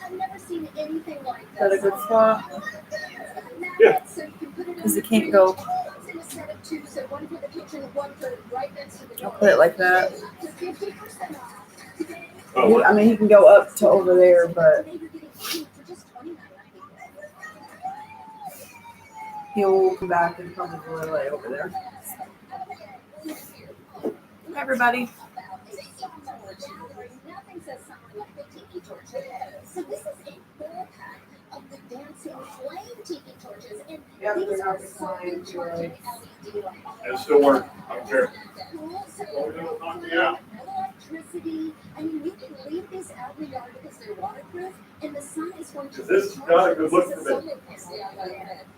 I've never seen anything like Is that a good spot? Yeah. Because it can't go. I'll put it like that. Oh, I mean, he can go up to over there, but he'll come back and probably lay over there. Hi, everybody. Nothing says summer like the tiki torch. So this is a 4-pack of the dancing flame tiki torches, and Yeah, but these they're are not solely designed charging to, LED lights. it still works. I don't care. Cool. So Knock me out. no electricity. I mean, you can leave these out in the yard because they're waterproof, and the sun is going to This is not a good look for me. solar panel.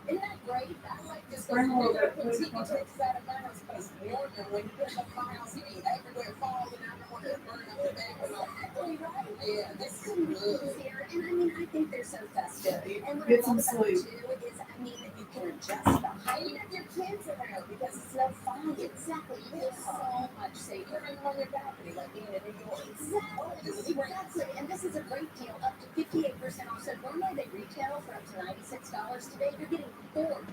Isn't that great? I like this. Bring a little bit, please. Tiki torches out of my house, but it's warmer when you put up my house. Everywhere falls, and I don't want to burn up the back. Exactly right. Yeah, this is good. And I mean, I think they're so festive. And what Get I some love about sleep. it too is, I mean, you can adjust the height of your kids around because it's no fun. Exactly. You feel so much safer on your balcony, like being in New York. Exactly. And this is a great deal, up to 58% off. So normally they retail for up to $96. Today you're getting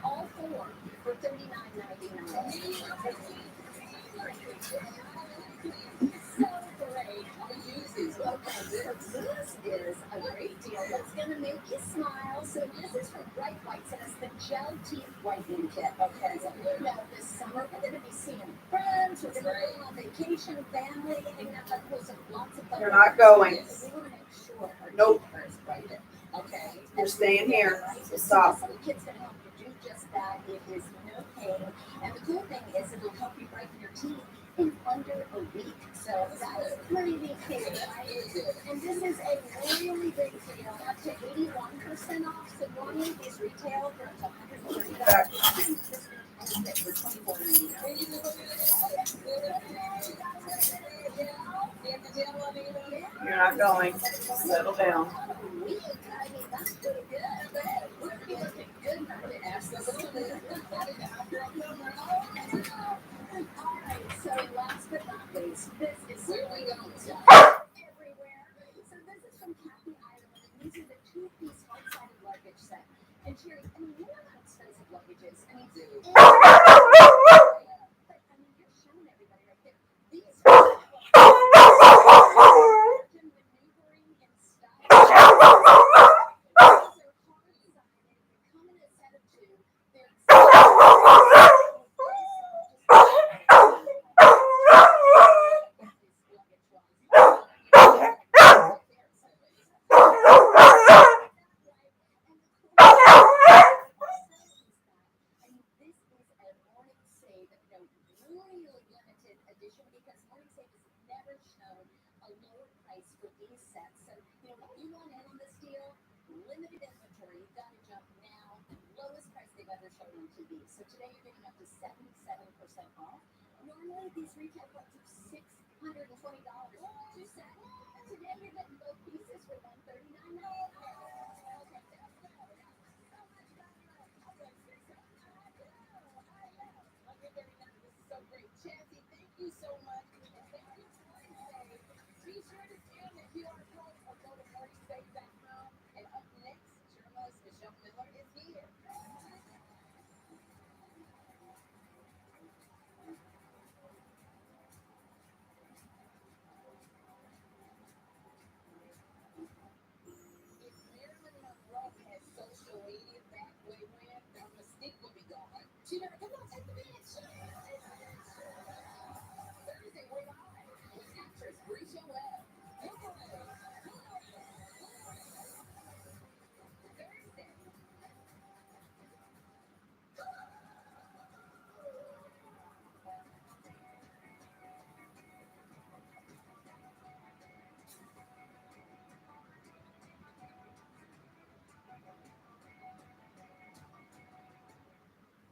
all four for $39.99. So great. I'll use these. Okay, so this is a great deal that's going to make you smile. So this is from Bright Whites, and it's the gel teeth whitening kit. Okay, so now this summer we're going to be seeing friends, we're going to be on vacation, family, hanging out like close, lots of fun. You're not going. So we want to make sure our Nope. teeth are brighter. Okay. You're staying here. So So stop. some kids can help you do just that. It is no pain, and the cool thing is it will help you brighten your teeth in under a week. So that's pretty cool, right? And this is a really big deal, up to 81% off. So normally these retail for up to $130. For $24.99. You're not going. Settle down. So last but not least, this is really going everywhere. So this is from Kathy Ireland, and these are the 2-piece hard-sided luggage set. And Sherry, I mean, you know how expensive luggage is. I mean, but I mean, you're showing everybody right there. These are maneuvering in style. These are hard-sided. They come in a set of 2. They're So today you're getting up to 77% off. Normally these retail for up to $620. 2 sets. Today you're getting both pieces for $139.99. This is so great. Chancey, thank you so much. Be sure to scan the QR code or go to morningsafe.com. And up next, journalist Michelle Miller is here. If Marilyn Monroe had social media back way when, the mystique would be gone. She never, come on, take the bitch. Thursday, we're live with actress Brisha Webb. Thursday.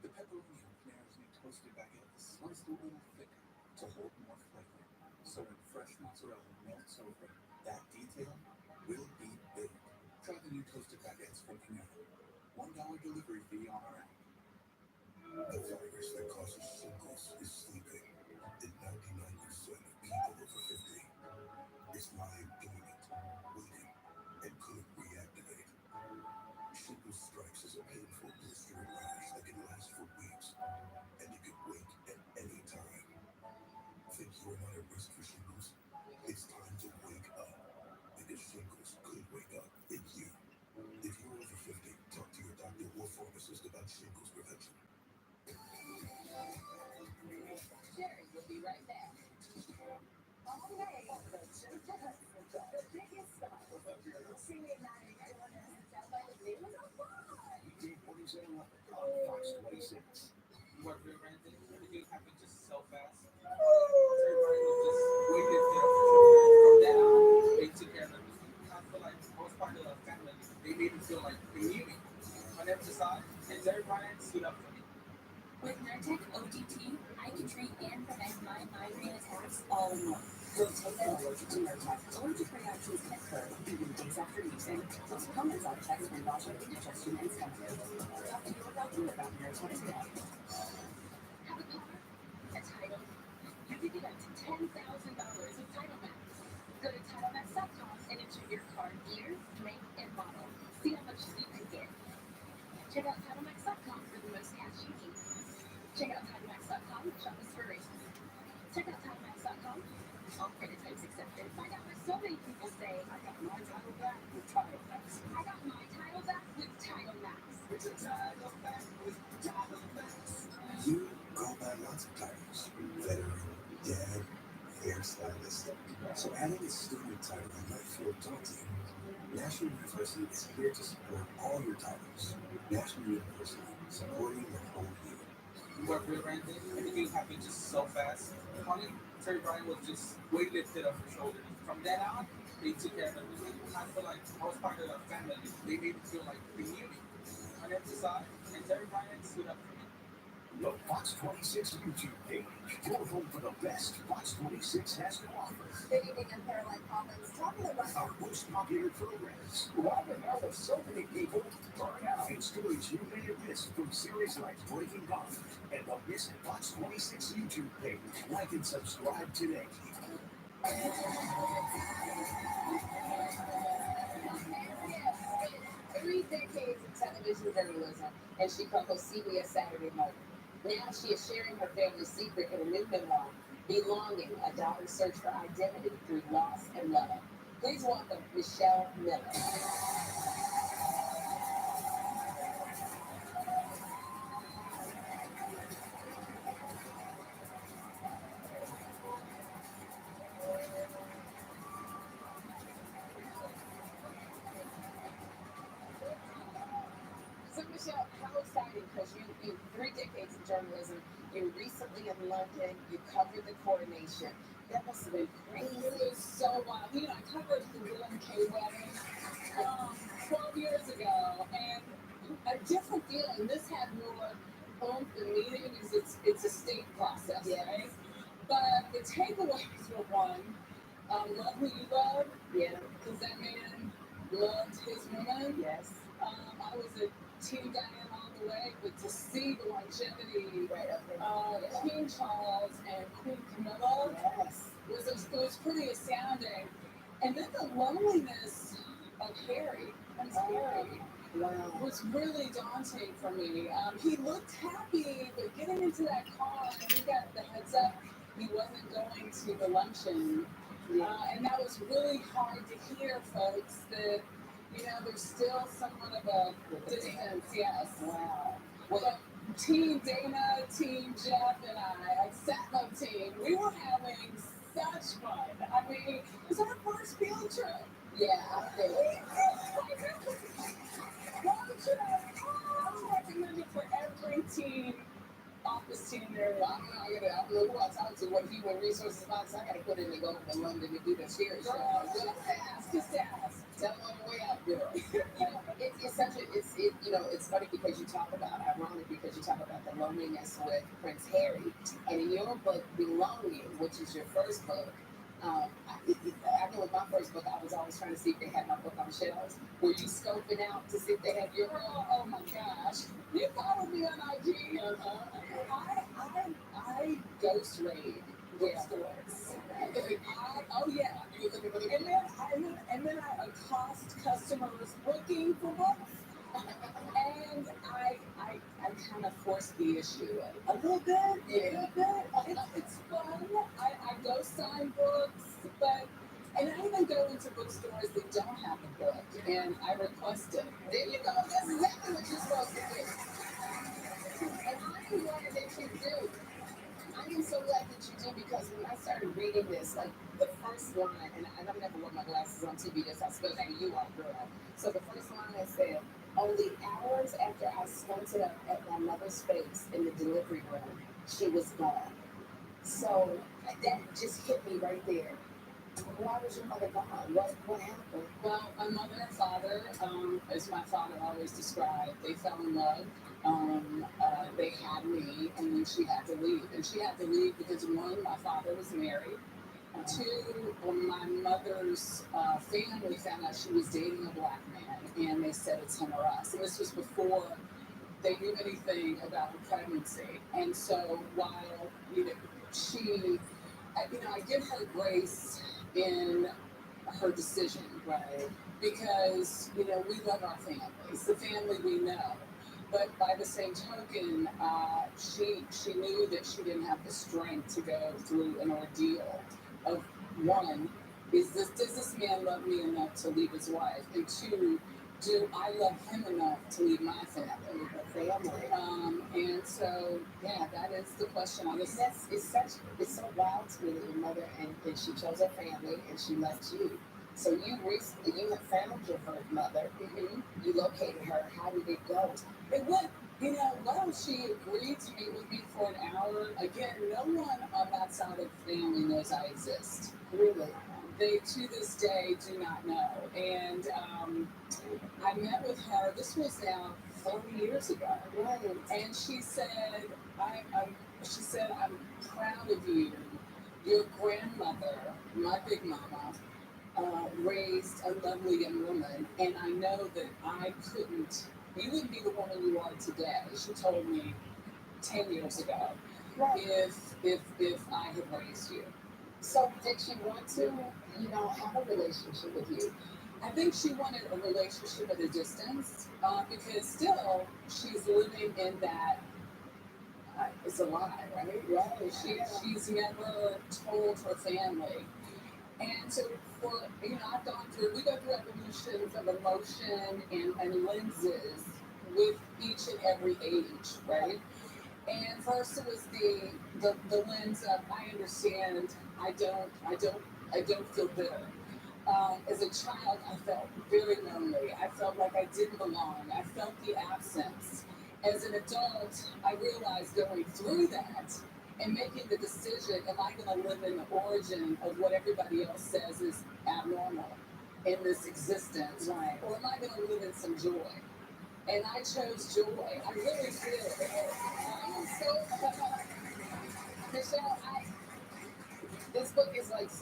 The pepperoni on Panera's new toasted baguette is sliced a little thicker to hold more flavor. So when fresh mozzarella melts over, that detail will be big. Try the new toasted baguettes from Panera. $1 delivery fee on our app. The virus that causes shingles is sleeping in 99% of people over 50. It's lying dormant shingles prevention. Jerry will be right back. All day, the biggest stop. C89 South by the Blue was on fire. 47 on Fox 26. What real random everything happened just so fast. Everybody was just waiting there from that on. They took care of everything. I feel like I was part of a family. They made me feel like they knew me. On every side, and Jerry Bryant stood up for me. With Nurtec ODT, I can treat and prevent my migraine attacks all in one. Rotate and allergic to Nurtec. Allergic reactions can occur even days after using. Most common side effects can nausea, indigestion, and stomach ache. Talk to your doctor about Nurtec today. Have a car? A title? You can get up to $10,000 of Title Max. Go to TitleMax.com and enter your car year, make, and model. See how much you can get. Check out TitleMax.com for the most cash you need. Check out TitleMax.com, shop us for races. Check out TitleMax.com, all credit types accepted. Find out why so many people say, I got my title back with Title Max. I got my title back with Title Max. It's a title back with Title Max. You go by lots of titles. Veteran, dad, hairstylist. So adding a student title might feel daunting. National University is here to support all your titles. National University, supporting the whole year. What real random everything happened just so fast. Honey, Terry Bryant was just way lifted up her shoulders. From that on, they took care of everything. I feel like I was part of a family. They made me feel like they knew me. On every side, and Terry Bryant stood up for me. The Fox 26 YouTube page. Your home for the best Fox 26 has to offer. Good evening, I'm Caroline Collins, talking about Our most popular programs. Why the hell have so many people burn out? And stories you may have missed from series like Breaking Bad and the Miss Fox 26 YouTube page. Like and subscribe today. 3 decades of television journalism, and she co-hosts CBS Saturday Morning. Now she is sharing her family's secret in a new memoir, Belonging, a daughter's search for identity through loss and love. Please welcome Michelle Miller. So Michelle, how exciting, because you 3 decades of journalism, you're recently in London, you covered the coronation. That must have been crazy. It was so wild. You know, I covered the William K. wedding 12 years ago, and a different feeling. This had more oomph and meaning because it's a state process, Yeah. right? But the takeaways were one, love who you love, Yeah. because that man loved his woman. Yes. I was a Team Diana all the way, but to see the longevity Right up there. King Charles and Queen Camilla Yes. was pretty astounding. And then the loneliness of Harry, Prince Harry, Wow. was really daunting for me. He looked happy, but getting into that car, and he got the heads up he wasn't going to the luncheon. And that was really hard to hear, folks, that, you know, there's still somewhat of a distance, yes. Wow. Well, Team Dana, Team Jeff, and I Satmo team, we were having such fun. I mean, it was our first field trip. Yeah, I think. Road trip. I was recommended for every team office team there. I don't know who I talk to, what human resources box. I gotta put in to go to London to do the series. Girl, just ask. Tell them on the way out, girl. It's such a, it's funny because you talk about, ironic because you talk about the loneliness with Prince Harry. And in your book, Belonging, which is your first book, I know with my first book, I was always trying to see if they had my book on shelves. Were you scoping out to see if they had your book? Oh my gosh. You follow me on IG. I ghost raid bookstores. Oh yeah. And then I accost customers looking for books. And I kind of force the issue a little bit. Yeah. It's fun. I go sign books, and I even go into bookstores that don't have a book, and I request it. There you go. That's exactly what you're supposed to do. am so glad that you do because when I started reading this, like the first line, and I've never worn my glasses on TV, just I suppose that you are, girl. So the first line I said, only hours after I squinted up at my mother's face in the delivery room, she was gone. So that just hit me right there. Why was your mother gone? What happened? Well, my mother and father, as my father always described, they fell in love. They had me, and then she had to leave. And she had to leave because one, my father was married. Two, when my mother's family found out she was dating a black man, and they said it's him or us. And this was before they knew anything about the pregnancy. And so while I give her grace in her decision, right? Because we love our family. It's the family we know. But by the same token, she knew that she didn't have the strength to go through an ordeal of one, does this man love me enough to leave his wife? And two, do I love him enough to leave my family? And so that is the question. It's so wild to me that your mother and she chose her family and she left you. So you have found your birth mother. Mm-hmm. You located her. How did it go? It went, well, she agreed to meet with me for an hour. Again, no one on that side of the family knows I exist. Really? They, to this day, do not know. And I met with her, this was now 30 years ago. Right. And she said, I'm proud of you. Your grandmother, my big mama, raised a lovely young woman, and I know that you wouldn't be the woman you are today. She told me 10 years ago, Right. if I had raised you. So did she want to, have a relationship with you? I think she wanted a relationship at a distance, because still she's living in that. It's a lie, right? Right. She's never told her family. And so we go through evolutions of emotion and lenses with each and every age, right? And first it was the lens of I understand, I don't feel bitter. As a child, I felt very lonely. I felt like I didn't belong. I felt the absence. As an adult, I realized going through that and making the decision, am I going to live in the origin of what everybody else says is abnormal in this existence, right? Or am I going to live in some joy? And I chose joy. I really did. Michelle, this book is like it's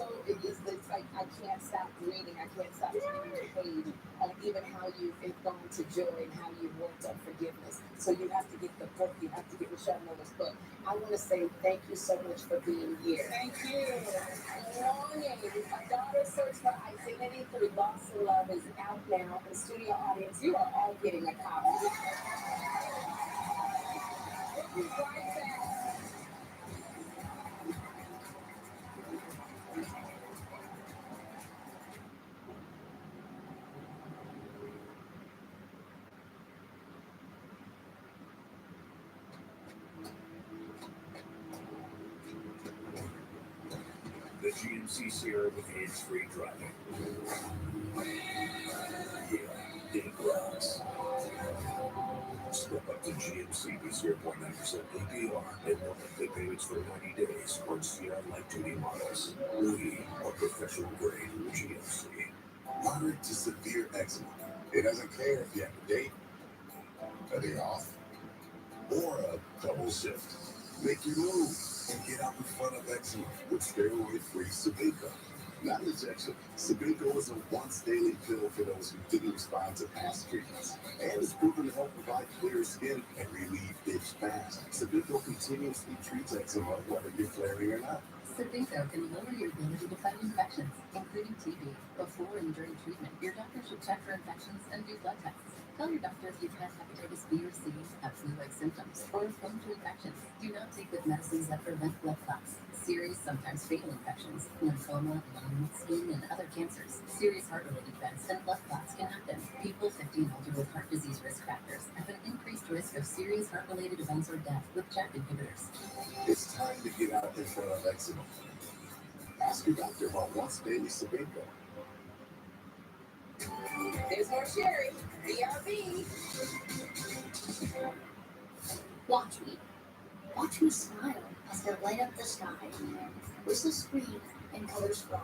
like I can't stop reading. I can't stop turning the page on even how you have gone to joy and how you've worked on forgiveness. So you have to get the book. You have to get Michelle Miller's book. I want to say thank you so much for being here. Thank you. Longing. A Daughter's Search for Identity Through Loss and Love is out now. The studio audience, you are all getting a copy. We'll be right back. The GMC Sierra with hands-free driving. Yeah, it rocks. Step up to GMC with 0.9% APR and no monthly payments for 90 days on Sierra light-duty models. We are professional-grade GMC. Moderate to severe eczema. It doesn't care if you have a date, a day off, or a double shift. Make your move and get out in front of eczema with steroid-free Sabinco. Not injection. Sabinco is a once-daily pill for those who didn't respond to past treatments. And it's proven to help provide clear skin and relieve itch fast. Sabinco continuously treats eczema whether you're flaring or not. Sabinco can lower your ability to fight infections, including TB. Before and during treatment, your doctor should check for infections and do blood tests. Tell your doctor if you've had hepatitis B or C, have flu-like symptoms, or are prone to infections. Do not take with medicines that prevent blood clots, serious, sometimes fatal infections, lymphoma, lung, skin, and other cancers. Serious heart-related events and blood clots can happen. People 50 and older with heart disease risk factors have an increased risk of serious heart-related events or death with JAK inhibitors. It's time to get out in front of eczema. Ask your doctor about once daily Sebago. There's more Sherry. BRB. Watch me. Watch me smile as I light up the sky. Whistles scream and colors fly.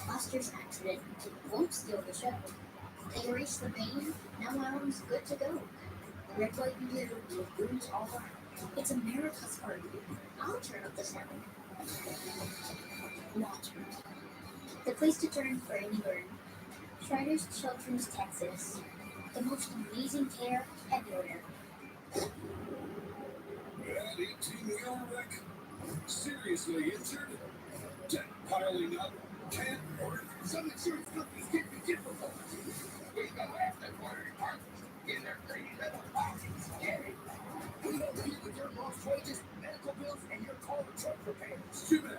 Last year's accident won't steal the show. They erase the pain, now my arm's good to go. Red, white, and blue with booms all around. It's America's heartbeat. I'll turn up the sound. Watch me. The place to turn for any burn. Shriners Children's Texas. The most amazing care everywhere. At 18-wheeler wreck? Seriously injured? Debt piling up? Can't work? Some insurance companies can be difficult. We don't have to worry partners in their greedy little pockets. Get it? We help you with your lost wages, medical bills, and your car or truck repairs. Too bad.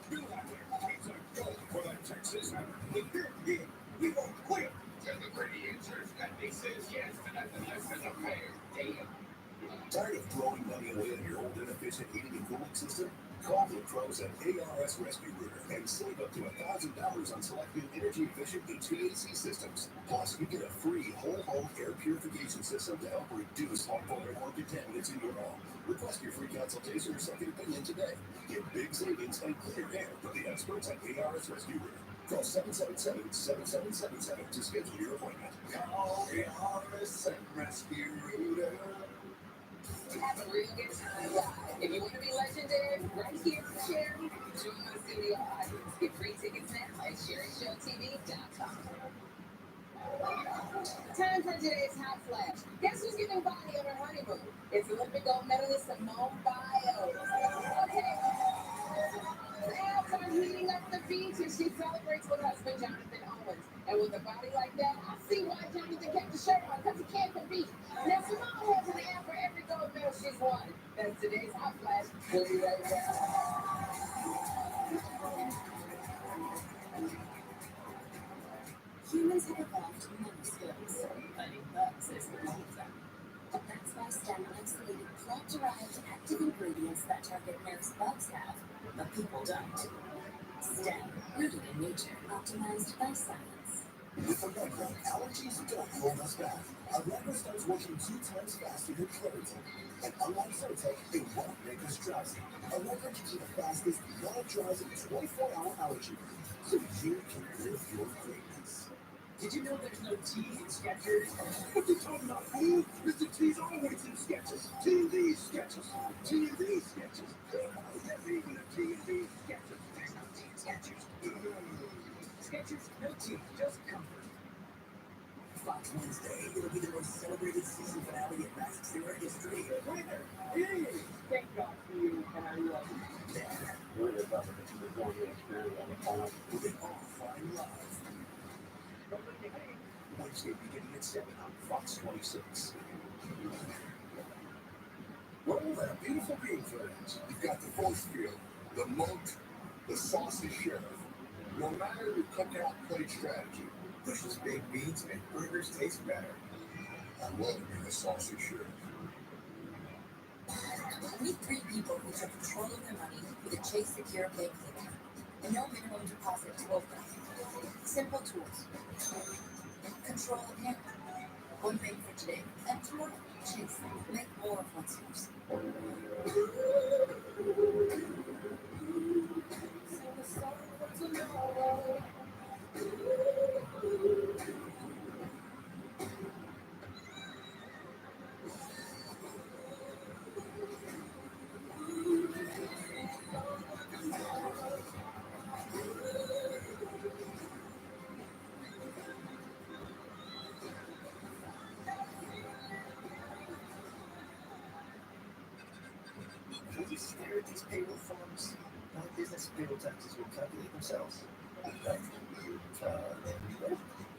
Bill out there. It's a goal for that Texas. If you're here, we won't quit. And the greedy insurance company says yes to nothing less than a fair deal. Tired of throwing money away on your old inefficient heating and cooling system? Call the pros at ARS Rescue Rooter and save up to $1,000 on select new energy-efficient HVAC systems. Plus, you get a free whole-home air purification system to help reduce harmful airborne contaminants in your home. Request your free consultation or second opinion today. Get big savings and clear air from the experts at ARS Rescue Rooter. Call 777-7777 to schedule your appointment. Call ARS Rescue Rooter. Have a real good time live. If you want to be legendary, right here for Sherry, join my studio audience. Get free tickets now at SherryShowTV.com. Time for today's Hot Flash. Guess who's giving body on her honeymoon? It's Olympic gold medalist Simone Biles. Okay. The Alps are heating up the beach as she celebrates with husband Jonathan Owens. And with a body like that, I see why Jonathan kept the shirt on, because he can't compete. Now Simone has an ad for every gold medal she's won. That's today's Hot Flash. We'll be right back. Humans have evolved many skills. Fighting bugs is one of them. That's why STEM isolated plant-derived active ingredients that target nerves bugs have, but people don't. STEM, rooted in nature, optimized by science. With Allegra, allergies don't hold us back. Allegra starts working 2 times faster than Claritin. And unlike Zyrtec, it won't make us drowsy. Allegra gives you the fastest, non-drowsy 24-hour allergy, so you can live your greatness. Did you know there's no T in Skechers? What you talking about, fool? Mr. T's always in Skechers. TV Skechers. TV Skechers. There's even a TV Skechers. There's no T in Skechers. Skechers, no T, just comfort. Fox Wednesday, it'll be the most celebrated season finale in Masked Singer history. Winner! Hey! Thank God for you, and I love you. Then, we'll be all flying live. Wednesday beginning at 7 on Fox 26. Well, there, beautiful green friends. You've got the force field, the moat, the saucy sheriff. No matter your cookout plate strategy, Bush's baked beans make burgers taste better. I love to be the saucy sheriff. Meet 3 people who took control of their money with a Chase Secure Banking account and no minimum deposit to open. Simple tools. Control account. One bank for today, and tomorrow, Chase. Make more of what's yours. Will you stare at these payroll forms? My business payroll taxes will calculate themselves. Then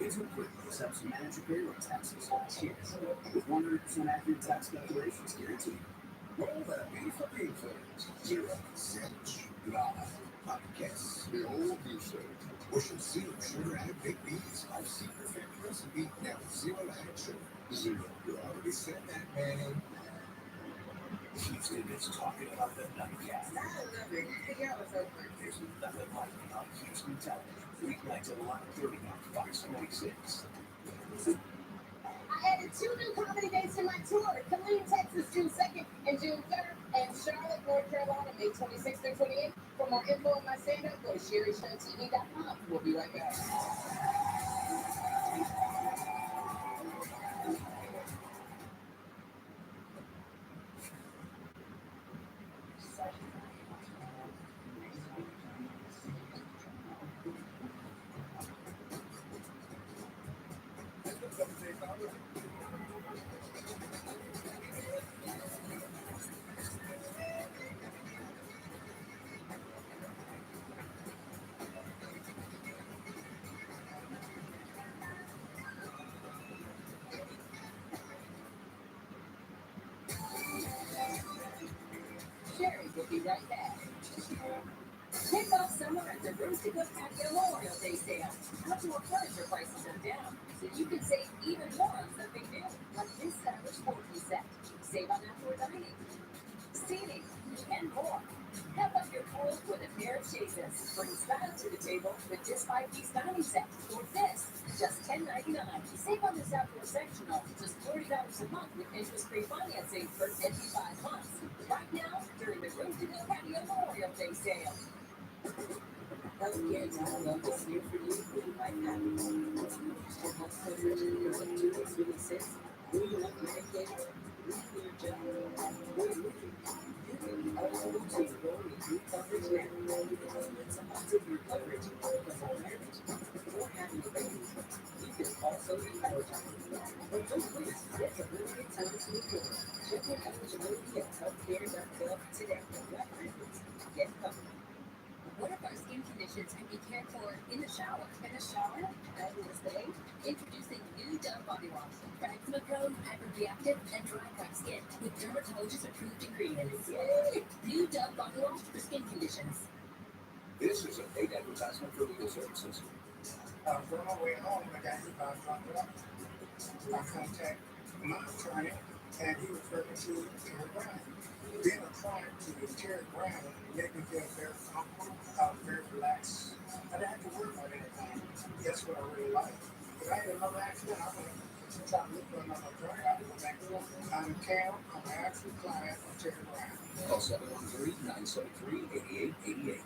you It's a quick steps to manage your payroll taxes. Cheers. With 100% accurate tax calculations guaranteed. Roll that beef for beef flavors. Zero sandwich. Nada. Podcast. The old beef sandwich. Pushing zero sugar added baked beans. I've seen your favorite recipe. Now zero added sugar. Zero. You already said that, man. Houston is talking about the Nightcap. 9/11, figure out what's over. There's nothing like it on Houston television. Weeknights at 11:30 on Fox 26. I added 2 new comedy dates to my tour. Killeen, Texas, June 2nd and June 3rd, and Charlotte, North Carolina, May 26th through 28th. For more info on my stand-up, go to SherryShowTV.com. We'll be right back. Sherry will be right back. Kick off summer at the Roasted Good Patio Memorial Day sale. Outdoor furniture prices are down, so you can save even more on something new, like this stylish 4-piece set. Save on outdoor dining, seating, and more. Pep up your pool with a pair of chases. Bring style to the table with this 5-piece dining set, or this, just $10.99. Save on this outdoor sectional, just $40 a month with interest-free financing for 55 months. Right now, during the Roasted Good Patio Memorial Day sale. Healthcare dialogue is here for you right now. For health coverage, here's what 2 weeks really says. Do you want Medicaid? Nuclear job. Where are you looking? You can be eligible to enroll in new coverage now. You can limit some of your coverage because of marriage or having a baby. You can also be eligible. But don't wait. There's a limited time to enroll. Check your eligibility at healthcare.gov today. What happens? Get covered. What if our skin conditions can be cared for in the shower? In the shower? That is day. Introducing new Dove Body Wash for eczema prone, hyperreactive, and dry cracked skin with dermatologist approved ingredients. Yay! New Dove Body Wash for skin conditions. This is a paid advertisement for legal services. On my way home, I got hit by a truck. I contacted my attorney, and he referred me to Terry Brown. Being a client to Terry Brown made me feel very comfortable, very relaxed. I didn't have to worry about anything. That's what I really like. If I had another accident, I'm going to try to look for another attorney. I go back to work. I'm Cam. I'm an actual client of Terry Brown. Call 713-973-8888.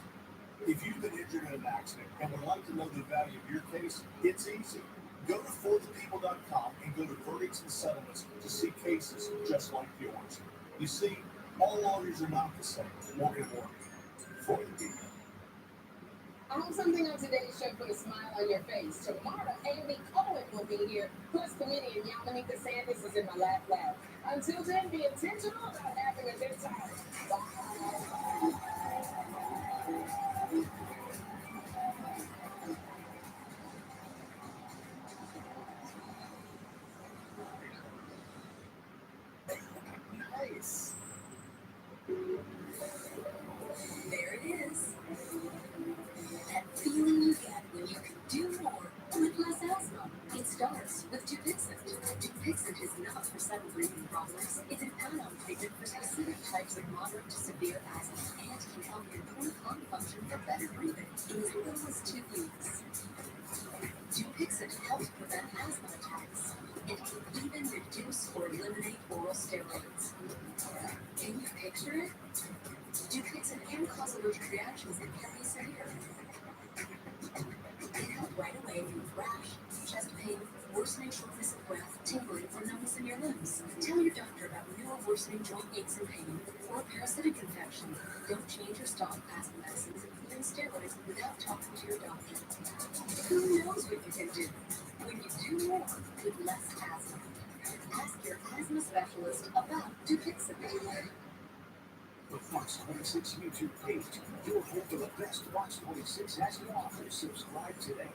If you've been injured in an accident and would like to know the value of your case, it's easy. Go to forthepeople.com and go to verdicts and settlements to see cases just like yours. You see, all lawyers are not the same. Morgan & Morgan. For the people. I hope something on today's show put a smile on your face. Tomorrow, Amy Cohen will be here, plus comedian Yamanika Sanders is in my lap. Until then, be intentional about having a good time. Bye. Nice. There it is. That feeling you get when you can do more with less asthma. It starts with Dupixent. Dupixent is not for sudden breathing problems. It's an add-on treatment for specific types of moderate to severe asthma and can help improve lung function for better breathing in as little as 2 weeks. Dupixent helps prevent asthma attacks and can even reduce or eliminate oral steroids. Can you picture it? Dupixent can cause allergic reactions that can be severe. It can help right away with rash, chest pain, worsening shortness of breath, tingling, or numbness in your limbs. Tell your doctor about new or worsening joint aches and pain or parasitic infection. Don't change or stop asthma medicines, including steroids, without talking to your doctor. Who knows what you can do when you do more with less asthma? Ask your asthma specialist about Dupixent. The Fox 26 YouTube page. Your home for the best Fox 26 has to offer. Subscribe today.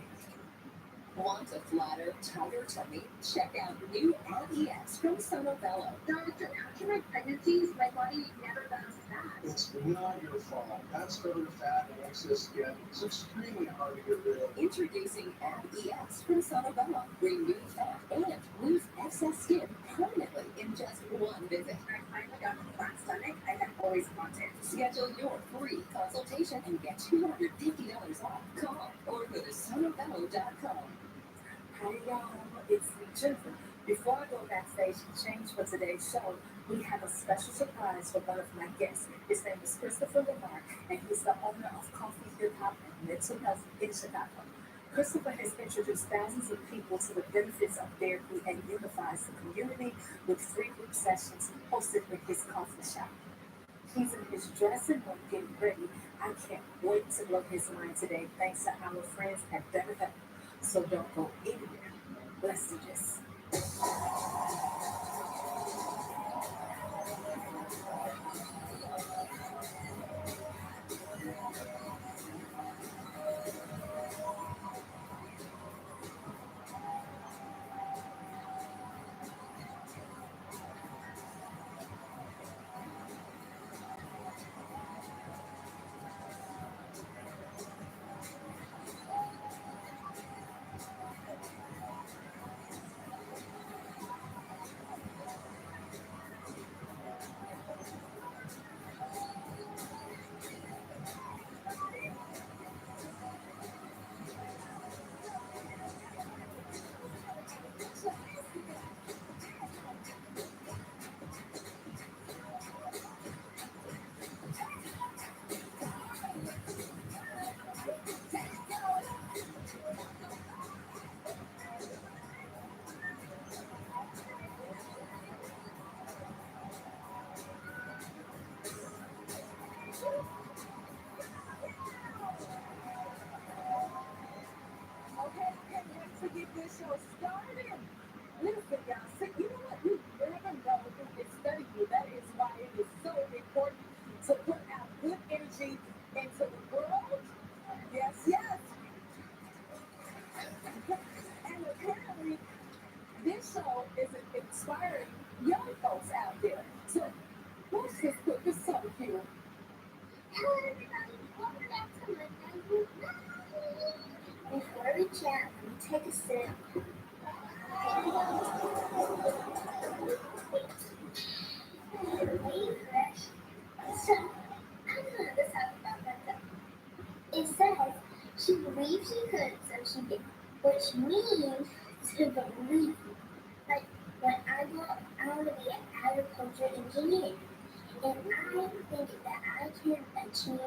Want a flatter, tighter tummy? Check out new REX from Sonovello. Doctor, after my pregnancies, my body never bounced back. It's not your fault. That stubborn fat and excess skin is extremely hard to get rid of. Introducing REX from Sonovello. Remove fat and lose excess skin permanently in just one visit. I finally got the flat stomach I had always wanted. Schedule your free consultation and get $250 off. Call or go to sonovello.com. Hi y'all, it's Jennifer. Before I go backstage and change for today's show, we have a special surprise for one of my guests. His name is Christopher Lamar, and he's the owner of Coffee Hip Hop and Mental Health in Chicago. Christopher has introduced thousands of people to the benefits of therapy and unifies the community with free group sessions hosted in his coffee shop. He's in his dressing room getting ready. I can't wait to blow his mind today thanks to our friends at BetterHelp. So don't go anywhere. Let's do this. To get this show started. Listen, y'all, so you know what? You never know who is studying you. That is why it is so important to put out good energy into the world. Yes, yes. And apparently, this show is inspiring young folks out there. So let's just put this so cute. Hello, everybody. Welcome back to Midnight with Natalie. Before we chat, let me take a sip. Really fresh. So, I don't know this out about that though. It says she believed she could, so she did. Which means to believe. Like when I go, I want to be an agriculture engineer. And I think that I can achieve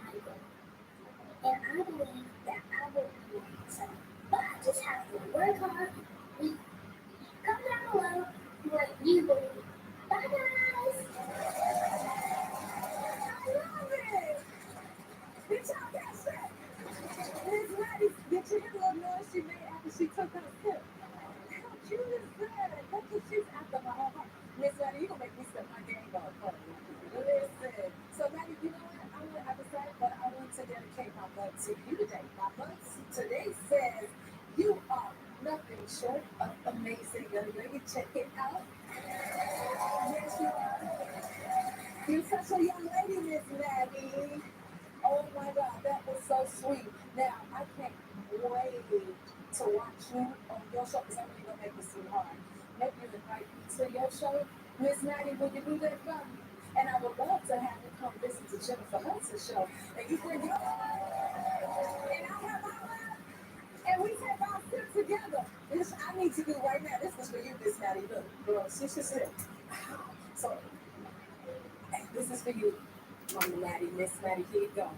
my goal. And I believe that I will be so. But I just have to work hard. Comment down below what you believe. Bye guys! I love it! Did y'all catch that? Miss Maddie, did you hear the little noise she made after she took her sip? How cute is that? Look at she's after my own heart. Miss Maddie, you gonna make me step my game up. Listen. So Maddie, you know what? I decided that I want to dedicate my mug to you today. My mug today says, you are nothing short of amazing. Young lady, check it out. Yes, you are. You're such a young lady, Miss Maddie. Oh my God, that was so sweet. Now, I can't wait to watch you on your show because I'm really going to make this hard. Maybe you invite me to your show. Miss Maddie, will you do that for me? And I would love to have you come listen to Jennifer Hudson's show. And you bring your and I'll have my lap. And we take our sip together. This I need to do right now. This is for you, Miss Maddie. Look, girl, she should sit. So, hey, this is for you, Mama Maddie, Miss Maddie. Here you go.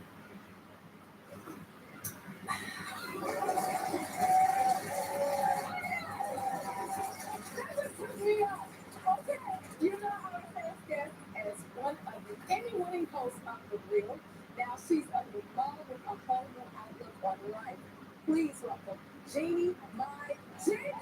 Okay, you know our first guest as one of the Emmy-winning hosts of The Real. Now she's involved with a whole new outlook on life. Please welcome Jeannie, my Jeannie.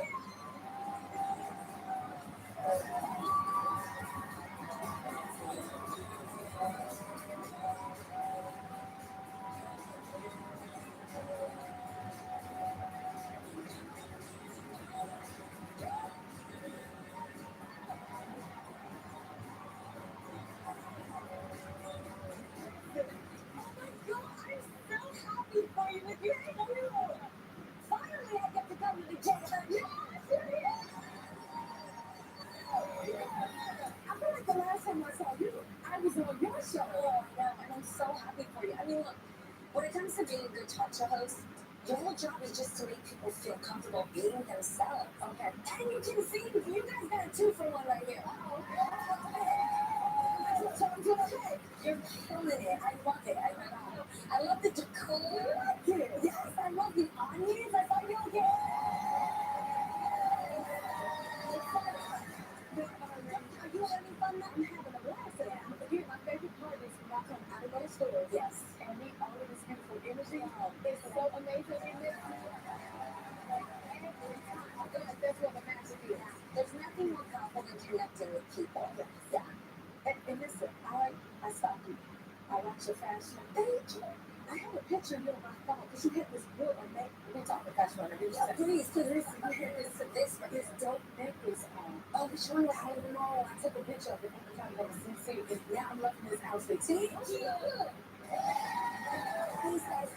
talk show host, your whole job is just to make people feel comfortable being themselves. Okay. And you can sing. You guys got a 2-for-1 right here. So I'm doing okay. You're killing it. I love it. I love the decor. Yes, I love the audience. I thought you okay. Are you having fun now? I'm having a blast. Here, my favorite part is when I come out of those stores. Yes. And meet all of this beautiful energy. It's so amazing in this. I feel like that's what the magic is. There's nothing more powerful than connecting with people. Yeah. And listen, I stalk you. I watch your fashion. Thank you. I have a picture of you on my phone because you had this real amazing. We talk about fashion on every day. Please, because this dope necklace on. Oh, which one? I don't know. I took a picture of it every time I go to Cincinnati. Now I'm loving this outfit. Thank you. He says,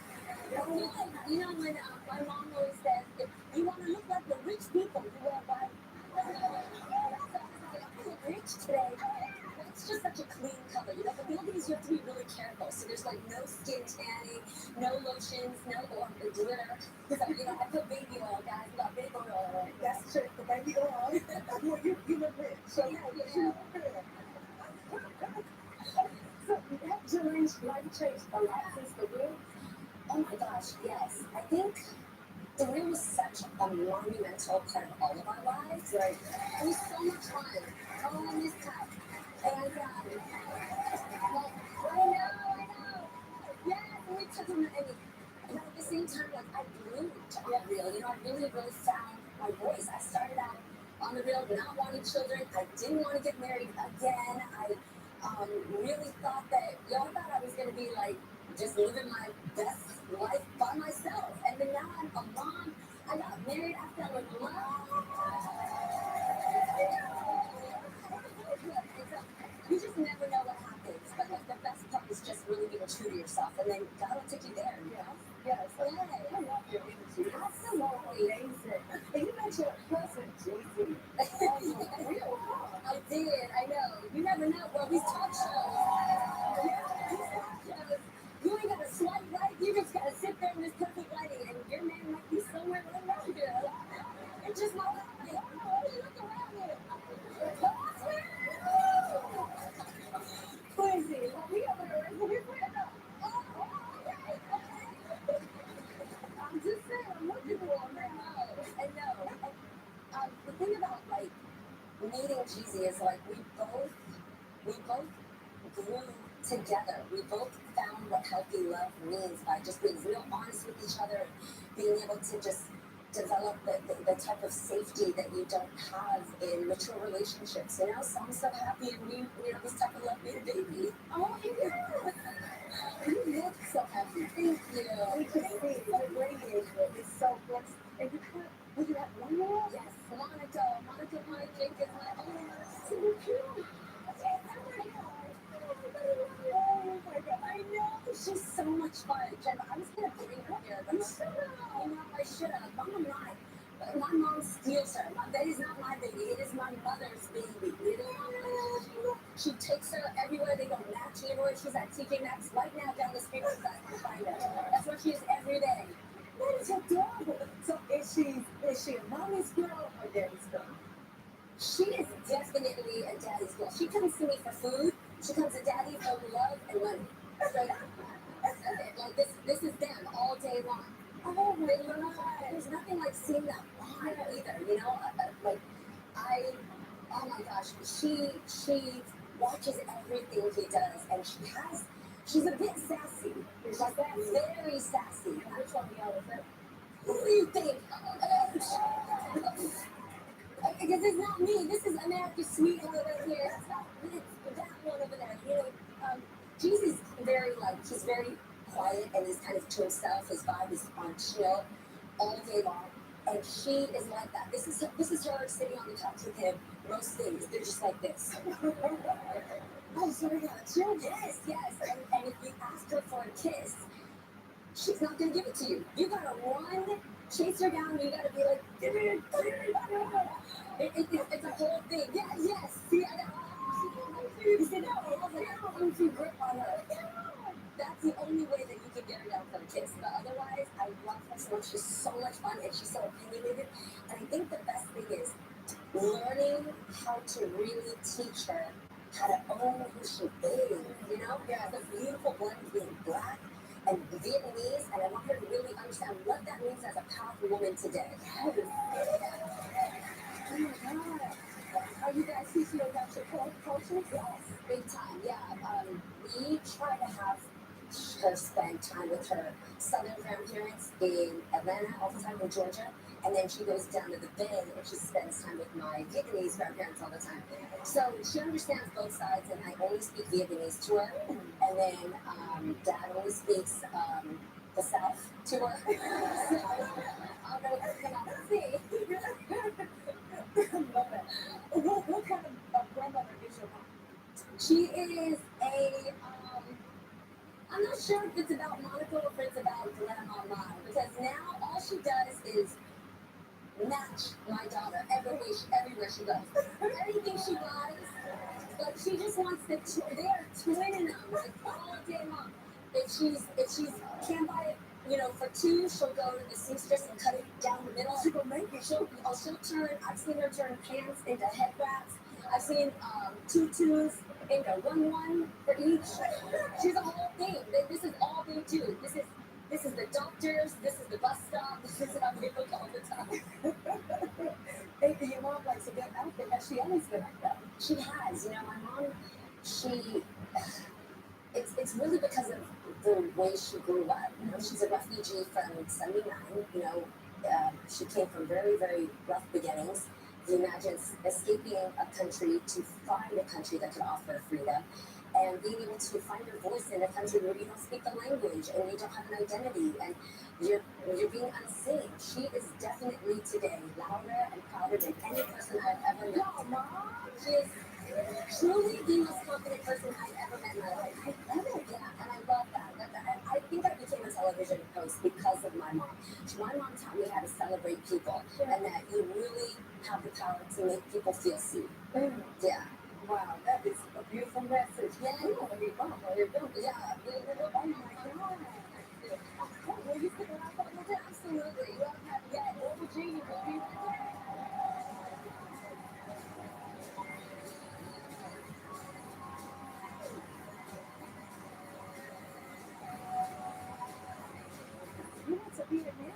you know when my mom always says, if you want to look like the rich people, you wear white. I look rich today. It's just such a clean color, you know. But the other things you have to be really careful. So there's like no skin tanning, no lotions, no glitter. Because I put baby oil, guys. We got baby oil. That's true. The baby oil. Well, you look rich. So yeah, you look good. So that Jillian's life changed a lot since the real. Oh my gosh, yes. I think the real was such a monumental part of all of our lives. Right. It was so much fun. Oh, this time. And, well, I know. Yes, and we took them, and at the same time, like, I bloomed on the real. I really, really found my voice. I started out on the real not wanting children. I didn't want to get married again. I really thought that, I thought I was going to be, like, just living my best life by myself. And then now I'm a mom. I got married after I was in love. You just never know what happens. But like the best part is just really being true to yourself. And then God will take you there. Yes. I love your energy. Absolutely. Amazing. And you met your cousin, JC. I did. I know. You never know. Well, these talk shows. You ain't got to swipe right. You just got to sit there in this perfect lighting, and your man might be somewhere right around here. It just might not be. Look around here. Crazy. We over there. We're I'm just saying. I'm looking for him now. I know. And, the thing about like meeting Jeezy is like we both grew together. We both found what healthy love means by just being real honest with each other, being able to just develop the type of safety that you don't have in mature relationships. So I'm so happy and we have this type of love made a baby. Oh, yeah. You look so happy. Thank you. We can see the radiation is so blessed. And you have 1 more? Yes, Monica Mike Jenkins, my owner. So cute. Oh my God. I know. She's so much fun. Jen, I was going to bring her here, but I should have. I'm not. My mom steals her. That is not my baby. It is my mother's baby. She takes her everywhere. They go matching everywhere. She's at TK Maxx right now down the street. You guys can find her. That's where she is every day. That is adorable. So is she a mommy's girl or daddy's girl? She is definitely a daddy's girl. She comes to me for food. She comes to daddy for love and money. Straight up. That's it. Like this is them all day long. Oh my God. There's nothing like seeing that bond either, oh my gosh, she watches everything he does, and she's a bit sassy. She's very sassy. Which one do y'all think? Who do you think? Because it's not me. This is America's sweetheart right here. It's that one over there. Jeezy's he's very quiet and is kind of to himself. His vibe is on chill all day long, and she is like that. This is her sitting on the couch with him. Most things they're just like this. Oh, so we got a chill. Yes. And if you ask her for a kiss, she's not gonna give it to you. You gotta run, chase her down. You gotta be like, give it. It's a whole thing. Yeah, yes. See, I got. You said no. I was like, I don't want to grip on her. That's the only way that you can get her down for a kiss. But otherwise, I love her so much. She's so much fun and she's so opinionated. And I think the best thing is learning how to really teach her how to own who she is. You know, the beautiful blend of being black and Vietnamese, and I want her to really understand what that means as a powerful woman today. Oh my God. Are you guys teaching about your culture? Yes, big time. Yeah. We try to have her spend time with her southern grandparents in Atlanta all the time, in Georgia, and then she goes down to the Bay and she spends time with my Vietnamese grandparents all the time. So she understands both sides, and I only speak Vietnamese to her, and then Dad only speaks the South to her. So I'll know her come out and see. Love it. What kind of grandmother is your mom? She is a I'm not sure if it's about Monica or if it's about Grandma Mom, because now all she does is match my daughter everywhere she goes. Anything she buys, but she just wants they're twinning them like all day long. If she's can't buy it, for two, she'll go to the seamstress and cut it down the middle. She'll make it. She'll turn. I've seen her turn pants into head wraps. I've seen tutus into one for each. She's a whole thing. This is all they do. This is the doctors. This is the bus stop. This is how they look all the time. Maybe your mom likes a good outfit. Has she always been like that? She has. My mom. It's really because of the way she grew up. She's a refugee from '79. She came from very, very rough beginnings. You imagine escaping a country to find a country that could offer freedom, and being able to find your voice in a country where you don't speak the language and you don't have an identity and you're being unseen. She is definitely today louder and prouder than any person I've ever met. She is truly the most confident person I've ever met in my life. I love it. Yeah, and I love that. I think I became a television host because of my mom. My mom taught me how to celebrate people and that you really have the power to make people feel seen. Yeah. Wow, that is a beautiful message. Yeah, I want to be mom. Yeah. Oh my God. Will you stick around for a little bit? Absolutely. Yeah, Global Genius will be right there. You want to be a man?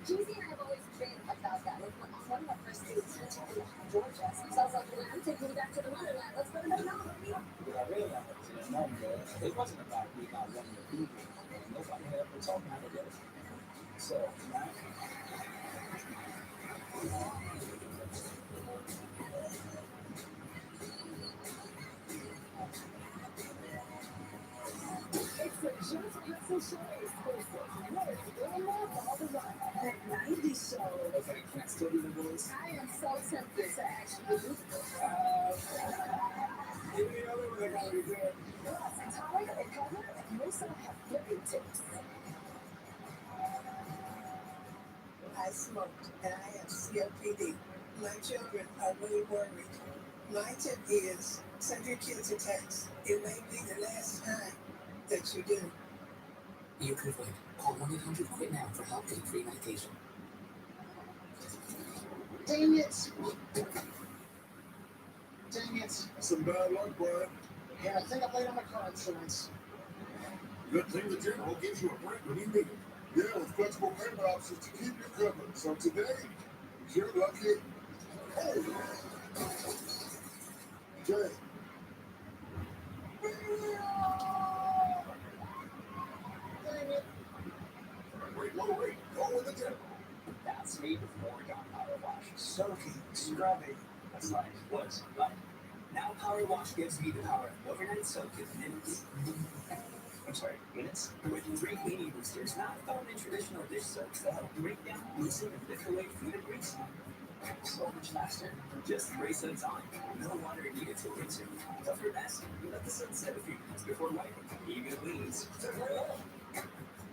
Jeezy and I have always been about that. Like, one of our first dates, he took me to Georgia. So I was like, I'm taking you back to the motherland. Let's go to the motherland. What I realized in that moment was it wasn't about me not wanting to be here. Nobody had ever told me how to do it. So now, It's a Just Hustle Show exclusive. What is going on all the run? That 90s show. okay, can I still do the voice? I am so tempted to actually do Give me another one. I gotta be good. Plus, Tyler and Heather and Musa have flipping tips. I smoked and I have COPD. My children are really worried. My tip is send your kids a text. It may be the last time that you do. You can quit. Call 1-800-QUIT now for help getting free medication. Dang it. Dang it. Some bad luck, Brian. Yeah, I think I'm late on my car insurance. Good thing the general gives you a break when you need it. Yeah, with flexible payment options to keep you covered. So today, if you're lucky, hey, Jay. Dang it. Wait, low rate. Go with the general. That's me before Dawn Power Wash. Soaking, scrubbing. That's like was like. Now Power Wash gives me the power of overnight soak in minutes. I'm sorry, minutes? With 3 cleaning boosters, not found in traditional dish soaps that help break down, loosen, and lift away food and grease. So much faster. Just 3 suds on. No water needed to rinse it. Tougher mess. You let the sun set a few minutes before wiping. Even bleeds.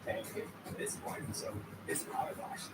Thank you. This morning soap is Power Wash.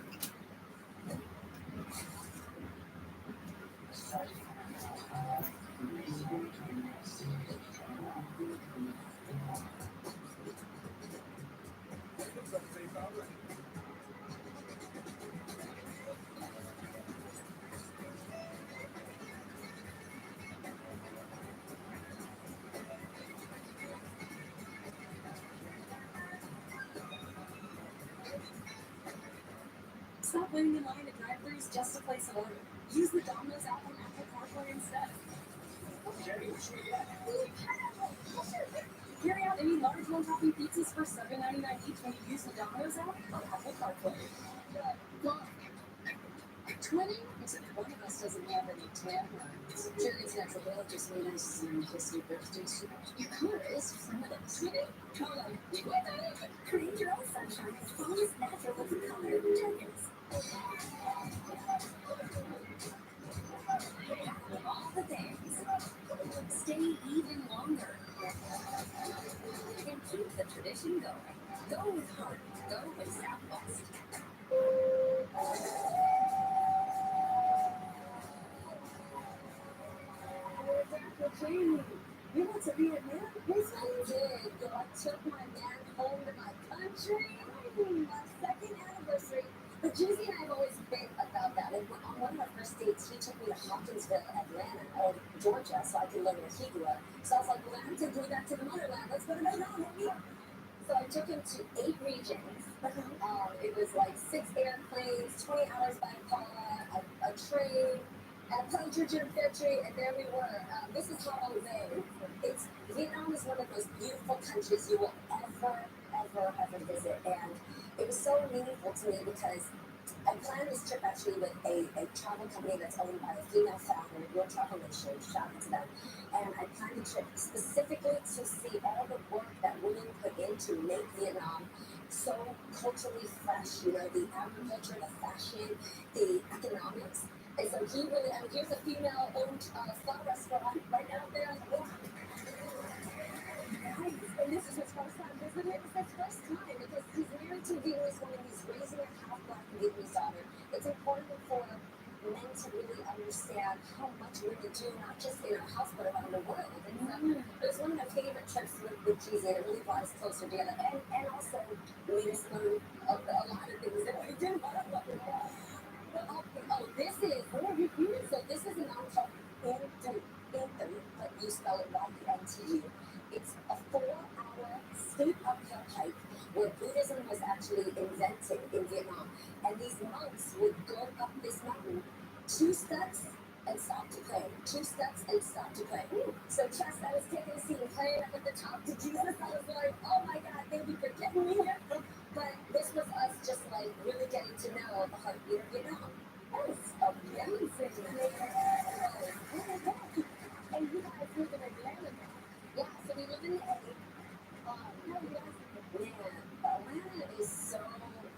Stop waiting in line at drive-thrus just to place an order. Use the Domino's app on Apple CarPlay instead. Jerry, which way you at? Carry out any large one-topping pizzas for $7.99 each when you use the Domino's app on Apple CarPlay. Look, 20, except one of us doesn't have any tan lines. Jerry's natural hair just made us his new birthday suit. Your color is some of them. 20? Hold on. Create your own sunshine as long as natural with color. Jenkins. All the days. Stay even longer. And keep the tradition going. Go with heart. Go with Southwest. Jamie, you went to Vietnam? Yes, I did. Yo, I took my man home to my country. My second anniversary. But Juicy and I have always been about that. And on one of our first dates, he took me to Hopkinsville, Atlanta, or Georgia, so I could learn where he grew up. So I was like, well, I'm taking you back to the motherland. Let's go to Vietnam, homie. So I took him to 8 regions. It was like 6 airplanes, 20 hours by car, a train, and a Puncher Jim Fair tree, and there we were. This is how I was there. Vietnam is one of the most beautiful countries you will ever visit. And it was so meaningful to me because I planned this trip actually with a travel company that's owned by a female founder, Your Travel Nation, shout out to them. And I planned the trip specifically to see all the work that women put in to make Vietnam so culturally fresh, you know, the agriculture, the fashion, the economics. And so he really, here's a female-owned pho restaurant right out there on the block. Nice. And this is his first time visiting? It's his first time because he's married to a Vietnamese woman. He's raising a half-black Vietnamese daughter. It's important for men to really understand how much women do, not just in our house, but around the world. And it was one of my favorite trips with GZ. It really brought us closer together. And also, made us learn a lot of things that we did. This is, so this is a mountain called Intu, but you spell it Y-E-N-T-U. It's a 4-hour steep uphill hike where Buddhism was actually invented in Vietnam. And these monks would go up this mountain 2 steps and stop to pray. 2 steps and stop to pray. So Chess, I was taking a seat and praying up at the top to Jesus. I was like, oh my God, thank you for getting me here. But this was us just like really getting to know the heartbeat of Vietnam. That was amazing. And you guys live in Atlanta now. Yeah, so we live in the A. Atlanta is so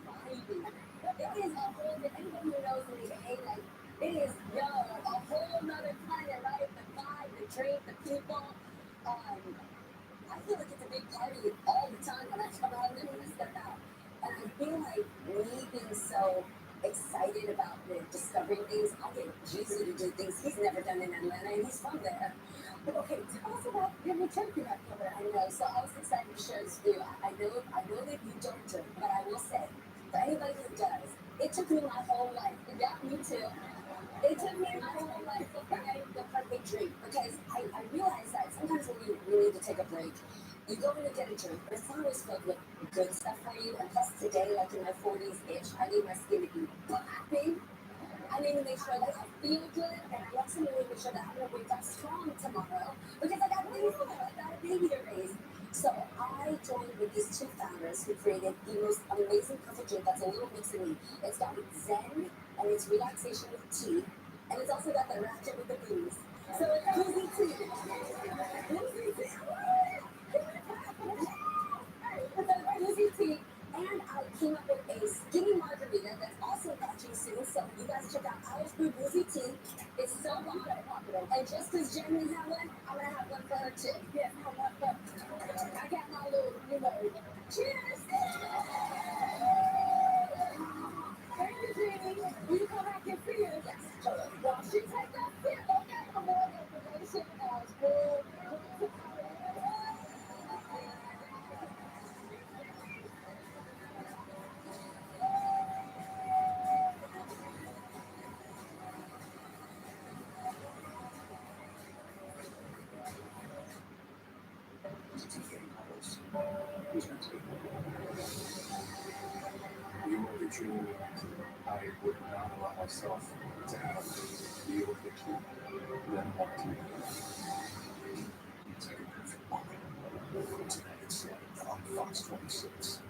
vibey. It is a whole, anyone who knows in the A, like, it is, a whole nother planet, right? The vibe, the drink, the people. I feel like it's a big party all the time when I come out and then when I step out. And I feel like me being so excited about discovering things, I get Jeezy to do things he's never done in Atlanta, and he's from there. But okay, tell us about your trip you have coming. I know, so I was excited to share this with you. I know that you don't drink, but I will say, for anybody who does, it took me my whole life. Yeah, me too. It took me my whole life to find the perfect drink because I realized that sometimes when you need to take a break, you go in to get a drink, but it's not always filled with good stuff for you. And plus today, like in my 40s-ish, I need my skin to be popping. I need to make sure that I feel good, and I also need to make sure that I'm going to wake up strong tomorrow because I got things to do. I got a baby to raise. So I joined with these 2 founders who created the most amazing perfect drink that's a little mix of me. It's got Zen, and it's relaxation with tea, and it's also got the ratchet with the booze. So it's boozy tea. Boozy tea. Boozy tea, and I came up with a skinny margarita that's also launching soon. So you guys check out Irish Brew Boozy Tea. It's so popular, and just because Jenny's had one, I'm gonna have one for her too. Yeah, I got my little, cheers. Thank you, Jenny. Will you come back and see us? Yes. While she takes that sip, okay, for more information, Who's next? truly I would not allow myself to have to deal with addiction, then want to. Take a perfect moment. Tonight's on Fox 26.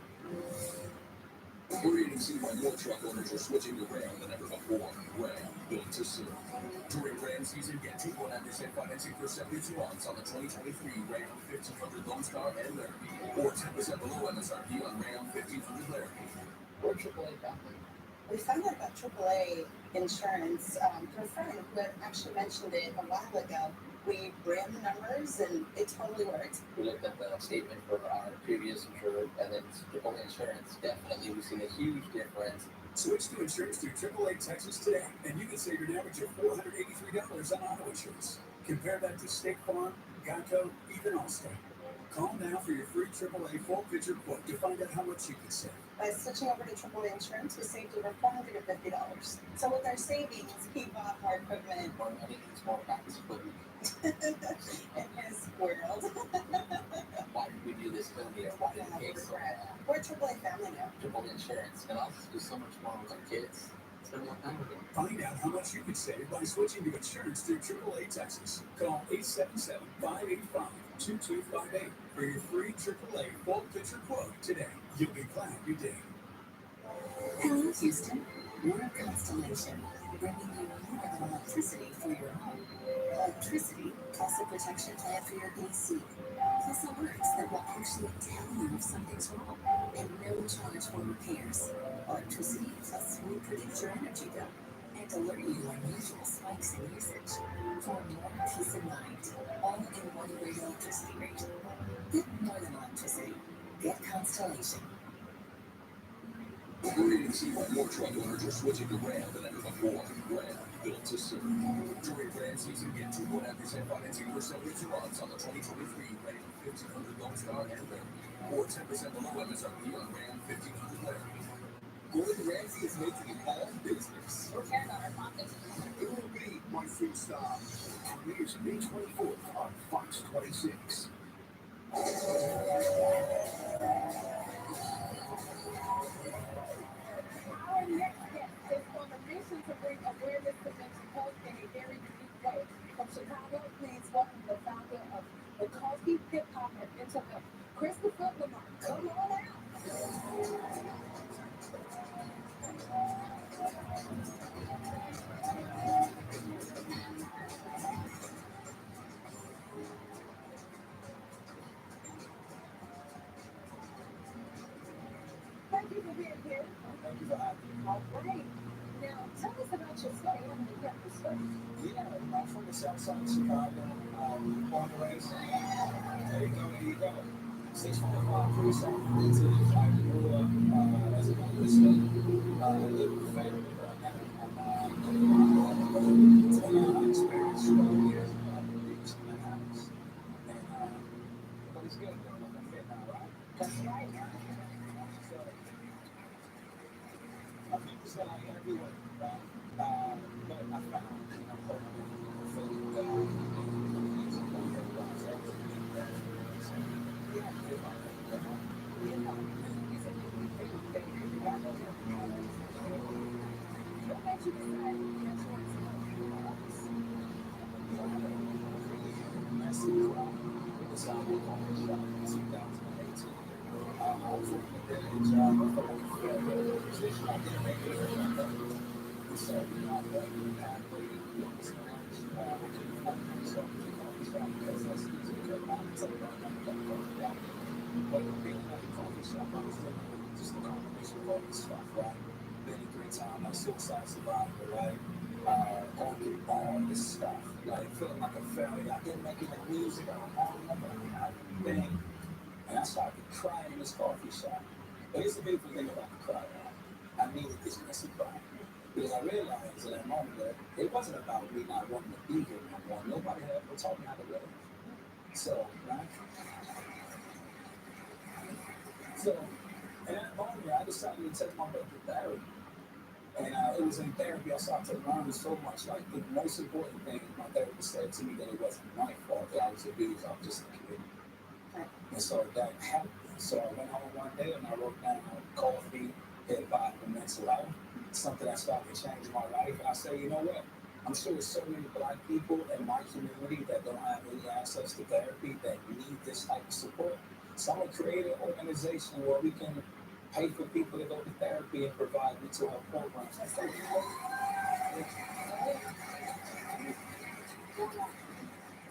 We're here to see why more truck owners are switching to Ram than ever before. Ram, built to serve. During Ram season, get 2.9% financing for 72 months on the 2023 Ram 1500 Lone Star and Laramie, or 10% below MSRP on Ram 1500 Laramie. We're AAA family. We found out about AAA insurance through a friend who had actually mentioned it a while ago. We ran the numbers and it totally worked. We looked at the statement for our previous insured and then AAA insurance. Definitely, we've seen a huge difference. Switch to insurance through AAA Texas today, and you can save an average of $483 on auto insurance. Compare that to State Farm, Geico, even Allstate. Call now for your free AAA full picture quote to find out how much you can save. By switching over to AAA insurance, we saved over $450. So with our savings, he bought our equipment. Or money needs more practice equipment. In his world. Why did we do this film here? Why did it take so long? We're AAA family now. AAA insurance can also do so much more with our kids. Spend more time with them. Find out how much you can save by switching to insurance through AAA Texas. Call 877-585-2258 for your free AAA full picture quote today. You'll be glad you did. Hello, Houston. We're Constellation, bringing you more than electricity for your home. Electricity plus a protection plan for your AC, plus alerts that will actually tell you if something's wrong, and no charge for repairs. Electricity plus we predict your energy bill and alert you to unusual spikes in usage. For more peace of mind, all in one great electricity rate. Get more than electricity. Get Constellation. We're here to see why more truck owners are switching to Ram than ever before. Ram, built to serve. During Ram season, get 2.9% financing for 72 months on the 2023 Ram 1500 Lone Star and Laramie, or 10% below MSRP on Ram 1500 Laramie. Gordon Ramsay is making it all business. We're carrying on our pockets. It will be My Food Star. Premieres May 24th on Fox 26. Our next guest is on a mission to bring awareness to mental health in a very unique way. From Chicago, please welcome the founder of the Coffee Hip Hop and Mental Health, Christopher Lamar. Come on out. Thank you for being here. Thank you for having me. All right. Now, tell us about your story. I'm going to get the story. Yeah, I'm from the south side of Chicago. Born and raised. There you go. 645 Precinct. I grew up as a young listener. I lived with family right now. I experienced 12 years of abuse in the house. And, but it's good. I'm fit now, right? That's right. So, I think it's that I gotta do it, right? But I found, suicide survivor, right? Going through all this stuff, like feeling like a failure. I've been making the music, I'm on everything. And I started crying in this coffee shop. But here's the beautiful thing about the cry. I needed this messy cry. Because I realized in that moment that it wasn't about me not wanting to be here no more. Nobody had ever taught me how to live. So, right? So, in that moment, I decided to take my book to therapy. And it was in therapy I started to learn so much. Like, the most important thing my therapist said to me that it wasn't my fault that I was abused. I was just a kid. And so that happened. So I went home one day and I wrote down coffee, hip hop and mental health, something that started to change my life. And I say, you know what? I'm sure there's so many black people in my community that don't have any access to therapy that need this type of support. So I'm gonna create an organization where we can pay for people to go to therapy and provide mental health programs. That's something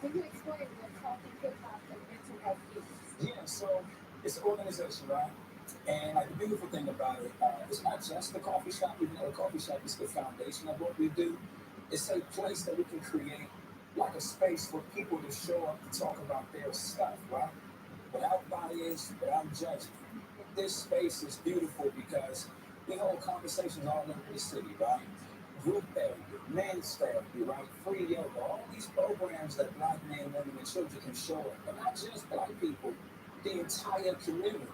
Can you explain what Coffee Hip Hop and mental health is? Yeah, so it's an organization, right? And like the beautiful thing about it, it's not just the coffee shop, even though the coffee shop is the foundation of what we do. It's a place that we can create like a space for people to show up to talk about their stuff, right? Without bias, without judgment. This space is beautiful because we hold conversations all over the city, right? Group therapy, men's therapy, right? Free yoga, all these programs that black men, women, and children can show up, but not just black people, the entire community.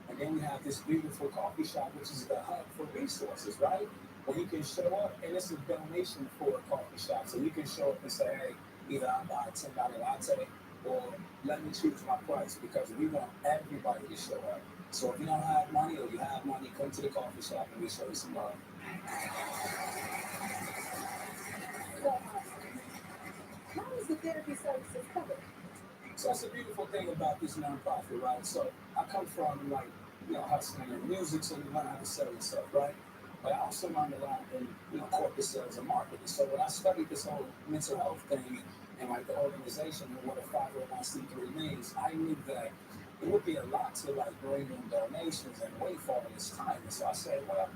And then we have this beautiful coffee shop, which is the hub for resources, right? Where you can show up, and it's a donation for a coffee shop. So you can show up and say, hey, either I'm buying $10 latte, or let me choose my price, because we want everybody to show up. So if you don't have money or you have money, come to the coffee shop and we show you some love. So, how is the therapy services covered? So that's the beautiful thing about this nonprofit, right? So I come from like, hustling in music, so you learn how to sell yourself, right? But I also learned a lot in, corporate sales and marketing. So when I studied this whole mental health thing and like the organization and what a 501c3 means, I knew that it would be a lot to like bring in donations and wait for all this time. And so I said, well,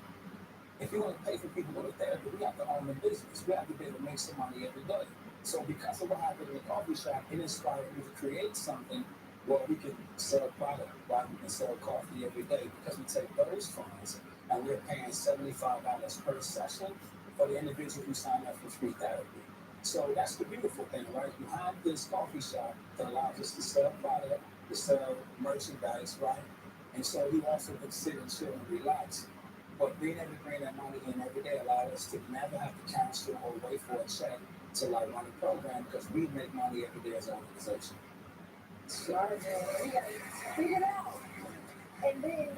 if you want to pay for people to go to therapy, we have to own the business. We have to be able to make some money every day. So because of what happened in the coffee shop, it inspired me to create something where we can sell product, right? We can sell coffee every day because we take those funds and we're paying $75 per session for the individual who sign up for free therapy. So that's the beautiful thing, right? You have this coffee shop that allows us to sell product, to sell merchandise, right? And so you also can sit and chill and relax. But being able to bring that money in every day allows us to never have to cancel or wait for a check to like run a program, because we make money every day as an organization. Sorry, man. We gotta figure it out. And then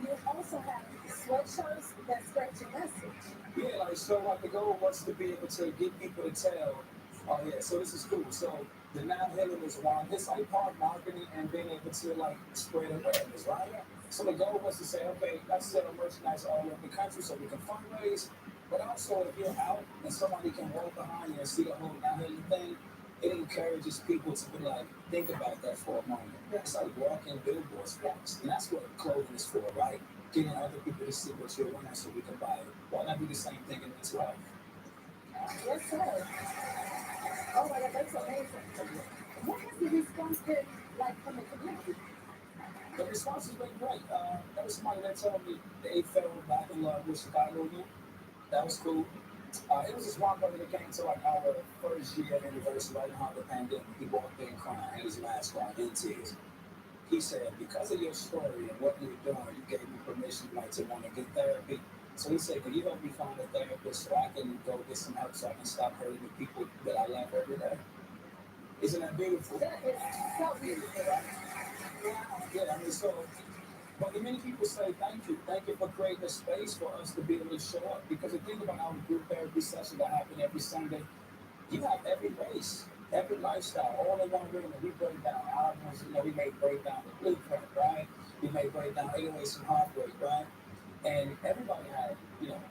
you also have sweatshirts that spread your message. Yeah, like so like the goal was to be able to get people to tell, oh yeah, so this is cool. So the Now Healing is one. It's like part marketing and being able to like spread awareness, right? So the goal was to say, okay, let's sell merchandise all over the country so we can fundraise. But also, if you're out and somebody can walk behind you and see the whole Now Healing thing, it encourages people to be like, think about that for a moment. It's like walking billboards fast. And that's what clothing is for, right? Getting other people to see what you're wearing so we can buy it. Why not do the same thing in mental health? Yes, sir. Oh my God, that's amazing. What has the response been like from the community? The response has been great. There was somebody that told me they fell back in love with Chicago again. That was cool. It was this one brother that came to like our first year anniversary right now the pandemic. He walked in crying, had his mask on, in tears. He said, because of your story and what you're doing, you gave me permission like to want to get therapy. So he said, can you help me find a therapist so I can go get some help so I can stop hurting the people that I love every day? Isn't that beautiful? That is so beautiful. Yeah, I mean, so, but many people say thank you. Thank you for creating a space for us to be able to show up. Because the thing about our group therapy session that happen every Sunday, you have every race, every lifestyle, all in one room, and we break down albums. We may break down the blueprint, right? We may break down 808s and Heartbreak, right? And everybody had,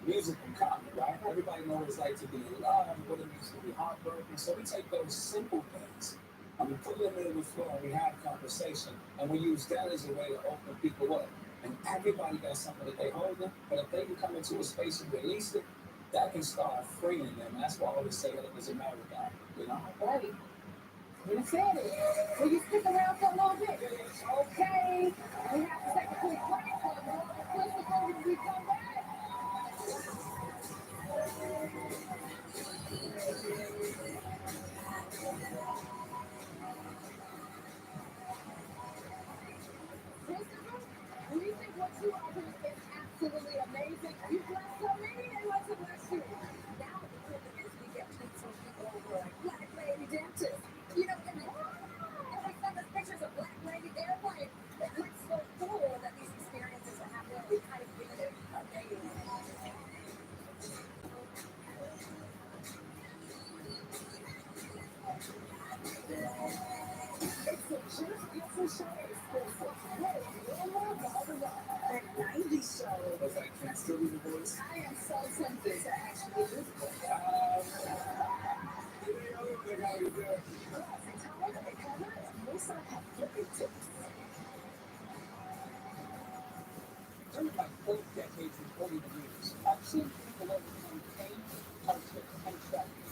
music in common, right? Everybody knows what it's like to be in love, what it means to be heartbroken. So we take those simple things and we put them in the floor and we have conversation. And we use that as a way to open people up. And everybody got something that they hold them, but if they can come into a space and release it, that can start freeing them. And that's why I always say that it was a marathon, Right. You said it. Will you stick around for a little bit? Okay. We have to take a quick break for a moment. Christopher, when we come back. Christopher, do you think what you are doing is absolutely amazing? You bless so many, they want to bless you. Now the privilege is we get to some people over like Black Lady Dentist. And we send us pictures of Black Lady Airplane. It looks so cool that these experiences are happening. We kind of give it a name. this? I am so tempted to actually do this. They got you there. During my 4 decades reporting the news, I've seen people overcome pain, hardship, and tragedy.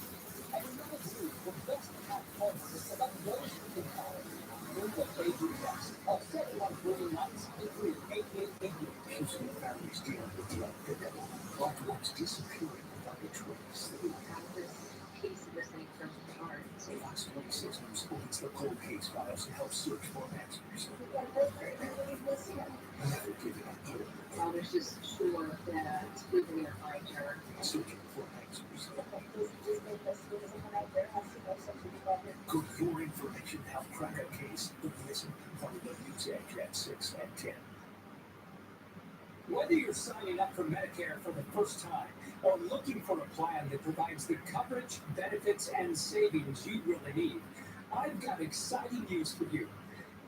And in my view, the best path forward is to let those who can help do what they do best. I'll set one really nice and free 8888. You've seen families dealing with the unforgettable. Loved ones disappearing without a trace. We have this piece of this thing from the heart. Fox 26 News opens the cold case files to help search for answers. Never giving up hope. I was just sure that we were going to find her. Searching for answers. Go to Your Information Help Crack a Case. Listen on the news edge at 6 and 10. Whether you're signing up for Medicare for the first time or looking for a plan that provides the coverage, benefits, and savings you really need, I've got exciting news for you.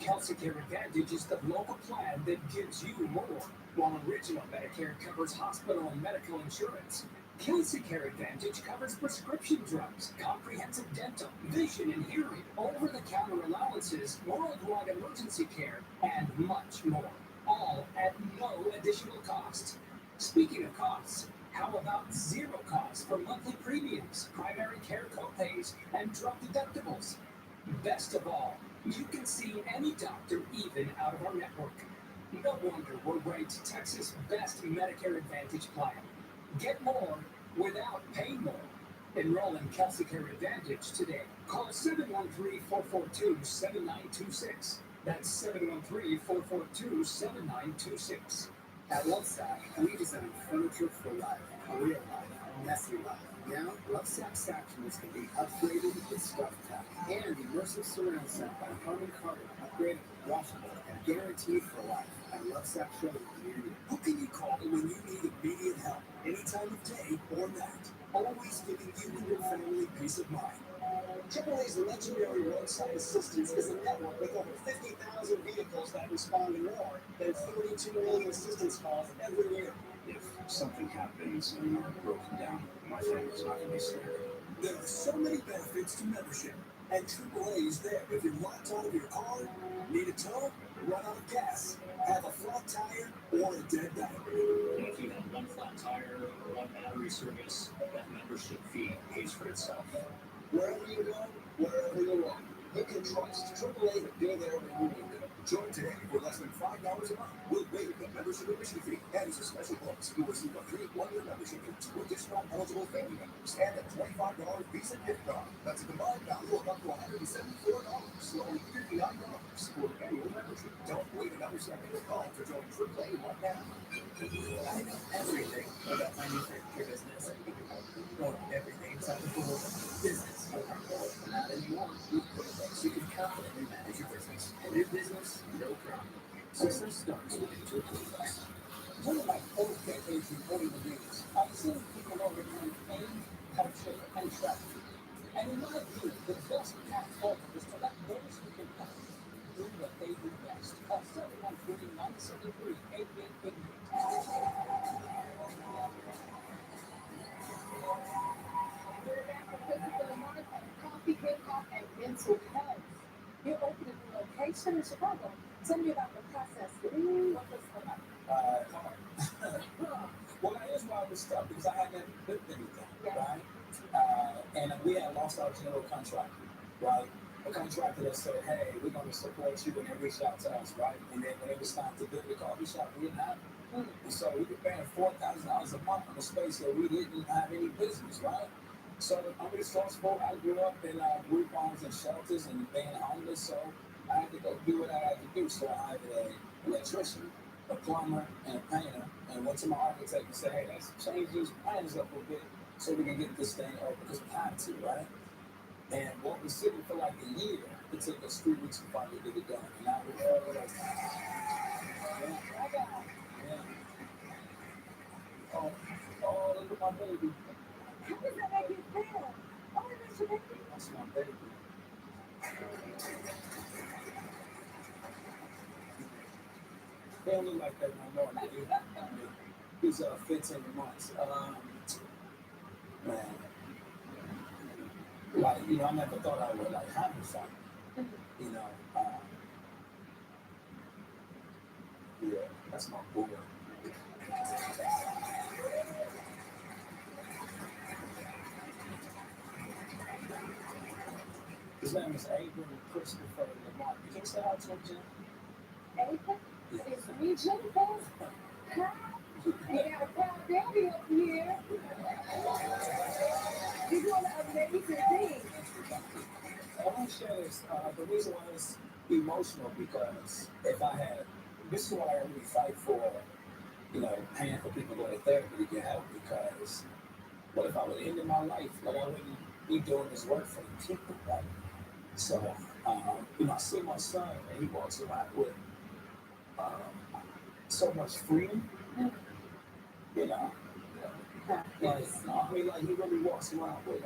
Kelsey Care Advantage is the local plan that gives you more, while original Medicare covers hospital and medical insurance. Kelsey Care Advantage covers prescription drugs, comprehensive dental, vision and hearing, over-the-counter allowances, worldwide emergency care, and much more, all at no additional cost. Speaking of costs, how about zero cost for monthly premiums, primary care copays, and drug deductibles? Best of all, you can see any doctor even out of our network. No wonder we're ranked Texas' best Medicare Advantage plan. Get more without paying more. Enroll in Kelsey Care Advantage today. Call 713-442-7926. That's 713-442-7926. At Lovesac, we design furniture for life, a real life, messy life. Now, Lovesac sections can be upgraded with Stuff Pack and immersive surround sound by Harman Kardon, upgraded, washable, and guaranteed for life at Lovesac Showroom near you. Who can you call when you need immediate help, any time of day or night? Always giving you and your family peace of mind. AAA's legendary roadside assistance is a network with over 50,000 vehicles that respond to more than 32 million assistance calls every year. If something happens and you're broken down, my family's not going to be scared. There are so many benefits to membership, and AAA is there if you're locked out of your car, need a tow, run out of gas, have a flat tire, or a dead battery. And if you have one flat tire or one battery service, that membership fee pays for itself. Wherever you go, wherever you want, you can trust AAA to be there when you need them. Join today for less than $5 a month. We'll waive the membership admission fee and as a special bonus, you'll receive a free 1-year membership to discount eligible family members and a $25 Visa gift card. That's a combined value of up to $174, so only $59 for annual membership. Don't wait another second to call to join AAA right now. I know everything about my new furniture business. Well, everything except the whole business. Not anymore. So you can confidently manage your business. And your business, no problem. Success starts with AAA. During my 4 decades reporting the news, I've seen people overcome pain, hardship, and tragedy. And in my view, the best path forward is to let those who can help do what they do best. Call 713-973-8888. Coffee, hip-hop, and mental health. You're opening a location in Chicago. Tell me about the process. What was it like? Well, here's why I was stuck, because I hadn't built anything, right? And we had lost our general contractor, right? A contractor that said, hey, we're going to support you, and they reached out to us, right? And then when it was time to build the coffee shop, we didn't have it. And so we were paying $4,000 a month on a space that we didn't have any business, right? So I'm resourceful. I grew up in group homes and shelters and being homeless, so I had to go do what I had to do. So I hired an electrician, a plumber, and a painter, and went to my architect and said, hey, let's change these plans up a bit so we can get this thing open, because we had to, right? And what was sitting for like a year, it took us 3 weeks to finally get it done. And now we're like, oh, look at my baby. How did that make you feel? Oh, that's your baby. That's my baby. They don't look like that no more, do you? He's 15 months. Man, like, you know, I never thought I would like have a son. You know, yeah, that's my boy. His name is Abram Christopher Lamar. You can say hi to him, Jim? Abram? Yeah. It's me, Jennifer. Hi. You got a proud daddy up here. You're doing an amazing thing. I want to share this. The reason why it's emotional because if I had, this is why I really fight for, you know, paying for people to go to therapy to get help because what if I would end in my life? Like I wouldn't be doing this work for the people, right? So, you know, I see my son and he walks around with so much freedom, you know. Like, I mean, like he really walks around with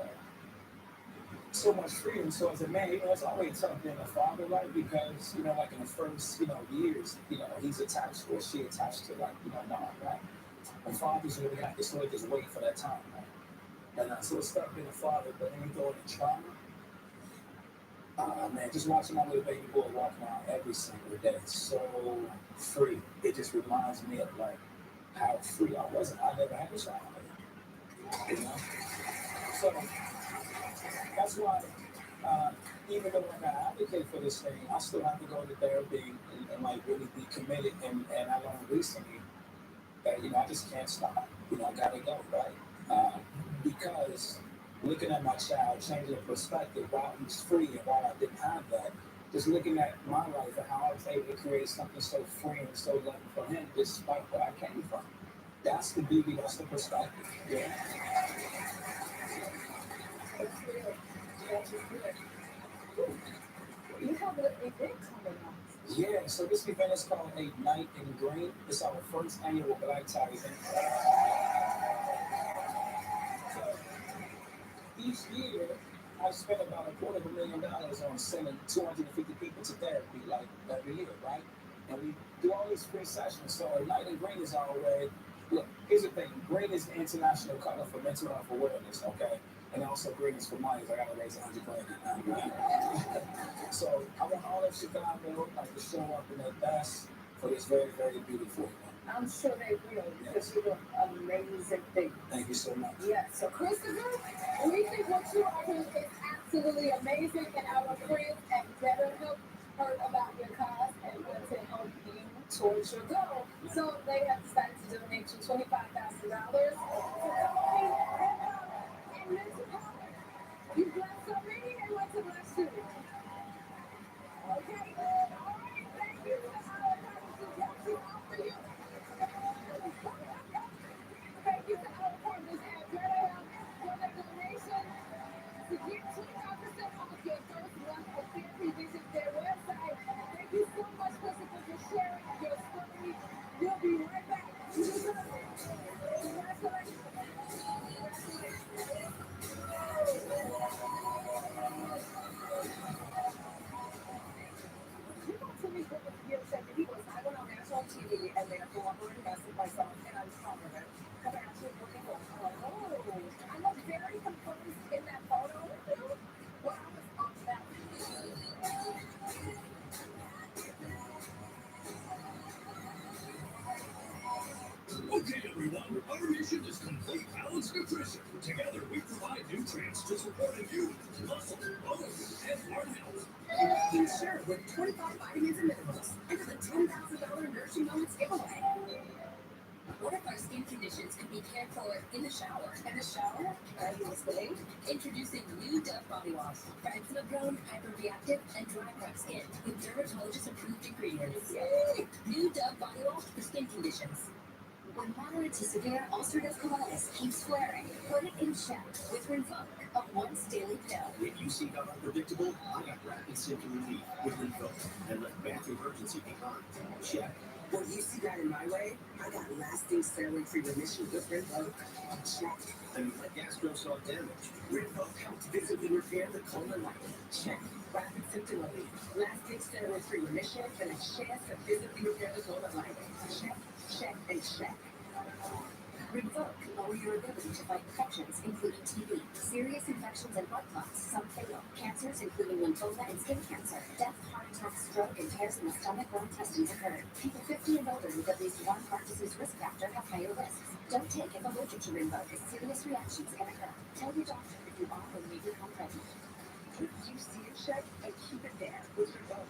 so much freedom. So as a man, you know, it's always tough being a father, right? Because, you know, like in the first, you know, years, you know, he's attached or she attached to like, you know, mom, right? And fathers really have to sort of just wait for that time, right? And so it's tough being a father, but then you go into trauma. Man, just watching my little baby boy walk around every single day, so free. It just reminds me of like how free I was. I never had a child, you know. So that's why, even though like I advocate for this thing, I still have to go to therapy and like really be committed. And I learned recently that you know I just can't stop. You know I gotta go right because. Looking at my child, changing the perspective while he's free and while I didn't have that, just looking at my life and how I was able to create something so free and so loving for him despite where I came from. That's the beauty, that's the perspective. Yeah. You have an event coming up. Yeah, so this event is called A Night in Green. It's our first annual black tie event. Each year, I spend about $250,000 on sending 250 people to therapy, like every year, right? And we do all these free sessions. So a night in green is our way. Look, here's the thing. Green is the international color for mental health awareness, okay? And also green is for money. I gotta raise $100,000 now, right? So I want all of Chicago like to show up in their best for this very, very beautiful event. I'm sure they will, because you're doing amazing things. Thank you so much. Yeah, so Christopher, we think what you are doing is absolutely amazing, and our friends at BetterHelp heard about your cause and want to help you towards your goal. So they have decided to donate you $25,000 for helping and mental health. You blessed so many, and want to bless you. Okay, all right, thank you. Thank you to our partners at BetterHelp for the donation. To get 25% off your first month of therapy, visit their website. Thank you so much, Christopher, for sharing your story. We'll be right back. Congratulations. You know, to me, what was real second, I went on national TV and they invested myself, and I was proud of it. Because I actually looking for, I look very composed in that photo. When I was on that. Okay, everyone, our mission is complete balanced nutrition. Together, we provide nutrients to support immune, muscle, bone, and heart health. Sure, with 25 vitamins and minerals. Enter the $10,000 Nourishing Moments giveaway. What if our skin conditions could be cared for in the shower? In the shower? Are you listening? Introducing new Dove Body Wash for eczema-prone, hyperreactive, and dry prep skin with dermatologist-approved ingredients. Yay! New Dove Body Wash for skin conditions. When moderate to severe ulcerative colitis keeps flaring, put it in check with Rinvoq, a once-daily pill. When you seek out unpredictable, I got rapid symptom relief with Rinvoq and left bathroom emergency behind. Check. When you see that in my way, I got lasting steroid-free remission with Rinvoq. Check. And my gastro saw damage. Rinvoq helps visibly repair the colon lining. Check. Rapid symptom relief, lasting steroid-free remission, and a chance to visibly repair the colon lining. Check, check, and check. Rinvoq can lower your ability to fight infections, including TB, serious infections and blood clots, some fatal, cancers, including lymphoma and skin cancer, death, heart attack, stroke, and tears in the stomach or intestines occur. People 50 and older with at least one heart disease risk factor have higher risks. Don't take if allergic to Rinvoq, as serious reactions can occur. Tell your doctor if you are or may become pregnant. If you see a check and keep it there with Rinvoq.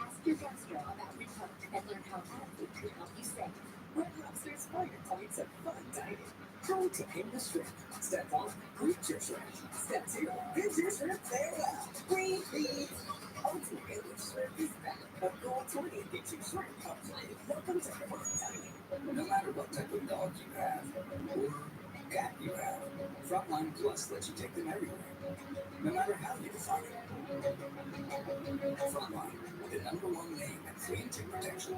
Ask your gastro about Rinvoq and learn how Advocate could help you save. Red Lobster's finer points of fun dining. How to end the shrimp. Step 1, greet your shrimp. Step 2, bid your shrimp farewell. Repeat. Ultimate English Shrimp is back. A gold 20 gets you shrimp up plenty. Welcome to fun dining. No matter what type of dog you have or cat you have, Frontline Plus lets you take them everywhere. No matter how you define it. Frontline, the #1 name in flea and tick protection.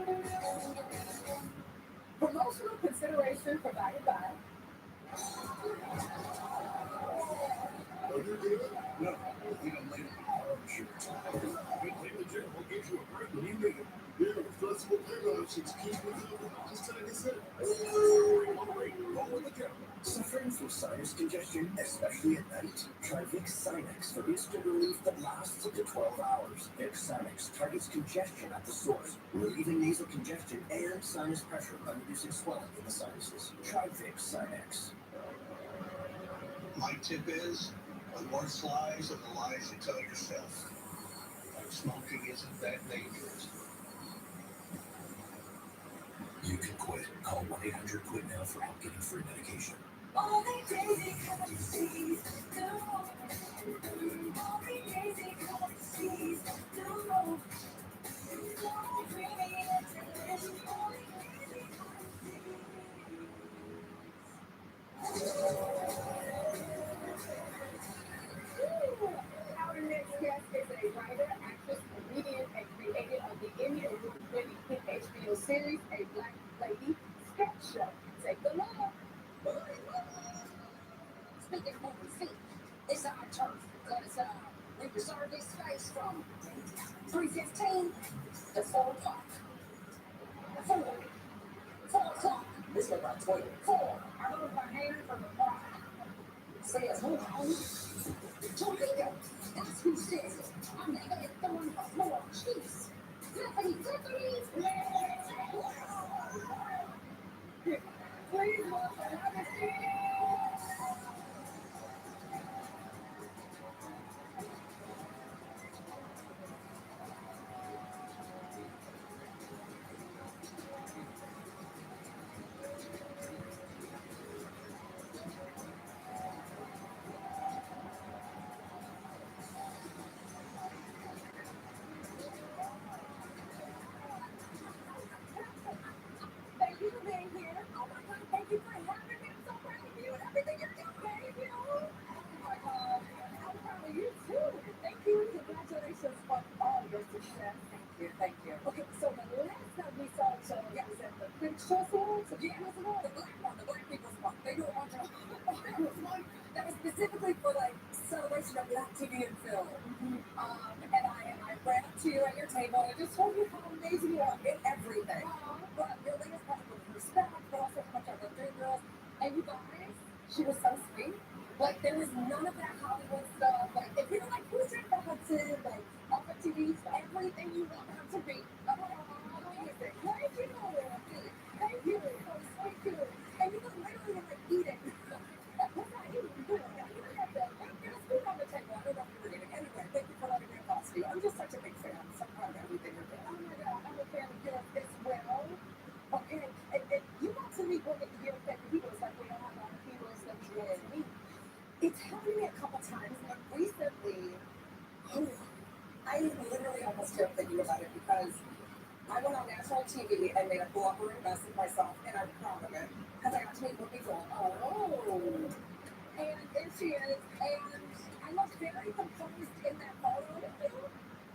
Promotional consideration provided by. Are you good? No, I think I'm late. Sure. Good thing the gym will give you a break when you need it. Yeah, with flexible payment options, keep you covered. Just take a sip. Roll with the gym. Suffering from sinus congestion, especially at night? Try Vicks Sinex for instant relief that lasts up to 12 hours. Vicks Sinex targets congestion at the source, relieving nasal congestion and sinus pressure by reducing swelling in the sinuses. Try Vicks Sinex. My tip is, the worst lies are the lies you tell yourself. Like smoking isn't that dangerous. You can quit. Call 1-800-QUIT now for help getting free medication. Only Daisy Currencies, no. Only Daisy Currencies, no. No premium interest, only Daisy Our next guest is a writer, actress, comedian, and creator of the Emmy-winning hit HBO series, A Black Lady Sketch Show. Take a look. Speaking of moving feet, it's our turf because we reserved this space from 3:15 to 4 o'clock. 4 o'clock. This is about 24. I moved my hand from the bar. Says, hold on. Torpedo. That's who says it. I'm making it throwing the floor. Jeez. Flippity, flippity. Please welcome Augustine. Thank you for being here. Oh my God, thank you for having me. I'm so proud of you and everything you're doing. Thank you. Oh my God, I'm proud of you too. Thank you. Congratulations on all your success. Thank you. Okay, so the last time we saw each other was at the Critics' Choice Awards. Yeah, it was the Black People's Month. They do a bunch of that was specifically for like celebration of Black TV and film. And I ran up to you at your table and I just told you how amazing you are in everything. But your latest project was Respect, but also how much I love Dream Girls. And you guys, she was so sweet. Like, there was none of that Hollywood stuff. Like, if you're like, who's Jennifer Hudson? Like, off of TV, everything you want her to be. Amazing. Thank you. Thank you. That was so cute. And you look literally like eating. What's not eating? Good. You have the food on the table. I don't know if you were eating. Anyway, thank you for letting me across to you. I'm just such a big fan. I'm so proud of everything you're doing. Oh my God, I'm a fan of yours as well. Okay, and you got to meet one of your favorite heroes, like we all have our heroes that we get to meet. It's happened to me a couple times, and recently, I literally almost kept thinking about it because I went on national TV and made a blubbering mess of myself, and I'm proud of it. Because I got to meet Whoopi Goldberg. Oh. And there she is, and I looked very composed in that photo with you,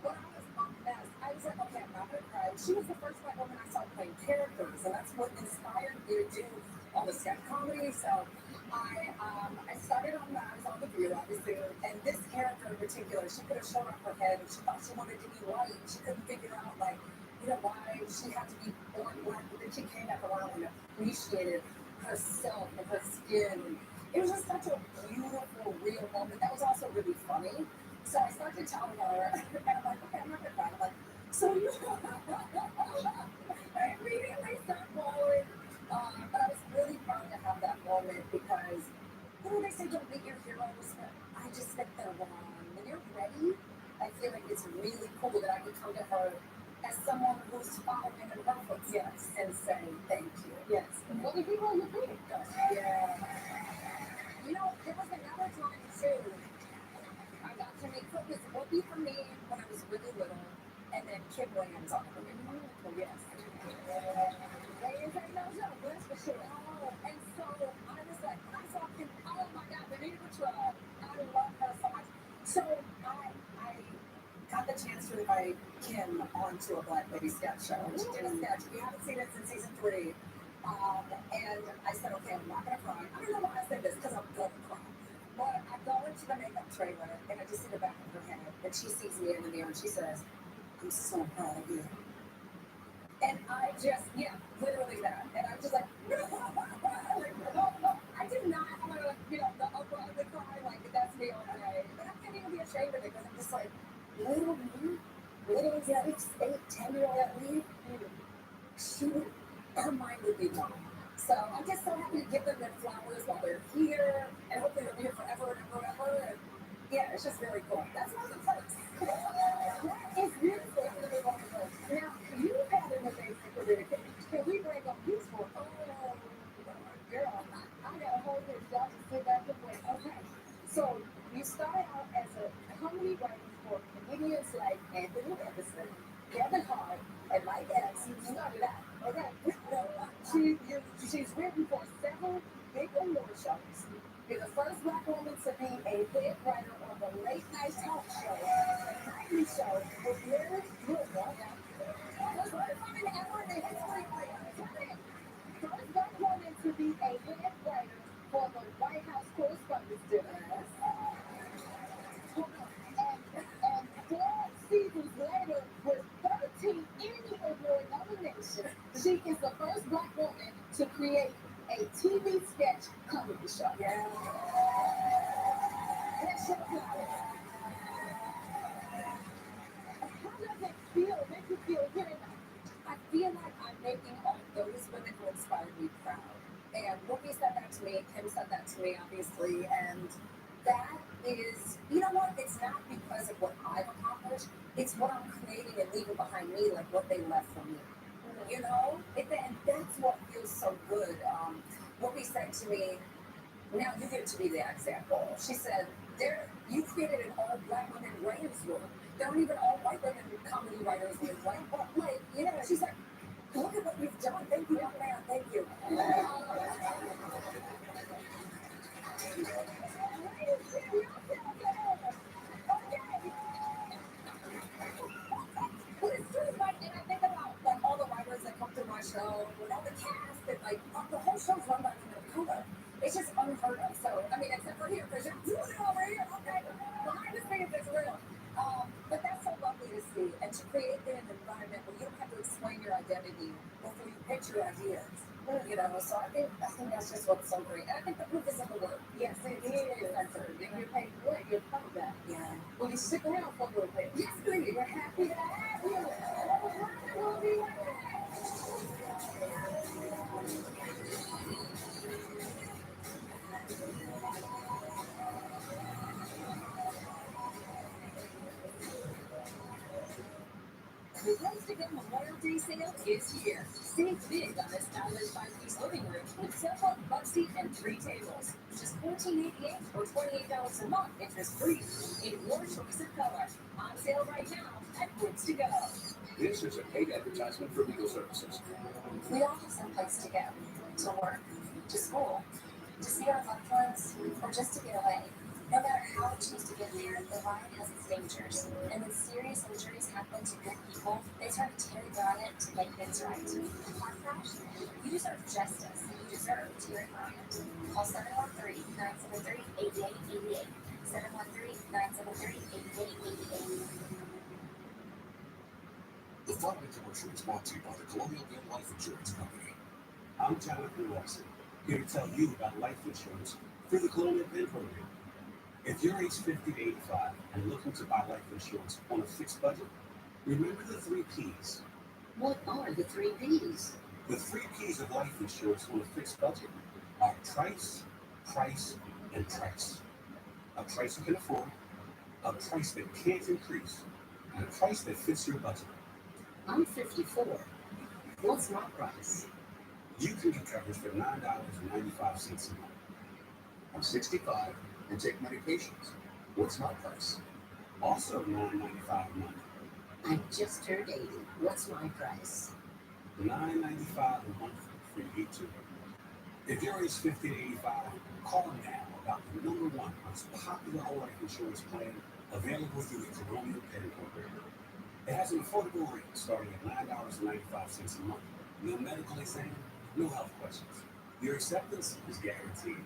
but I was a mess. I was like, okay, I'm not going to cry. She was the first white woman I saw playing characters, and that's what inspired me to do all the sketch comedy. So I started on that. I was on The View, obviously, and this character in particular, she could have shown off her head, and she thought she wanted to be white. She couldn't figure out, like, you know, why she had to be born black, but then she came back around and appreciated herself and her skin. And it was just such a beautiful, real moment. That was also really funny. So I started telling her, and I'm like, okay, I'm not gonna cry. I'm like, so you I immediately started bawling. But I was really proud to have that moment because, you know, they say don't meet your heroes, but I just think they're wrong. When you're ready, I feel like it's really cool that I could come to her as someone who's following in her footsteps and say thank you. Yes. What did people you think? Yeah. You know, there was another time too. I got to meet Cookies Whoopi for me when I was really little, and then Kim Williams on the movie. Oh, yes. Ladies ain't no joke, that's for sure. Oh, and so I was like, I saw Kim, oh my God, Benita Patrol. I love her so much. So I got the chance to invite Kim onto a Black Lady sketch show. She did a sketch. We haven't seen it since season 3. And I said, okay, I'm not going to cry. I don't know why I said this, because I'm going to cry. But I go into the makeup trailer, and I just see the back of her head, and she sees me in the mirror, and she says, I'm so proud of you. And I just, yeah, literally that. And I'm just like, no, I did not want to, you know, the upper of the cry, like, that's me all day. But I can't even be ashamed of it, because I'm just like, little me, little Debbie, 8-10-year-old me, her mind would be blown. So I'm just so happy to give them their flowers while they're here, and hopefully they'll be here forever and ever and ever. And yeah, it's just very cool. That's one of the perks. It's beautiful. Now, you had an amazing career. Can we break up you for? Oh, girl, I got a whole list. Y'all just sit back and wait. Okay. So you started out as a comedy writer for comedians like Anthony Anderson, Kevin Hart, and Mike Epps. You started out. Okay. She's written for several big award shows. You're the first Black woman to be a head writer on the late night talk show, The Nightly Show, with Larry Wilmore. First Black woman ever in the history of first Black woman to be a head writer for the White House Correspondents' Dinner. And 4 seasons later, with 13 Emmy Award nominations, she is the first Black woman to create a TV sketch comedy show. Yeah. Let's show you. How does it feel? Make you feel hearing that? I feel like I'm making all those women who inspired me proud. And Whoopi said that to me, Kim said that to me, obviously, and that is, you know what? It's not because of what I've accomplished. It's what I'm creating and leaving behind me, like what they left for me. You know? And that's what feels so good. Whoopi said to me, now you get to be the example. She said, you created an all-Black women writers room. There aren't even all-white women comedy writers with white, like, you know, she's like, look at what you've done. Thank you, young man. Thank you. But it's true, like, and I think about like all the writers that come through my show, and all the cast, and like the whole show's run by women of color. It's just unheard of. So I mean, except for here, because you're doing it over here. Okay, behind the scenes, it's real. But that's so lovely to see, and to create an environment where you don't have to explain your identity before you pitch your ideas. You know, so I think that's just what's so great. And I think the proof is in the work. Yes, it is. And you're paid for it. You're proud of that. Yeah. Will you stick around for a little bit? Yes, please. We're happy to have you. We'll be right back. The Roast Again Memorial Day sale is here. Save big on this stylish 5-piece living room with sofa, buckseat, and 3 tables. Just $14.88 or $28 a month, interest-free. In your choice of color. On sale right now at Roots to Go. This is a paid advertisement for legal services. We all have some place to go. To work, to school, to see our loved ones, or just to get away. No matter how we choose to get there, the ride has its dangers. And when serious injuries happen to good people, they turn to Terry Bryant to make things right. Car crash? You deserve justice. You deserve Terry Bryant. Call 713-973-8888. 713-973-8888. following commercial is brought to you by the Colonial Penn Life Insurance Company. I'm Jonathan Lawson, here to tell you about life insurance through the Colonial Penn program. If you're age 50 to 85 and looking to buy life insurance on a fixed budget, remember the 3 Ps. What are the 3 Ps? The 3 Ps of life insurance on a fixed budget are price, price, and price. A price you can afford, a price that can't increase, and a price that fits your budget. I'm 54. What's my price? You can get coverage for $9.95 a month. I'm 65 and take medications. What's my price? Also $9.95 a month. I just turned 80. What's my price? $9.95 a month for you too. If you're age 50 to 85, call now about the #1 most popular whole life insurance plan available through the Colonial Penn program. It has an affordable rate starting at $9.95 a month. No medical exam, no health questions. Your acceptance is guaranteed.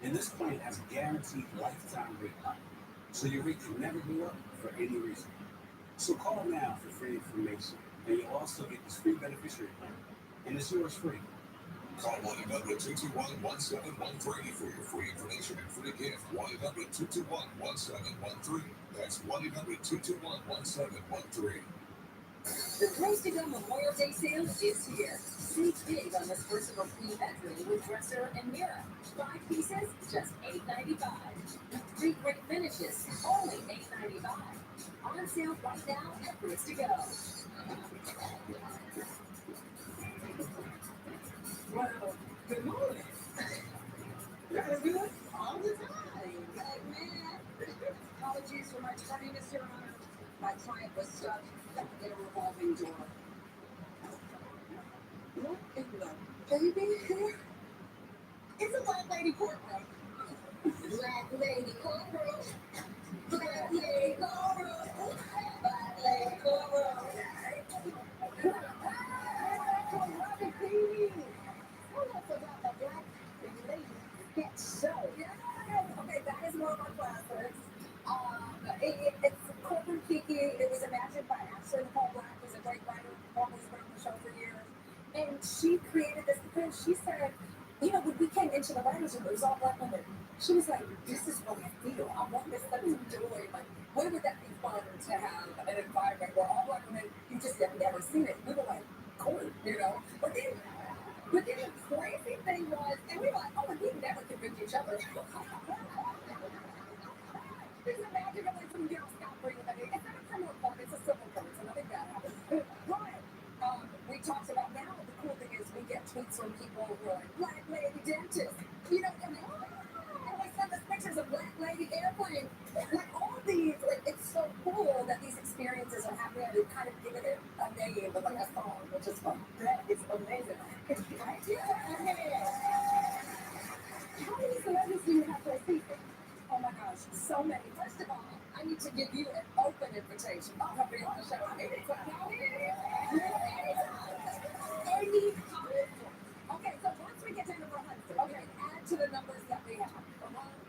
And this plan has a guaranteed lifetime rate lock, so your rate can never go up for any reason. So call now for free information, and you'll also get this free beneficiary plan, and it's yours free. Call 1-800-221-1713 for your free information and free gift. 1-800-221-1713. That's 1-800-221-1713. The Place to Go Memorial Day sale is here. Save big on this versatile queen bedroom with dresser and mirror. 5 pieces, just $8.95. 3 great finishes, only $8.95. On sale right now at Place to Go. Well, good morning. Gotta do it all the time. Like, man, apologies for my tardiness, Your Honor. My client was stuck in a revolving door. What in the baby here? It's a black lady courtroom. Black lady courtroom. Black lady courtroom. Black lady courtroom. Robin Pease. Tell us about the Black Lady sketch show. Okay, that is one of our classics. It's courtroom kiki. It was imagined by Ashley Nicole Black, who's a great writer, always written the show for years. And she created this because she said, you know, when we came into the writers' room, it was all black women. She was like, this is what I feel. I want this sense of joy. Like, where would that be fun to have an environment where all black women, you just have never seen it? We were like, cool, you know? But then the crazy thing was, and we were like, oh, and we never convinced each other. Just imagine if some girl Scott free with it. It's not a criminal court, it's a civil court, so nothing bad happens. But we talked about now, the cool thing is we get tweets from people who are like, black lady dentist. You know, and we send us pictures of black lady airplane. Like all these, like it's so cool that these experiences are happening and they've kind of given it a name with like a song, which is fun. That is amazing. Right here. How many celebrities do you have for a season? Oh my gosh, so many. First of all, I need to give you an open invitation. I'll help you on the show. Anytime. Okay, so once we get to number 100, okay, add to the numbers that we have.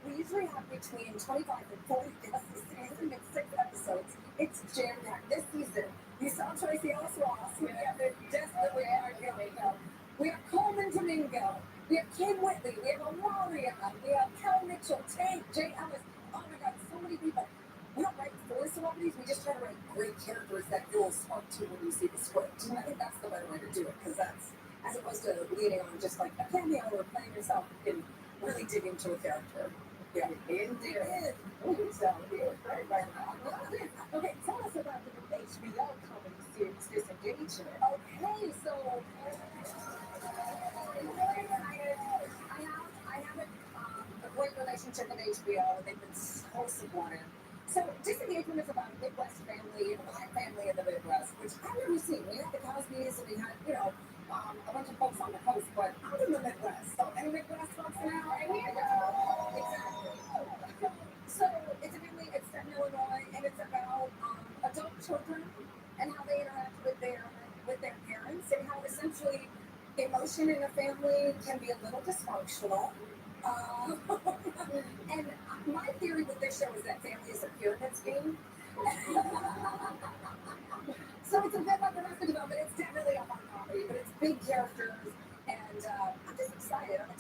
We usually have between 25 and 40 guests this season. It's 6 episodes. It's jam-packed. This season, we saw Tracy Ellis Ross. We have the Desperately Hard Domingo. We have Coleman Domingo. We have Kim Whitley. We have Amaria. We have Kel Mitchell, Tank, Jay Ellis. Oh my God, so many people. We don't write for celebrities. We just try to write great characters that you'll spark to when you see the script. And I think that's the better way to do it because that's, as opposed to leaning on just like a cameo or playing yourself, you can really dig into a character. Yeah, indeed. So, right now. Okay, tell us about the HBO comedy series Disengagement. Okay, so I have a great relationship with HBO. They've been so supportive. So Disengagement is about a Midwest family, a black family in the Midwest, which I've never seen. We had the Cosbys and we had, you know, a bunch of folks on the coast, but I'm in the Midwest. So any Midwest folks now? Exactly. So it's a family, it's set in Illinois, and it's about adult children and how they interact with their parents and how essentially emotion in a family can be a little dysfunctional. And my theory with this show is that family is a pyramid scheme. So it's a bit like the rest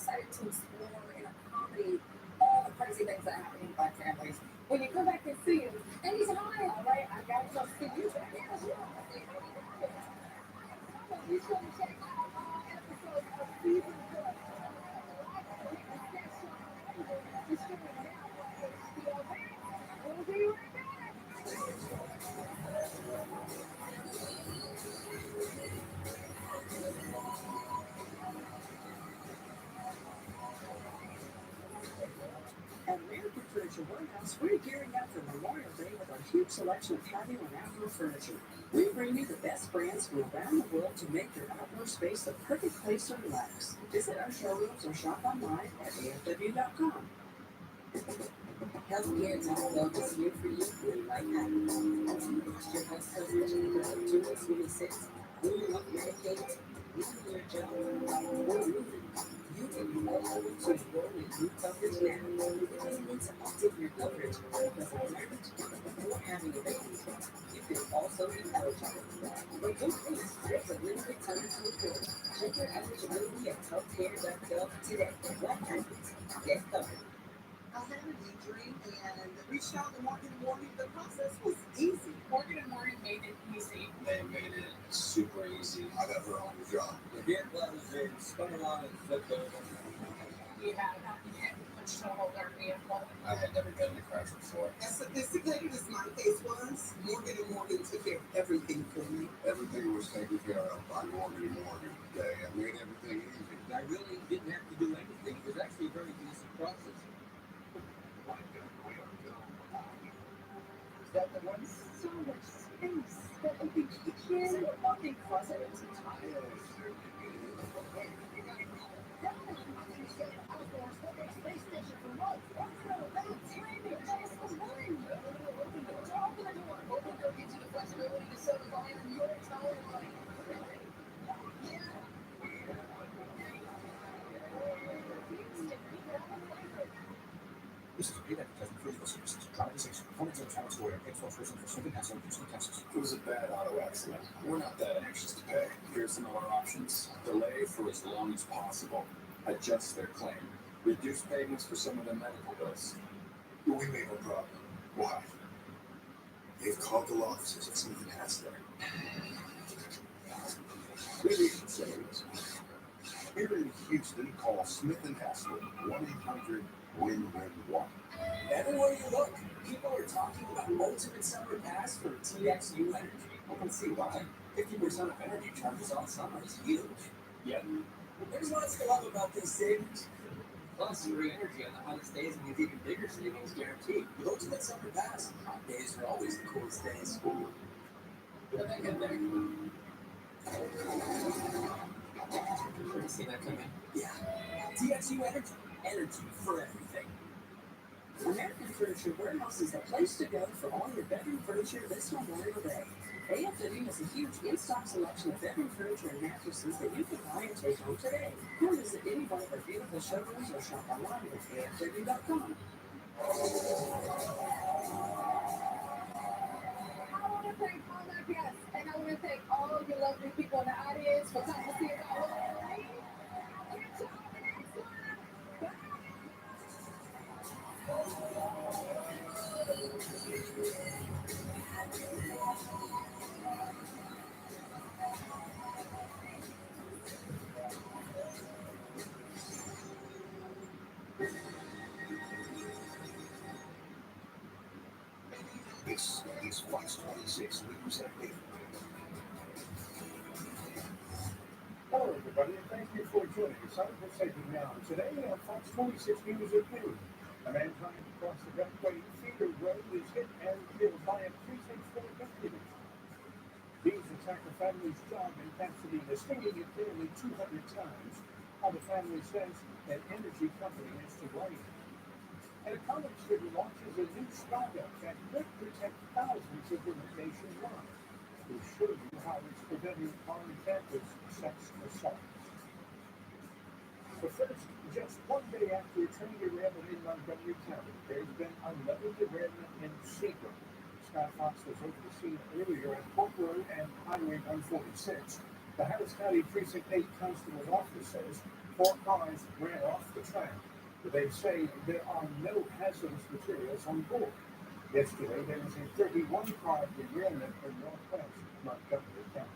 excited to explore in a comedy all the crazy things that happen in Black families. When you come back and see him, and he's high, all right? I got to see you. He's going to check out all episodes of season 4. We'll be right back. At American Furniture Warehouse, we're gearing up for Memorial Day with our huge selection of patio and outdoor furniture. We bring you the best brands from around the world to make your outdoor space the perfect place to relax. Visit our showrooms or shop online at afw.com. Healthcare is all focused here for you when life happens. Lost your health coverage in the 2026. Moving up Medicaid, losing your job, or moving. You can be eligible to enroll in group coverage now. If you need to update your coverage because of marriage or having a baby, you can also be eligible. But don't wait, there's a limited time to apply. Check your eligibility at healthcare.gov today. What happens? Get covered. I had an injury and reached out to Morgan & Morgan. The process was easy. Morgan & Morgan made it easy. They made it super easy. I got her on the job. The vehicle was there, spun around and flipped over. You had punched a hole in our vehicle. I had never been in a crash before. As sophisticated as my case was, Morgan & Morgan took care of everything for me. Everything was taken care of by Morgan & Morgan. They made everything easy. I really didn't have to do anything. It was actually a very easy process. That the one so much space that a big kitchen, walk-in closet, and some tiles. Space station for months. Open the door. Open the door gives you the flexibility to set a line in your entire life. This is a paid advertisement for legal services. Dramatization. Performance of Travis Lawyer. Expo person for Stephen Hassel, Houston, Texas. It was a bad auto accident. We're not that anxious to pay. Here's some of our options. Delay for as long as possible. Adjust their claim. Reduce payments for some of their medical bills. We made no problem. Why? They've called the law offices of Stephen Hassler. Maybe you should say this. Here in Houston, call Smith & Hassler, 1-800-WIN-WIN-1. Everywhere you look, people are talking about ultimate summer pass for TXU Energy. You can see why. 50% of energy charges all summer is huge. Yep. There's lots to love about these savings. Plus, free energy on the hottest days and even bigger savings guaranteed. With Ultimate Summer Pass, hot days are always the coolest days. What did I get there? Sure to see that coming. Yeah. TXU Energy. Energy for everything. American Furniture Warehouse is the place to go for all your bedroom furniture this Memorial Day. AFW has a huge in-stock selection of bedroom furniture and mattresses that you can buy and take home today. Come visit any one of our beautiful showrooms or shop online at AFW.com. I want to thank all my guests, and I want to thank all of you lovely people in the audience for coming to see us all. Catch y'all on the next one. Bye. This is Fox 26 News Update. Hello, everybody, and thank you for joining us. I'm Mercedes now. Today on Fox 26 News at noon, a man trying to cross the Gunway Feeder Road is hit and killed by a precinct 4 deputy. These attacked the family's dog in Pasadena, stinging it nearly 200 times. How the family says an energy company is to blame. And a college student launches a new startup that could protect thousands of women nationwide. We'll show you how it's preventing on-campus sex assaults. But first, just one day after a train derailment in Montgomery County, there's been another derailment in Seagram. Scott Fox was over the scene earlier at Polk Road and Highway 146. The Harris County Precinct 8 Constable's office says 4 cars ran off the track, but they say there are no hazardous materials on board. Yesterday, there was a 31-car derailment in northwest Montgomery County.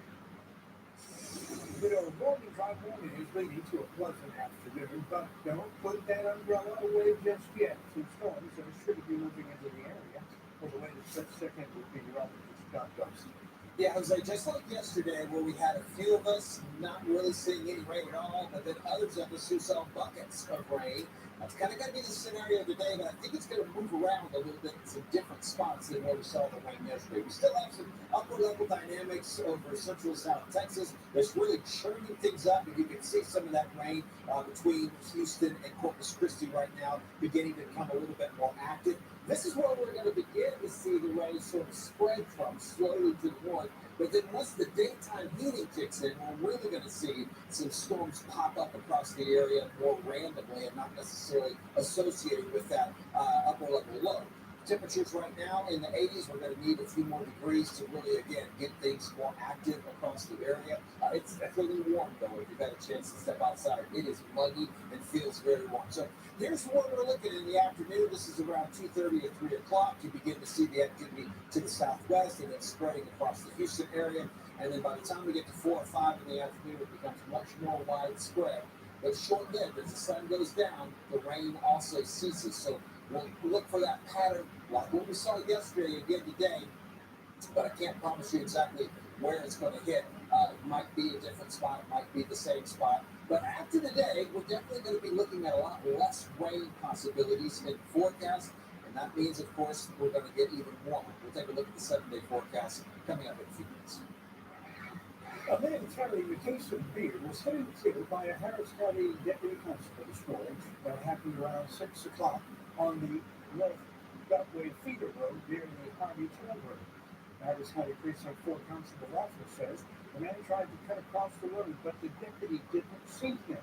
Morning drive warning is leading to a pleasant afternoon, but don't put that umbrella away just yet. Some storms are sure to be moving into the area. For the latest, let's check in with meteorologist Scott Dawson. Yeah, Jose, just like yesterday where we had a few of us not really seeing any rain at all, but then others of us who saw buckets of rain. That's kind of going to be the scenario today, but I think it's going to move around a little bit in some different spots than where we saw the rain yesterday. We still have some upper level dynamics over central and south Texas that's really churning things up, and you can see some of that rain between Houston and Corpus Christi right now beginning to become a little bit more active. This is where we're going to begin to see the rain sort of spread from slowly to the north. But then once the daytime heating kicks in, we're really going to see some storms pop up across the area more randomly and not necessarily associated with that upper level low. Temperatures right now in the 80s. We're going to need a few more degrees to really, again, get things more active across the area. It's definitely warm, though, if you've had a chance to step outside. It is muggy and feels very warm. So here's what we're looking at in the afternoon. This is around 2:30 or 3 o'clock. You begin to see the activity to the southwest and then spreading across the Houston area. And then by the time we get to 4 or 5 in the afternoon, it becomes much more widespread. But short-lived, as the sun goes down, the rain also ceases. So we'll look for that pattern like what we saw yesterday again today, but I can't promise you exactly where it's going to hit. It might be a different spot, it might be the same spot. But after the day, we're definitely going to be looking at a lot less rain possibilities in the forecast, and that means, of course, we're going to get even warmer. We'll take a look at the 7-day forecast coming up in a few minutes. A man carrying a case of beer was hit and killed by a Harris County deputy constable this morning. That happened around 6 o'clock on the North Beltway feeder road near the Harvey Trail Road. Harris County Precinct 4 Constable Rothman says the man tried to cut across the road, but the deputy didn't see him.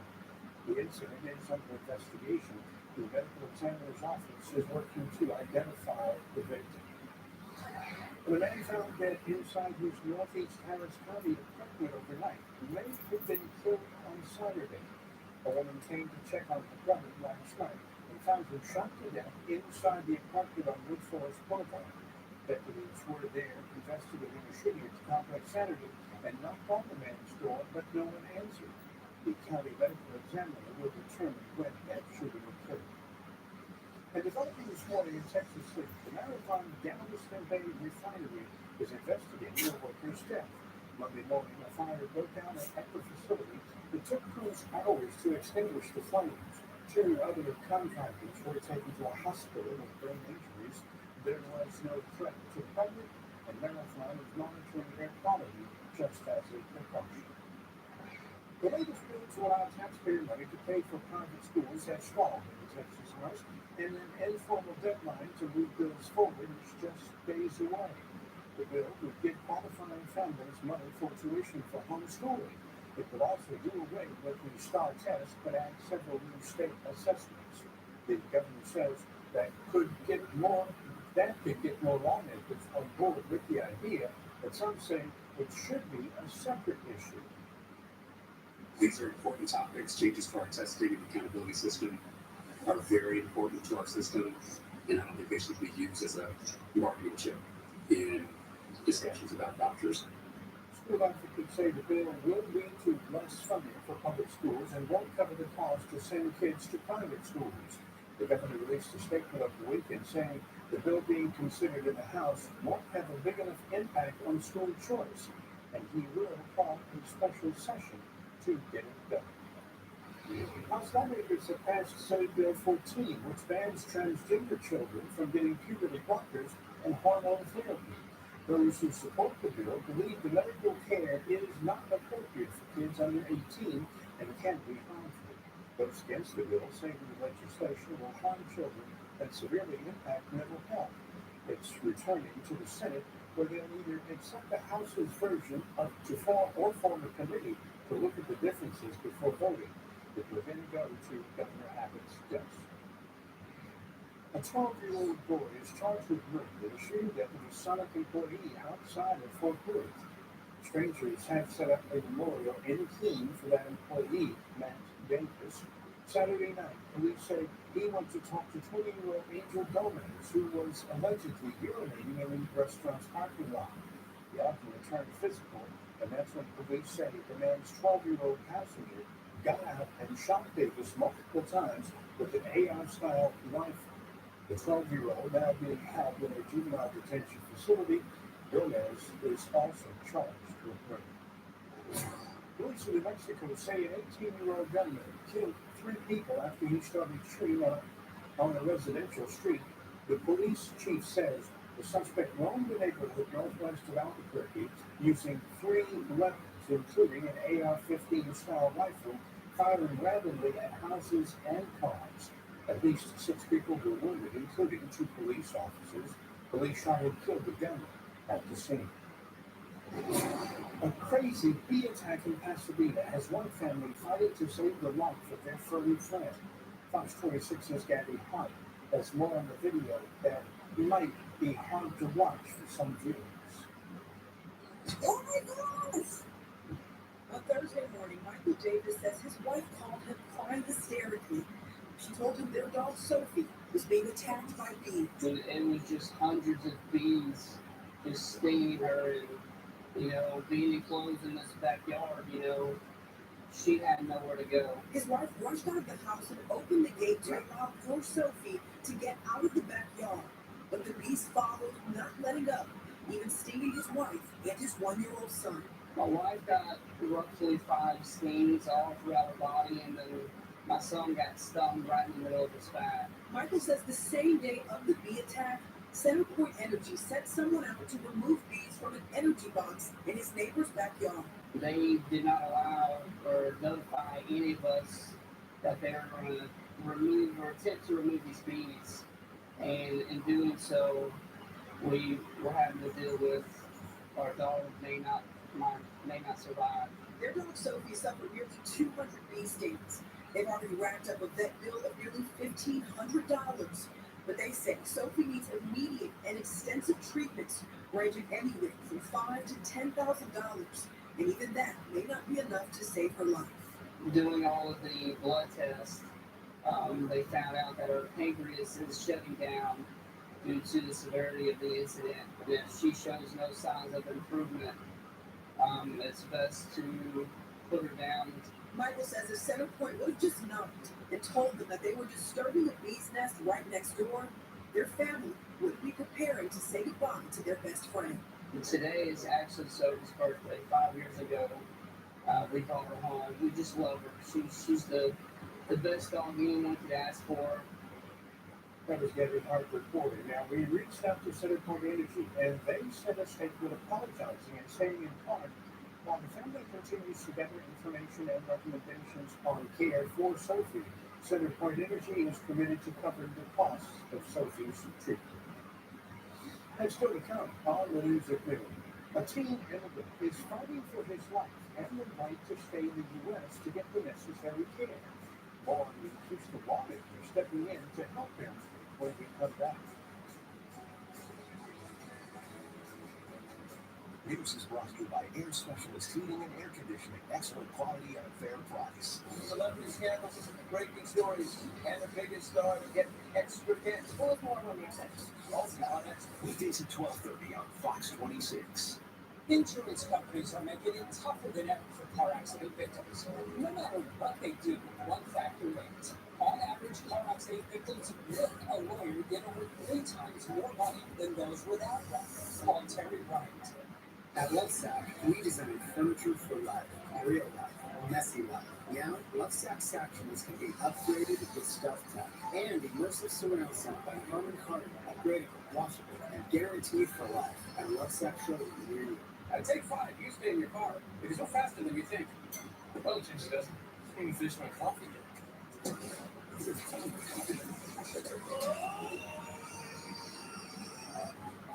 The incident is under investigation. The medical examiner's office is working to identify the victim. The man found dead inside his Northeast Harris County apartment overnight. He may have been killed on Saturday. A woman came to check on her brother last night and found him shot to death inside the apartment on Wood Forest Boulevard. Deputies were there investigating a shooting at the complex Saturday and knocked on the man's door, but no one answered. The county medical examiner will determine when that shooting occurred. And developing this morning in Texas City, the Marathon Galveston Bay refinery is investigating a worker's death. Monday morning, a fire broke down at the facility. It took crews hours to extinguish the flames. 2 other contractors were taken to a hospital with brain injuries. There was no threat to the public, and Marathon is monitoring air quality just as a precaution. The latest bill to allow taxpayer money to pay for private schools has stalled in the Texas House, and an informal deadline to move bills forward is just days away. The bill would give qualifying families money for tuition for homeschooling. It would also do away with the STAR test, but add several new state assessments. The governor says that could get more lawmakers on board with the idea, but some say it should be a separate issue. These are important topics. Changes to our testing and accountability system are very important to our system, and I don't think they should be used as a marketing chip in discussions about vouchers. School advocates say the bill will lead to less funding for public schools and won't cover the cost to send kids to private schools. The governor released a statement over the weekend saying the bill being considered in the House won't have a big enough impact on school choice, and he will call a special session to get it done. House lawmakers have passed Senate Bill 14, which bans transgender children from getting puberty blockers and hormone therapy. Those who support the bill believe the medical care is not appropriate for kids under 18 and can be harmful. Those against the bill say the legislation will harm children and severely impact mental health. It's returning to the Senate, where they'll either accept the House's version to form a committee to look at the differences before voting. It will then go to Governor Abbott's desk. A 12-year-old boy is charged with murder at a shooting death of a Sonic employee outside of Fort Worth. Strangers have set up a memorial in Keene for that employee, Matt Davis. Saturday night, police say he went to talk to 20-year-old Angel Gomez, who was allegedly urinating in the restaurant's parking lot. The argument turned physical, and that's when police say the man's 12-year-old passenger got out and shot Davis multiple times with an AR-style rifle. The 12-year-old now being held in a juvenile detention facility. Gomez is also charged with murder. Police in New Mexico say an 18-year-old gunman killed 3 people after he started shooting on a residential street. The police chief says the suspect roamed the neighborhood northwest of Albuquerque using 3 weapons, including an AR-15 style rifle, firing randomly at houses and cars. At least 6 people were wounded, including 2 police officers. Police shot and killed the gunman at the scene. A crazy bee attack in Pasadena has one family fighting to save the life of their furry friend. Fox 26's Gabby Hart has more on the video that might be hard to watch for some viewers. Oh my gosh! On Thursday morning, Michael Davis says his wife called him crying hysterically. She told him their dog Sophie was being attacked by bees. It was just hundreds of bees just stinging her, and being enclosed in this backyard, she had nowhere to go. His wife rushed out of the house and opened the gate to allow poor Sophie to get out of the backyard. But the bees followed, not letting up, even stinging his wife and his 1-year-old son. My wife got roughly 5 stings all throughout her body, and then my son got stung right in the middle of his back. Michael says the same day of the bee attack, CenterPoint Energy sent someone out to remove bees from an energy box in his neighbor's backyard. They did not allow or notify any of us that they were going to remove or attempt to remove these bees. And in doing so, we were having to deal with our dog may not survive. Their dog Sophie suffered nearly 200 bee stings. They've already racked up a vet bill of nearly $1,500. But they say Sophie needs immediate and extensive treatments ranging anywhere from $5,000 to $10,000. And even that may not be enough to save her life. Doing all of the blood tests, they found out that her pancreas is shutting down due to the severity of the incident. And if she shows no signs of improvement, it's best to put her down. Michael says if CenterPoint would have just knocked and told them that they were disturbing a bee's nest right next door, their family would be preparing to say goodbye to their best friend. And today is actually Sophie's birthday. 5 years ago, we called her home. We just love her. She's the best dog anyone could ask for. That was Gabby Hart reporting. Now, we reached out to CenterPoint Energy, and they sent a statement apologizing and saying in part, while the family continues to gather information and recommendations on care for Sophie, CenterPoint Energy is committed to covering the costs of Sophie's treatment. And still to come on the news at noon, a teen immigrant is fighting for his life and the right to stay in the U.S. to get the necessary care. More on Houston lawmakers stepping in to help him when we come back. News is brought to you by Air Specialist Heating and Air Conditioning. Excellent quality at a fair price. Celebrity scandals, breaking stories, and the biggest star to get extra hits. Full of more romantic. Also, next. Weekdays at 12:30 on Fox 26. Insurance companies are making it tougher than ever for car accident victims. No matter what they do, one factor remains. On average, car accident victims with a lawyer get over 3 times more money than those without one. Call Terry Bryant. At Lovesac, we design furniture for life, real life, messy life. Now, Lovesac sections can be upgraded with Stealth Tech and immersive surround sound by Harman Kardon, upgradable, washable, and guaranteed for life at Lovesac showroom near you. Take 5. You stay in your car. It is no faster than you think. Well, it just doesn't. Even finish my coffee.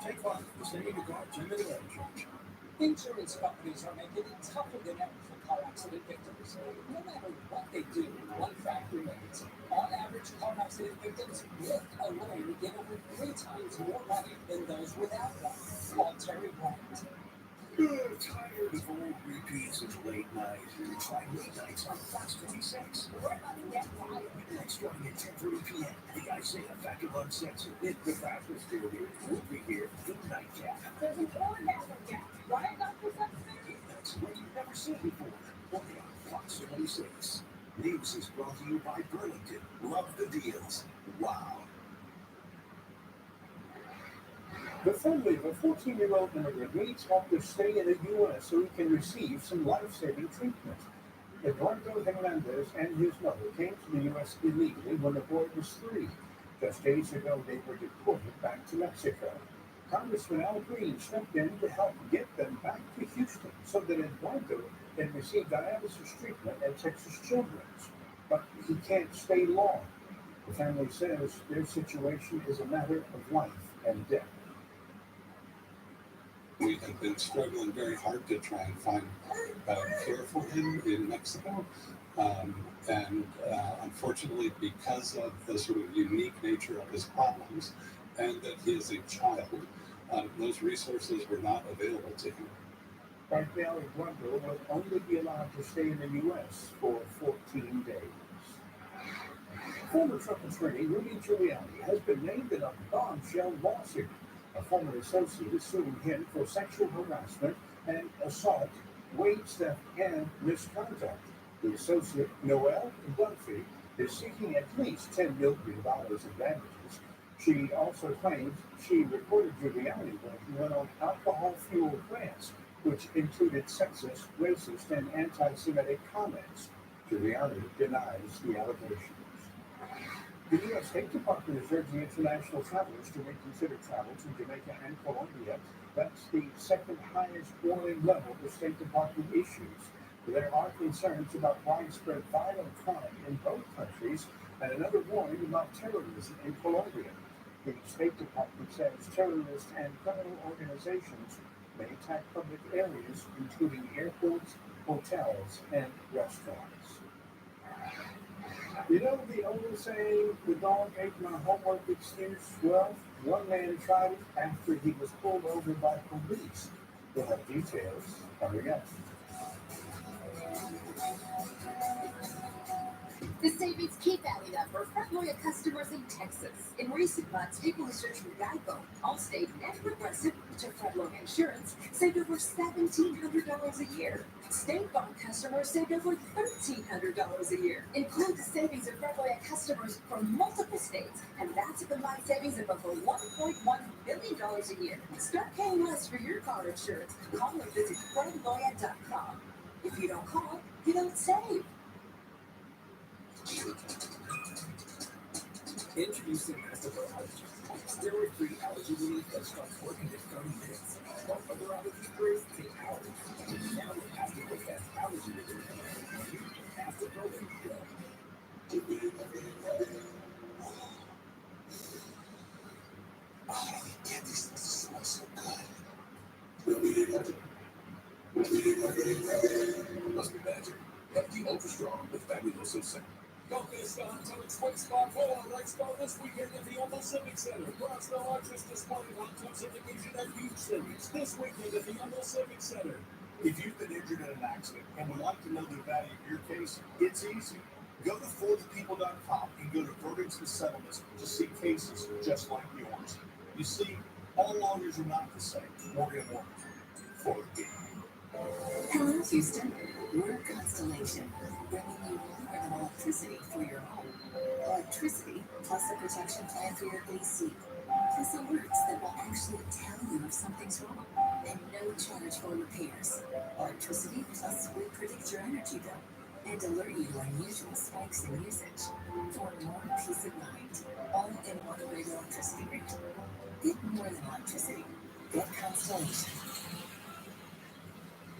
Take 5. Stay in your car. 10 minutes range. Insurance companies are making it tougher than ever for car accident victims. No matter what they do, one factor remains. On average, car accident victims with a lawyer get over 3 times more money than those without one. Call Terry Bryant. Tired of old repeats of late night? Try late nights on Fox 26. We're about to get wild. Midnight starting at 10:30 p.m. The Isaiah Factor Uncensored. The fastest still here. We'll be here for the nightcap. There's an orgasm gap, right, Dr. Subsidy? That's what you've never seen before. Only on Fox 26. News is brought to you by Burlington. Love the deals. Wow. The family of a 14-year-old immigrant needs help to stay in the U.S. so he can receive some life-saving treatment. Eduardo Hernandez and his mother came to the U.S. illegally when the boy was 3. Just days ago, they were deported back to Mexico. Congressman Al Green stepped in to help get them back to Houston so that Eduardo can receive dialysis treatment at Texas Children's. But he can't stay long. The family says their situation is a matter of life and death. We have been struggling very hard to try and find care for him in Mexico. Unfortunately, because of the sort of unique nature of his problems and that he is a child, those resources were not available to him. Right now, Eduardo will only be allowed to stay in the U.S. for 14 days. Former Trump attorney Rudy Giuliani has been named in a bombshell lawsuit. A former associate is suing him for sexual harassment and assault, wage theft, and misconduct. The associate, Noelle Dunphy, is seeking at least $10 million in damages. She also claims she reported Giuliani when he went on alcohol-fueled rants, which included sexist, racist, and anti-Semitic comments. Giuliani denies the allegations. The U.S. State Department is urging international travelers to reconsider travel to Jamaica and Colombia. That's the second highest warning level the State Department issues. There are concerns about widespread violent crime in both countries and another warning about terrorism in Colombia. The State Department says terrorist and criminal organizations may attack public areas, including airports, hotels, and restaurants. You know the old saying, the dog ate my homework excuse? Well, one man tried it after he was pulled over by police. We'll have details coming up. The savings keep adding up for Fred Loya customers in Texas. In recent months, people who searched for Geico, Allstate, and Progressive to Fred Loya Insurance saved over $1,700 a year. State Farm customers saved over $1,300 a year. Include the savings of Fred Loya customers from multiple states, and that's a combined savings of over $1.1 million a year. Start paying less for your car insurance. Call or visit FredLoya.com. If you don't call, you don't save. Introducing Astapro Allergy. Steroid-free allergy relief that starts working in 30 minutes. While other allergy sprays take hours. Now with Astapro Fast Allergy Relief, Astapro and oh, yeah, these things smell so good. Must be magic. FD Ultra Strong with Fabuloso Scent. Don't miss the Hunter Space Car Polo Race Car this weekend at the Humble Civic Center. Brownsville Archers displaying Hunter's Division at Huge Series this weekend at the Humble Civic Center. If you've been injured in an accident and would like to know the value of your case, it's easy. Go to forthepeople.com and go to verdicts and settlements to see cases just like yours. You see, all lawyers are not the same. Morgan & Morgan. For the people. Hello, Houston. We're Constellation, bringing you more than electricity for your home. Electricity plus a protection plan for your AC. Plus alerts that will actually tell you if something's wrong. And no charge for repairs. Electricity plus we predict your energy bill and alert you to unusual spikes in usage. For more peace of mind, all in one rate electricity rate. Get more than electricity. Get Constellation.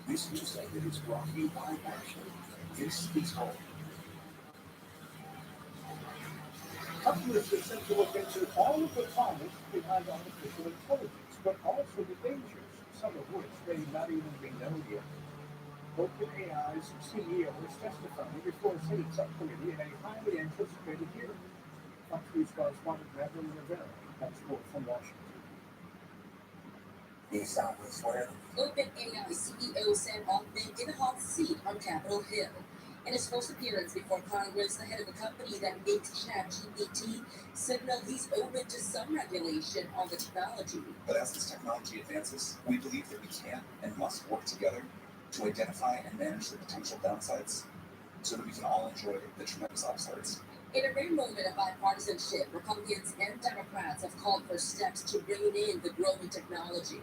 This news segment is brought to you by Ashley. This is home. Companies are set to look into all of the promise behind artificial intelligence, but also the dangers, some of which may not even be known yet. OpenAI's CEO is testifying before a Senate subcommittee in a highly anticipated hearing. Fox News correspondent Madeline Rivera has more from Washington. You stop and swear. OpenAI CEO Sam Altman in a hot seat on Capitol Hill. In his first appearance before Congress, the head of a company that makes ChatGPT signaled he's open to some regulation on the technology. But as this technology advances, we believe that we can and must work together to identify and manage the potential downsides so that we can all enjoy the tremendous upsides. In a rare moment of bipartisanship, Republicans and Democrats have called for steps to rein in the growing technology.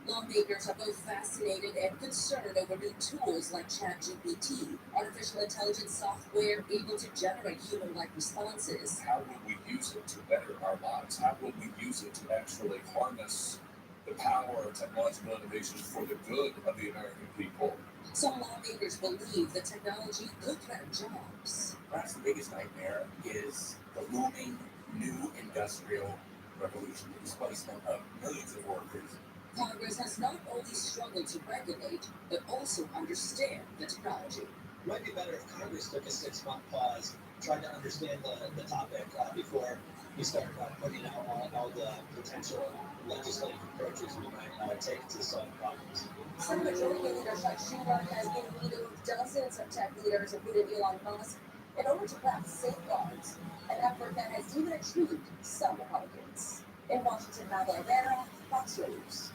Lawmakers are both fascinated and concerned over new tools like ChatGPT, artificial intelligence software able to generate human-like responses. How will we use it to better our lives? How will we use it to actually harness the power of technological innovation for the good of the American people? Some lawmakers believe the technology could threaten jobs. Perhaps the biggest nightmare is the looming new industrial revolution, the displacement of millions of workers. Congress has not only struggled to regulate, but also understand the technology. It might be better if Congress took a 6-month pause, tried to understand the topic before we start putting out all the potential legislative approaches we might take to solve problems. Some majority leader Chuck Schumer has been meeting with dozens of tech leaders, including Elon Musk, in order to craft safeguards, an effort that has even intrigued some Republicans. In Washington, Madeline Rivera, Fox News.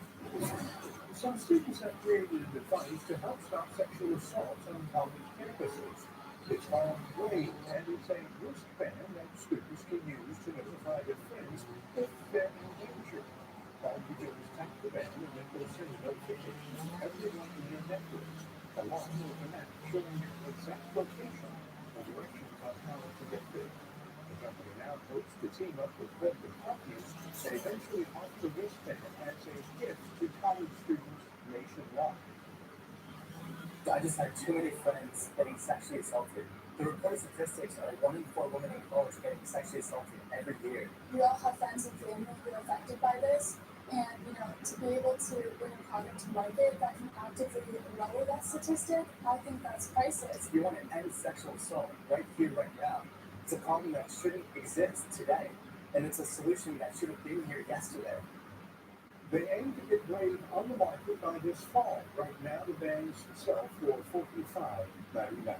Some students have created a device to help stop sexual assaults on college campuses. It's called Wave, and it's a wristband that students can use to notify their friends if they're in danger. All you do is tap the band and then they'll send a notification to everyone in your network, along with a map showing your exact location and directions on how to get there. The company now hopes to team up with Redwood Companies and eventually offer the wristband as a gift to college students nationwide. I just had too many friends getting sexually assaulted. The reported statistics are 1 in 4 women in college getting sexually assaulted every year. We all have friends and family who are affected by this, and to be able to bring a product to market that can actively lower that statistic, I think that's priceless. If you want to end sexual assault right here, right now, it's a problem that shouldn't exist today, and it's a solution that should have been here yesterday. They aim to get Wave on the market by this fall. Right now, the bands sell for $45.99.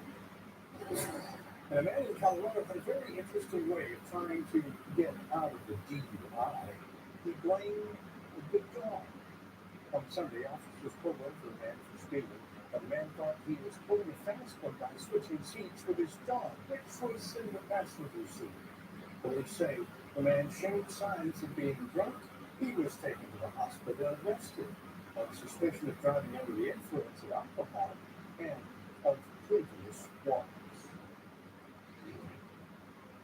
And a man in Colorado had a very interesting way of trying to get out of the DUI. He blamed the dog. On Sunday, officers pulled over a man for speeding, but the man thought he was pulling a fast one by switching seats with his dog, which was in the passenger seat. Police say the man showed signs of being drunk. He was taken to the hospital and arrested on suspicion of driving under the influence of alcohol and of previous warnings.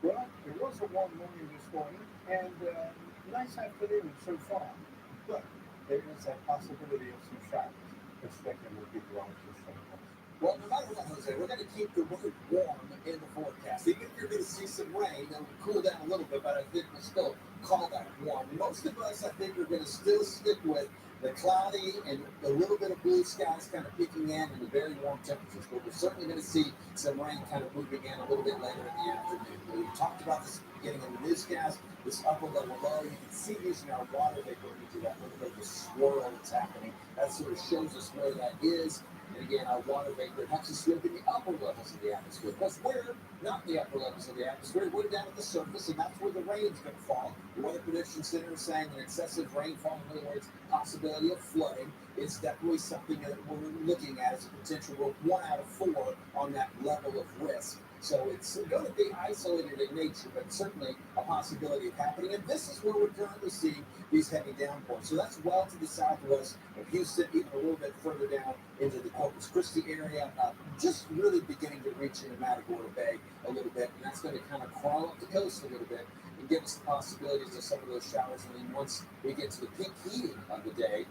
Well, it was a warm morning this morning and nice afternoon so far, but there is a possibility of some showers, expecting will be wrong for some of us. Well, no matter what, Jose, we're going to keep the word warm in the forecast. Even if you're going to see some rain, it'll cool down a little bit, but I think we'll still call that warm. Most of us, I think, are going to still stick with the cloudy and a little bit of blue skies kind of peeking in and the very warm temperatures. But we're certainly going to see some rain kind of moving in a little bit later in the afternoon. We talked about this at the beginning of the newscast, this upper level low. You can see using our water vapor into that little bit of a swirl that's happening. That sort of shows us where that is. And again, our water vapor helps us live in the upper levels of the atmosphere. Because we're not in the upper levels of the atmosphere, we're down at the surface, and that's where the rain's going to fall. The Weather Prediction Center is saying an excessive rainfall, in other words, possibility of flooding, is definitely something that we're looking at as a potential. We're 1 out of 4 on that level of risk. So it's going to be isolated in nature, but certainly a possibility of happening. And this is where we're currently seeing these heavy downpours. So that's well to the southwest of Houston, even a little bit further down into the Corpus Christi area, just really beginning to reach into Matagorda Bay a little bit. And that's going to kind of crawl up the coast a little bit and give us the possibilities of some of those showers. And then once we get to the peak heating of the day,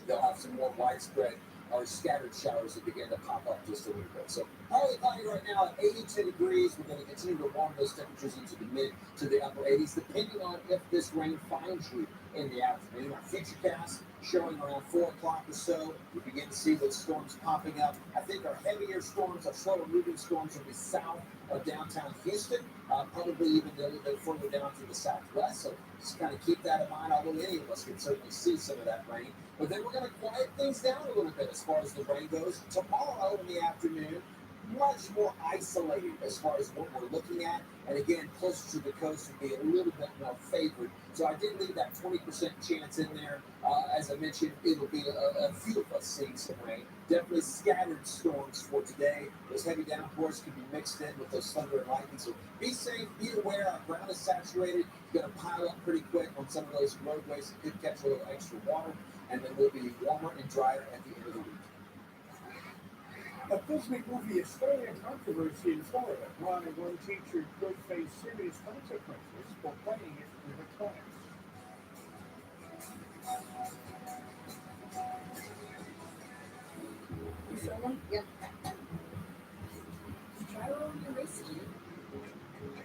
they'll have some more widespread or scattered showers that begin to pop up just a little bit. So partly cloudy right now at 82 degrees. We're going to continue to warm those temperatures into the mid to the upper 80s, depending on if this rain finds you in the afternoon. Our Futurecast showing around 4 o'clock or so. We begin to see those storms popping up. I think our heavier storms, our slower moving storms will be south of downtown Houston, probably even a little bit further down to the southwest. So just kind of keep that in mind, although any of us can certainly see some of that rain. But then we're going to quiet things down a little bit as far as the rain goes. Tomorrow in the afternoon, much more isolated as far as what we're looking at. And again, closer to the coast would be a little bit more favored. So I did leave that 20% chance in there. As I mentioned, it'll be a few of us seeing some rain. Definitely scattered storms for today. Those heavy downpours can be mixed in with those thunder and lightning. So be safe, be aware. Our ground is saturated. It's going to pile up pretty quick on some of those roadways. It could catch a little extra water. And then we'll be warmer and drier at the end of the week. A Disney movie is stirring controversy in Florida. Why one teacher could face serious consequences for playing it in her class. You filming? Yep. Try rolling your wrist.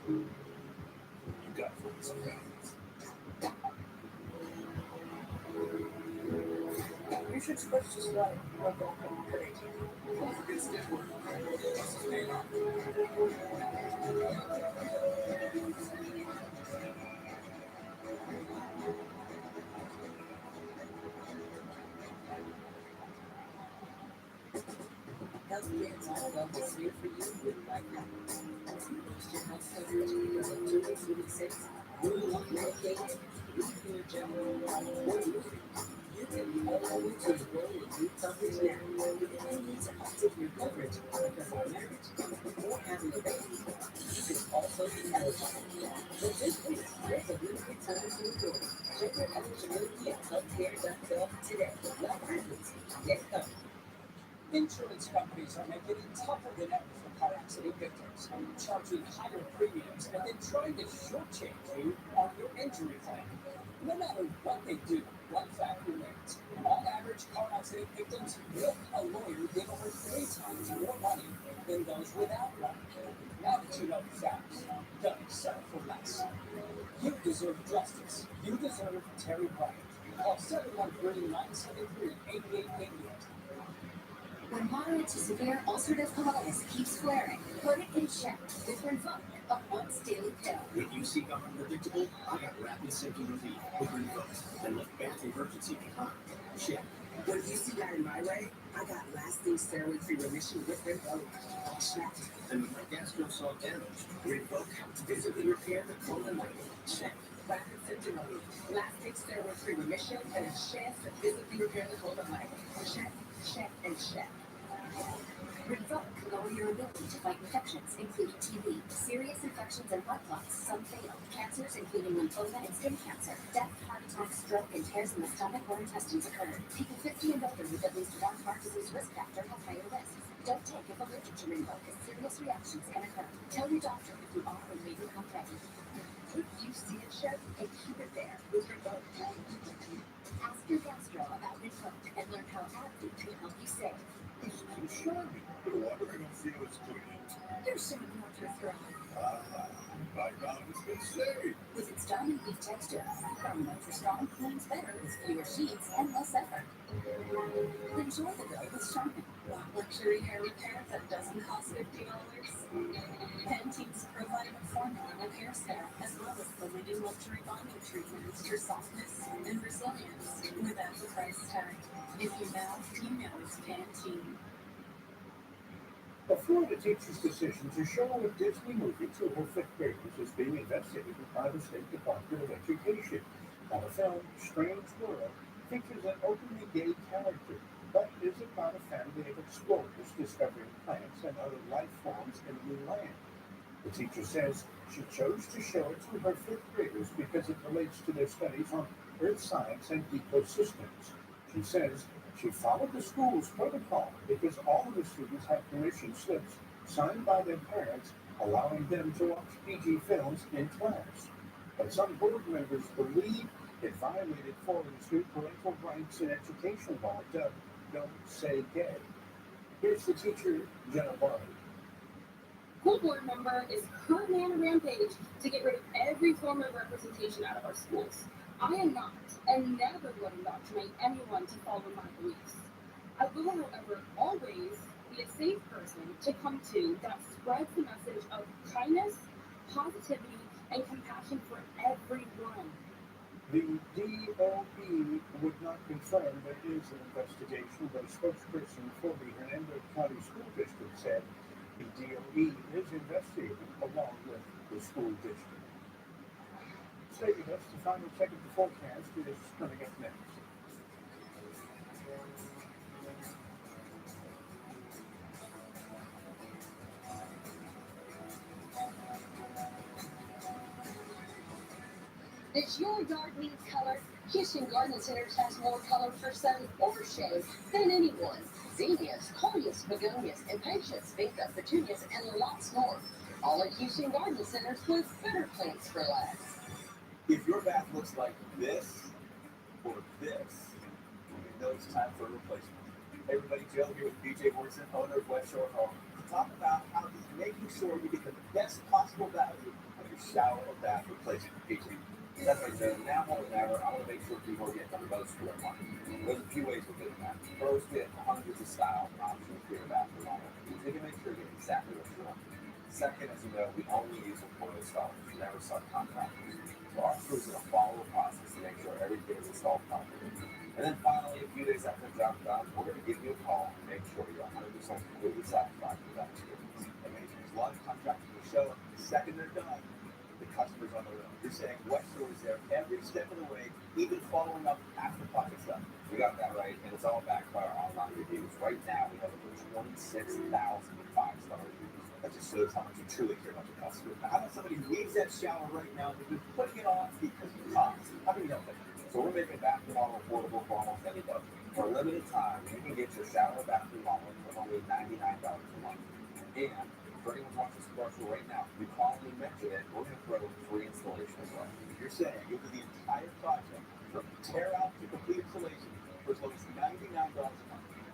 You got to focus on that. You should switch to slide. Don't go today. Don't forget step work. Healthcare Talk is here for you with LifeHack. As you boost your health coverage because of 2026, will you want Medicaid, Medicare General, or Lutheran? You can be eligible to enroll in new coverage now. You may need to update your coverage because of marriage or having a baby. You can also be eligible. But this week, there's a limited time to enroll. Check your eligibility at healthcare.gov today. Life happens. Get covered. Insurance companies are making it tougher than ever for car accident victims, charging higher premiums and then trying to shortchange you on your injury claim. No matter what they do, one fact remains. On average, car accident victims with a lawyer get over 3 times more money than those without one. Now that you know the facts, don't settle for less. You deserve justice. You deserve Terry Bryant. Call 713-973-8888. When moderate to severe ulcerative colitis keeps flaring, put it in check with Rinvoq, a once-daily pill. When you seek out unpredictable, I got rapid symptom relief with Rinvoq and left bath emergency behind. Check. When you see that in my way, I got lasting steroid-free remission with Rinvoq. Check. And with my gastro saw damage, Rinvoq helped visibly repair the colon lining. Check. Rapid symptom relief, lasting steroid-free remission, and a chance to visibly repair the colon lining. Check, check, and check. Rinvoq can lower your ability to fight infections, including TB, serious infections and blood clots, some fatal, cancers including lymphoma and skin cancer, death, heart attack, stroke, and tears in the stomach or intestines occur. People 50 and older with at least one heart disease risk factor have higher risks. Don't take if allergic to Rinvoq, as serious reactions can occur. Tell your doctor if you are or may become pregnant. If you see it, Chef, and keep it there with Rinvoq. Ask your gastro about Rinvoq and learn how AbbVie can help you save. This is charming. The water I don't feel is clean. You're showing off your throat. My mouth has been saved. With its diamond leaf texture, Permanent for Strong cleans better with fewer sheets and less effort. Enjoy the glow with Charmin. Want luxury hair repair that doesn't cost $50? Pantene's Pro Vitamin Formula repairs hair, as well as the leading luxury bonding treatments for softness and resilience without the price tag. If you know it's Pantene. A Florida teacher's decision to show a Disney movie to her 5th graders is being investigated by the State Department of Education. Now, the film, Strange World, features an openly gay character, but is about a family of explorers discovering plants and other life forms in a new land. The teacher says she chose to show it to her 5th graders because it relates to their studies on earth science and ecosystems. She says she followed the school's protocol because all of the students had permission slips signed by their parents allowing them to watch PG films in class. But some board members believe it violated Florida's new parental rights and education law dubbed Don't Say Gay. Here's the teacher, Jenna Barney. School board member is currently on a rampage to get rid of every form of representation out of our schools. I am not, and never would indoctrinate anyone to follow my beliefs. I will, however, always be a safe person to come to that spreads the message of kindness, positivity, and compassion for everyone. The DOE would not confirm there is an investigation, but a spokesperson for the Hernando County School District said the DOE is investigating along with the school district. Stay with us. The final check of the forecast is coming up next. Does your yard need color? Houston Garden Centers has more color for sun or shade than anyone. Zinnias, coleus, begonias, impatiens, vinca, petunias, and lots more. All at Houston Garden Centers with better plants for less. If your bath looks like this or this, you know it's time for a replacement. Hey everybody, Joe here with BJ Morrison, owner of West Shore Home, to talk about how he's making sure you get the best possible value on your shower or bath replacement. BJ. That's right, Joe. Now more than ever, I want to make sure people are getting the most for their money. There's a few ways of doing that. First, get hundreds of styles and options for your bathroom model. So you can make sure you get exactly what you want. Second, as you know, we only use employee installers, never subcontractors. So our crews are going to follow the process to make sure everything is installed properly. And then finally, a few days after the job's done, we're going to give you a call and make sure you're 100% completely satisfied with that experience. Amazing. There's a lot of contractors who show up the second they're done. The customer's on the road. You're saying West Shore is there every step of the way, even following up after pocket stuff. We got that right, and it's all backed by our online reviews. Right now, we have over 26,000 5-star reviews. That just shows how much you truly care about your customers. Now, how about somebody who needs that shower right now, but been putting it off because of the cost? How can you help it? So we're making bathroom model affordable for almost anybody. For a limited time, you can get your shower bathroom model for only $99 a month. And for anyone watching this commercial right now, you call and mention it, we're going to throw free installation as well. You're saying you'll do the entire project from tear out to complete installation for as low as $99 a month.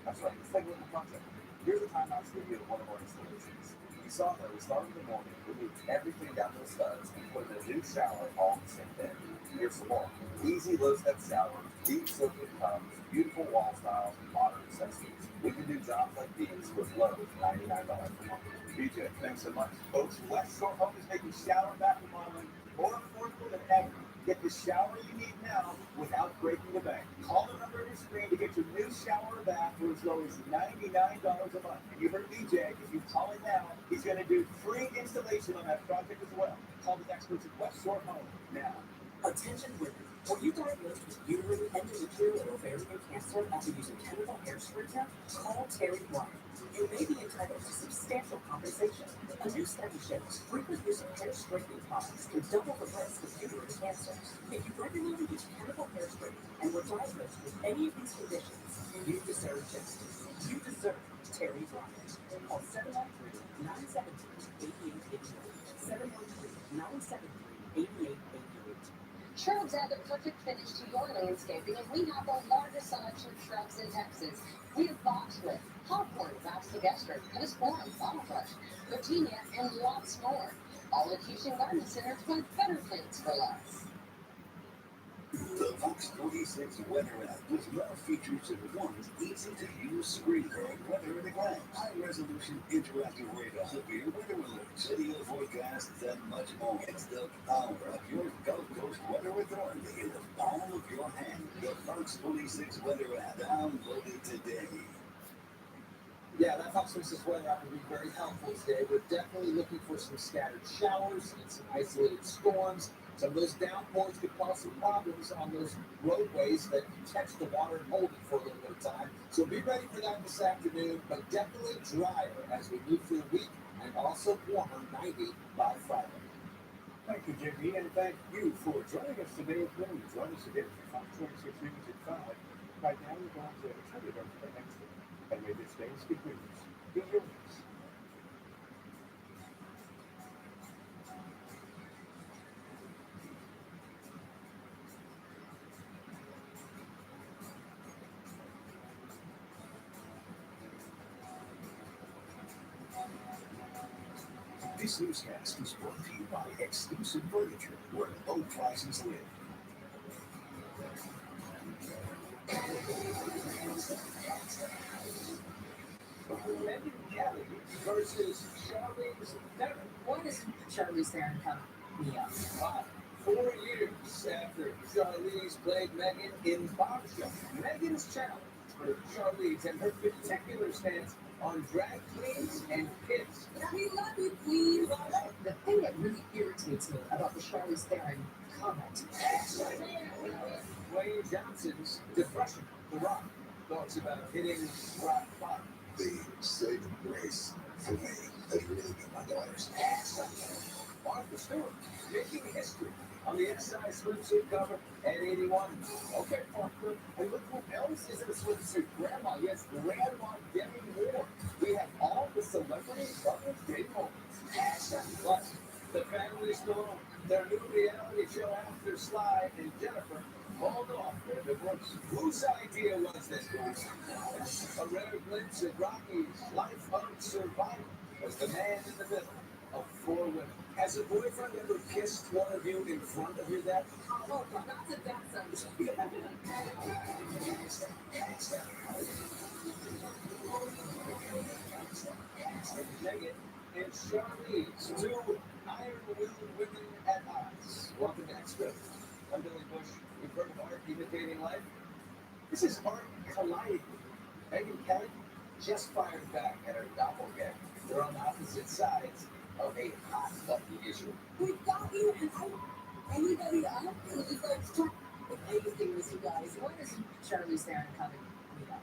That's right, it's like a little project. Here's the time-lapse video of one of our installations. You saw that we started in the morning, removed everything down to the studs, and put in a new shower all in the same day. Here's some more. Easy low-step showers, deep soaking tubs, beautiful wall styles, and modern accessories. We can do jobs like these for as low as $99 a month. BJ, thanks so much. Folks, West Shore Home is making shower and bathroom modeling more affordable than ever. Get the shower you need now without breaking the bank. Call the number on your screen to get your new shower or bath for as low as $99 a month. And you heard BJ, if you call him now, he's going to do free installation on that project as well. Call the experts at West Shore Home now. Attention women. Were you diagnosed with uterine, endometrial, and ovarian cancer after using chemical hairspray tech? Call Terry Ryan. You may be entitled to substantial compensation. A new study shows frequent use of hair straightening products can double the risk of uterine cancer. If you regularly use chemical hairspray and were diagnosed with any of these conditions, you deserve justice. You deserve Terry Ryan. Call 713-973-8888. 713-973-8888. Shrubs add the perfect finish to your landscaping, and we have the largest selection of shrubs in Texas. We have boxwood, hawthorn, Vasquester, Pittosporum, bottlebrush, gardenia, and lots more. All at Houston Garden Centers with better plants for less. The Fox 46 Weather app with more features and one easy-to-use screen called Weather at a Glance. High-resolution interactive radar, severe weather alerts, video forecasts, and much more. It's the power of your Gulf Coast weather authority in the palm of your hand. The Fox 46 Weather app. Download it today. Yeah, that Fox 46 weather app will be very helpful today. We're definitely looking for some scattered showers and some isolated storms. Some of those downpours could cause some problems on those roadways that catch the water and hold it for a little bit of time. So be ready for that this afternoon, but definitely drier as we move through the week and also warmer, 90 by Friday. Thank you, Jimmy, and thank you for joining us today at noon. Join us again for Fox 26 News at 5. Right now, we're going to turn it over to next week. And may this day speak with us. Be yours. This newscast is brought to you by Exclusive Furniture, where low prices live. Megan Kelly versus Charlize Theron. What is Charlize Theron coming? Mia. Wow. 4 years after Charlize played Megan in Bombshell, Megan's challenge for Charlize and her particular stance on drag queens and kids. We love you, queen. The thing that really irritates me about the Charlize Theron comment. Dwayne Johnson's depression, The Rock, talks about hitting rock bottom. The saving grace for me has really been my daughters. Martha Stewart making history on the SI swimsuit cover at 81. Okay, Parker, and look who else is in a swimsuit. Grandma, yes, Grandma Demi Moore. We have all the celebrity brothers dating moments. Plus, the Family Storm, their new reality show after Sly and Jennifer called off their divorce. Whose idea was this, guys? A rare glimpse of Rocky's life of survival as the man in the middle of 4 women. Has a boyfriend ever kissed one of you in front of your dad? Oh, that's a bad son. Megan and Charlize, 2 iron-willed women at odds. Welcome to Extra. I'm Billy Bush. You've heard of art imitating life? This is art colliding. Megan Kelly just fired back at her doppelganger. They're on opposite sides of a hot-button issue. We got you, and anybody up? It was like, if anything with you guys, when is Charlize Theron coming? Mia?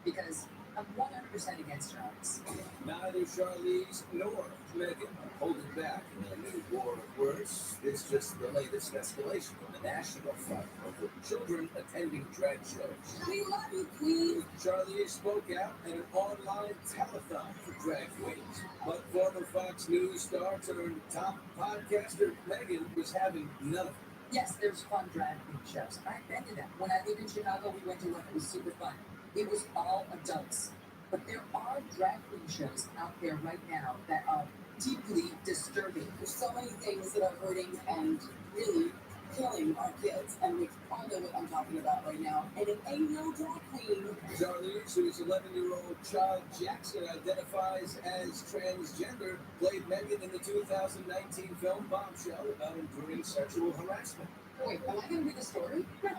Because I'm 100% against Charlize. Neither Charlize nor Megan are holding back in a new war of words. It's just the latest escalation on the national front over children attending drag shows. We love you, queen. Charlize spoke out at an online telethon for drag queens, but former Fox News star turned top podcaster Megan was having none of it. Yes, there's fun drag queen shows. I've been to them. When I lived in Chicago, we went to one. It was super fun. It was all adults. But there are drag queen shows out there right now that are deeply disturbing. There's so many things that are hurting and really killing our kids, and we all know what I'm talking about right now. And it ain't no drag queen. Charlize, whose 11-year-old child Jackson identifies as transgender, played Megan in the 2019 film Bombshell about enduring sexual harassment. Wait, am I going to be the story? No.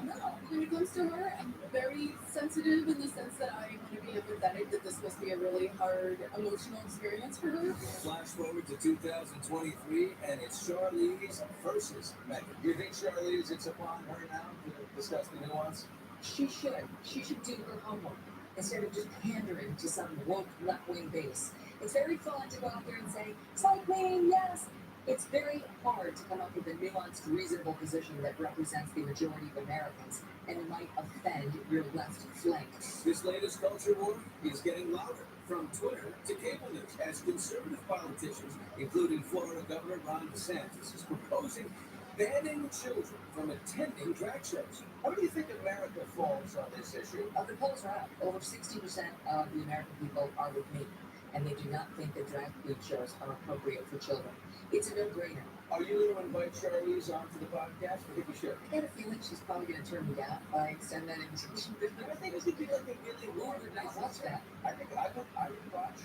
When it comes to her, I'm very sensitive in the sense that I want to be empathetic that this must be a really hard emotional experience for her. Flash forward to 2023, and it's Charlize versus Megan. Do you think Charlize, it's upon her now to discuss the nuance? She should. She should do her homework instead of just pandering to some woke left-wing base. It's very fun to go out there and say, "Side queen, yes." It's very hard to come up with a nuanced, reasonable position that represents the majority of Americans and might offend your left flank. This latest culture war is getting louder, from Twitter to cable news, as conservative politicians, including Florida Governor Ron DeSantis, is proposing banning children from attending drag shows. How do you think America falls on this issue? The polls are out. Over 60% of the American people are with me, and they do not think that drag queen shows are appropriate for children. It's a no-brainer. Are you going to invite Charlize onto the podcast? I think you should. I got a feeling she's probably going to turn me down if I extend that invitation. I think it would be like a really Who would not watch that? I think I would watch.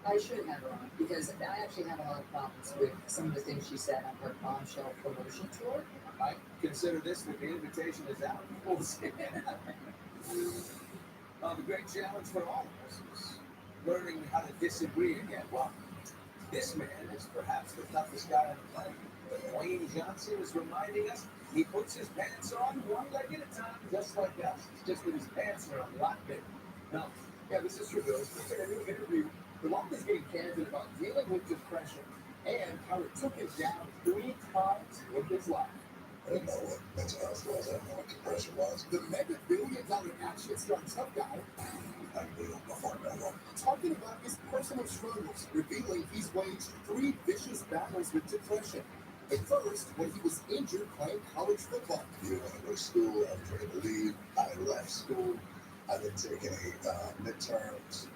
I should have her on because I actually have a lot of problems with some of the things she said on her Bombshell promotion tour. I consider this that the invitation is out. We'll see. The great challenge for all of us is learning how to disagree again. Well, this man is perhaps the toughest guy on the planet. But Dwayne Johnson is reminding us he puts his pants on one leg at a time, just like us. It's just that his pants are a lot bigger. No, yeah, this is true, Bill. In a new interview, The Rock is getting candid about dealing with depression and how it took him down 3 times in his life. I didn't know what mental health was. I didn't know what depression was. The mega-billion-dollar action star tough guy I really don't know far about it. talking about his personal struggles, revealing he's waged 3 vicious battles with depression. At first, when he was injured playing college football. You didn't want to go to school. I was ready to leave. I left school. I didn't take any midterms.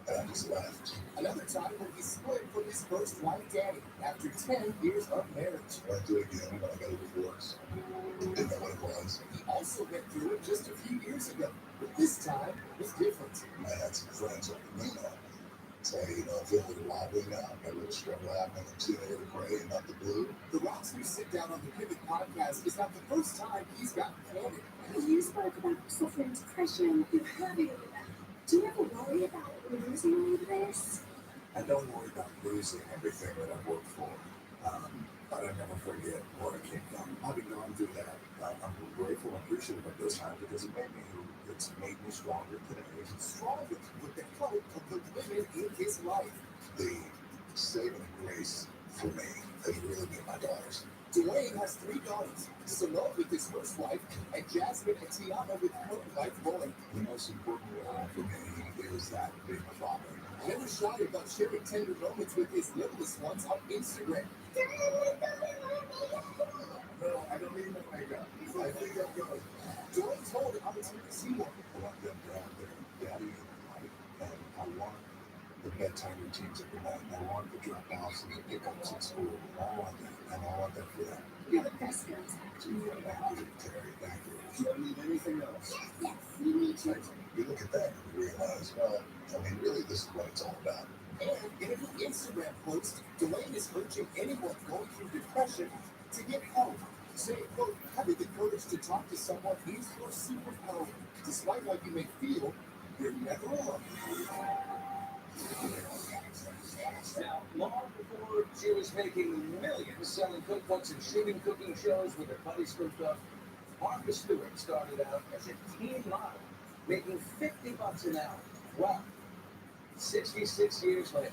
And I just left. Another time when he split from his first wife, Danny, after 10 years of marriage. I went through it again when I got a divorce. Didn't know what it was. He also went through it just a few years years ago. But this time was different. I had some friends on the moon. Say, I feel a little wobbly now. Got a little struggle happening in 2 A to gray and not the blue. The Rock's new sit down on the Pivot podcast is not the first time he's gotten candid. You spoke about suffering depression. You're having that. Do you ever worry about losing all of this? I don't worry about losing everything that I've worked for. But I never forget where I came from. Having gone through that, I'm grateful and appreciative of this time because it made me who it's made me stronger today. Stronger with the help of the women in his life. The saving grace for me has really been my daughters. Dwayne has 3 daughters, Salome with his first wife, and Jasmine and Tiana with her wife, Roy. The most important one for me is that being a father. Never shy about sharing tender moments with his littlest ones on Instagram. No, I don't need no makeup. I think I'm good. Dwayne told Opportunity Seymour. I want them to have their daddy in their life, and I want the bedtime routines every night. I want the drop-offs and the pickups at school. I want that, and I want that for them. You're the best contact. Thank you, Terry. Thank you. Do you need anything else? Yes, you need to. You look at that and you realize, well, I mean, really, this is what it's all about. And in a new Instagram post, Dwayne is urging anyone going through depression to get help. Saying, quote, having the courage to talk to someone is your superpower. Despite how you may feel, you're never alone. Now, long before she was making millions selling cookbooks and shooting cooking shows with her buddies cooked up, Martha Stewart started out as a teen model, making $50 an hour. Wow. 66 years later,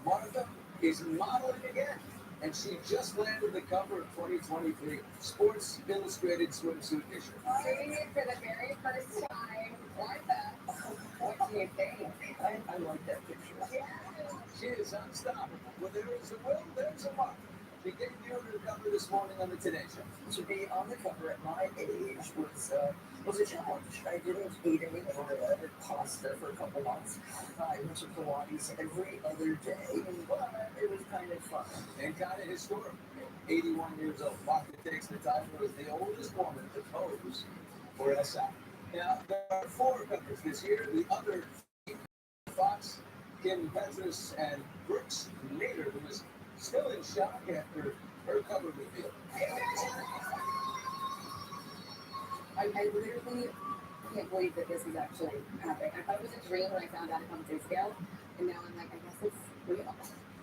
Martha is modeling again, and she just landed the cover of 2023 Sports Illustrated swimsuit issue. Doing it for the very first time, Martha. What do you think? I like that picture. Yeah. She is unstoppable. Where there is a will, there's a mark. She debuted her cover this morning on the Today Show. To be on the cover at my age was a challenge. I didn't eat any bread or pasta for a couple months. I went to Pilates every other day, but it was kind of fun. And kind of historic. 81 years old. Martha takes the title as the oldest woman to pose for SI. Now, there are 4 covers this year. The other Fox, Kim Petras, and Brooks Nader, who is still in shock after her cover reveal. I literally can't believe that this is actually happening. I thought it was a dream when I found out a couple days ago, and now I'm like, I guess it's real.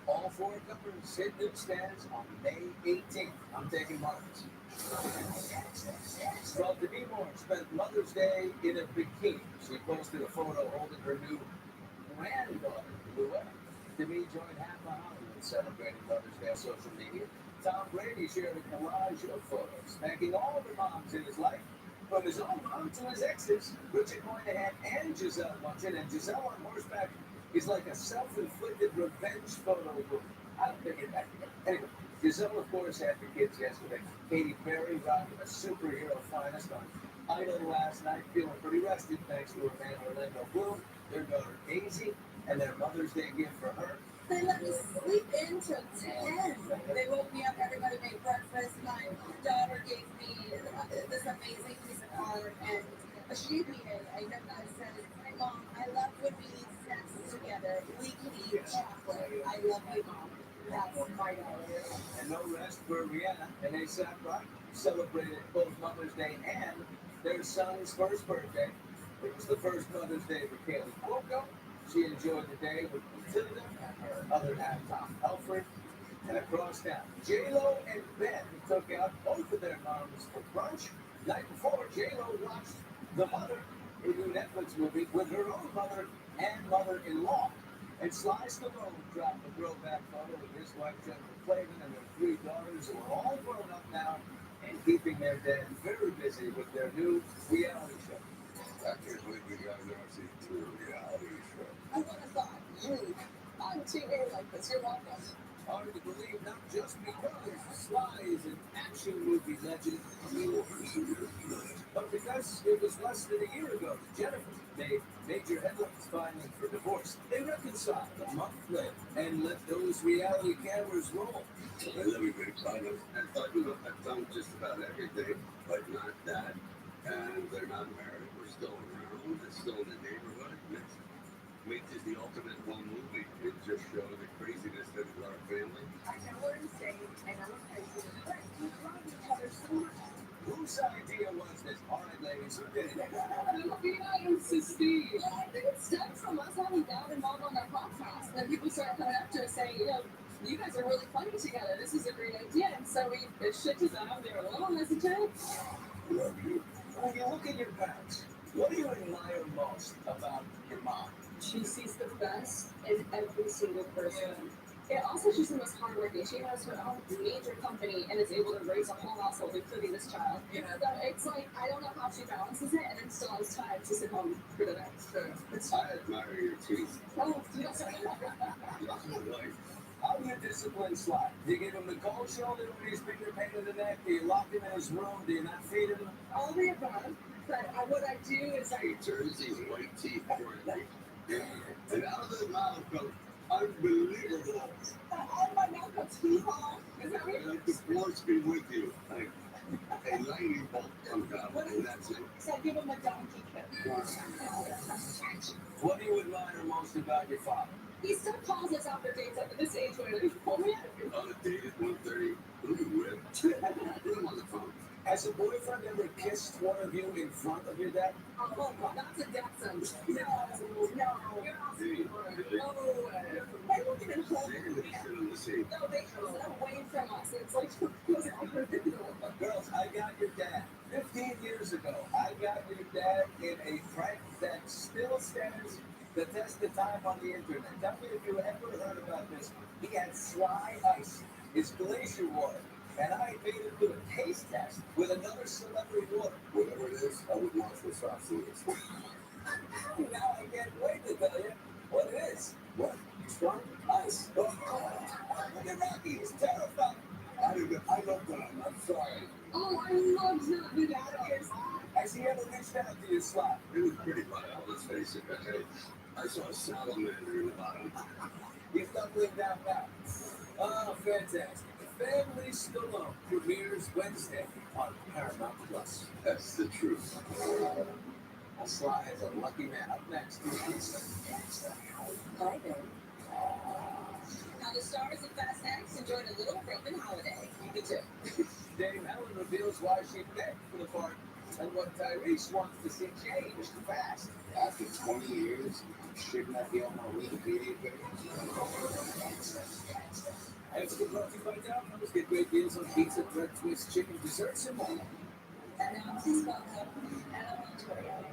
All 4 covers hit newsstands on May 18th. I'm taking Martha's. Well, Demi Moore spent Mother's Day in a bikini. She posted a photo holding her new granddaughter, Luella. Demi joined half of Hollywood celebrating Mother's Day on social media. Tom Brady shared a collage of photos, thanking all the moms in his life, from his own mom to his exes, Richard Moynihan and Giselle Bundchen. And Giselle on horseback is like a self-inflicted revenge photo book. I don't think it back together. Anyway, Giselle, of course, had the kids yesterday. Katy Perry rocking a superhero finest on Idol last night, feeling pretty rested thanks to her man Orlando Bloom, their daughter Daisy, and their Mother's Day gift for her. They let me sleep in till 10. They woke me up, everybody made breakfast. My daughter gave me this amazing piece of art and she made it. I said, Mom, I love when we eat snacks together. We can eat chocolate. I love you, Mom. That's my daughter. And no rest for Rihanna and A$AP Rocky, celebrated both Mother's Day and their son's first birthday. It was the first Mother's Day for Kaylee Cuoco. She enjoyed the day with Matilda and her other half, Tom Alfred. And across town, J-Lo and Ben took out both of their moms for brunch. Night before, J-Lo watched The Mother, a new Netflix movie, with her own mother and mother-in-law. And Sly Stallone dropped a throwback photo with his wife Jennifer Clavin and their 3 daughters, who are all grown up now and keeping their dad very busy with their new reality show. I can't believe you guys are actually through a reality show. I would have thought you on TV like this. You're welcome. Hard to believe, not just because Sly is an action movie legend, but because it was less than a year ago that Jennifer made major headlines filing for divorce. They reconciled a month later and let those reality cameras roll. And then we made fun of, I've done just about everything, but not that. And they're not married. we're still around, it's still in the neighborhood. Makes it the ultimate home movie. It just shows the craziness that is our family. I know we're insane, and I'm crazy, but we love each other so much. Whose idea was this? All right, ladies, who did it? Filipina insisting. Yeah, I think it stems from us having Dad involved on our podcast. Then people started coming up to us saying, you guys are really funny together. This is a great idea. And so we pitched it to them. They were a little hesitant. Love you. When you look at your parents, what do you admire most about your mom? She sees the best in every single person. And also, she's the most hardworking. She has her own major company and is able to raise a whole household, including this child. So it's like, I don't know how she balances it and then still has time to sit home for the next. I admire your teeth. Oh, yes. How do you discipline Sly? Do you give him the cold shoulder when he's been your pain in the neck? Do you lock him in his room? Do you not feed him? All the above. But what I do is He turns these white teeth for it. And out of the mouth goes unbelievable. out of my mouth goes hee-haw. Is that right? Like the force be with you. Like a lightning bolt comes out, and that's it. So I give him a donkey kick. What do you admire most about your father? He still calls us after dates at this age where he's oh man. On a date at 1:30, who you with? Put him on the phone. Has a boyfriend ever kissed one of you in front of your dad? Oh, that's a death sentence. No, you're not they don't even hold They're gonna sit on the seat. No, they sit away from us. It's like, Girls, I got your dad. 15 years ago, I got your dad in a prank that still stands the test of time on the internet. Tell me if you ever heard about this. He had Sly Ice, his glacier water. And I made him do a taste test with another celebrity water. Whatever it is, I would want for soft foods. Now I can't wait to tell you what it is. What? Strong ice. Look at Rocky, he's terrified. I love that. I'm sorry. Oh, I love that video. Has he ever reached out to you, Sly? It was pretty wild, let's face it. I saw a salamander in the bottom. He's doubling down now. Oh, fantastic. Family Stallone premieres Wednesday on Paramount Plus. That's the truth. Sly is a lucky man. Up next. Hi, babe. Now the stars of Fast X enjoyed a little broken holiday. Me too. Dame Helen reveals why she begged for the part and what Tyrese wants to see changed fast. After 20 years, shouldn't that be on my Wikipedia page? And for the brought to you by Dow Numbers, get great deals on pizza, bread, twist, chicken, desserts, and more. And now please welcome Anna Montoya.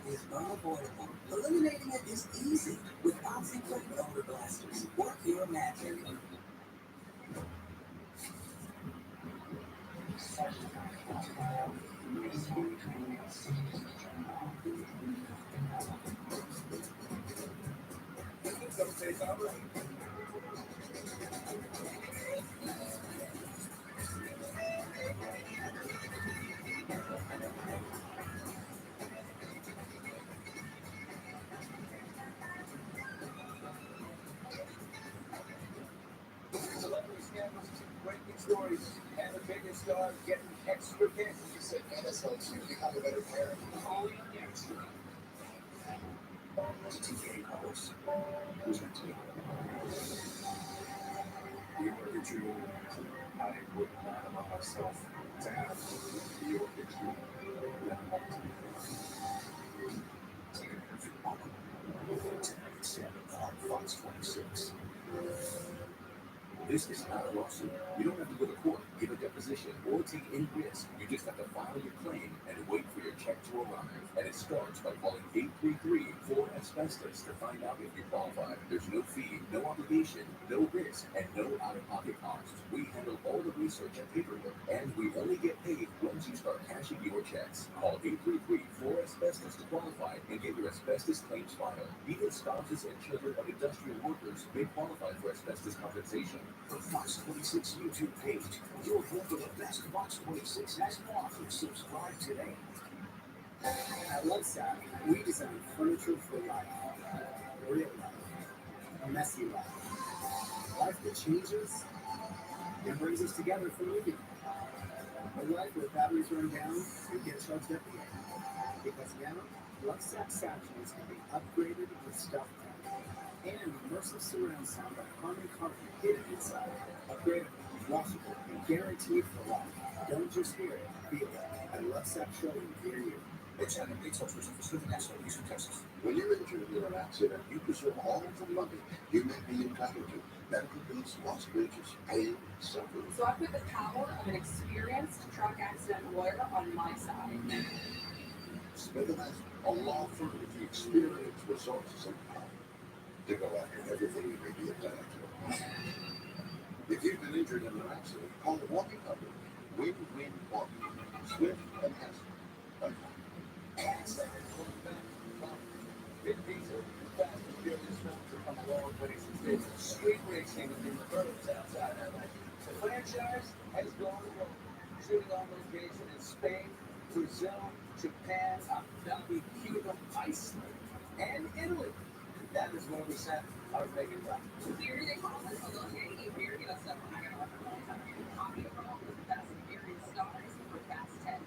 Is unavoidable. Eliminating it is easy with OxyClean odor blasters. Work your magic. Some say it's all right. Celebrity scandals, breaking stories, and the biggest stars getting extra cash. You said Dennis helps you become a better parent. Only on extra. TK House. Who's your team? You work at you. I wouldn't mind about myself to have you work at you. Fox 26. This is not a lawsuit. You don't have to go to court. Give a deposition. physician or take any risk. You just have to file your claim and wait for your check to arrive. And it starts by calling 833-4-ASBESTOS to find out if you qualify. There's no fee, no obligation, no risk, and no out-of-pocket costs. We handle all the research and paperwork, and we only get paid once you start cashing your checks. Call 833-4-ASBESTOS to qualify and get your asbestos claims filed. Even spouses and children of industrial workers may qualify for asbestos compensation. The Fox 26 YouTube page. You'll hear the best Fox 26 has to offer. Subscribe today. At Lovesac, we design furniture for life. Real life. Messy life. Life that changes and brings us together for living. A life where batteries run down and get charged up again. Because now, Lovesac sections can be upgraded with stuff and immersive surround sound by Harman Kardon hidden inside. Upgradable, washable, and guaranteed for life. Don't just hear it, feel it. At Lovesac showroom near you. It's Adam Bates Office for Smith & National, Houston, Texas. When you're injured in an accident, you deserve all of the money you may be entitled to. Medical bills, lost wages, pain, suffering. So I put the power of an experienced truck accident lawyer on my side. Smith & National, a law firm with the experience, resources, and power to go after everything you may be entitled to. If you've been injured in an accident, call the Walking Company. Win-win walking. Smith & National. Vin Diesel, Fast and Furious films are coming along, but it's street racing in the burbs outside LA. The franchise has gone along, shooting on location in Spain, Brazil, Japan, Abu Dhabi, Cuba, Iceland, and Italy. That is where we sent our Megan Rock. Here they call us a little handy. Here you go, so I got a long time. Copy of all the Fast and Furious stars for Fast 10.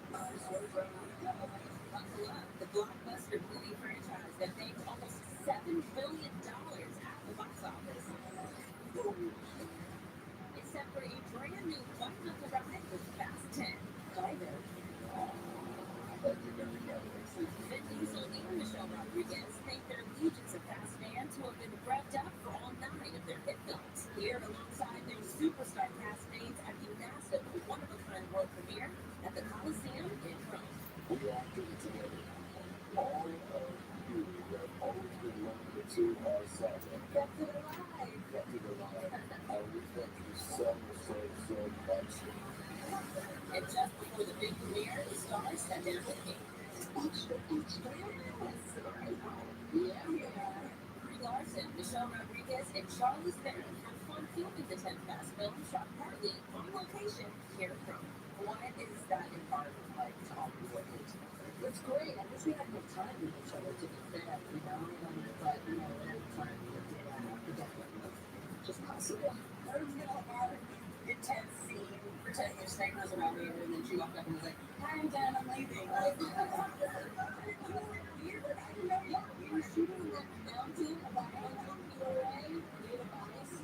Buckle up, the blockbuster movie franchise that made almost $7 billion at the box office. It's set for a brand new one-month ride with Fast 10. Kind of. Vin Diesel and Michelle Rodriguez thank their legions of Fast fans who have been revved up for all 9 of their hit films. Here alongside their superstar cast mates at the massive one-of-a-kind world premiere at the Coliseum in Rome. We all do it together. All of you have always been limited to ourselves. Kept it alive. Kept it alive. And we thank you so much. And just before the big premiere, the stars sat down with me. Brie Larson, Michelle Rodriguez, and Charlize Theron had fun filming the 10th Fast film shot partly on location here in Rome. What is that environment like, Tom? It's great. I wish we had more time with each other, to be fair, you know? But, you know, every time we did just possible. There was no hard, intense scene, pretending your snake was around here, and then she walked up and was like, "Hi, I'm done, I'm leaving." Like, you know, weird. I didn't know you were shooting in that mountain about 100 feet away, made of ice.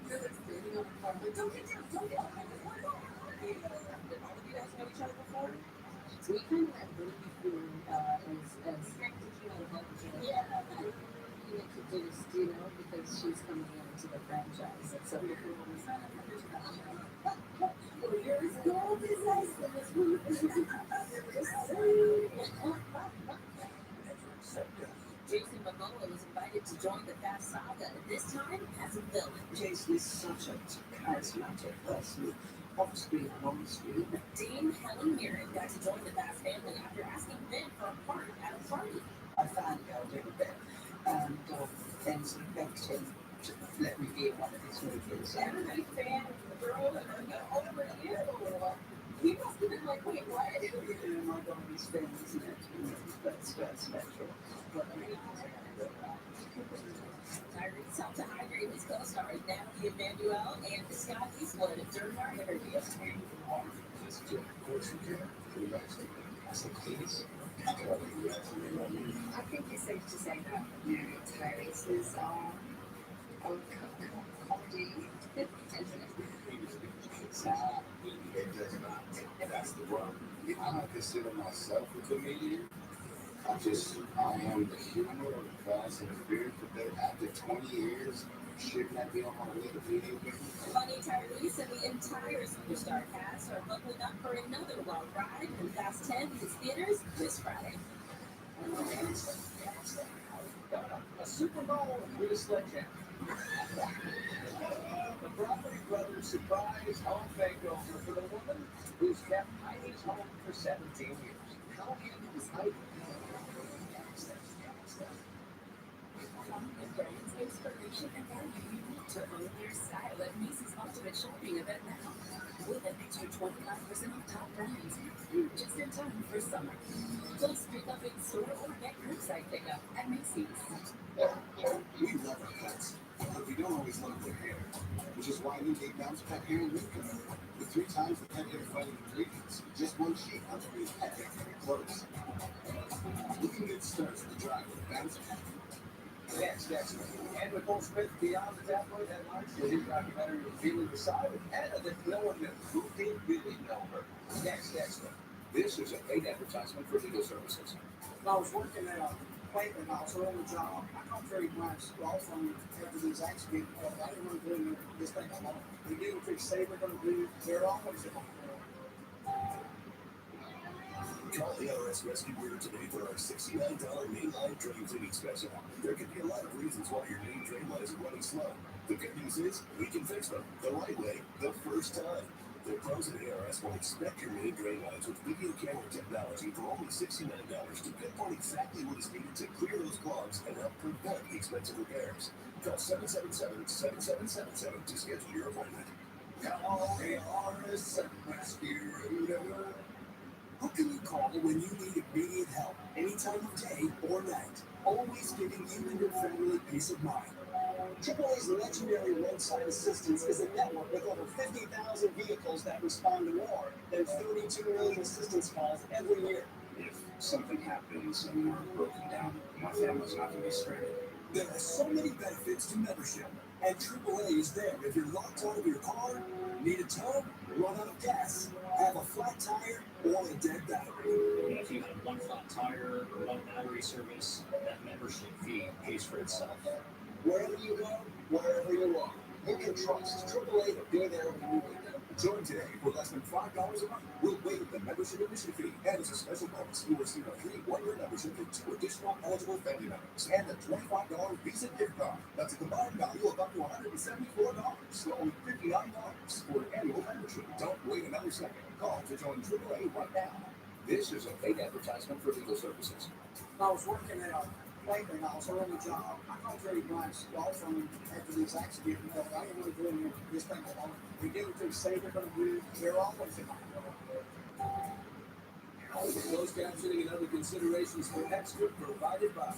You're like standing on the car, like, don't get down, don't get down. Did all of you guys know each other before? So we kind of met really before, as yeah, you introduced, you know, because she's coming into the franchise. And so before we signed up for this franchise, your gold is nice in this movie. Jason Momoa was invited to join the Fast Saga, this time as a villain. Jason is such a charismatic person. Off screen and on screen. Dame Helen Mirren got to join the Fast family after asking Ben for a part at a party. I found out a little bit, and Benson begged him to let me be one of his movies. Every fan of the girl that got over you. He must have been like, wait, what? Yeah, my daughter's fan, isn't it? That's natural. But Tyrese helped to hydrate his co-stars Natalie Emmanuel and Scott Eastwood during our interview. Of course you can. I said, please. I think it's safe to say that Tyrese is our comedy. It does not. That's the problem. I don't consider myself a comedian. I am the humor of the Fast and the Furious, but after 20 years, Shouldn't that be on my Wikipedia? Bunny Tyrese and the entire Superstar cast are buckling up for another wild ride when Fast 10 hits theaters this Friday. A Super Bowl with a sledgehammer. The Property Brothers surprise home makeover for the woman who's kept Heidi's home for 17 years. How handy was Heidi? Home and brands, inspiration, and value you need to own your style at Macy's Ultimate Shopping event now. With an extra 25% off top brands, just in time for summer. Plus, pick up in store or get curbside pickup at Macy's. We love our pets, but we don't always love their hair, which is why we made Bounce Pet Hair and Root Care. With 3 times the pet hair fighting ingredients, just 1 sheet helps create pet hair for your clothes. Looking good starts with the drive with Bounce Pet. Next, and Nicole Smith beyond the tabloid headlines. The new documentary revealing the side of Anna that no one knew. Who did really know her? Next. This is a paid advertisement for legal services. I was working at a paper house or on the job. I called Terry Bryant's law firm after these accidents because I didn't want to do this thing alone. We knew what they say we're going to do. They're always going to do. Call the IRS Rescue Bureau today for our $69 mainline drain cleaning special. There could be a lot of reasons why your main drain lines are running slow. The good news is we can fix them the right way, the first time. The pros at ARS will inspect your main drain lines with video camera technology for only $69 to pinpoint exactly what is needed to clear those clogs and help prevent the expensive repairs. Call 777-7777 to schedule your appointment. Call ARS Rescue Bureau. Who can you call when you need immediate help, any time of day or night? Always giving you and your family peace of mind. AAA's legendary roadside assistance is a network with over 50,000 vehicles that respond to more than 32 million assistance calls every year. If something happens and we're broken down, my family's not going to be stranded. There are so many benefits to membership, and AAA is there if you're locked out of your car, need a tow, run out of gas, have a flat tire, or a dead battery. And if you have one flat tire or one battery service, that membership fee pays for itself. Wherever you go, wherever you are, you can trust AAA to be there when you need them. Join today for less than $5 a month. We'll waive the membership admission fee, and as a special bonus, you'll receive a free 1-year membership for 2 additional eligible family members and a $25 Visa gift card. That's a combined value of up to $174, so only $59 for an annual membership. Don't wait another second. Call to join AAA right now. This is a paid advertisement for legal services. I was working at a paper house or on the job. I called Terry Bryant's law firm after these accidents because I didn't want to do this thing alone. We do what they say they're going to do. They're always going to Closed captioning and other considerations for extra provided by.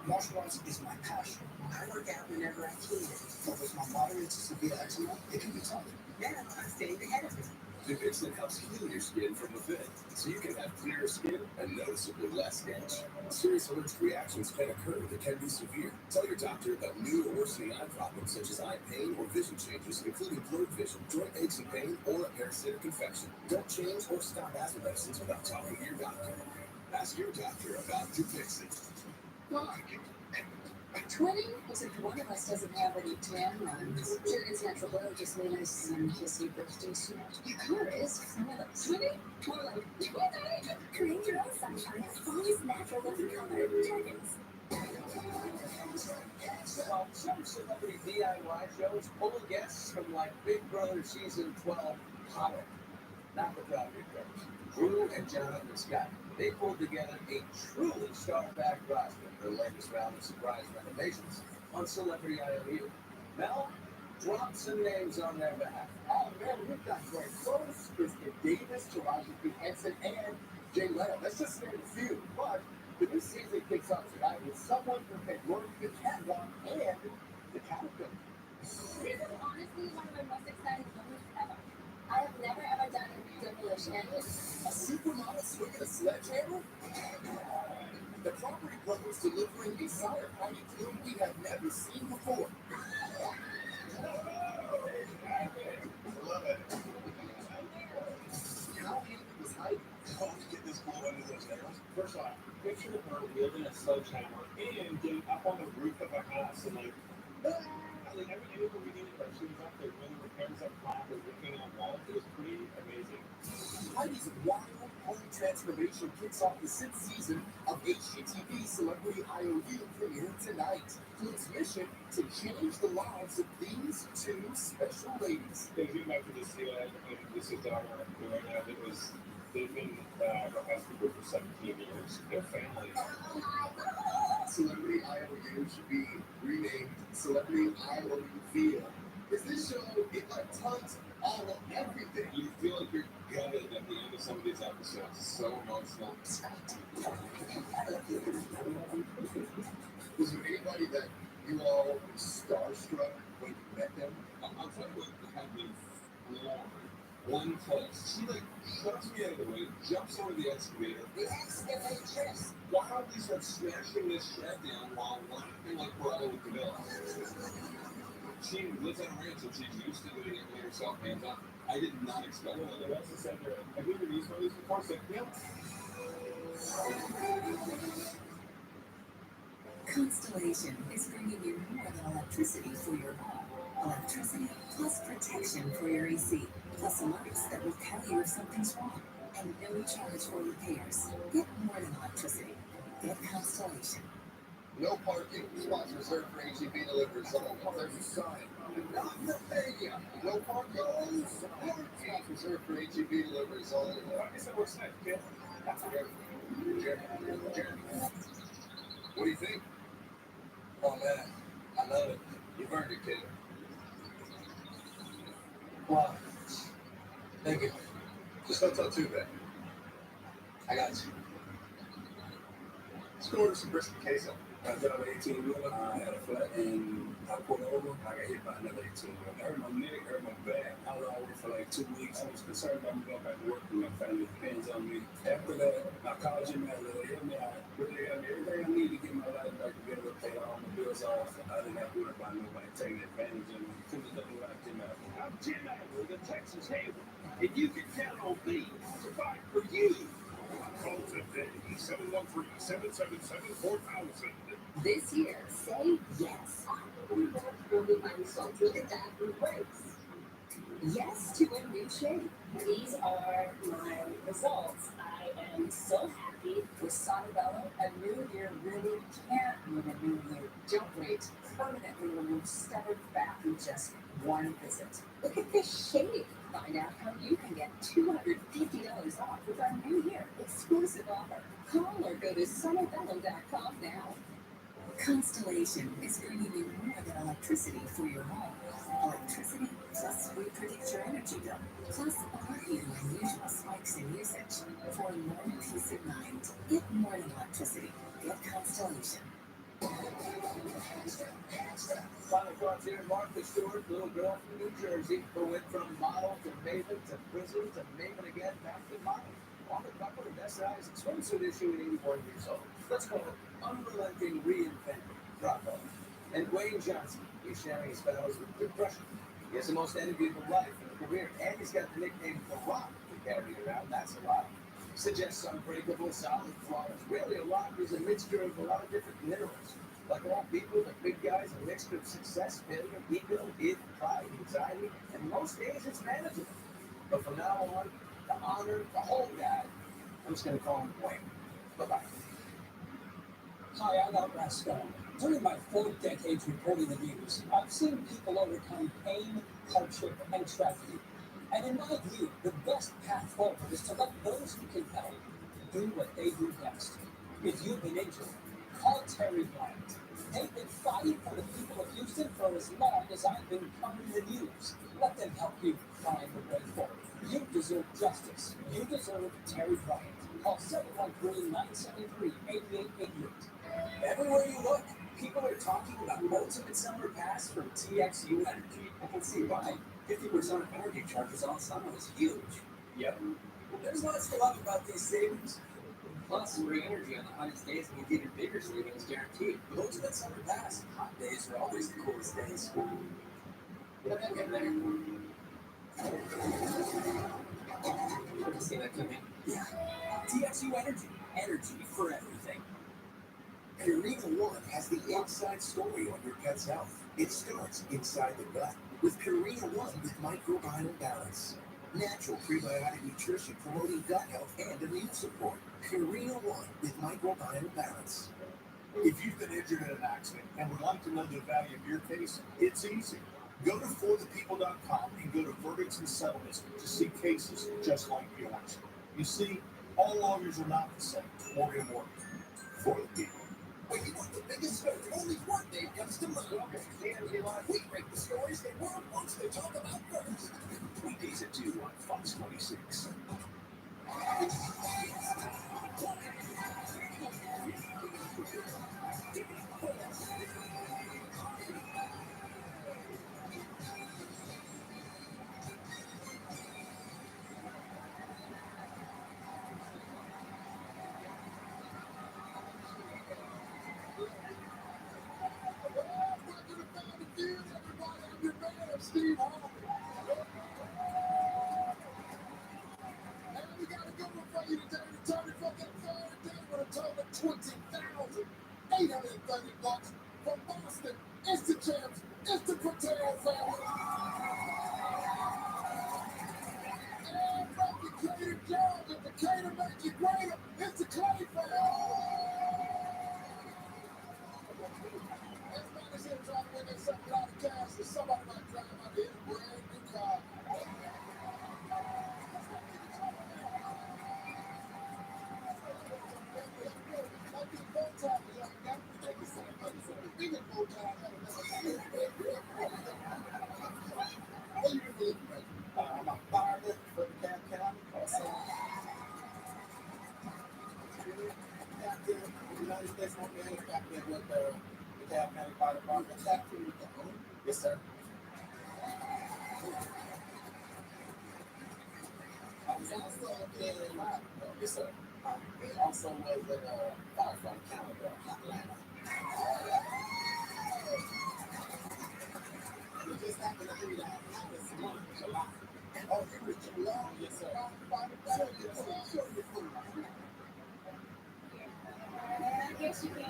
Martial arts is my passion. I work out whenever I can. But with my moderate to severe eczema, it can be tough. Now I'm staying ahead of it. Dupixent helps heal your skin from within, so you can have clearer skin and noticeably less itch. Serious allergic reactions can occur that can be severe. Tell your doctor about new or worsening eye problems such as eye pain or vision changes, including blurred vision, joint aches and pain, or a parasitic infection. Don't change or stop asthma medicines without talking to your doctor. Ask your doctor about Dupixent. Well, 20? Except one of us doesn't have any tan lines. Jerry's natural glow just made us some kissy birthday suit. Your color is vanilla. 20? More like 20. Create your own sunshine. Always natural looking color. Jergens. Well, some celebrity DIY shows pull guests from like Big Brother Season 12 Hotter. Not the Property Brothers. Drew and Jonathan Scott. They pulled together a truly star-packed roster for the latest round of surprise renovations on Celebrity IOU. Mel, drop some names on their behalf. Oh man, we've got Greg Close, Kristen Davis, Taraji P. Henson, and Jay Leno. That's just name a few. But the new season kicks off tonight with someone who can work the catwalk and the caterpillar. This is honestly one of my most exciting moments ever. I have never ever done demolition. A supermodel swinging a sledgehammer? The Property Brothers delivering a side party film we have never seen before. Love it. How handy was Heidi? How to get this blow under those nails? First off, picture her wielding a sledgehammer and getting up on the roof of a house and like Like every beginning where she was up there doing repairs up top or working on walls, it was pretty amazing. Heidi's wild home transformation kicks off the 6th season of HGTV Celebrity IOU premiering tonight. Its mission to change the lives of these two special ladies. They came back to the CLA, and this is our Lorena. They've been her husband for 17 years. Their family. Celebrity IOU should be renamed Celebrity IOU Feel. Because this show, it like tugs all of everything. You feel like you're gutted at the end of some of these episodes. It's so emotional. Was there anybody that you all were starstruck when you met them? I'll tell you what had me floored. One place. She like shoves me out of the way, jumps over the excavator. The excavatress. Wildly starts smashing this shed down while laughing like Bravo with the Villa. She lives on a ranch and she's used to doing everything herself, hands on. I did not expect that. They also said there, have you ever used one of these before? I said, yeah. Constellation is bringing you more than electricity for your home. Electricity plus protection for your AC, plus alerts that will tell you if something's wrong, and no charge for repairs. Get more than electricity. Get Constellation. No parking. Spots reserved for HEB deliveries only. There's a sign. Not in the stadium. No parking. No spots reserved for HEB deliveries only. I said, what's that, kid? That's Jeremy. What do you think? Oh man, I love it. You've earned it, kid. Wow. Thank you. Just don't tell too bad. I got you. Let's go order some brisket queso. I got an 18-wheeler. I had a flat and I pulled over. I got hit by another 18-wheeler. I hurt my neck, hurt my back. I was out work for like 2 weeks. I was concerned about me going back to work and my family depends on me. After that, I called Jim Adler. They helped me out. Really helped me. Everything I need to get my life back together, pay all my bills off. I didn't have to worry about nobody taking advantage of me. Couldn't nothing like Jim Adler. I'm Jim Adler, the Texas Haven, and you can count on me to fight for you. Call today, 713-777-4000. This year, say yes. We want to build my results with the bathroom breaks. Yes to a new shape. These are my results. I am so happy with Sonobello. A new year really can't mean a new year. Don't wait. Permanently remove stubborn fat in just one visit. Look at this shape. Find out how you can get $250 off with our new year exclusive offer. Call or go to sonobello.com now. Constellation is bringing you more than electricity for your home. Electricity plus we predict your energy bill, plus argue unusual spikes in usage. For more peace of mind, get more than electricity. Get Constellation. Final thoughts here, Martha Stewart, little girl from New Jersey, who went from model to maven to prison to maven again, back to model. On the cover of SI's swimsuit issue at 81 years old. Let's call it unrelenting reinventing. Bravo. And Wayne Johnson, he's sharing his fellows with good pressure. He has the most enviable life in a career, and he's got the nickname The Rock to carry around. That's a lot. Suggests unbreakable, solid, flawless. Really, a lot is a mixture of a lot of different minerals. Like all people, the big guys, a mixture of success, failure, ego, id, pride, anxiety, and most days it's manageable. But from now on, the honor, the whole guy, I'm just going to call him Wayne. Bye-bye. Hi, I'm Al Rascone. During my 4 decades reporting the news, I've seen people overcome pain, hardship, and tragedy. And in my view, the best path forward is to let those who can help do what they do best. If you've been injured, call Terry Bryant. They've been fighting for the people of Houston for as long as I've been covering the news. Let them help you find the way forward. You deserve justice. You deserve Terry Bryant. Call 713-973-8888. Everywhere you look, people are talking about Ultimate Summer Pass from TXU Energy. I can see why. 50% of energy charges all summer is huge. Yep. There's lots to love about these savings. Plus, free energy on the hottest days means even bigger savings guaranteed. With Ultimate Summer Pass, hot days are always the coolest days. Get there. Didn't see that coming. Yeah. TXU Energy. Energy for everything. Purina One has the inside story on your pet's health. It starts inside the gut with Purina One with microbiome balance. Natural prebiotic nutrition promoting gut health and immune support. Purina One with microbiome balance. If you've been injured in an accident and would like to know the value of your case, it's easy. Go to forthepeople.com and go to verdicts and settlements to see cases just like yours. You see, all lawyers are not the same. We're going to work for the people. When you want the biggest story, only one name comes to mind. We break the stories the world wants to talk about first. Weekdays at 2 on Fox 26. Steve Harvey. And we got a good one for you today. Returning from that third day with a total of $20,830 from Boston. It's the champs. It's the Patel family. And from Decatur, Georgia, Decatur make you greater. It's the Clay family. Everybody's here trying to win their $7 cash. And somebody might drive out here in a brand new car. I'm a fireman for the Camp County. Also, captain of the United States Army and captain with the Camp County Fire Department. Captain with the own? Yes, sir. I was also in yes, sir. He also was in Firefighter Canada, Atlanta. We just happened to do that this month, July. Oh, it was July? Yes, sir. I guess you can.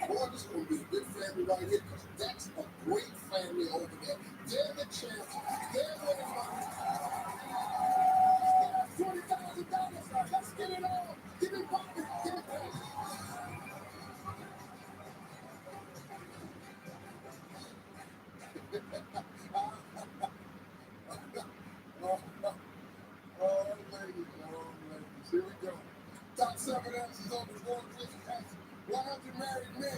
Boy, this is going to be a good family right here because that's a great family over there. They're the champs. They're winning money. $20,000. Let's get it on. Give me Bobby. Give it back. Oh, ladies. Here we go. Top 7 answers on the board. Why have you married me?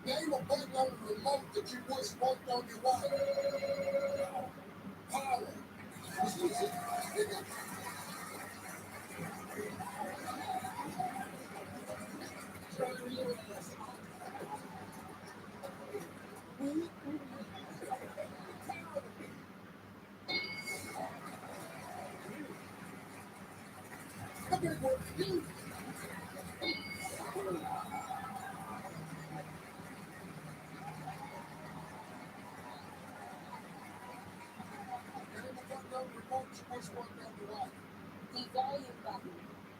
Name a button on the remote that you wish worked on your wife. Power. The volume button.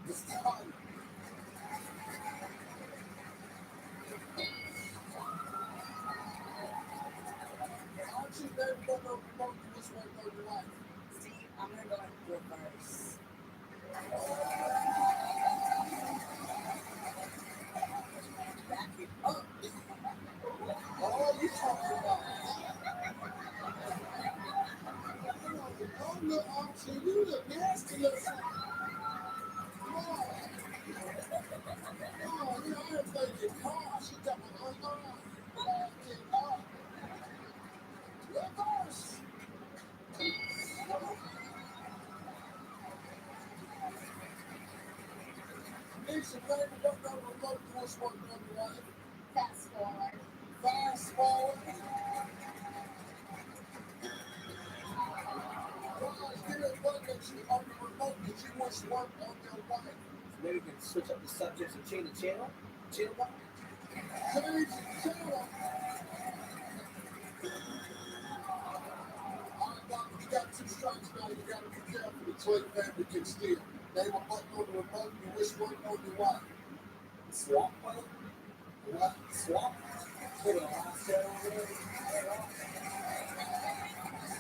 This time. Aren't you never going to remote this way on your life? Steve, I'm going to go in reverse. Back it up. All you talking about. Oh, look, Archie, you look nasty little son. Come on. Oh, you know, I didn't think your car. She got my back it up. Reverse. So glad you don't know remote course work on your life. Fast forward. Fast forward. Give it one that you on the remote that you want to work on your life. Maybe we can switch up the subjects and change the channel. Channel one. Change the channel. All right, Bob, you got 2 strikes now. You got to be careful. The Clay family can steal. Name a button on the remote. You wish one on your wife. Swap button. What? Swap. Put a last set over there.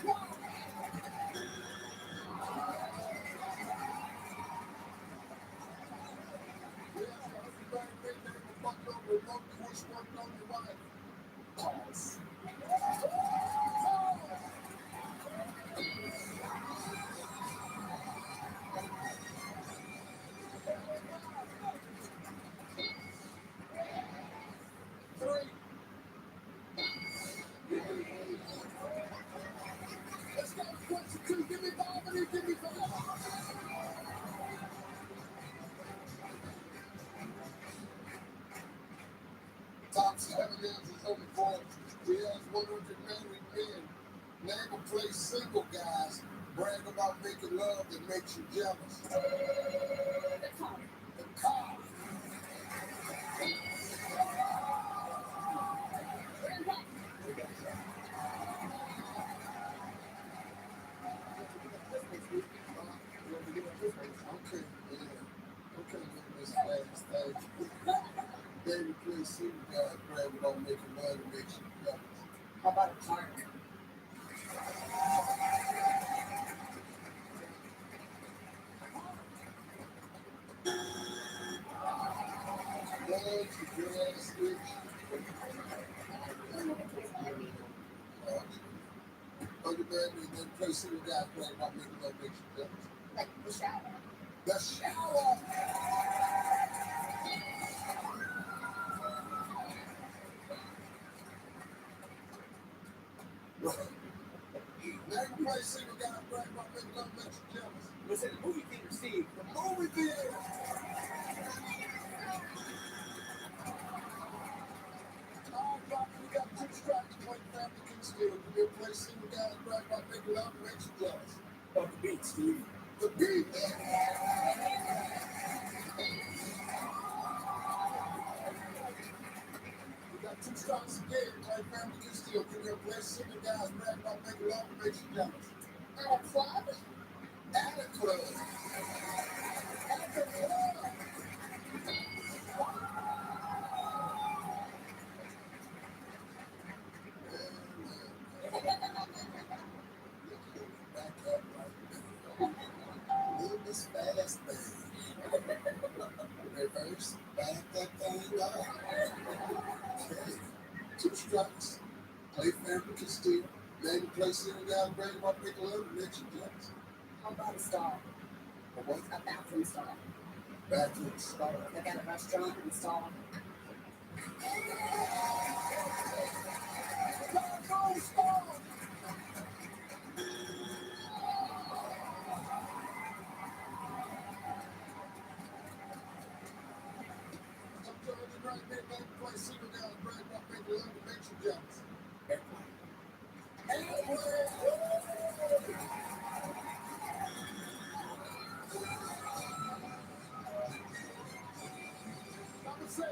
Swap. Pause. Let's go. Question 2. Give me 5 minutes. Give me 5. Top 7 answers on the board. We asked 100 married men. Name a place single guys brag about making love that makes you jealous. The car. The car. Okay, yeah. Okay, Miss Fast Thing. David plays single guys brag about making love that makes you jealous. How about a park? Drugs, your ass bitch. Other man and then play single guys brag about making love makes you jealous. Like the shower. The shower. Now you play single guys brag about making love makes you jealous. Listen, the movie theater, Steve. The movie theater. All right, we got 2 strikes. Clay family can steal. You can play single guys brag about making love makes you jealous. About the beat, Steve. The beach. We got 2 strikes again. Clay family can steal. Can you play single guys brag about making love makes you jealous? At a club. At a club. At the club. Move this fast thing. Reverse, back that thing up. Okay. 2 strikes. Clay family can steal. Name a place single guys brag about making love and makes you jealous. How about a stall? A what? A bathroom stall. Bathroom stall. Like at a restaurant and stall. Go stall. Sometimes you right there, name a place single guys brag about making love and makes you jealous. Airplane. Number 6.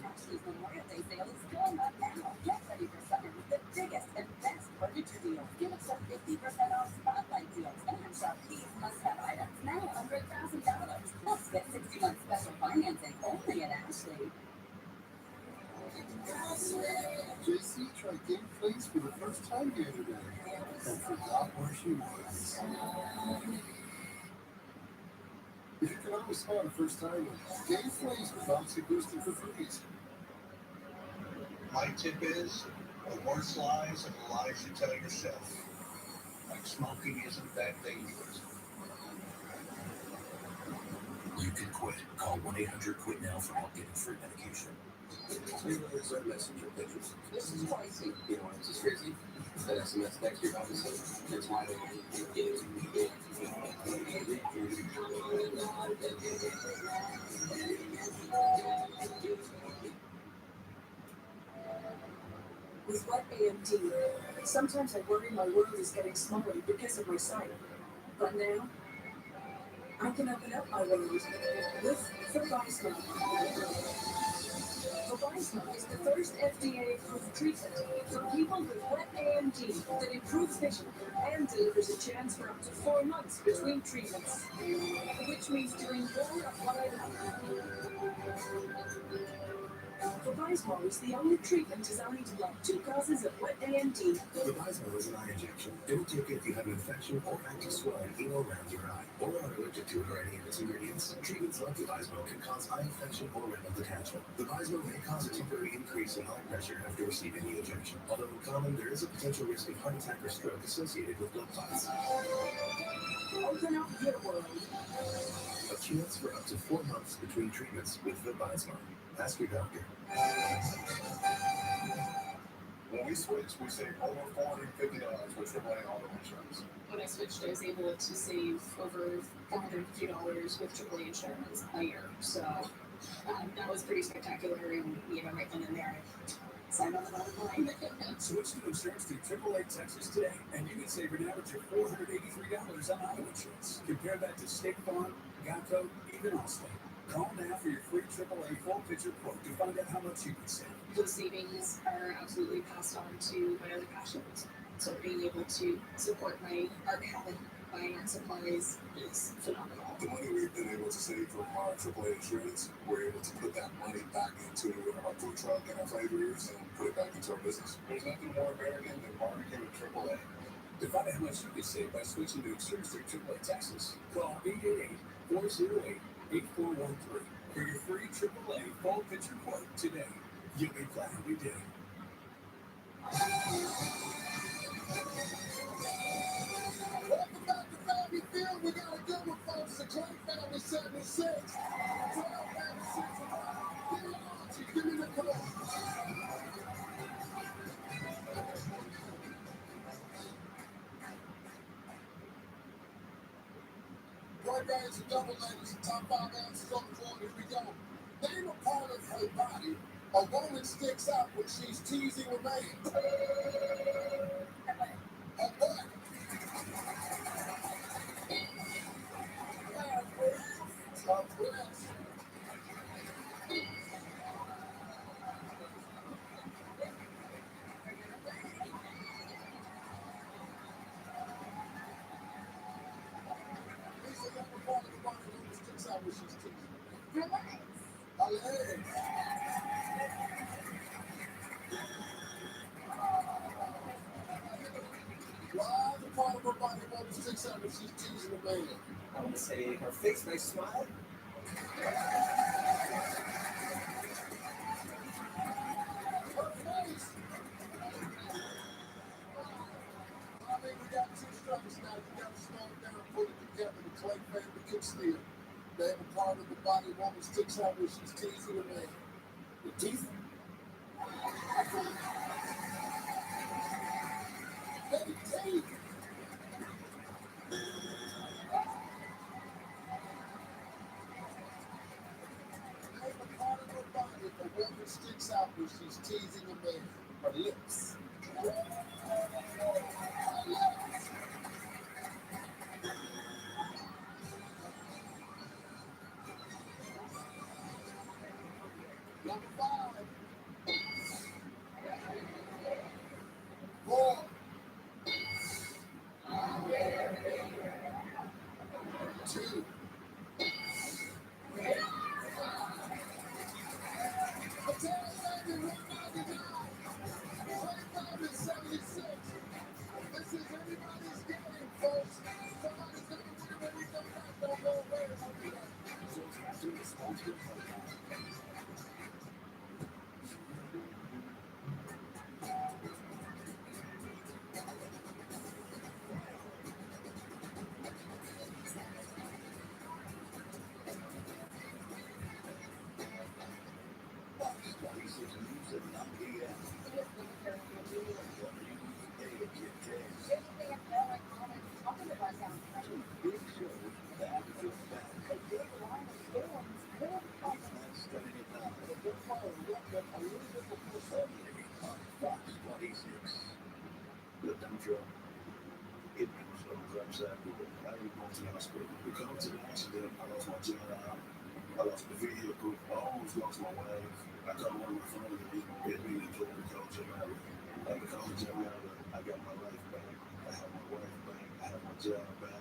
Ashley's Memorial Day sale is going on now. Get ready for summer with the biggest and best furniture deals. Give us some 50% off spotlight deals and shop these must-have items now under $1,000. Plus, get 60-month special financing only at Ashley. JC tried Game Place for the first time the other day and forgot where she was. You can always spot a first time with Game Place with Bouncy Booster for freeze. My tip is, the worst lies are the lies you tell yourself. Like smoking isn't that dangerous. You can quit. Call 1-800-QUIT now for help getting free medication. Here's our messenger pictures. This is spicy. You know, it's just crazy. That SMS next year, obviously. That's why they get it. With wet AMD, sometimes I worry my world is getting smaller because of my sight. But now, I can open up my world with Vabysmo. Vabysmo is the first FDA-approved treatment for people with wet AMD that improves vision and delivers a chance for up to 4 months between treatments, which means doing more of what I love. Vabysmo is the only treatment designed to block 2 causes of wet AMD. Vabysmo is an eye injection. Don't take it if you have an infection or active swelling in or around your eye, or are allergic to it or any of its ingredients. Treatments like Vabysmo can cause eye infection or retinal detachment. Vabysmo may cause a temporary increase in eye pressure after receiving the injection. Although uncommon, there is a potential risk of heart attack or stroke associated with blood clots. Open up your world. A chance for up to 4 months between treatments with Vabysmo. Ask your doctor. When we switched, we saved over $450 with AAA auto insurance. When I switched, I was able to save over $450 with AAA insurance a year. So that was pretty spectacular, and right then and there, I signed on the dotted line. Switch to insurance through AAA Texas today, and you can save an average of $483 on auto insurance. Compare that to State Farm, Geico, even Allstate. Call now for your free AAA full-picture quote to find out how much you can save. Those savings are absolutely passed on to my other passions. So being able to support my art habit, buying art supplies is phenomenal. The money we've been able to save from our AAA insurance, we're able to put that money back into our food truck and our flavors and put it back into our business. There's nothing more American than barbecue with AAA. To find out how much you can save by switching to insurance through AAA Texas, call 888-408-8413 for your free AAA full-picture quote today. You'll be glad we did. Welcome back to Family Field. We got a good one, folks. The Clay Family 76. 12-96. Give me the call. Boy bands and double ladies, top 5 ounces on the floor. Here we go. Name a part of her body a woman sticks out when she's teasing a man. Her butt. Her breast. She's teasing a man. I want to say her face, nice smile. Her face. I mean, we got 2 strikes now. You got to slow it down, put it together. The Clay family can steal. They have a part of the body woman sticks out when she's teasing a man. The teeth? Baby teeth. The woman sticks out when she's teasing a man. Her lips. Her lips. Number 5. 4. truck. It was upside down. I didn't go to the hospital. Because of the accident, I lost my job. I lost the vehicle. I almost lost my wife. I called one of my friends and he me and told me to call Jim Allen. After calling Jim Allen, I got my life back. I have my wife back. I have my job back.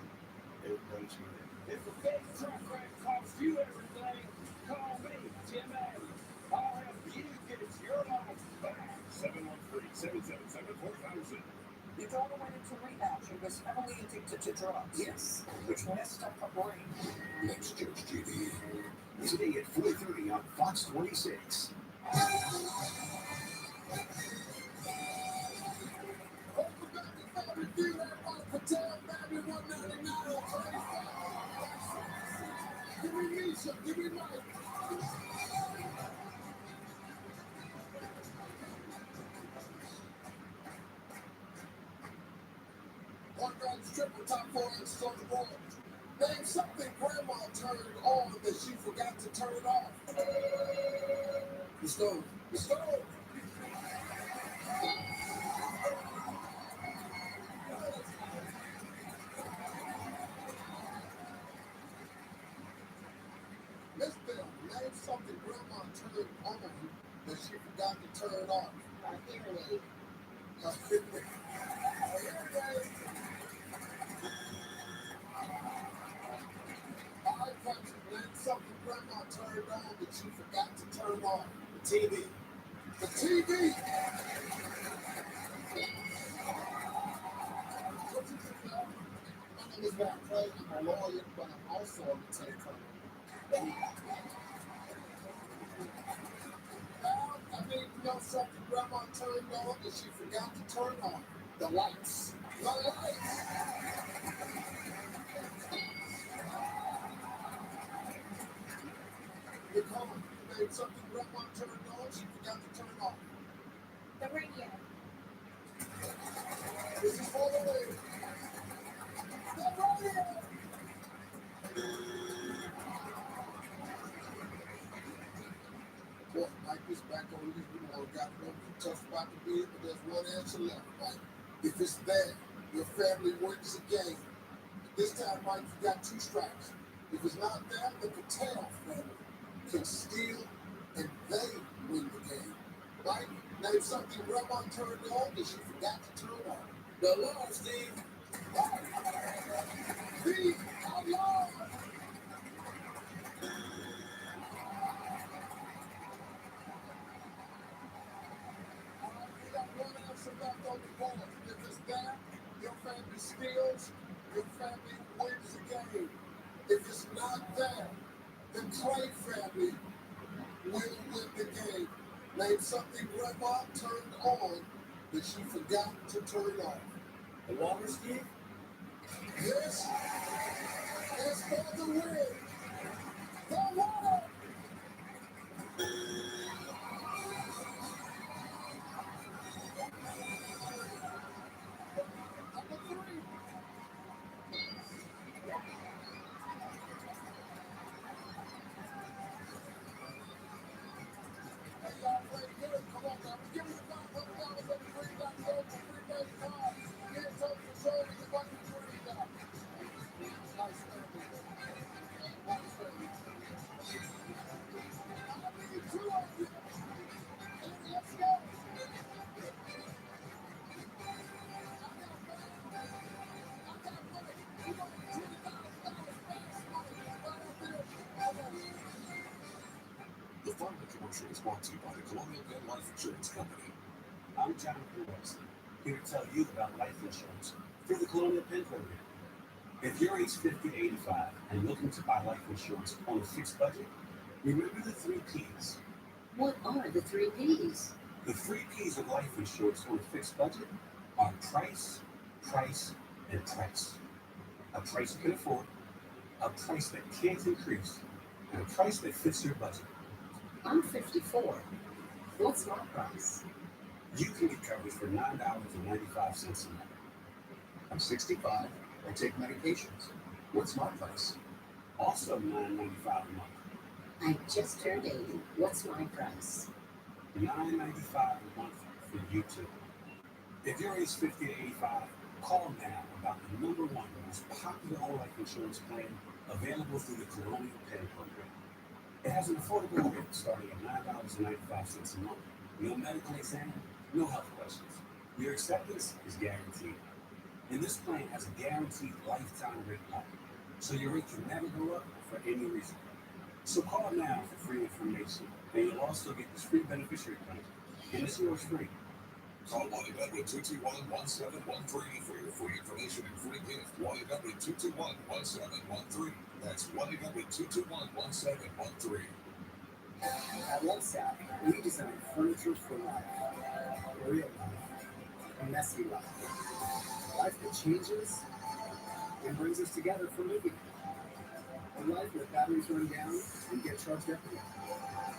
Everything's good. If a fake truck wreck costs you everything, call me, Jim Allen. I'll help you get your life back. 713-777-4000. Your daughter went into rehab. She was heavily addicted to drugs. Yes, which messed up her brain. Next Judge JD. Today at 4:30 on Fox 26. Give me Misha, give me Mike. One man's triple top 4 inches on the board. Name something grandma turned on that she forgot to turn it off. The stove. The stove. Miss Bill, name something grandma turned on that she forgot to turn off. A hearing aid. A hearing aid. Name something grandma turned on that she forgot to turn off. The TV. The TV! What you think of? My name is Matt Clay. I'm a lawyer, but I'm also a lieutenant. I mean, you know something grandma turned on that she forgot to turn on? The lights. The lights! You're calling. You made something grandma turned on, she forgot to turn off. The radio. This is for the lady. The radio! Boy, Mike, this back on you. You know, got to know you tough about the bid, but there's one answer left, Mike. If it's there, your family wins the game. This time, Mike, you got 2 strikes. If it's not there, the Patel family can steal and they win the game. Right? Name something grandma turned on that she forgot to turn on. The alarm, Steve. The alarm. We got one answer left on the board. If it's there, your family steals, your family wins the game. If it's not there, the Clay family will win the game. Name something grandma turned on that she forgot to turn off. The water, Steve? Yes. It's for the win. The water. Number 3. Hey, y'all play good. Come on, now. Give me the $500 on the free.com for free daily card. Get in touch with Joe and the Bucky Free. Nice family. Nice family. I need 2 of you. Let's go. The following commercial is brought to you by the Colonial Penn Life Insurance Company. I'm Jonathan Wilson, here to tell you about life insurance through the Colonial Penn program. If you're age 50 to 85 and looking to buy life insurance on a fixed budget, remember the 3 Ps. What are the 3 Ps? The 3 Ps of life insurance on a fixed budget are price, price, and price. A price you can afford, a price that can't increase, and a price that fits your budget. I'm 54. What's my price? You can get coverage for $9.95 a month. I'm 65. I take medications. What's my price? Also $9.95 a month. I just turned 80. What's my price? $9.95 a month for you too. If you're age 50 to 85, call now about the number one most popular whole life insurance plan available through the Colonial Penn program. It has an affordable rate starting at $9.95 a month. No medical exam, no health questions. Your acceptance is guaranteed. And this plan has a guaranteed lifetime rate lock, so your rate can never go up for any reason. So call now for free information, and you'll also get this free beneficiary plan. And it's yours free. Call 1-800-221-1713 for your free information and free gift. 1-800-221-1713. That's 1-800-221-1713. At Lovesac, we design furniture for life. Real life. Messy life. Life that changes and brings us together for living. A life where batteries run down and get charged up again.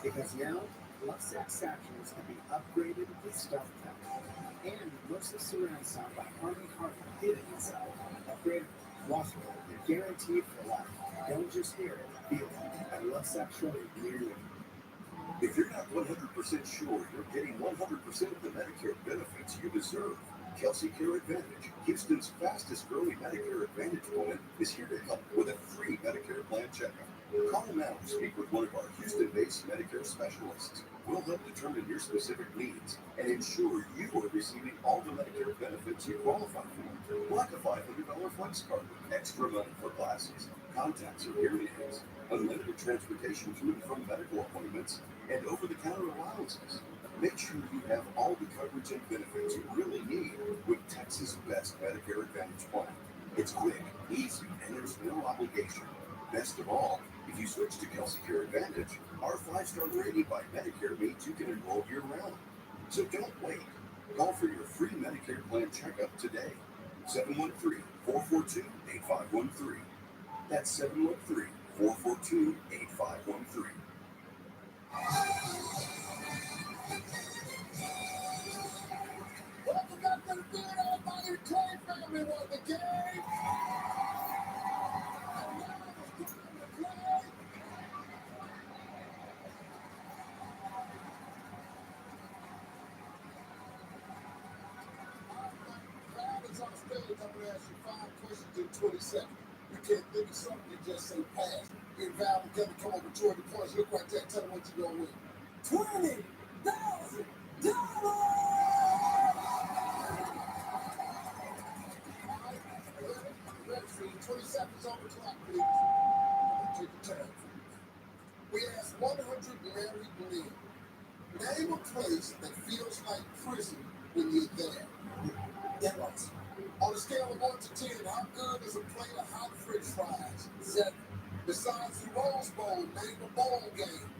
Because now, Lovesac sections can be upgraded with Stealth Tech and immersive surround sound by Harman Kardon hidden inside. Upgraded, washable, and guaranteed for life. Don't just hear it, feel it. At Lovesac showroom near you. If you're not 100% sure you're getting 100% of the Medicare benefits you deserve, Kelsey Care Advantage, Houston's fastest growing Medicare Advantage plan, is here to help with a free Medicare plan checkup. Call now to speak with one of our Houston-based Medicare specialists. We'll help determine your specific needs and ensure you are receiving all the Medicare benefits you qualify for, like a $500 flex card, extra money for glasses, contacts or hearing aids, unlimited transportation to and from medical appointments, and over-the-counter allowances. Make sure you have all the coverage and benefits you really need with Texas' best Medicare Advantage plan. It's quick, easy, and there's no obligation. Best of all, if you switch to Kelsey Care Advantage, our 5-star rating by Medicare means you can enroll year-round. So don't wait. Call for your free Medicare plan checkup today. 713-442-8513. That's 713-442-8513. Welcome back to the Good Almighty Clay family won the game. On stage, I'm going to ask you 5 questions in 20 seconds. You can't think of something, you just say pass. You and Val together come up with 20 points. Look right there, tell them what you're going to win. $20,000! Ready for you. 20 seconds on the clock, please. Take your time. We asked 100 married men. Name a place that feels like prison when you're there. Deadlines. On a scale of 1 to 10, how good is a plate of hot French fries? 7. Besides the Rose Bowl, name a bowl game.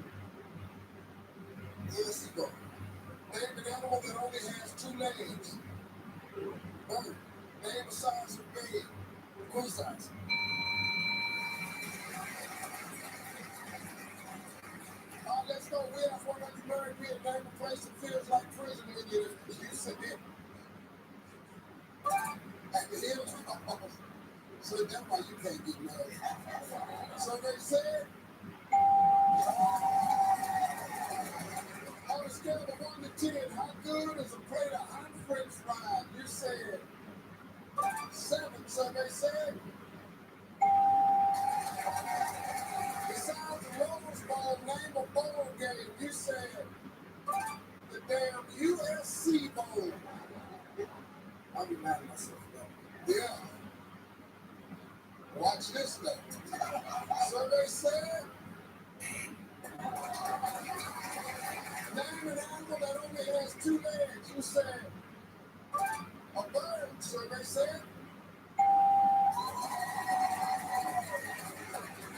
Yes, you go. Name an animal that only has 2 legs. Bird. Name a size of bed. Queen size. Let's go. We have 100 married men. Name a place that feels like prison when you sit there. At the hills, so that's why you can't get married. So they said, on a scale of 1 to 10, how good is a plate of hot French fries? You said 7. So they said, besides the Rose Bowl, name a bowl game. You said the damn USC Bowl. I'll be mad at myself, though. Yeah. Watch this, though. So they said, name an animal that only has 2 legs. You said, a bird. So they said,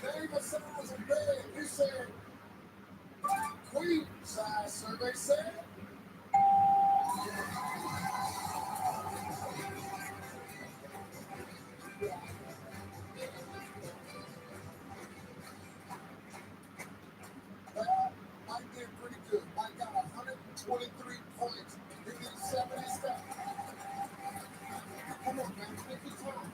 name a size of bed. You said, queen size. So they said, Mike did pretty good. Mike got 123 points. You did 70 steps. Come on, man. Take your time.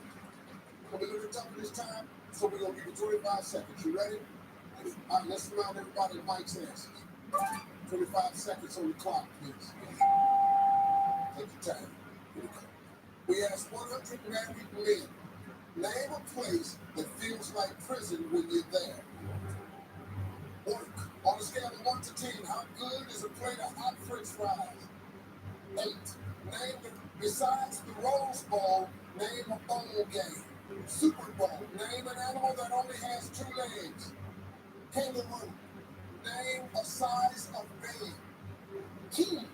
We're going to top of this time, so we're going to give you 25 seconds. You ready? All right, let's remind everybody of Mike's answers. 25 seconds on the clock, please. Take your time. We asked 100 married men, name a place that feels like prison when you're there. Work. On a scale of 1 to 10, how good is a plate of hot French fries? 8. Besides the Rose Bowl, name a bowl game. Super Bowl. Name an animal that only has 2 legs. Kangaroo. Name a size of bed. King.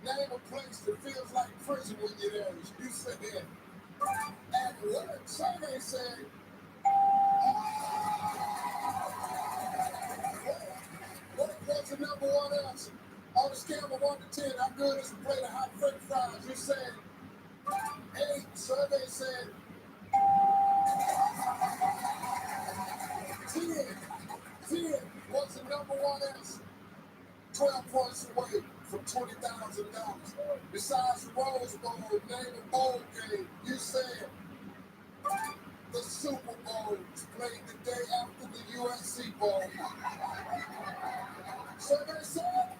Name a place that feels like prison when you're there. You said it. And what survey said, what's the number one answer? On a scale of 1 to 10, how good is a plate of hot French fries? You said 8. Survey said 10. What's the number one answer? 12 points away from $20,000. Besides the Rose Bowl, name a bowl game. You said the Super Bowl played the day after the USC Bowl. Survey said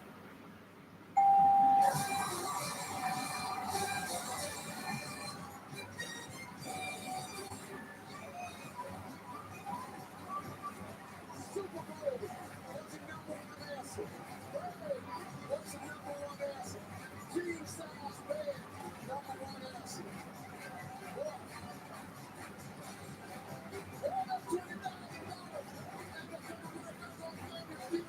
Super Bowl. What's the number one answer? What's the number one answer? King size bed. Number one answer. What? That's $20,000. And the Americans on Family Feud.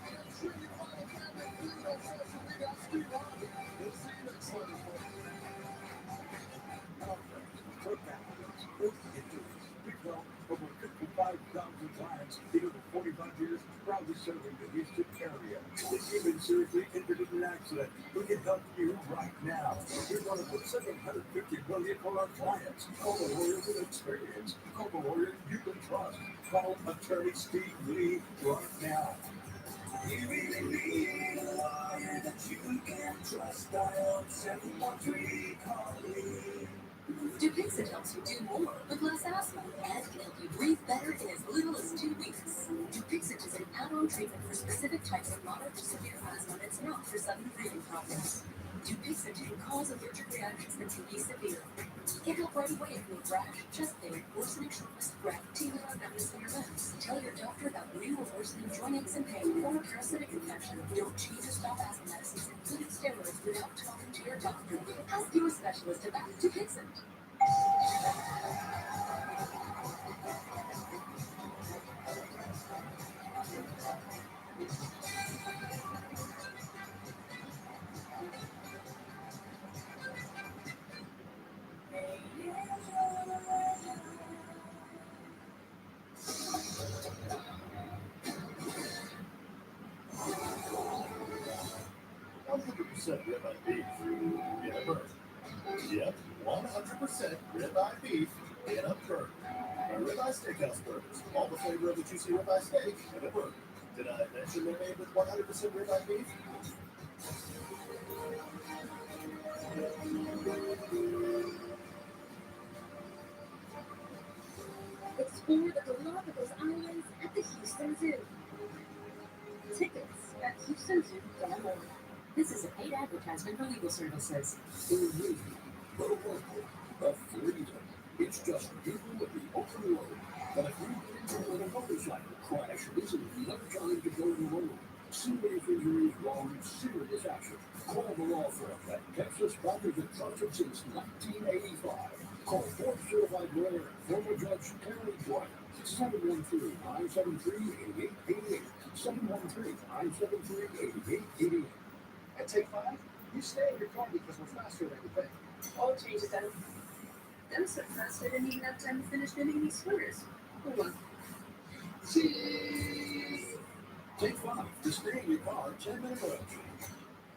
Make sure you follow Family Feud on social media. I'm Steve Harvey. We'll see you next Sunday. Kirk Cousins, good injuries. We've helped over 55,000 clients in over 45 years, proudly serving the Houston area. If you've been seriously injured in an accident, we can help you right now. We're one of the 750 million for our clients. Call the lawyers with experience. Call the lawyers you can trust. Call attorney Steve Lee right now. You really need a lawyer that you can trust. Dial 713-CALL-LEE. Dupixent helps you do more with less asthma and can help you breathe better in as little as 2 weeks. Dupixent is an add-on treatment for specific types of moderate to severe asthma that's not for sudden breathing problems. Dupixent can cause allergic reactions that can be severe. Get help right away if you have rash, chest pain, worsening shortness of breath, tingling or numbness in your limbs. Tell your doctor about new or worsening joint aches and pain or a parasitic infection. Don't change or stop asthma medicines, including steroids, without talking to your doctor. Ask your specialist about Dupixent. Ribeye beef in a burger. Yep, 100% ribeye beef in a burger. Our Ribeye Steakhouse burgers, all the flavor of a juicy ribeye steak in a burger. Did I mention they're made with 100% ribeye beef? Explore the Galapagos Islands at the Houston Zoo. Tickets at HoustonZoo.org. This is a paid advertisement for legal services. For me, the local of freedom. It's just you and the open road. But if you get into a motorcycle crash, this is no time to go alone. Serious injuries, wrong, serious action. Call the law firm that Texas Brothers and Trusted since 1985. Call board certified lawyer, former judge Terry Dwyer. 713-973-8888. 713-973-8888. At Take 5, you stay in your car because we're faster than you think. All changes out. That was so fast I didn't even have time to finish knitting these sweaters. Hold on. Cheese! Take 5 to stay in your car 10-minute road.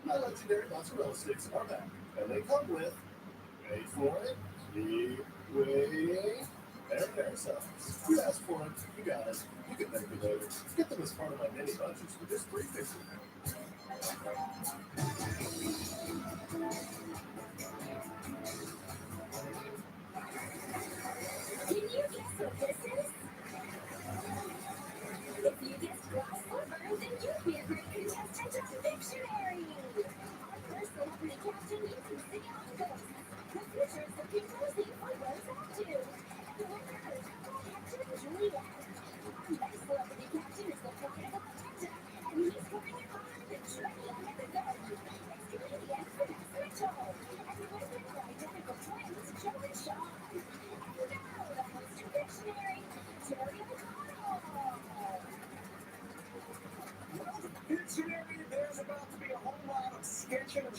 My legendary mozzarella sticks are back, and they come with, wait for it, There, so you asked for it, you got it. You can thank me later. Get them as part of my mini bunches for just $3.50.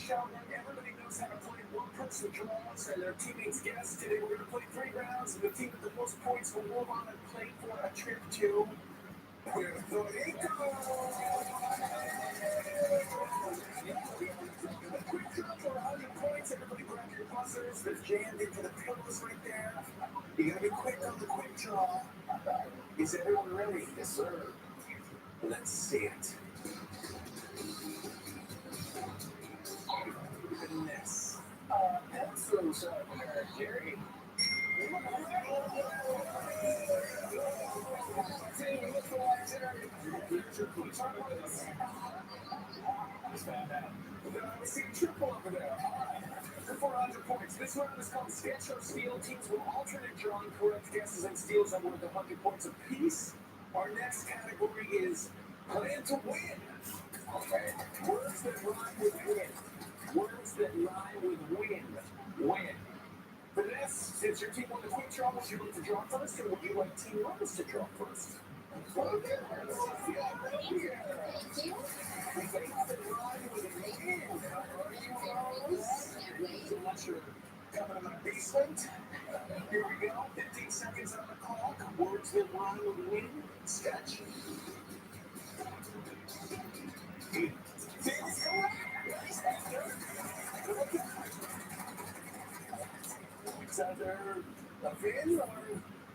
show that everybody knows how to play one-person draws and their teammates guess. Today we're going to play 3 rounds, and the team with the most points will move on and play for a trip to Puerto Rico. A quick draw for 100 points. Everybody grab your buzzers. They're jammed into the pillows right there. You got to be quick on the quick draw. Is everyone ready? Yes, sir. Let's see it. Goodness. Pencils up there, Jerry. I see a triple over there. For 400 points. This round is called Sketch or Steal. Teams will alternate drawing correct guesses and steals are worth 100 points apiece. Our next category is Plan to Win. Okay. Words that rhyme with win. Words that rhyme with win. Win. For this, since your team won the quick draw, would you like to draw first, or would you like Team Rose to draw first? Words that rhyme with win. Unless you're coming in my basement. Here we go. 15 seconds on the clock. Words that rhyme with win. Sketch. It's either a fin or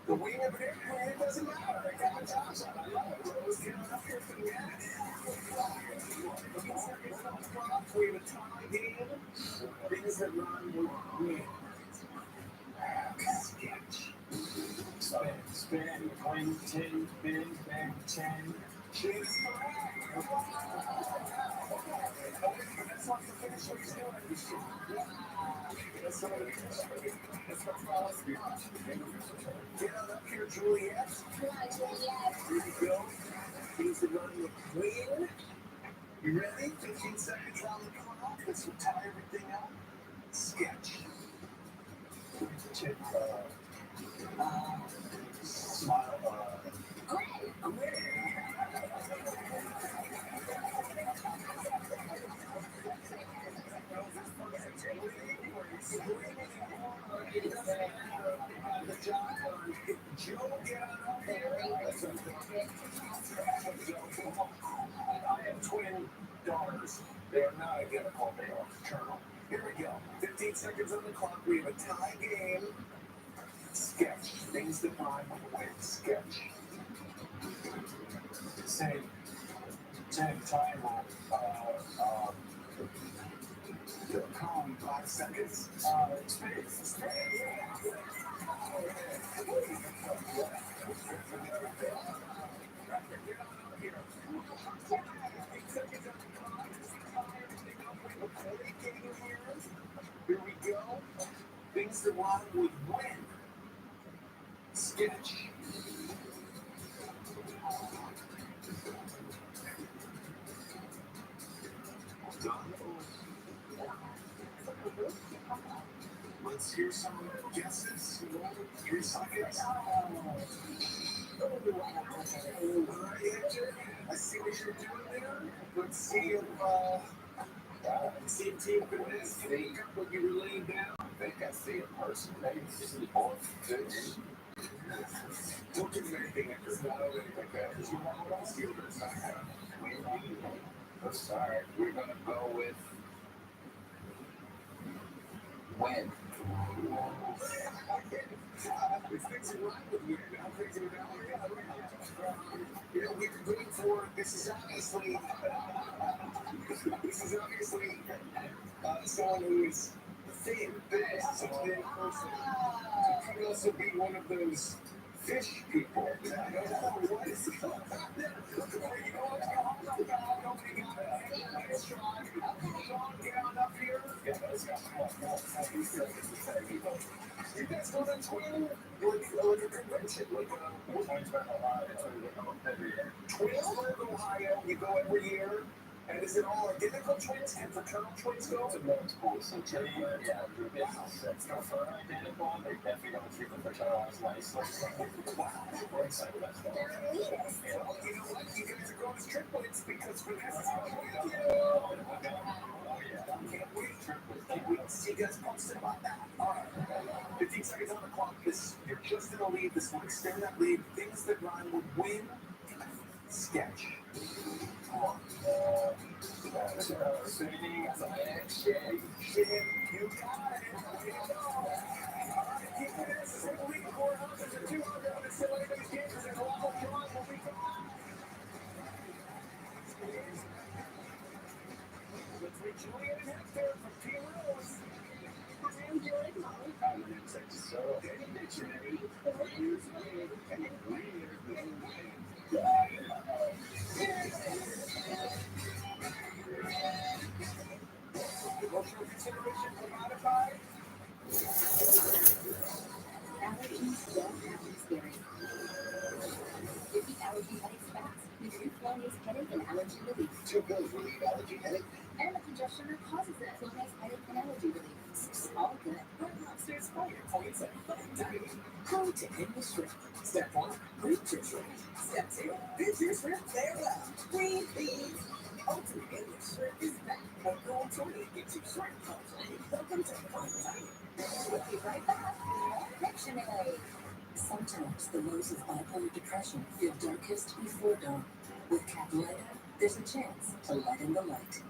the wing of an airplane. It doesn't matter. I got the tops on. I love it. Rose, get on up here for the net. 15 seconds on the clock. We have a tie game. Things that rhyme with win. Sketch. Spin, coin, 10, bin, bang, 10. She is correct. That's not the finish what he's doing. That's some of the that's what follows you. Get on up here, Juliet. Come on, Juliet. Here you go. Things that run with win. You ready? 15 seconds on the clock. This will tie everything up. Sketch. Smile. Great. I'm ready. Joe, get on up there. I have twin daughters. They are not identical. They are fraternal. Here we go. 15 seconds on the clock. We have a tie game. Sketch. Things that rhyme with win. Sketch. Same time. Calm 5 seconds. Space. Here we go. Things that rhyme with win. Sketch. Let's hear some guesses. 3 seconds. Alright, Hector. I see what you're doing there. Let's see if Team Finesse can pick up what you were laying down. I think I see a person. Maybe see both fish. Don't do anything Hector. I don't think that because you want to see what it's not happening. I'm sorry. We're going to go with when. It's things that rhyme with you. I'm thinking about you know, we were going for this is obviously someone who is thin, so thin person. It could also be one of those fish people. What is it? You guys go to twin, like a convention, like Twins go to Ohio, you go every year. And is it all identical twins? Can fraternal twins go? Yeah, that's not for identical. They definitely don't treat the fraternal as nice. Wow, we're excited about that. They're elitist. Well, you know what? You guys are going as triplets because Vanessa's going to Can't wait to see you guys posted about that. All right. 15 seconds on the clock. You're just in the lead. This one, stare that lead. Things that Ryan would win. Sketch. Singing as an action. You got it. Here you go. All right, keep it in. Single lead, 400 and 200. I'm still in these games. There's a lot more drawing. We'll be back. Let's meet Julian and Hector from Team Rose. I'm Julie Molly. I'm the new Texas Soul. Danny Dictionary. Here's Wayne. And here's Wayne. Emotional consideration provided by Allergies don't have to be scary. Give the allergy headaches fast with Flonase headache and allergy relief. 2 pills relieve allergy headache. And the congestion that causes it. Flonase headache and allergy relief. All good. Red Lobster's fire points at fine dining. How to end the shrimp. Step 1, greet your shrimp. Step 2, bid your shrimp farewell. Breathe, please. Ultimate English Shrimp is back. A gold 20 gets you shrimp culture. Welcome to fine dining. We'll be right back. Dictionary. Sometimes the lows of bipolar depression feel darkest before dawn. With Caplyta, there's a chance to let in the light.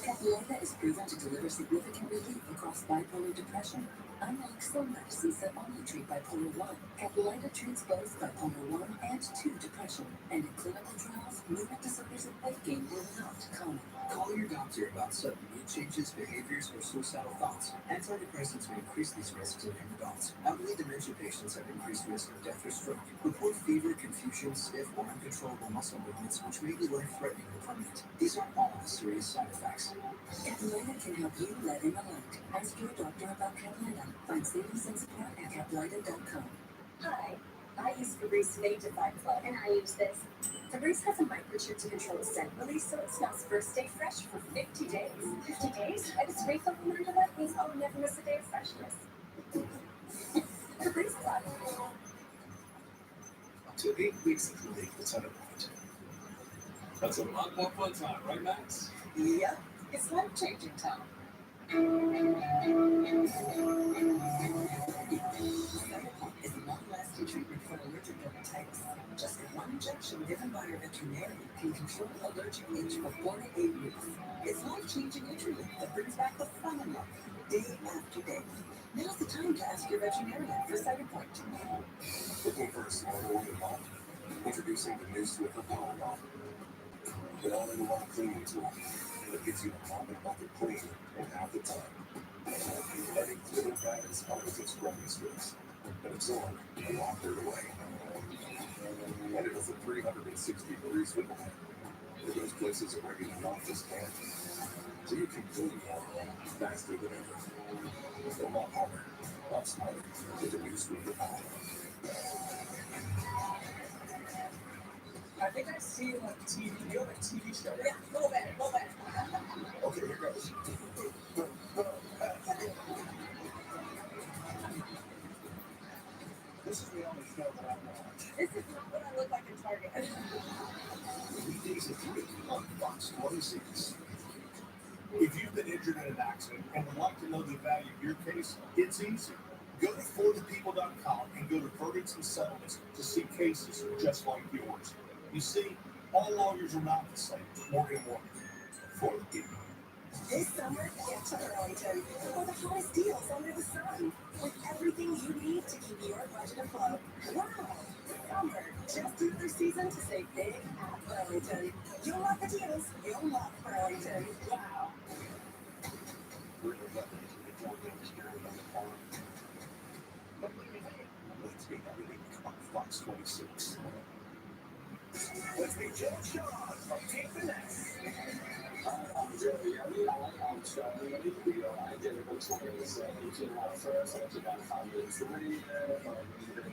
Caplyta is proven to deliver significant relief across bipolar depression. Unlike some medicines that only treat bipolar 1, Caplyta treats both bipolar 1 and 2 depression. And in clinical trials, movement disorders and weight gain were not common. Call your doctor about sudden mood changes, behaviors, or suicidal thoughts. Antidepressants may increase these risks in young adults. Elderly dementia patients have increased risk of death or stroke. Report fever, confusion, stiff, or uncontrollable muscle movements, which may be life-threatening or permanent. These aren't all the serious side effects. Caplyta can help you let in the light. Ask your doctor about Caplyta. Find savings and support at Caplyta.com. Hi, I use Febreze Fade to Fight Club, and I use this. Febreze has a microchip to control scent release, so it smells first day fresh for 50 days. 50 days? And its refill reminder that means I'll never miss a day of freshness. Febreze Club. Up to 8 weeks of relief at Centerpoint. That's a lot more fun time, right, Max? Yep, it's life-changing time. Cytopop is a long-lasting treatment for allergic dermatitis. Just one injection given by your veterinarian can control allergic itch for 4 to 8 weeks. It's life-changing itch relief that brings back the fun in life, day after day. Now's the time to ask your veterinarian for Cytopoint. Looking for a smarter way to mop? Introducing the new Swiffer Power Mop. An all-in-one cleaning tool that gives you the mop and bucket clean in half the time. That includes various hundreds of scrubbing strips that absorb and lock dirt away. And it has a 360-degree swivel head for those places where regular mop just can't. So you can clean more faster than ever. So mop harder, mop smarter with the new Swiffer Power. I think I see you on TV. You have a TV show. Yeah, go back. Okay, here goes. This is the only show that I know. This is not what I look like in Target. Weekdays at 3 on Fox 26. If you've been injured in an accident and would like to know the value of your case, it's easy. Go to forthepeople.com and go to verdicts and settlements to see cases just like yours. You see, all lawyers are not the same. Morgan & Morgan. For the people. This summer, get to Burlington for the hottest deals under the sun. With everything you need to keep your budget afloat. Wow! Summer, just another season to save big at Burlington. You'll love the deals. You'll love Burlington. Wow! Let's get everything on Fox 26. Let's meet Jeff Shaw from Team Finesse. I'm Joey Elliott. I'm Charlie Identical twins. Each of my first, I got 5 minutes to read.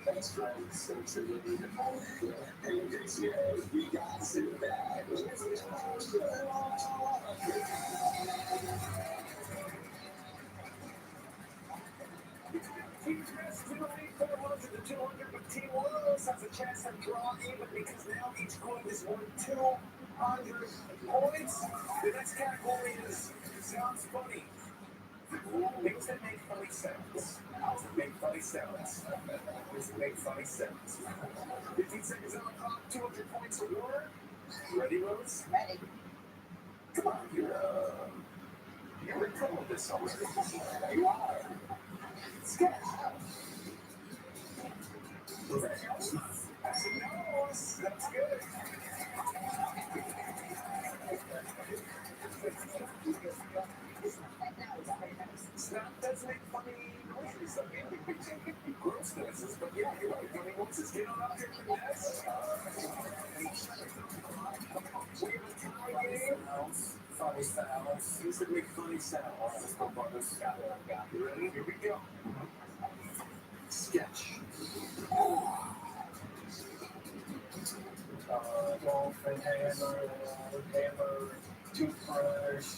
Best friends, so to the more. And this year, we got to back. Team Dress tonight, 400 to 200, but Team Rose has a chance to draw even because now each coin is worth 2. 100 points. The next category is sounds funny. Things that make funny sounds. How's it make funny sounds? Things that make funny sounds. 15 seconds on the clock, 200 points award. Ready, Rose? Ready. Come on, you're in trouble with this already. You are. Sketch. That's a nose. That's good. Snap does make funny noises. I mean, gross noises, but yeah, you're right. Funny noises. Get on up here for this. We have a tie game. Funny sounds. Things that make funny sounds. Let's go about this. You ready? Here we go. Sketch. Dolphin, hammer, toothbrush,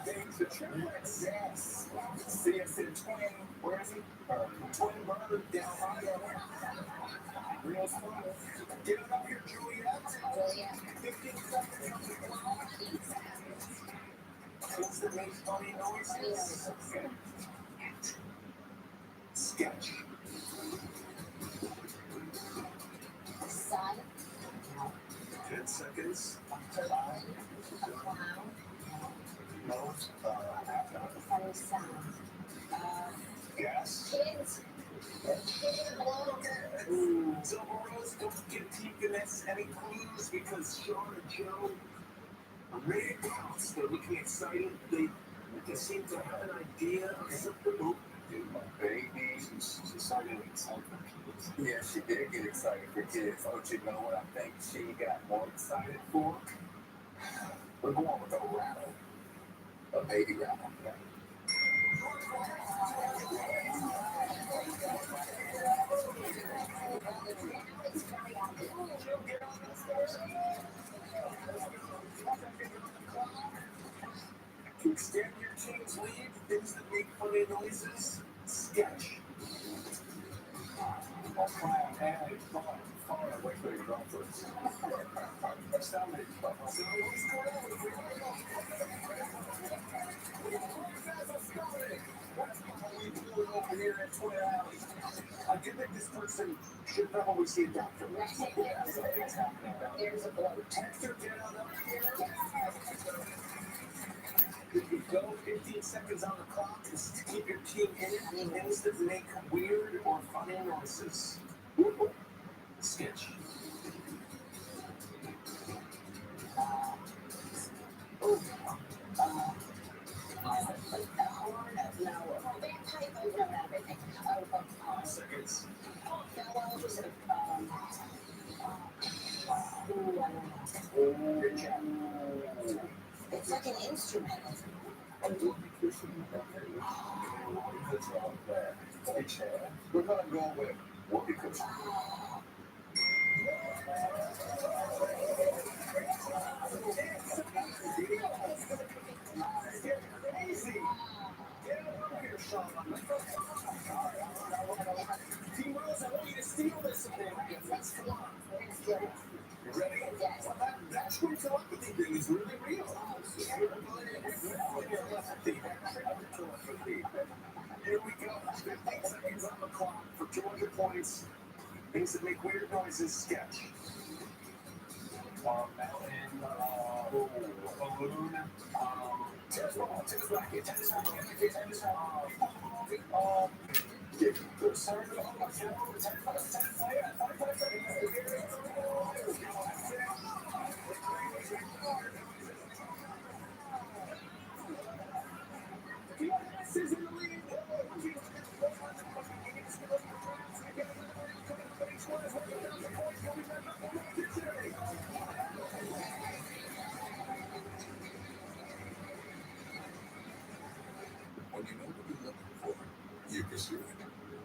Things that yes. CSN twin, where is he? Twin brother down under. Real fun. Get it up here, Juliet. 15 seconds on the clock. Things that make funny noises. Sketch. Sun. 10 seconds. A clown. Nose. Funny sound. Yes. Kids. Silver Rose, don't give Team Finesse any clues because Sean and Joe are ready to bounce. They're looking excited. They seem to have an idea of something. Dude, my baby, she's excited for kids. Yeah, she did get excited for kids. Don't you know what I think she got more excited for? We're going with a rattle. A baby rattle. To extend your team's lead, things that make funny noises, sketch. I'll try a hand far away from your drum first. Sounded fun. Over here at Twin Alley. I do think this person should probably see a doctor. Yeah, something's happening. There's a bloat. Texter down up here. Here we go. 15 seconds on the clock. This is to keep your team in it. Things that make weird or funny noises. Sketch. The horn of Noah. Bagpipe, I know everything. 5 seconds. Bellows of, Good job. it's like an instrument. We're going to go with whoopee cushion. Crazy. Get over here, Sean. Team Rose, I want you to steal this again. Come on. You ready? Yes. That true telepathy thing is really real. Here we go. 15 seconds on the clock for 200 points. Things that make weird noises, sketch. Mountain, balloon, tennis ball, tennis racket, tennis racket, tennis ball. When you know what you're looking for, you pursue it.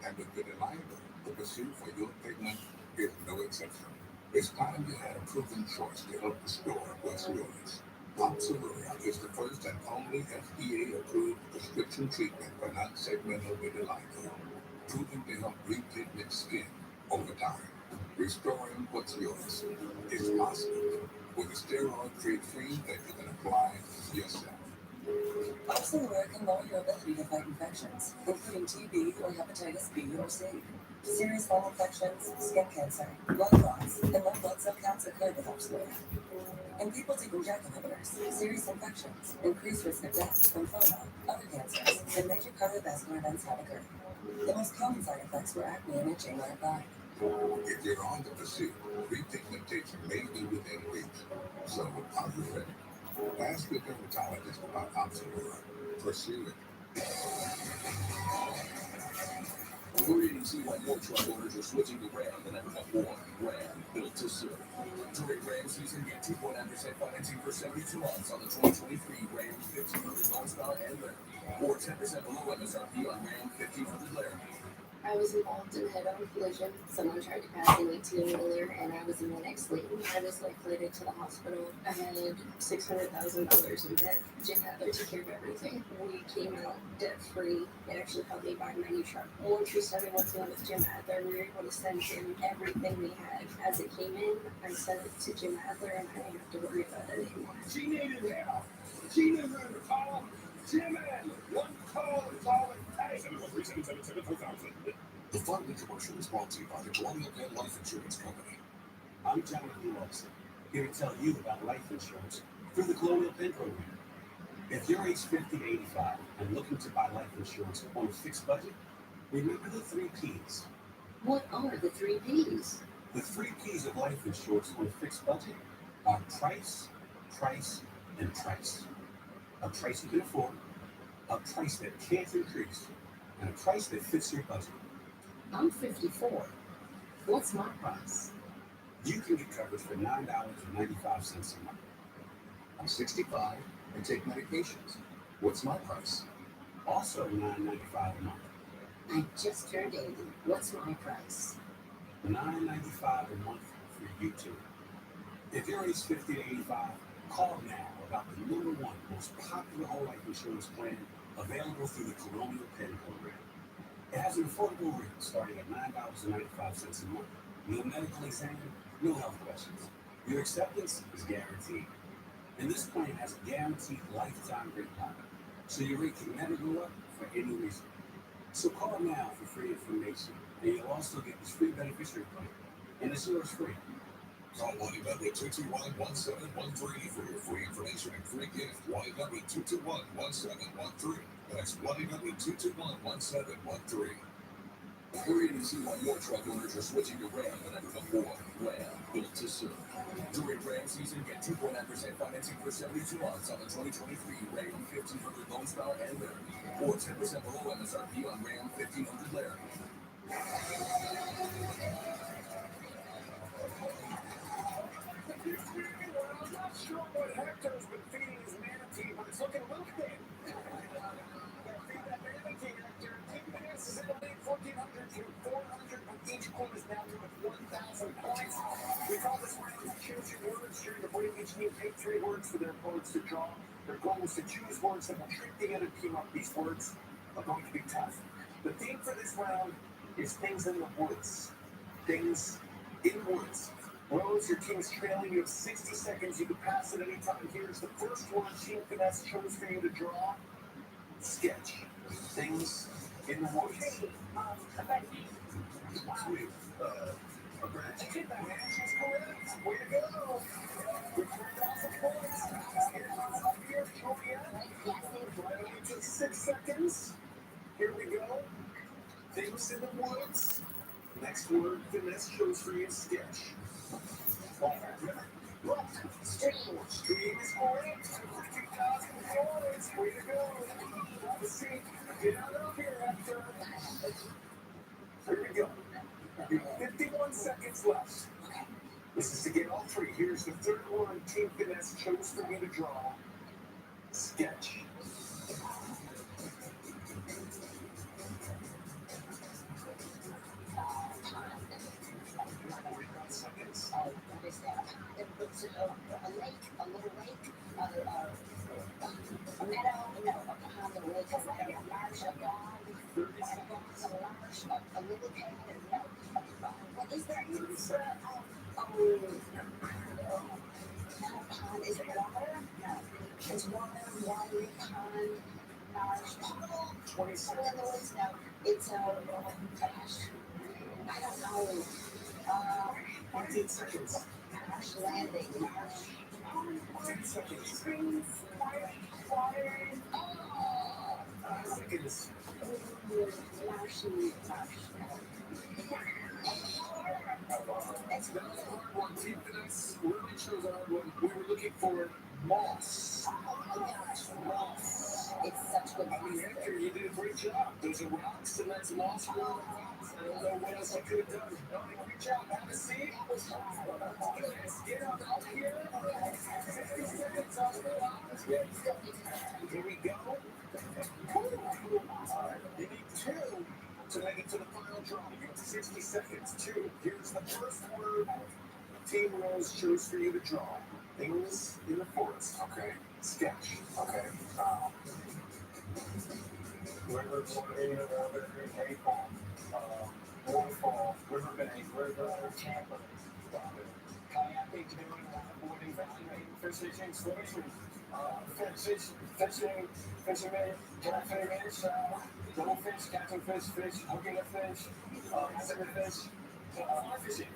And with the Reliable, the pursuit for your pigment is no exception. It's time you had a proven choice to help restore what's yours. Opzelura is the first and only FDA-approved prescription treatment for non-segmental vitiligo, proven to help repigment skin over time, restoring what's yours. It's possible with a steroid-free cream that you can apply yourself. Opzelura can lower your ability to fight infections, including TB or hepatitis B or C. Serious lung infections, skin cancer, blood clots, and red blood cell counts occur with Opzelura. In people taking JAK inhibitors, serious infections, increased risk of death, lymphoma, other cancers, and major cardiovascular events have occurred. The most common side effects were acne and itching when applied. If you're on the pursuit, repigmentation may be within reach. So, are you ready? Ask your dermatologist about Opzelura. Pursue it. We're reading to see why more truck owners are switching to Ram than ever before. Ram, built to serve. During Ram season, get 2.9% financing for 72 months on the 2023 Ram 1500 Lone Star and Laramie, or 10% below MSRP on Ram 1500 Laramie. I was involved in a head-on collision. Someone tried to pass me like 2 wheeler, and I was in the next lane. I was life-flighted to the hospital. I had $600,000 in debt. Jim Adler took care of everything. We came out debt-free. They actually helped me buy my new truck. Once we started working with Jim Adler, we were able to send him everything we had. As it came in, I sent it to Jim Adler, and I didn't have to worry about it anymore. She needed help. She knew who to call. Jim Adler. One call is all it takes. 713-777-4000. The following commercial is brought to you by the Colonial Penn Life Insurance Company. I'm Jonathan Lawson, here to tell you about life insurance through the Colonial Penn program. If you're age 50 to 85 and looking to buy life insurance on a fixed budget, remember the 3 Ps. What are the 3 Ps? The 3 Ps of life insurance on a fixed budget are price, price, and price. A price you can afford, a price that can't increase, and a price that fits your budget. I'm 54. What's my price? You can get coverage for $9.95 a month. I'm 65 and take medications. What's my price? Also $9.95 a month. I just turned 80. What's my price? $9.95 a month for you too. If you're age 50 to 85, call now about the #1 most popular whole life insurance plan available through the Colonial Penn program. It has an affordable rate starting at $9.95 a month. No medical exam, no health questions. Your acceptance is guaranteed. And this plan has a guaranteed lifetime rate lock, so your rate can never go up for any reason. So call now for free information, and you'll also get this free beneficiary plan, and it's yours free. Call 1-800-221-1713 for your free information and free gift. 1-800-221-1713. That's 1-800-221-1713. We're reading to see why more truck owners are switching to Ram than ever before. Ram, built to serve. During Ram season, get 2.9% financing for 72 months on the 2023 Ram 1500 Lone Star and Laramie, or 10% below MSRP on Ram 1500 Laramie. Well, I'm not sure what Hector's been feeding his manatee, but it's looking a little thin. Feed that manatee, Hector. Team Finance is in the lead, 1,400 to 400, but each clue is now with 1,000 points. We call this round Choose Your Words. During the break, each team pick 3 words for their opponents to draw. Their goal is to choose words that will trick the other team up. These words are going to be tough. The theme for this round is things in the woods. Things in woods. Rose, your team is trailing. You have 60 seconds. You can pass at any time. Here's the first one Team Finesse chose for you to draw. Sketch. Things in the woods. A bench. Sweet. A branch. The bench is correct. Way to go. With 3,000 points. Here, Juliet. Only took 6 seconds. Here we go. Things in the woods. Next word Finesse chose for you, sketch. Stream. Stream is correct. 2,000 points. Way to go. Have a seat. Get out of here, Hector. Here we go. You have 51 seconds left. This is to get all 3. Here's the third one Team Finesse chose for me to draw. Sketch. What is that? A lake, a little lake, a Is there extra, pond, is it water? No. It's watery pond, marsh, puddle, 27. in the woods? No. It's gosh, I don't know. 14 seconds. Marsh landing, marsh. 10 seconds. Springs, water. 5 seconds. Marshy, marsh. That's a hard one, Team Finesse really chose a hard one. We were looking for moss. Oh my gosh. Moss. It's such good. I mean, Hector, you did a great job. Those are rocks and that's moss rock. I don't know what else I could have done. No, reach out, have a seat. Let's get up out here. 50 seconds on the clock. Here we go. All right, you need 2 to make it to the final draw. You have 60 seconds. 2. Here's the first word Team Rose chose for you to draw. Things in the forest. Okay. Sketch. Okay. River, tornado, water, hayfall, waterfall, riverbank, river, camper, kayaking, canoeing, waterboarding, fishing, swimming, fisherman, catfish, goldfish, catching fish, hooking a fish, hazard fish, fly fishing,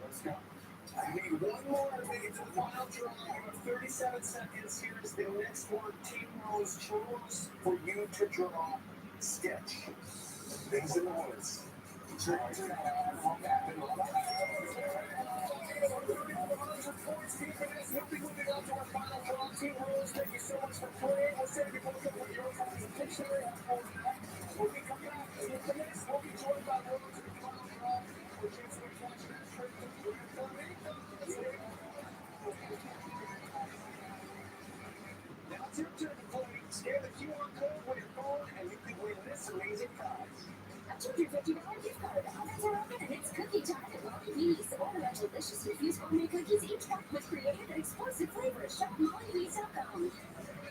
Let's go. I need one more to make it to the final draw. You have 37 seconds. Here's the next word Team Rose chose for you to draw. Sketch. Things in the woods. Team Rose, thank you so much for playing. We'll send you for your picture. When we come back, we'll be joined by Rose in the final draw. We're just going to catch that straight to now it's your turn to play. Scan the QR code with your phone and you can win this amazing prize. A $250 gift card. Ovens are open and it's cookie time. These order delicious infused homemade cookies, each packed with creative and explosive flavors. Shop mollybees.com.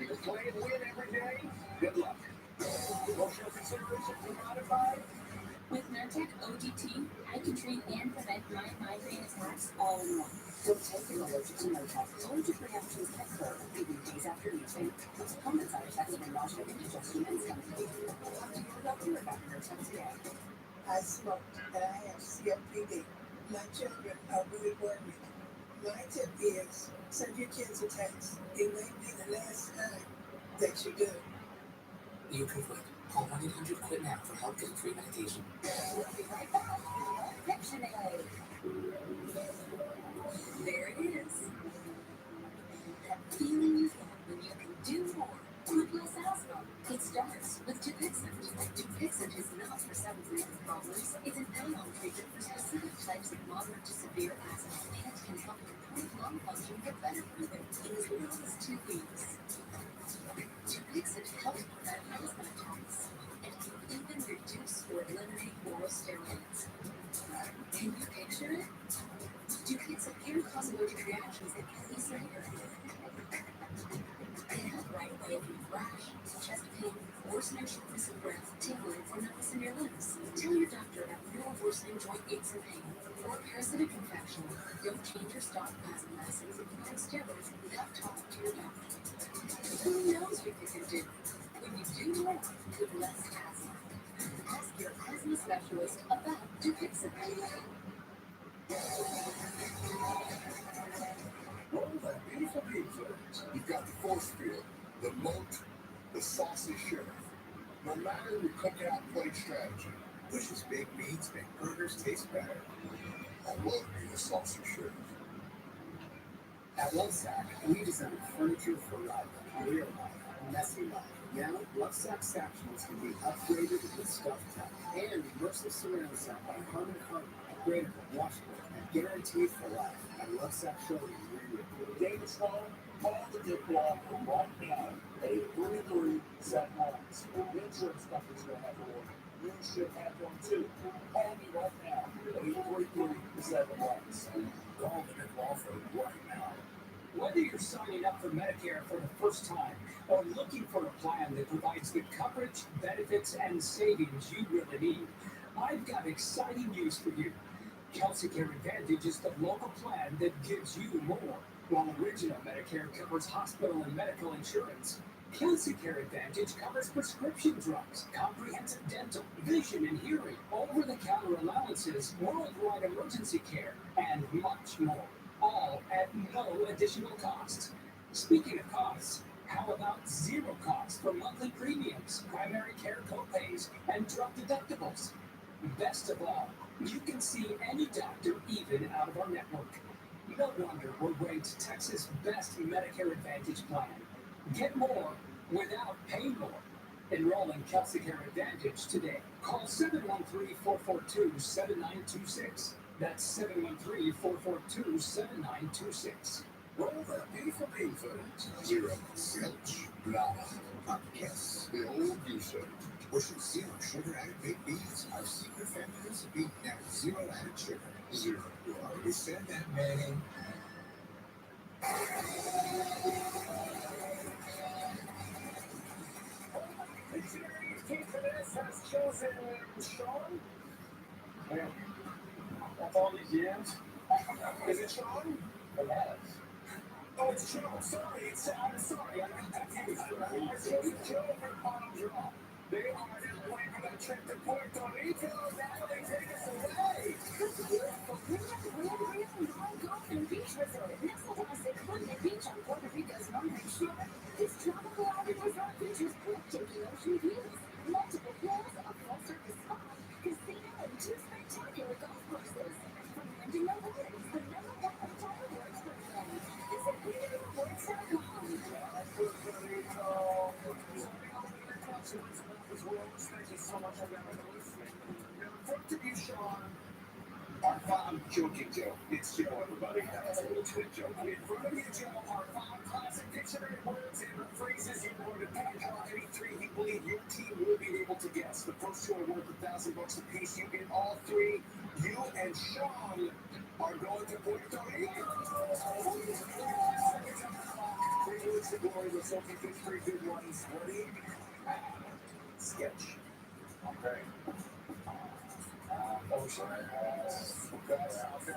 You play and win every day. Good luck. Emotional consideration provided by With Nurtec ODT, I can treat and prevent my migraine attacks all in one. Don't take an allergic to Nurtec. Allergic reactions can occur even days after using. Most common side effects are nausea, indigestion, and stomach ache. Talk to your doctor about Nurtec today. I smoke and I have COPD. My children are really worried. My tip is send your kids a text. It may be the last time that you do. You can quit. Call 1-800-QUIT-NOW for help getting free medication. We'll be right back. Pictionary. There it is. That feeling you get when you can do more with less asthma. It starts with Dupixent. Dupixent is not for some breathing problems. It's an add-on treatment for specific types of moderate to severe asthma and can help improve lung function for better breathing in as little as 2 weeks. Dupixent helps prevent asthma attacks and can even reduce or eliminate oral steroids. Can you picture it? Dupixent can cause allergic reactions that can be severe. They help right away with rash, chest pain, worsening shortness of breath, tingling, or numbness in your limbs. Tell your doctor about your worsening joint aches and pain or parasitic infection. Don't change or stop asthma medicines if you take steroids without talking to your doctor. Who knows what you can do when you do more with less asthma? Ask your asthma specialist about Dupixent. Roll that beautiful pizza. You've got the force field, the moat, the saucy sheriff. No matter your cookout plate strategy, Bush's baked beans make burgers taste better. I love being a saucy sheriff. At Lovesac, we design furniture for life, real life, messy life. Now, Lovesac sections can be upgraded with stuff tech and immersive surround sound by Harman Kardon, upgradable, washable, and guaranteed for life. At Lovesac Showroom, David Stone, call the Dick Walker right now. 833-7-1. The insurance company's going to have to order. You should have one too. Call me right now. 833-7-1. Call the Dick Walker right now. Whether you're signing up for Medicare for the first time or looking for a plan that provides the coverage, benefits, and savings you really need, I've got exciting news for you. Kelsey Care Advantage is the local plan that gives you more. While original Medicare covers hospital and medical insurance, Kelsey Care Advantage covers prescription drugs, comprehensive dental, vision and hearing, over-the-counter allowances, worldwide emergency care, and much more, all at no additional cost. Speaking of costs, how about zero cost for monthly premiums, primary care copays, and drug deductibles? Best of all, you can see any doctor even out of our network. No wonder we're ranked Texas' best Medicare Advantage plan. Get more without paying more. Enroll in Kelsey Care Advantage today. Call 713-442-7926. That's 713-442-7926. Roll that B for Beanford. Zero zilch, nada, podcast. The old usage. Pushing zero sugar added baked beans. Our secret family recipe now zero added sugar. Zero. You already said that, Manny. The jury's team for this has chosen Sean. Man, that's all these years. Is it Sean? Yes. Oh, it's Joe. Sorry, I'm sorry. I'm confused. I chose Joe for Final Draw. They are now playing for that trip to Puerto Rico. Now they take us away. It's beautiful. We're at the Real Golf and Beach Resort. Nestled on a secluded beach on Puerto Rico's northern shore. This tropical island resort features breathtaking ocean views, multiple hills, a full-service spa, casino, and 2 spectacular golf courses. From renting the woods, the number one fireworks program. Visit RealRewards.com. Thank you so much for listening. Thank you, Sean. I'm joking, Joe. It's Joe, everybody. That's a little twin joke. In front of you, Joe, are 5 classic dictionary words and phrases you want to pick out any 3 you believe your team will be able to guess. The first 2 are worth $1,000 a piece. You get all 3. You and Sean are going to Puerto Rico. 3 words to glory. Let's hope you get 3 good ones. Ready? Sketch. Okay. Ocean. Grass.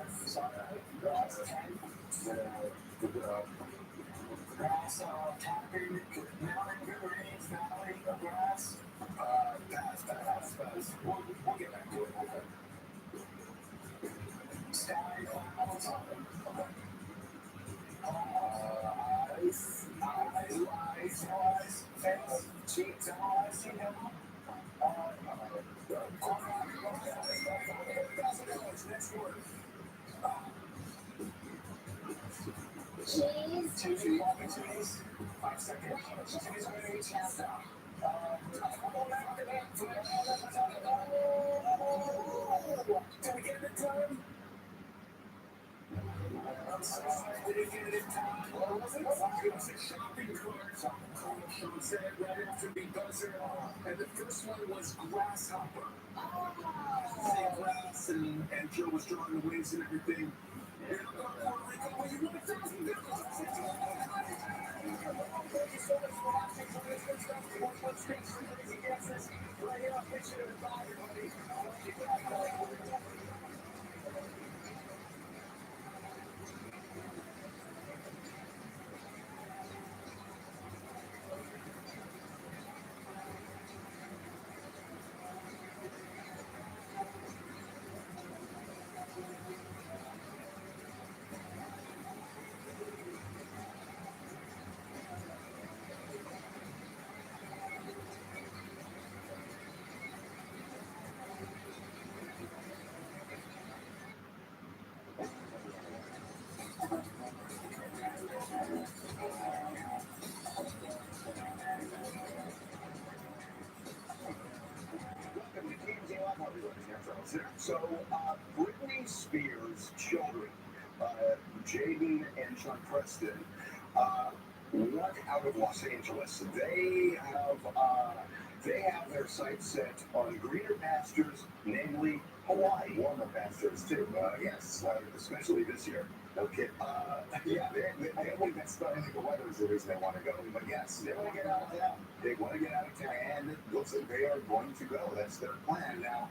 Grass, tapping, mountain, rains, valley, grass. Pass. We'll get back to it. Okay. Sky, clouds. Okay. Eyes, face, cheeks, eyes, you know. $1,000. Next word. Cheese. Cheese. 5 seconds. Cheese ready. Stop. Did we get it in time? I'm sorry, we didn't get it in time. It was a shopping cart. Sean said it right after the buzzer. And the first one was grasshopper. Saying grass, and Joe was drawing the wings and everything. And I'm going to Puerto Rico where you won $1,000. Thank you so much for watching. For this good stuff, one stage for crazy guesses. Right here, I'll pitch it in the bye, everybody. So, Britney Spears' children, Jaden and Sean Preston, went out of Los Angeles. They have They have their sights set on greener pastures, namely Hawaii. Warmer pastures, too. Yes, especially this year. No kid. Yeah, I don't think that's not the weather is the reason they want to go. But yes, they want to get out of town. They want to get out of town, and it looks like they are going to go. That's their plan. Now,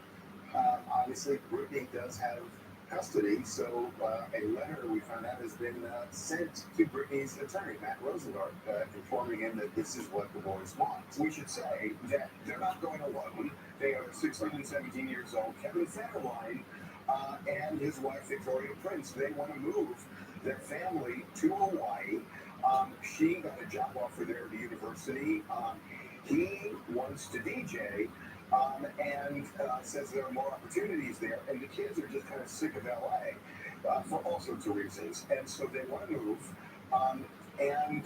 obviously, Brittany does have custody, so a letter we found out has been sent to Brittany's attorney, Matt Rosengart, informing him that this is what the boys want. We should say that they're not going alone. They are 16 and 17 years old. Kevin Federline and his wife, Victoria Prince, they want to move their family to Hawaii. She got a job offer there at the university. He wants to DJ. And says there are more opportunities there, and the kids are just kind of sick of LA for all sorts of reasons, and so they want to move. And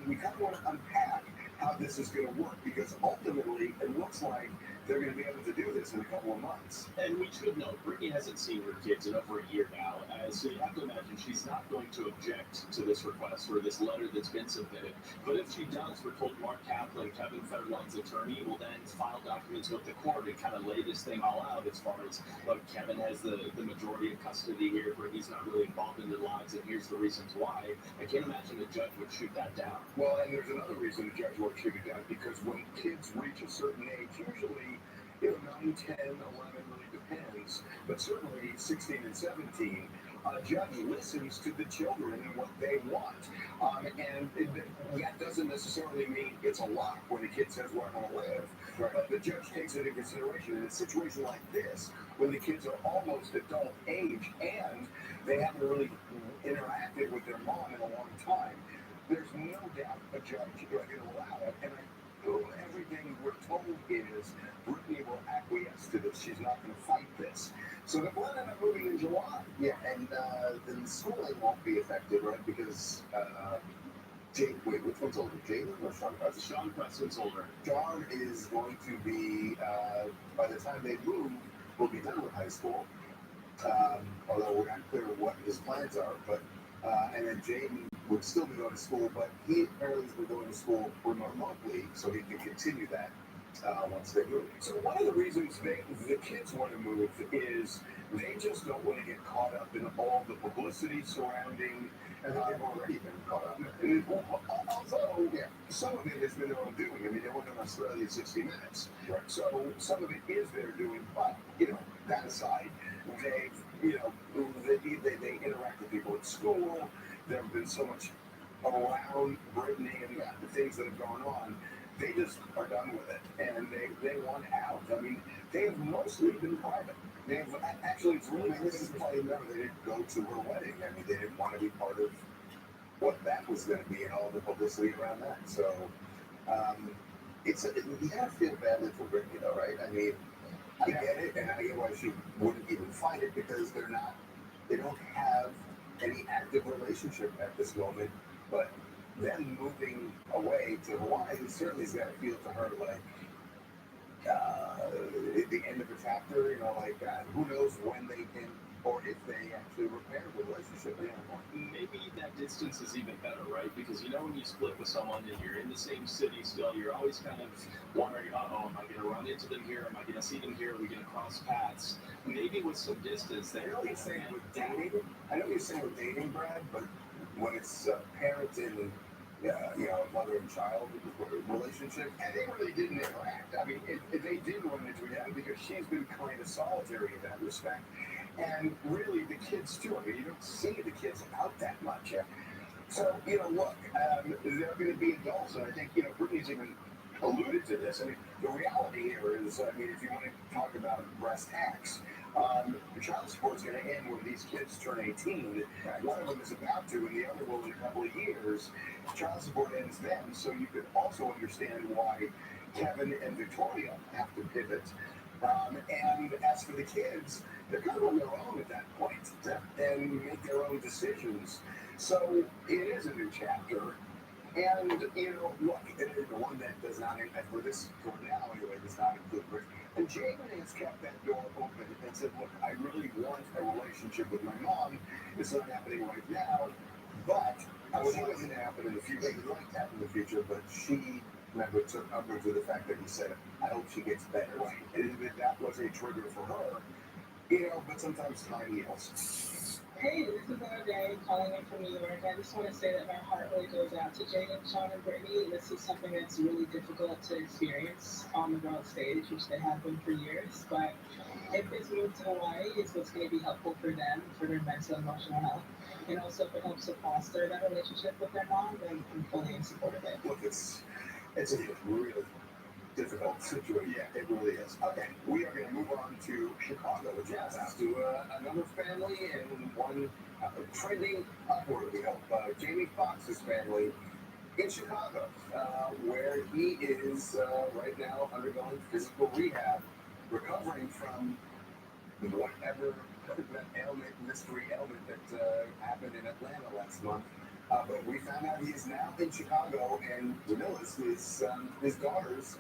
we kind of want to unpack how this is going to work, because ultimately it looks like they're going to be able to do this in a couple of months. And we should note, Brittany hasn't seen her kids in over a year now, so you have to imagine she's not going to object to this request or this letter that's been submitted. But if she does, we're told Mark Kaplan, Kevin Federline's attorney, will then file documents with the court and kind of lay this thing all out as far as, look, Kevin has the majority of custody here, Brittany's not really involved in their lives, and here's the reasons why. I can't imagine the judge would shoot that down. Well, and there's another reason the judge would shoot it down, because when kids reach a certain age, usually 9, 10, 11 really depends, but certainly 16 and 17, a judge listens to the children and what they want. And that doesn't necessarily mean it's a lock when the kid says where I want to live, but the judge takes it into consideration in a situation like this, when the kids are almost adult age and they haven't really interacted with their mom in a long time. There's no doubt a judge is going to allow it, and everything we're told is Brittany will acquiesce to this. She's not going to fight this. So they're planning on moving in July. Yeah, and then schooling won't be affected, right? Because wait, which one's older, Jalen or Sean Preston? Sean Preston's older. John is going to be, by the time they move, will be done with high school. Although we're not clear what his plans are, but and then Jaden would still be going to school, but he apparently has been going to school remotely, so he can continue that once they move. So one of the reasons the kids want to move is they just don't want to get caught up in all the publicity surrounding, and they've already been caught up. And although, yeah, some of it has been their own doing. I mean, they went on Australia 60 Minutes, right? So some of it is their doing, but, that aside, they interact with people at school. There have been so much around Brittany and the things that have gone on. They just are done with it, and they want out. I mean, they have mostly been private. They have actually, it's really nice to remember they didn't go to her wedding. I mean, they didn't want to be part of what that was going to be and all the publicity around that. So, you gotta feel badly for Brittany, though, right? I mean, I get it, and I get why she wouldn't even fight it, because they don't have any active relationship at this moment, but them moving away to Hawaii certainly has got to feel to her like at the end of a chapter, who knows when they can, or if they actually repair the relationship anymore. Maybe that distance is even better, right? Because when you split with someone and you're in the same city still, you're always kind of wondering, am I going to run into them here? Am I going to see them here? Are we going to cross paths? Maybe with some distance, I know you're saying with dating, Brad, but when it's parent and mother and child relationship, and they really didn't interact. I mean, if they did run into each other, because she's been kind of solitary in that respect. And really, the kids too. I mean, you don't see the kids out that much. So, look, they're going to be adults, and I think, Brittany's even alluded to this. I mean, the reality here is, if you want to talk about brass tacks, the child support's going to end when these kids turn 18. One of them is about to, and the other will in a couple of years. Child support ends then, so you could also understand why Kevin and Victoria have to pivot. And as for the kids, they're kind of on their own at that point and make their own decisions. So it is a new chapter. And, look, the one that does not, for now anyway, does not include Rick. And Jaden has kept that door open and said, look, I really want a relationship with my mom. It's not happening right now, but I would like it to happen in the future. I'd like to happen in the future, but she Remember, took umbrage with the fact that he said, I hope she gets better. Right. And that was a trigger for her. But sometimes time heals. Hey, this is Day calling in from New York. I just want to say that my heart really goes out to Jaden, Sean, and Brittany. This is something that's really difficult to experience on the world stage, which they have been for years. But if this move to Hawaii is what's going to be helpful for them, for their mental and emotional health, and also if it helps to foster that relationship with their mom, then I'm fully in support of it. Look, it's a really difficult situation. Yeah, it really is. Okay, we are going to move on to Chicago, which is to another family and one trending upward, we hope. Jamie Foxx's family in Chicago, where he is right now undergoing physical rehab, recovering from whatever mystery ailment that happened in Atlanta last month. But we found out he is now in Chicago, and Ramila's, his daughters,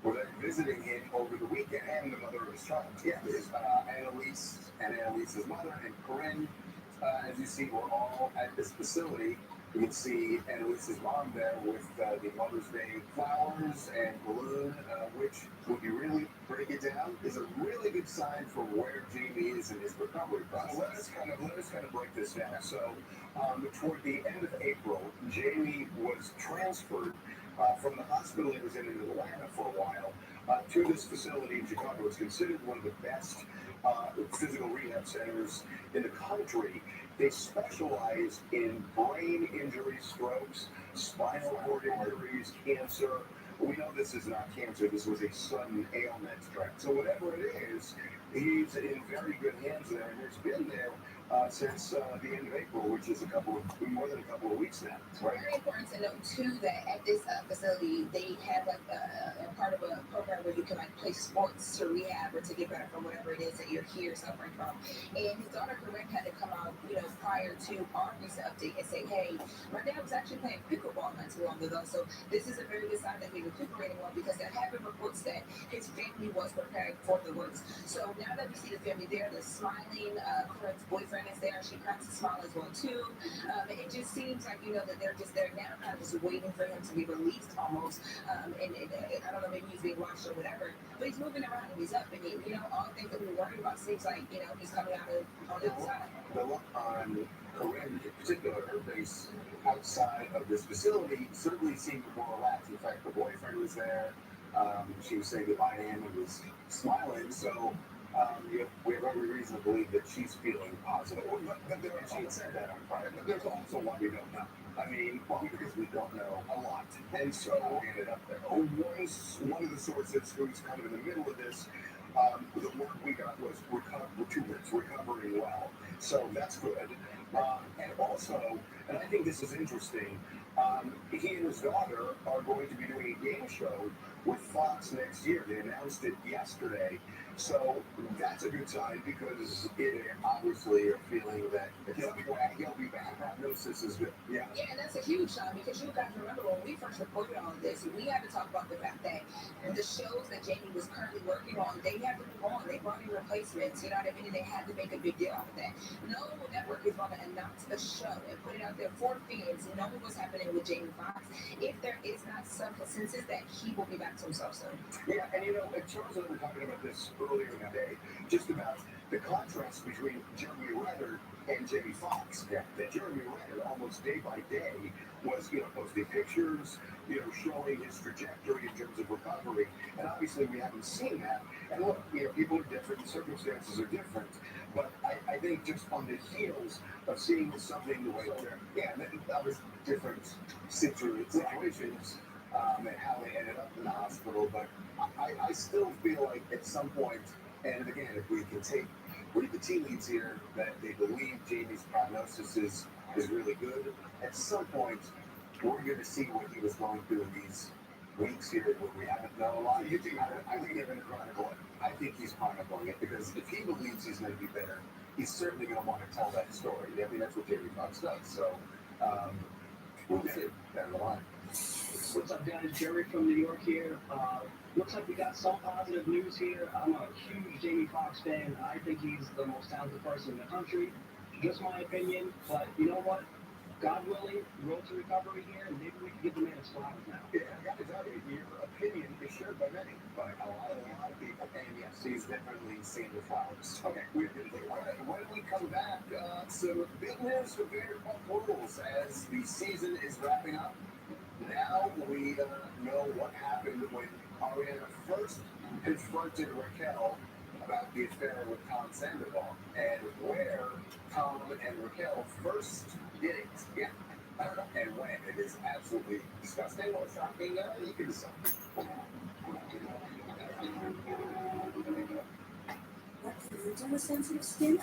were there visiting him over the weekend, and the mother of his child. Yeah, his Annalise and Annalise's mother, and Corinne, as you see, were all at this facility. You can see Annalise's mom there with the Mother's Day flowers and balloon, which, when you really break it down, is a really good sign for where Jamie is in his recovery process. Let us kind of break this down. So, toward the end of April, Jamie was transferred from the hospital he was in Atlanta for a while to this facility in Chicago. It's considered one of the best physical rehab centers in the country. They specialize in brain injuries, strokes, spinal cord injuries, cancer. We know this is not cancer. This was a sudden ailment. So whatever it is, he's in very good hands there, and he's been there since the end of April, which is more than a couple of weeks now. Right. Very important to note too that at this facility they have like a part of a program where you can like play sports to rehab or to get better from whatever it is that you're here suffering from. And his daughter Corinne had to come out, prior to our recent update and say, hey, my dad was actually playing pickleball not too long ago. So this is a very good sign that he's recuperating well, because there have been reports that his family was preparing for the worst. So now that we see the family there, the smiling Corinne's boyfriend is there. She cracks a smile as well too. It just seems like that they're just there now, kind of just waiting for him to be released almost. And I don't know, maybe he's being watched or whatever, but he's moving around and he's up, and all the things that we were worried about seems like he's coming out on the other side. The look on Corinne, in particular, her face outside of this facility certainly seemed more relaxed. In fact, the boyfriend was there. She was saying goodbye to him and was smiling. So we have every reason to believe that she's feeling positive. And she had said that on Friday. But there's also one we don't know. I mean, because we don't know a lot. And so we ended up there. One of the sources who's kind of in the middle of this, the word we got was recovering well. So that's good. And also, and I think this is interesting, he and his daughter are going to be doing a game show with Fox next year. They announced it yesterday. So that's a good sign, because they obviously are feeling that he'll be back. Prognosis is good. Yeah. Yeah, and that's a huge sign, because you guys remember when we first reported on this, we had to talk about the fact that the shows that Jamie was currently working on, they had to move on. They brought in replacements, you know what I mean? And they had to make a big deal out of that. No network is going to announce a show and put it out there for fans, knowing what's happening with Jamie Foxx, if there is not some consensus that he will be back to himself soon. Yeah, and in terms of, we're talking about this earlier in the day, just about the contrast between Jeremy Renner and Jamie Foxx. Yeah. That Jeremy Renner, almost day by day, was posting pictures, showing his trajectory in terms of recovery. And obviously we haven't seen that. And look, people are different, circumstances are different. But I think just on the heels of seeing something the way that was different situations. And how they ended up in the hospital, but I still feel like at some point, and again, if we can read the tea leaves here, that they believe Jamie's prognosis is really good. At some point, we're going to see what he was going through in these weeks here where we haven't known a lot. I think they're going to chronicle it. I think he's chronicling it, because if he believes he's going to be better, he's certainly going to want to tell that story. I mean, that's what Jamie Foxx does. So we'll see down the line. What's up, guys? Jerry from New York here. Looks like we got some positive news here. I'm a huge Jamie Foxx fan. I think he's the most talented person in the country. Just my opinion, but you know what? God willing, road to recovery here, and maybe we can give the man his flowers now. Yeah, I gotta tell you, your opinion is shared by many, by a lot of people. And yes, he's definitely seen the flowers. Okay, we're gonna take a break. When we come back, some big news for Vanderpump Rules as the season is wrapping up. Now we know what happened when Ariana first confronted Raquel about the affair with Tom Sandoval and where Tom and Raquel first did it. Yeah. And when. It is absolutely disgusting or shocking. You can decide. What can you do with sensitive skin?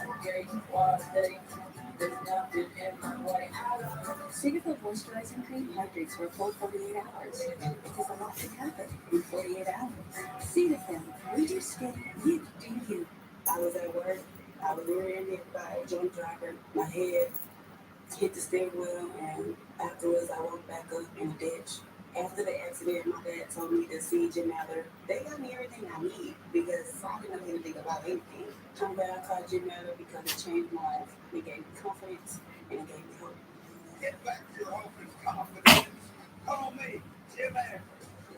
Cetaphil moisturizing cream hydrates for a full 48 hours. Because a lot can happen in 48 hours. Cetaphil, read your skin, you do you. I was at work. I was rear-ended by a drunk driver. My head hit the steering wheel, and afterwards I woke back up in a ditch. After the accident, my dad told me to see Jim Mallard. They got me everything I need because I didn't know anything about anything. I'm glad I called Jim Mallard because it changed my life. It gave me confidence and it gave me hope. Get back your hope and confidence. Call me, Jim Mallard.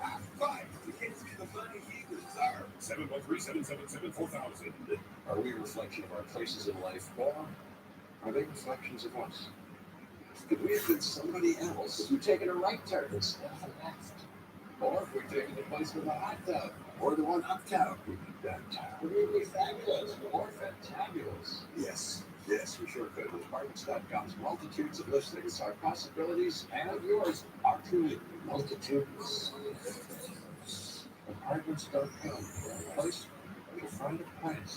I fight to get you the money you deserve. 713-777-4000. Are we a reflection of our places in life, or are they reflections of us? Could we have been somebody else if we'd taken a right turn instead of a left? Or if we'd taken the place with a hot tub, or the one uptown, we'd be downtown. We'd be fabulous, or fantabulous. Yes, we sure could. With Apartments.com's multitudes of listings, our possibilities and yours are truly multitudinous. Apartments.com, a place where you'll find a place.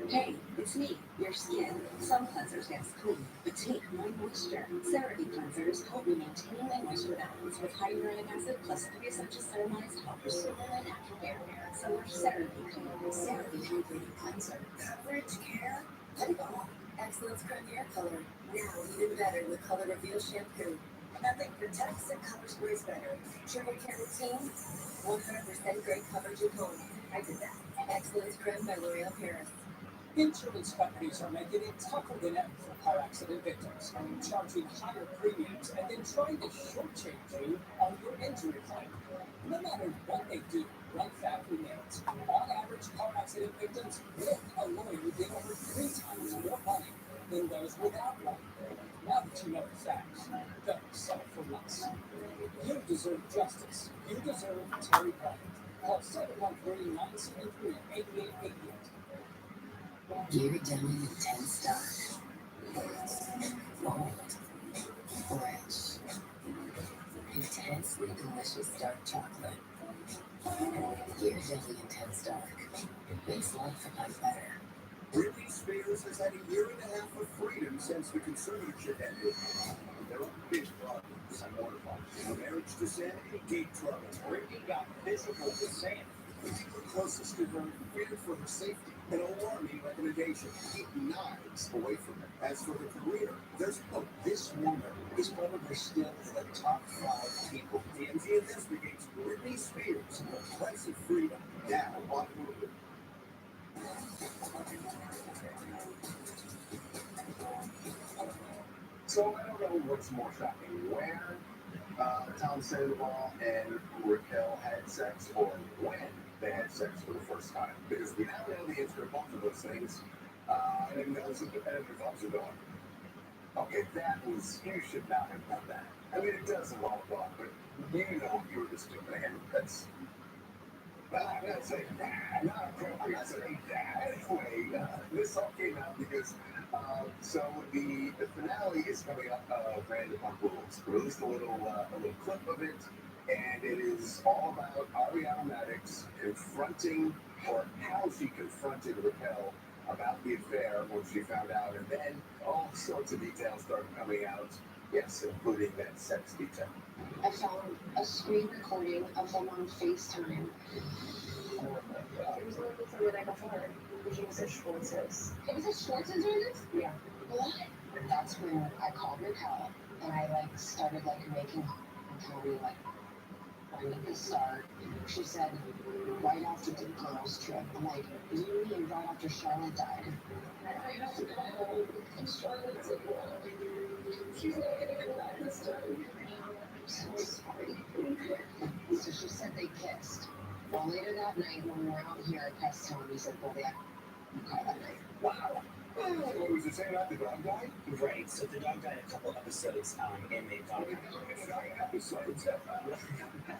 Hey, it's me, your skin. Some cleansers get clean, but take my moisture. CeraVe cleansers help me maintain my moisture balance with hyaluronic acid plus 3 essential ceramides to help restore my natural barrier. So much CeraVe clean. CeraVe hydrating cleanser. Coverage care. Let it go. Excellence Creme Hair Color. Now even better with Color Reveal shampoo. Nothing protects and covers sprays better. Triple care routine. 100% great coverage at home. I did that. Excellence Creme by L'Oreal Paris. Insurance companies are making it tougher than ever for car accident victims, charging higher premiums and then trying to shortchange you on your injury claim. No matter what they do, one fact remains. On average, car accident victims with a lawyer get over 3 times more money than those without one. Now that you know the facts, don't settle for less. You deserve justice. You deserve Terry Bryant. Call 713-973-8888. Ghirardelli Intense Dark. Bold. Fresh. Intensely delicious dark chocolate. Ghirardelli Intense Dark. It makes life a lot better. Britney Spears has had a year and a half of freedom since the conservatorship ended. There are big problems. I'm mortified. Marriage to Sam in deep trouble. Britney got physical with Sam. The people closest to her feared for her safety. An alarming recommendation: keep knives away from her. As for her career, there's hope. This woman is probably still in the top 5 people. TMZ investigates Britney Spears, the price of freedom. Now on Hulu. So I don't know what's more shocking, where Tom Sandoval and Raquel had sex, or when they had sex for the first time. Because we now know the answer to both of those things. And that was what the editor's officer doing. Okay, that was, you should not have done that. I mean, it does involve thought, but you know you were just doing it. And that's, well, I'm not saying that. I'm not saying that. Anyway, this all came out because, so the finale is coming up of Vanderpump Rules. Released a little clip of it, and it is all about Ariana Madix confronting, or how she confronted Raquel about the affair when she found out, and then all sorts of details started coming out. Yes, including that sex detail. I found a screen recording of them on FaceTime. It was a little from the night before. He was at Schwartz's. It was at Schwartz's or this? Yeah. What? That's when I called Raquel and I started making until we when did this start? She said right after the girls' trip. I'm like, you mean right after Charlotte died? I have to go home and Charlotte's like, She's not gonna get back this time. I'm so sorry. So she said they kissed. Well, later that night, when we were out here at Pest Town, he said, well, they cry that night. Wow. What was it saying about the dog died? Right, so the dog died a couple episodes, and they've gone episodes.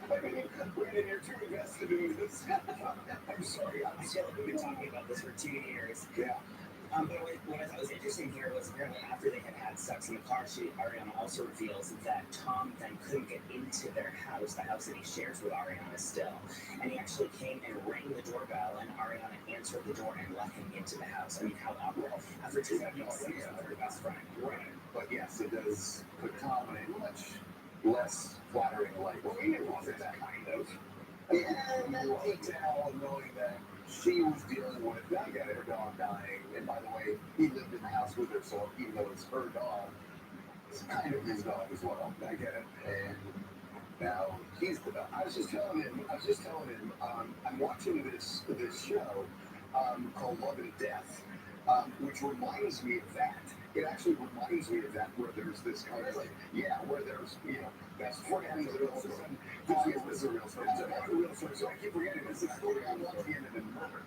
Brandon, you're too invested in this. I'm sorry. We've been talking about this for 2 years. Yeah. But what I thought was interesting here was apparently after they had sex in the car, Ariana also reveals that Tom then couldn't get into their house, the house that he shares with Ariana still. And he actually came and rang the doorbell, and Ariana answered the door and let him into the house. I mean, how awkward. After 2 years, he's her best friend. Right. But yes, it does put Tom in a much less flattering light. Well, he wasn't that kind of. And that detail, knowing that she was dealing with, I get it, her dog dying, and by the way, he lived in the house with her, so even though it's her dog, it's kind of his dog as well. I get it. And now he's the dog. I was just telling him, I'm watching this show called Love and Death, which reminds me of that. It actually reminds me of that, where there's this kind of like, where there's, best friends, and all of a sudden, this is a real story. It's a real story. So I keep forgetting, this is a story on one hand and another.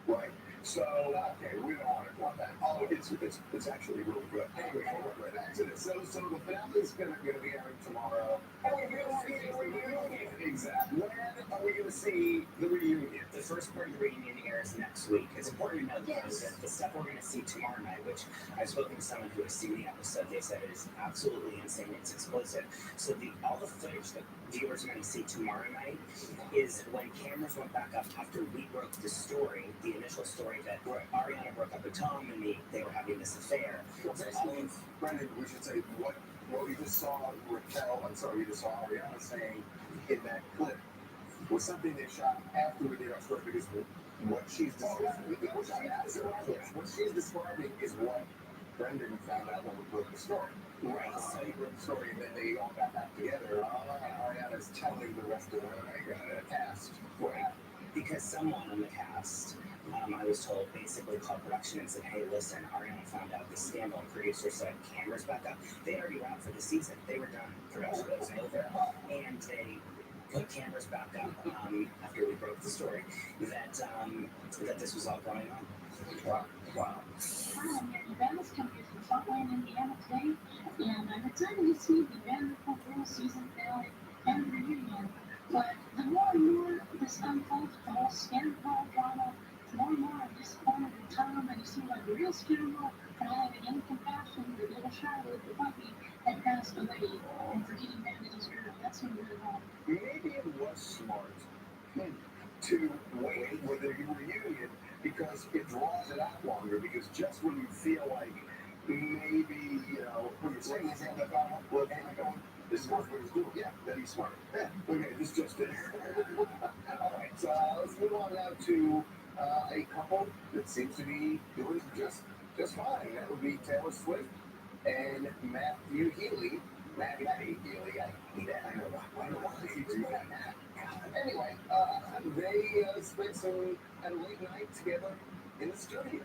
Right. So, okay, we don't want that. Oh, it's actually really good. Anyway, we'll get back to this. So the finale's going to be airing tomorrow. And we're going to see the reunion. Exactly. When are we going to see the reunion? The first part of the reunion airs next week. It's important to note that the stuff we're going to see tomorrow night, which I've spoken to someone who has seen the episode, they said it is absolutely insane. It's explosive. So all the footage that viewers are going to see tomorrow night is when cameras went back up after we broke the story, the initial story that Ariana broke up with Tom and they were having this affair. Brendan, we should say what we just saw we just saw Ariana saying in that clip was something they shot after we did our story, because what she's describing is what Brendan found out when we broke the story. Right. So he broke the story, and then they all got back together, and Ariana's telling the rest of the cast what happened. Because someone on the cast, I was told, basically called production and said, hey, listen, Ariana found out this scandal, and producer said, cameras back up. They already wrapped for the season. They were done. Production was over. And they put cameras back up after we broke the story that this was all going on. Wow. Hi, Mary Bell's coming here from Saltland, Indiana today, and I'm excited to see the Vanderpump Rules season finale and the reunion. But the more and more this unfolds, the whole scandal drama, the more and more I'm disappointed in Tom, and he seemed like a real scoundrel, and I have any compassion for little Charlotte, the puppy, that passed away, and for getting Vanity's girl. That seemed really wrong. Maybe it was smart to wait with the reunion, because it draws it out longer, because just when you feel like maybe, when you're saying this, this is what he's doing. Yeah, that he's smart. Yeah. Okay, this just did. All right, so let's move on now to a couple that seems to be doing just fine. That would be Taylor Swift and Matthew Healy. Matthew Healy, I hate that. I know why you do that. Anyway, they spent a late night together in the studio.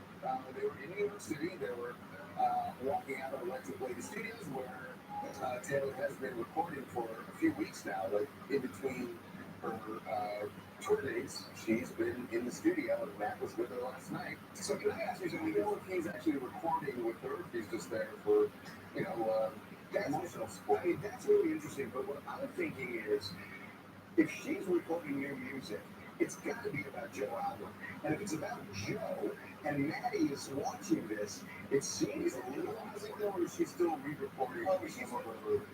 They were in New York City. They were walking out of Electric Lady Studios, where Taylor has been recording for a few weeks now. Like in between her tour dates, she's been in the studio, and Matt was with her last night. So can I ask you something? If he's actually recording with her, if he's just there for, emotional support? I mean, that's really interesting. But what I'm thinking is, if she's recording new music, it's got to be about Joe Alwyn. And if it's about Joe, and Maddie is watching this, it seems a little unlikely, or is she still re-recording? Oh, she's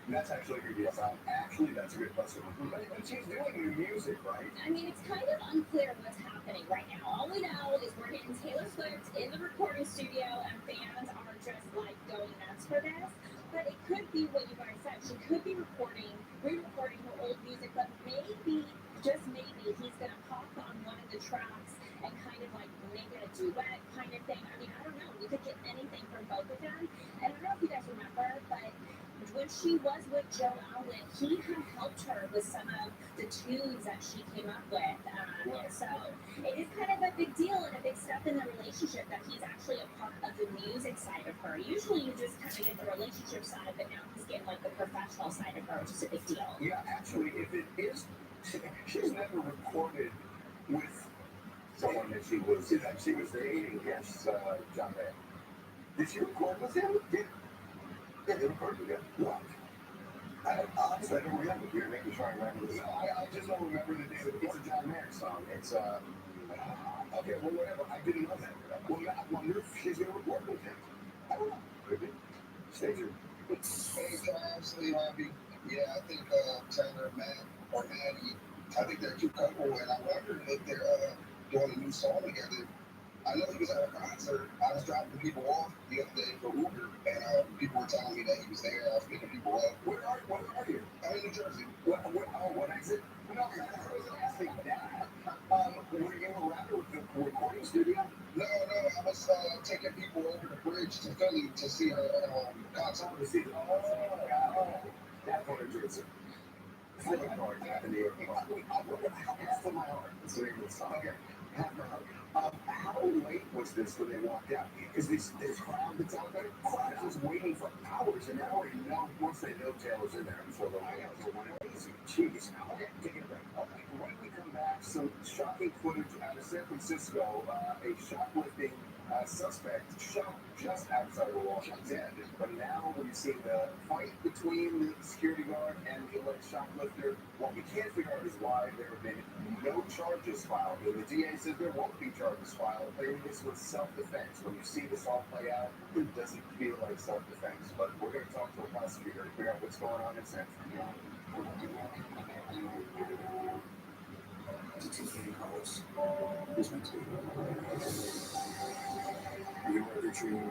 that's actually a good guess. Actually, that's a good question. But she's doing new music, right? I mean, it's kind of unclear what's happening right now. All we know is we're getting Taylor Swift in the recording studio, and fans are just like going nuts for this. But it could be what you guys said. She could be re-recording her old music, but maybe, just maybe, he's gonna pop on one of the tracks and kind of like make it a duet kind of thing. I mean, I don't know. We could get anything from both of them. And I don't know if you guys remember, but when she was with Joe Alwyn, he had helped her with some of the tunes that she came up with. So it is kind of a big deal and a big step in the relationship that he's actually a part of the music side of her. Usually you just kind of get the relationship side, but now he's getting like the professional side of her, which is a big deal. Yeah, actually, if it is, she's never recorded with someone that she was dating. Yes, John Mayer. Did she record with him? Yeah, they recorded together. What? Honestly, I don't remember. You're making sure I remember this. I just don't remember the name. It's a John Mayer song. It's okay. Well, whatever. I didn't know that. Well, I wonder if she's gonna record with him. I don't know. Could be. Stay tuned. Hey, Charles, stay happy. Yeah, I think Taylor and Matt or Maddie, I think they're a cute couple, and I wonder if they're doing a new song together. I know he was at a concert. I was dropping people off the other day for Uber, and people were telling me that he was there. I was picking people up. Where are you? I'm in New Jersey. What exit? No, I was asking that. Were you around with the recording studio? No, I was taking people over the bridge to Philly to see her concert. To see that's what it is. Half my heart. It's a good song. Okay. Half my heart. How late was this when they walked out? Because this crowd that's out there, crowd was waiting for hours and hours. Once they know Taylor's in there before the easy. Jeez. Okay, take it back. Okay, when we come back, some shocking footage out of San Francisco. A shoplifting suspect shot just outside of Washington, dead. But now we see the fight between the security guard and the alleged shoplifter. What we can't figure out is why there have been no charges filed. The DA says there won't be charges filed. Claiming this was self-defense. When you see this all play out, it doesn't feel like self-defense. But we're going to talk to a prosecutor to figure out what's going on in San Francisco. You were the dream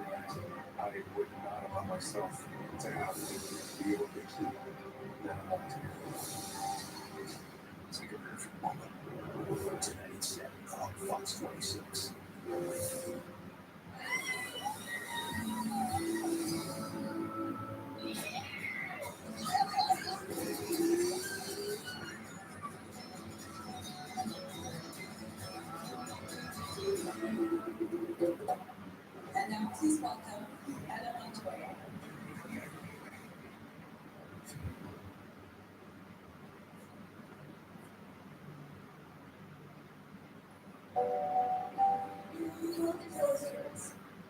I would not allow myself to have to be able to keep that up to you. Take a perfect moment. Tonight at 7 on Fox 26. And now please welcome Adam Montoya.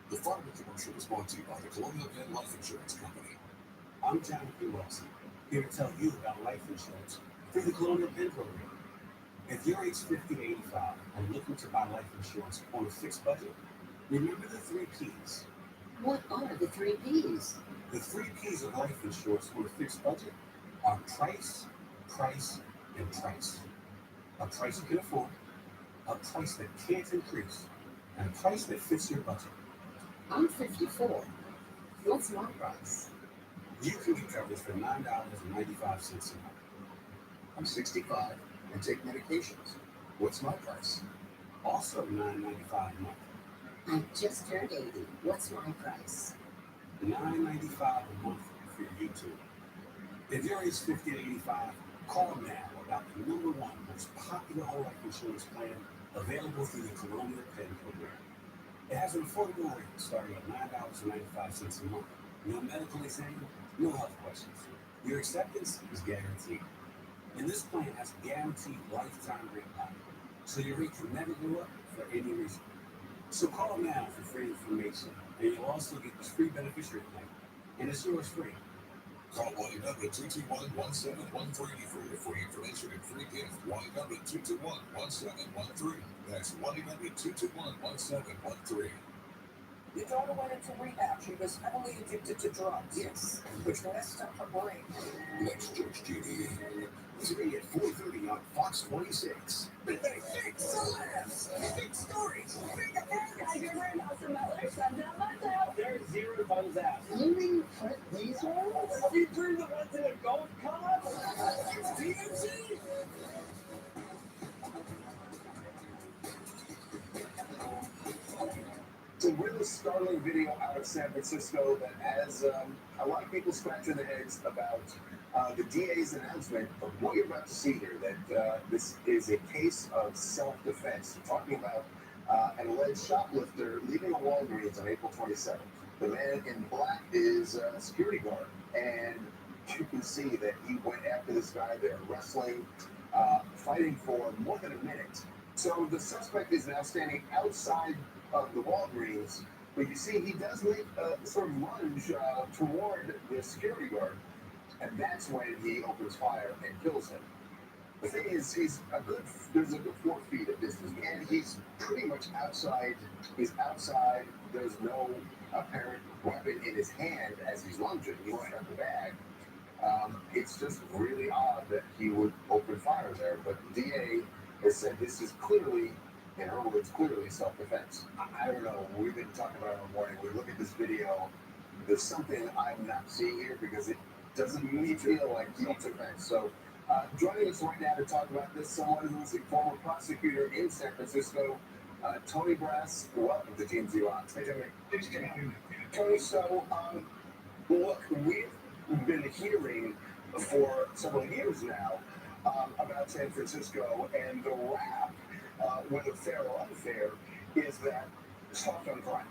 The following commercial is brought to you by the Colonial Penn Life Insurance Company. I'm Jonathan Wilson, here to tell you about life insurance through the Colonial Penn program. If you're age 50 to 85 and looking to buy life insurance on a fixed budget, remember the 3 Ps. What are the 3 Ps? The 3 Ps of life insurance on a fixed budget are price, price, and price. A price you can afford, a price that can't increase, and a price that fits your budget. I'm 54. What's my price? You can get coverage for $9.95 a month. I'm 65 and take medications. What's my price? Also $9.95 a month. I just turned 80. What's my price? $9.95 a month for you too. If you're age 50 to 85, call now about the #1 most popular whole life insurance plan available through the Colonial Penn program. It has an affordable rate starting at $9.95 a month. No medical exam, no health questions. Your acceptance is guaranteed. And this plan has guaranteed lifetime rate lock, so your rate can never go up for any reason. So call now for free information, and you'll also get this free beneficiary plan, and it's yours free. Call 1-800-221-1713 for your free information and free gift. 1-800-221-1713. That's 1-800-221-1713. Your daughter went into rehab. She was heavily addicted to drugs. Yes. Which messed up her brain. Next Judge TV. Today at 4:30 on Fox 26. Big celebs, big stories, big events. Tiger Ray, Nelson Butler, Sundell Montel. There's 0 to thumbs out. You mean put these ones? You drew the ones in a golf cart? It's TNT. To a really startling video out of San Francisco that has a lot of people scratching their heads about the DA's announcement of what you're about to see here, that this is a case of self-defense. We're talking about an alleged shoplifter leaving a Walgreens on April 27th. The man in black is a security guard, and you can see that he went after this guy. They're wrestling, fighting for more than a minute. So the suspect is now standing outside of the Walgreens, but you see he does make a sort of lunge toward the security guard, and that's when he opens fire and kills him. The thing is, there's a good 4 feet of distance, and he's pretty much outside. He's outside. There's no apparent weapon in his hand as he's lunging. He's got the bag. It's just really odd that he would open fire there, but the DA has said this is clearly, in her words, clearly self-defense. I don't know. We've been talking about it all morning. We look at this video. There's something I'm not seeing here because it doesn't really feel like self-defense. So joining us right now to talk about this, someone who's a former prosecutor in San Francisco, Tony Brass. Welcome to TMZ Live. Hey, Tony. Thanks for having me. Tony, so look, we've been hearing for several years now about San Francisco, and the rap, whether fair or unfair, is that soft on crime.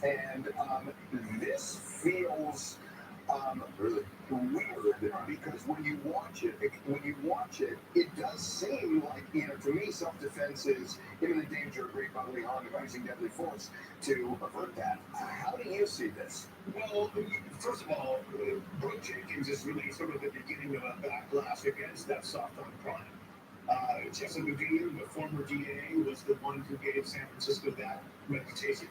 And this feels really weird because when you watch it, it does seem like, to me, self-defense is imminent danger of great bodily harm, devising deadly force to avert that. How do you see this? Well, first of all, Brooke Jenkins is really sort of the beginning of a backlash against that soft on crime. Chesa Boudin, the former DA, was the one who gave San Francisco that reputation.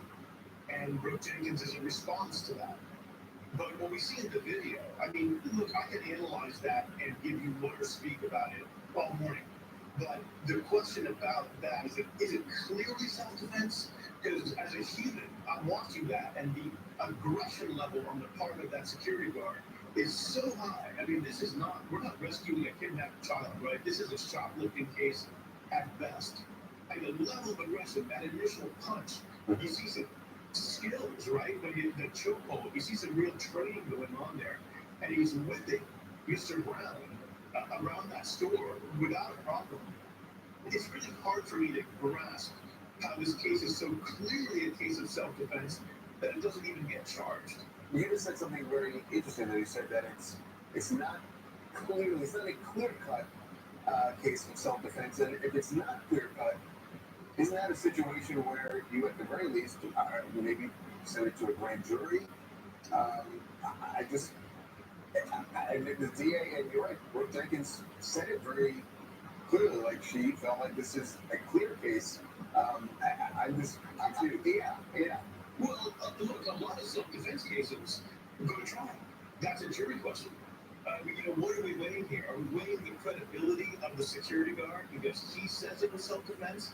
And Brooke Jenkins is a response to that. But what we see in the video, I mean, look, I can analyze that and give you more to speak about it all morning. But the question about that is it clearly self-defense? Because as a human, I'm watching that, and the aggression level on the part of that security guard is so high. I mean, we're not rescuing a kidnapped child, right? This is a shoplifting case at best. And the level of aggression, that initial punch, you see some skills, right? When the chokehold, you see some real training going on there, and he's whipping Mr. Brown around that store without a problem. It's really hard for me to grasp how this case is so clearly a case of self-defense that it doesn't even get charged. You just said something very interesting. That you said that it's not a clear-cut case of self-defense, and if it's not clear-cut, isn't that a situation where you, at the very least, maybe send it to a grand jury? The DA, and you're right, Brooke Jenkins said it very clearly, like she felt like this is a clear case. Yeah. Well, look, a lot of self-defense cases go to trial. That's a jury question. What are we weighing here? Are we weighing the credibility of the security guard because he says it was self-defense?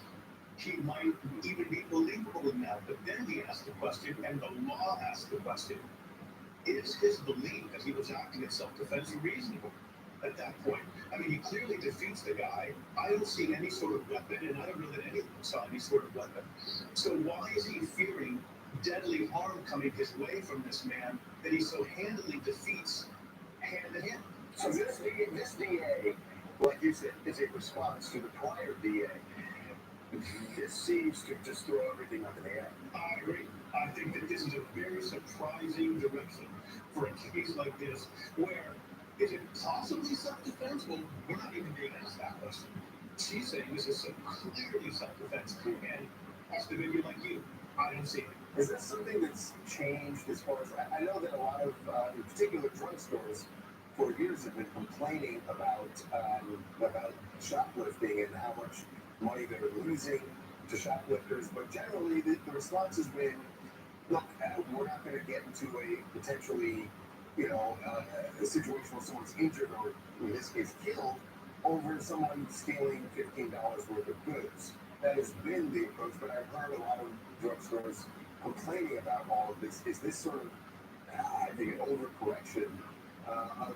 He might even be believable in that, but then he asked the question, and the law asked the question, is his belief that he was acting in self-defense reasonable at that point? I mean, he clearly defeats the guy. I don't see any sort of weapon, and I don't know that anyone saw any sort of weapon. So why is he fearing deadly harm coming his way from this man that he so handily defeats hand-to-hand? So this DA, like you said, is a response to the prior DA. This seems to just throw everything up in the air. I agree. I think that this is a very surprising direction for a case like this, where is it possibly self-defense? Well, we're not even being asked that question. She's saying this is so clearly self-defense, and that's the video like you. I don't see it. Is that something that's changed as far as I know that a lot of, in particular, drugstores for years have been complaining about shoplifting and how much money they're losing to shoplifters, but generally the response has been, look, we're not going to get into a potentially, a situation where someone's injured or, in this case, killed over someone stealing $15 worth of goods. That has been the approach, but I've heard a lot of drugstores complaining about all of this. Is this sort of, I think, an overcorrection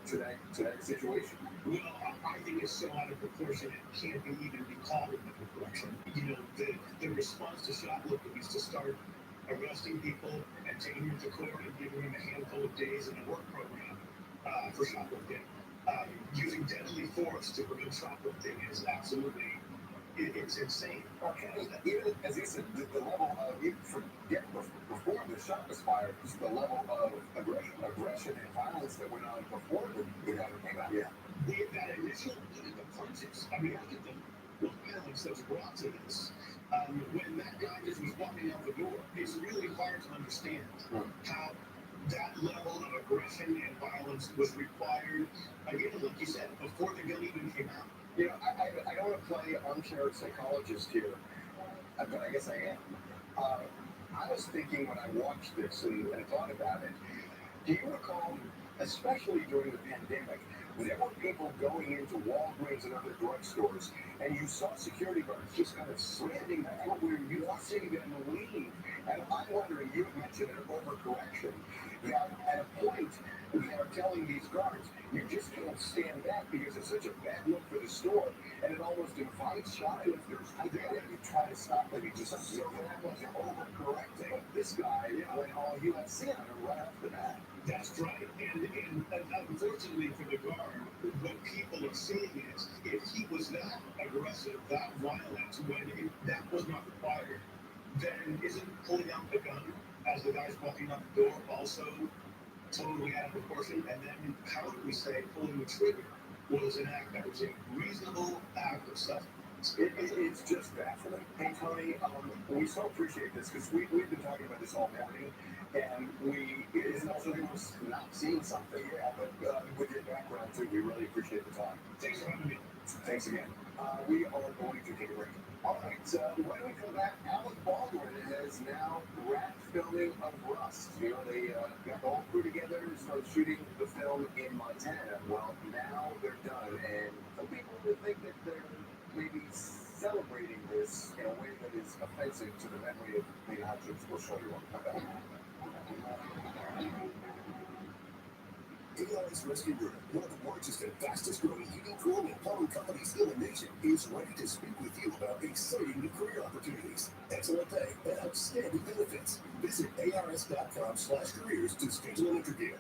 to that situation? Well, I think it's so out of proportion it can't even be called an overcorrection. The response to shoplifting is to start arresting people and taking them to court and giving them a handful of days in a work program for shoplifting. Using deadly force to prevent shoplifting is absolutely, it's insane. Okay, even as you said, the level of, even forget before the shot was fired, just the level of aggression and violence that went on before the gun came out. Yeah. That initial, the punches, I mean, look at the violence that was brought to this. When that guy just was walking out the door, it's really hard to understand how that level of aggression and violence was required, again, like you said, before the gun even came out. You know, I don't want to play armchair psychologist here, but I guess I am. I was thinking when I watched this and thought about it, do you recall, especially during the pandemic, when there were people going into Walgreens and other drugstores, and you saw security guards just kind of standing there where you were seeing them leave. And I'm wondering, you mentioned an overcorrection. That at a point, they're telling these guards, you just can't stand back because it's such a bad look for the store, and it almost invites shoplifters. I think that you try to stop them, you just so that was overcorrecting. But this guy went all UFC on him right off the bat. That's right. And unfortunately for the guard, what people are seeing is if he was that aggressive, that violent, when that was not required, then isn't pulling out the gun as the guy's walking out the door also totally out of proportion? And then how do we say pulling the trigger was an act that was a reasonable act of self-defense? It's just baffling. Hey, Tony, we so appreciate this because we've been talking about this all morning. And it is also was not seeing something, but with your background too, we really appreciate the time. Thanks for having me. Thanks again. We are going to take a break. All right, when we come back, Alec Baldwin has now wrapped filming of Rust. You know, they got the whole crew together and started shooting the film in Montana. Well, now they're done, and some people would think that they're maybe celebrating this in a way that is offensive to the memory of Lena Hutchins. We'll show you when we come back. ARS Rescue Group, one of the largest and fastest growing heating, cooling, and plumbing companies in the nation, is ready to speak with you about exciting new career opportunities, excellent pay, and outstanding benefits. Visit ars.com/careers to schedule an interview.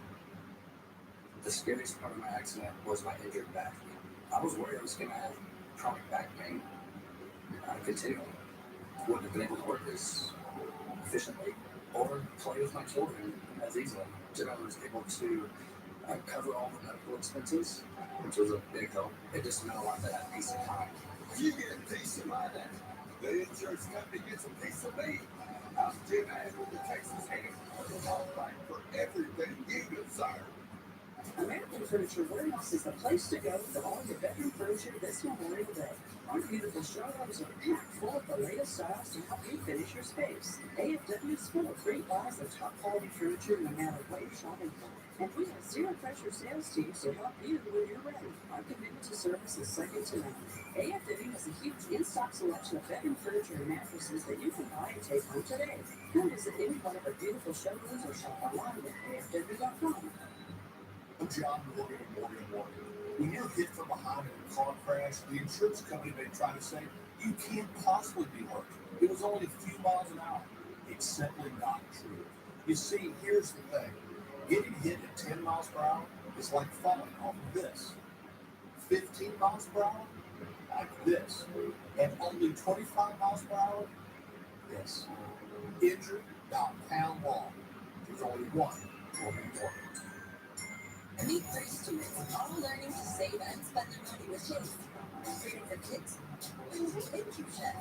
The scariest part of my accident was my injured back. I was worried I was going to have chronic back pain continually. Wouldn't have been able to work as efficiently or play with my children as easily. I was able to cover all the medical expenses, which was a big help. It just meant a lot to have peace of mind. You get peace of mind. The insurance company gets a piece of me. I'm Jim Ash with the Texas Hand. I'll fight for everything you desire. American Furniture Warehouse is the place to go for all your bedroom furniture this Memorial Day. Our beautiful showrooms are packed full of the latest styles to help you finish your space. AFW is full of great buys of top quality furniture no matter what you're shopping for. And we have zero pressure sales teams to help you when you're ready. Our commitment to service is second to none. AFW has a huge in-stock selection of bedroom furniture and mattresses that you can buy and take home today. Come visit any one of our beautiful showrooms or shop online at AFW.com. I'm John Morgan of Morgan & Morgan. When you're hit from behind in a car crash, the insurance company may try to say, you can't possibly be hurt. It was only a few miles an hour. It's simply not true. You see, here's the thing. Getting hit at 10 miles per hour is like falling off this. 15 miles per hour, like this. And only 25 miles per hour, this. Injury, about a pound long. There's only one Morgan & Morgan. Meet 3 students, all learning to save and spend their money with Chase. Freedom for kids. Thank you, Chef.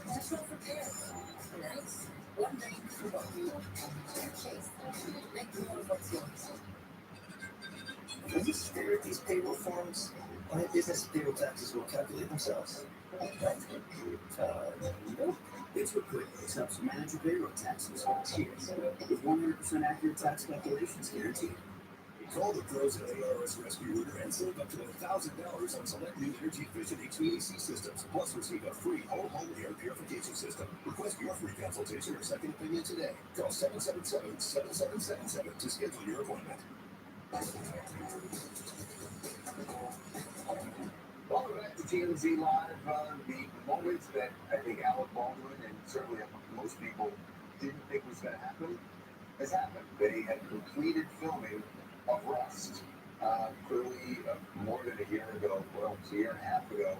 Central for parents. Nice. One name for both. Chase. Make more of what's yours. Are you stare at these payroll forms? My business payroll taxes will calculate themselves. Nope. It's what QuickBooks helps you manage your payroll taxes. Cheers. With 100% accurate tax calculations guaranteed. Call the pros at ARS Rescue Rooter and save up to $1,000 on select new energy-efficient HVAC systems. Plus, receive a free whole home air purification system. Request your free consultation or second opinion today. Call 777-7777 to schedule your appointment. Welcome back to TMZ Live. The moment that I think Alec Baldwin and certainly most people didn't think was going to happen has happened. They had completed filming of Rust, clearly more than a year ago, well, it's a year and a half ago,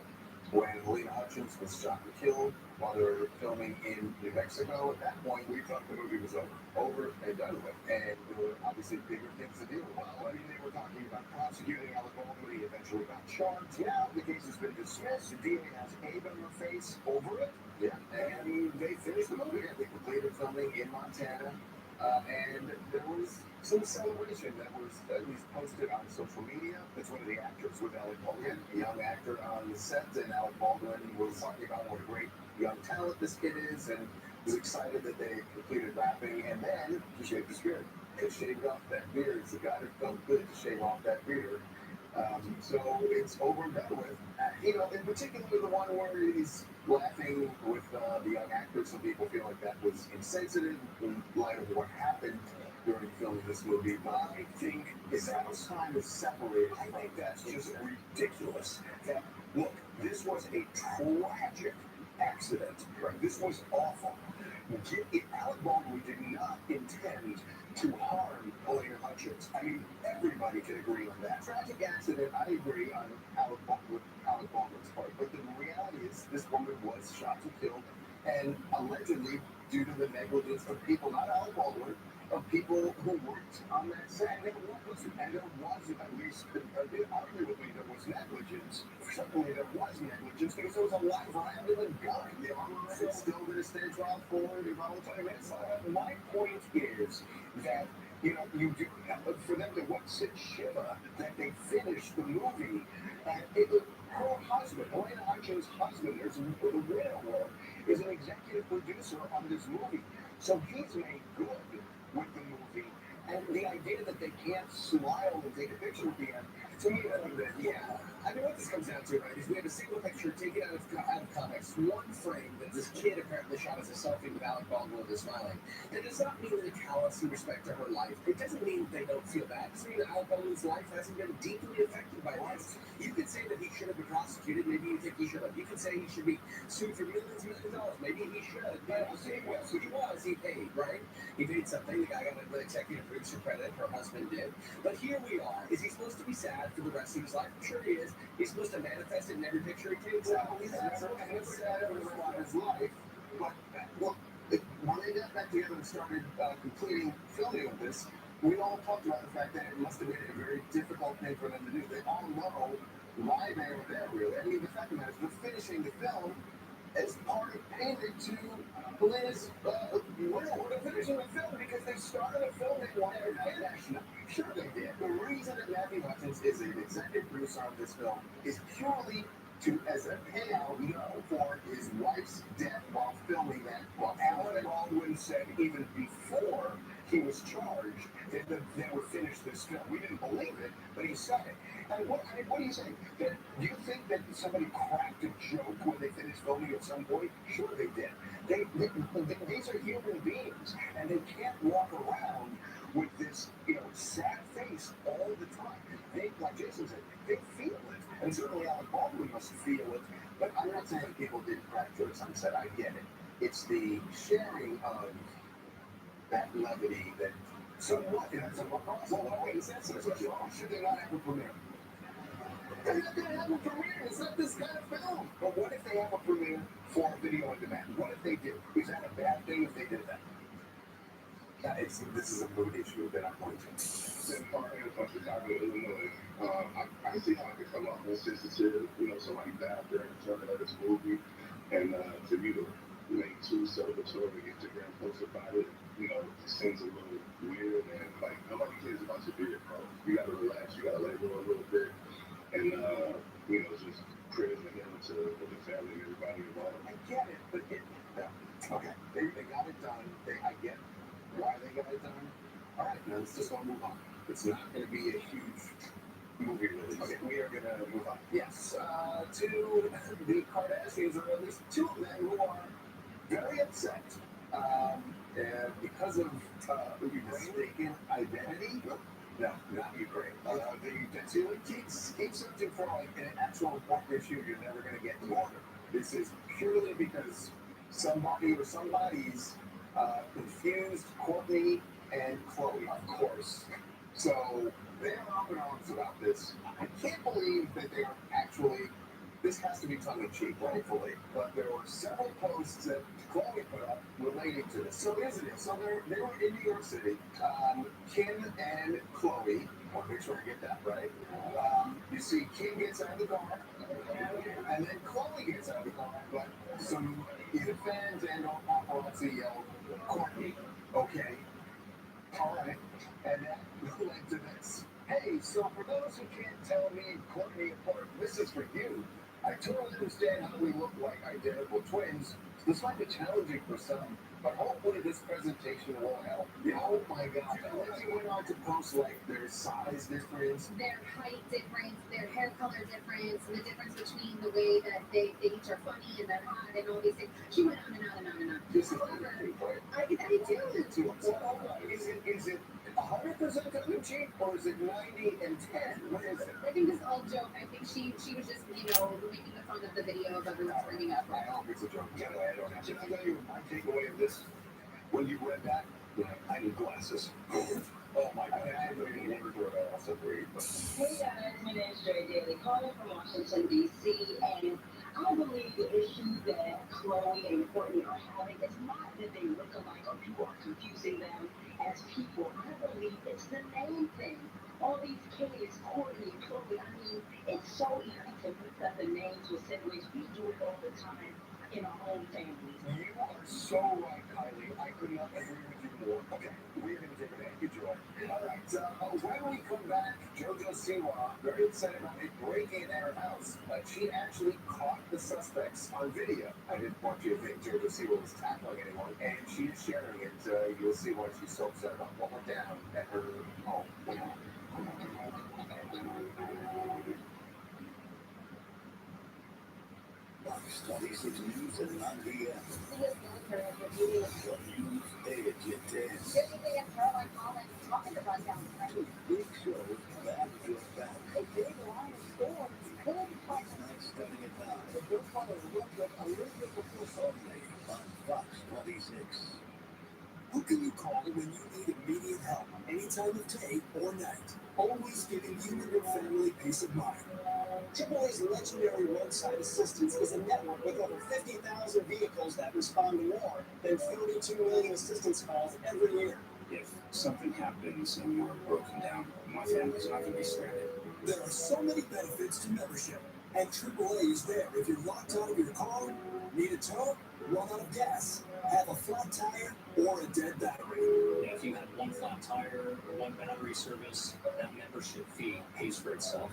when Lena Hutchins was shot and killed while they were filming in New Mexico. At that point, we thought the movie was over and done with, and there were obviously bigger things to deal with. Well, I mean, they were talking about prosecuting Alec Baldwin. He eventually got charged. Now the case has been dismissed. The DA has egg on their face over it. Yeah, and they finished the movie. They completed filming in Montana. And there was some celebration that was at least posted on social media. That's one of the actors with Alec Baldwin, a young actor on the set, and Alec Baldwin was talking about what a great young talent this kid is, and was excited that they completed rapping. And then he shaved his beard. They shaved off that beard. So God, it felt good to shave off that beard. So it's over and done with. You know, in particular, the one where he's laughing with the young actor. Some people feel like that was insensitive in light of what happened during filming this movie. But I think it's almost time to separate. I think that's just ridiculous. That, look, this was a tragic accident. Right? This was awful. Alec Baldwin did not intend to harm Lena Hutchins. I mean, everybody can agree on that. Tragic accident, I agree on Alec Baldwin's part. But the reality is, this woman was shot and killed, and allegedly due to the negligence of people, not Alec Baldwin, of people who worked on that set. And there was, at least, arguably, there was negligence. Certainly there was negligence because there was a live round in the gun. The armor is still going to stand trial for involuntary manslaughter. My point is that, you know, you do, for them to sit Shiva, that they finished the movie, and her husband, Lena Hutchins' husband, there's the widower, is an executive producer on this movie. So he's made good with the movie, and the idea that they can't smile and take a picture with the end, to me, I mean, what this comes down to, right, is we have a single picture taken out of context, one frame that this kid apparently shot as a selfie with Alec Baldwin is smiling. That does not mean that a callous in respect to her life. It doesn't mean they don't feel bad. It doesn't mean that Alec Baldwin's life hasn't been deeply affected by this. You could say that he should have been prosecuted. Maybe you think he should have. You could say he should be sued for millions and millions of dollars. Maybe he should. But he was. He paid, right? He paid something. The guy got an executive producer credit. Her husband did. But here we are. Is he supposed to be sad for the rest of his life? I'm sure he is. He's supposed to manifest it in every picture he takes. Well, he's sad for the rest of his life. But look, when they got back together and started completing filming of this, we all talked about the fact that it must have been a very difficult thing for them to do. They all know why they were there, really. I mean, the fact of the matter is, they're finishing the film as part of payment to Lena's widow. They're finishing the film because they started a film they wanted to finish. Sure they did. The reason that Matthew Hutchins is an executive producer on this film is purely as a payout for his wife's death while filming that. Well, Alec Baldwin said even before he was charged that they would finish this film. We didn't believe it, but he said it. And what do you think? Do you think that somebody cracked a joke when they finished filming at some point? Sure they did. These are human beings, and they can't walk around with this, sad face all the time. They, like Jason said, they feel it. And certainly Alec Baldwin must feel it. But I'm not saying people didn't crack jokes on set. I get it. It's the sharing of that levity that. So what? Well, wait a second. Should they not have a premiere? They're not going to have a premiere. It's not this kind of film. But what if they have a premiere for video on demand? What if they do? Is that a bad thing if they did that? This is a mood issue that I'm going to. Since partnering from Chicago, Illinois, I can see how it could come off more sensitive. Somebody died during the filming of this movie, and for you to make two celebratory Instagram posts about it, seems a little weird, and nobody cares about your beard, bro. You gotta relax, you gotta let it go a little bit, and just prayers and healing to the family and everybody involved. I get it, but okay, they got it done. I get why they got it done. All right, now let's just move on. It's not going to be a huge movie release. Okay, we are going to move on. Yes, to the Kardashians, or at least two of them, who are very upset because of mistaken identity. No, not Ukraine. The keeps searching for an actual important issue you're never going to get in order. This is purely because somebody or somebody's confused Courtney and Chloe, of course. So they're up in arms about this. I can't believe that they are actually. This has to be tongue-in-cheek, rightfully, but there were several posts that Chloe put up relating to this. So here's the deal. So they were in New York City. Kim and Chloe. I'll make sure I get that right. You see, Kim gets out of the car, and then Chloe gets out of the car. But some either fans and or paparazzi yell, "Courtney, okay, all right," and that led to this. Hey, so for those who can't tell me and Courtney apart, this is for you. I totally understand how we look like identical twins. This might be challenging for some, but hopefully this presentation will help. Oh my God. And then they went on to post like their size difference, Their height difference, their hair color difference, the difference between the way that they each are funny and they're hot and all these things. She went on and on and on and on. This is right? I do. Is it 100% tongue-in-cheek or is it 90 and 10? What is it? I think this is all joke. I think she was just, making the fun of the video of everyone bringing up. I hope it's a joke. By the way, I don't have to tell you my takeaway of this. When you read that, I need glasses. Oh my God, I never do it. I also agree. Hey guys, my name is Joy Daly, calling from Washington, D.C., and I believe the issue that Chloe and Courtney are having is not that they look alike or people are confusing them as people. I believe it's the name thing. All these kids, Courtney and Chloe, I mean, it's so easy to mix up the names with siblings. We do it all the time in our own families. You are so right, Kylie. I could not agree with you more. Okay, we're going to take a break. Good joy. All right, when we come back, JoJo Siwa, very upset about a break-in at her house, but she actually caught the suspects on video. I didn't want you to think JoJo Siwa was tackling anyone, and she is sharing it. You'll see why she's so upset about what went down at her home. Fox 26 News at 9 p.m. Big show back to back. Night starting at 9. Only on Fox 26. Who can you call when you need immediate help, any time of day or night? Always giving you and your family peace of mind. AAA's legendary roadside assistance is a network with over 50,000 vehicles that respond to more than 32 million assistance calls every year. If something happens and you're broken down, my family's not going to be stranded. There are so many benefits to membership, and AAA is there if you're locked out of your car, need a tow, run out of gas, have a flat tire, or a dead battery. Yeah, if you have one flat tire or one battery service, that membership fee pays for itself.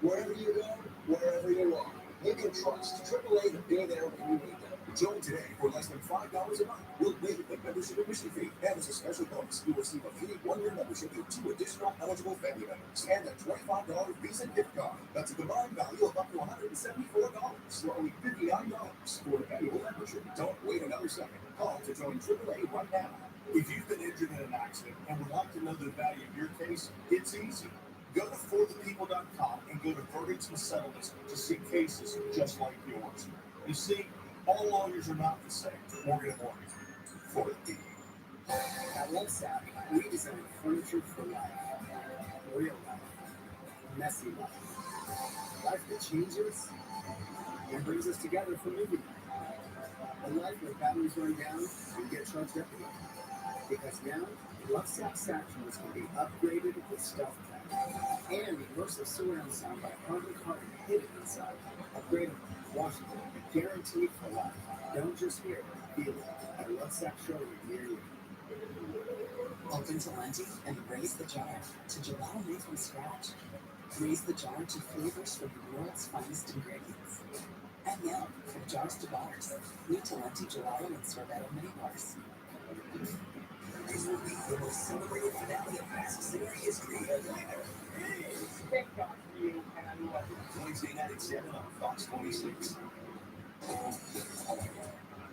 Wherever you go, wherever you are, you can trust AAA to be there when you need them. Join today for less than $5 a month. We'll waive the membership admission fee. And as a special bonus, you'll receive a free 1-year membership with 2 additional eligible family members and a $25 Visa gift card. That's a combined value of up to $174 for only $59 for an annual membership. Don't wait another second. Call to join AAA right now. If you've been injured in an accident and would like to know the value of your case, it's easy. Go to forthepeople.com and go to verdicts and settlements to see cases just like yours. You see, all lawyers are not the same. Morgan & Morgan. For the people. At Lovesac, we design furniture for life. Real life. Messy life. Life that changes and brings us together for movie night. A life where batteries run down and get charged up again. Because now, Lovesac sections can be upgraded with stealth tech and immersive surround sound by Harman Kardon hidden inside. Upgradable, washable, guaranteed for life. Don't just hear it, feel it. At Lovesac showroom near you. Open Talenti and raise the jar to gelato made from scratch. Raise the jar to flavors from the world's finest ingredients. And now, from jars to bars, new Talenti gelato and sorbetto mini bars. This will be the most celebrated finale of Masked Singer history ever. Thank God for you, and I love you. Wednesday night at 7 on Fox 26.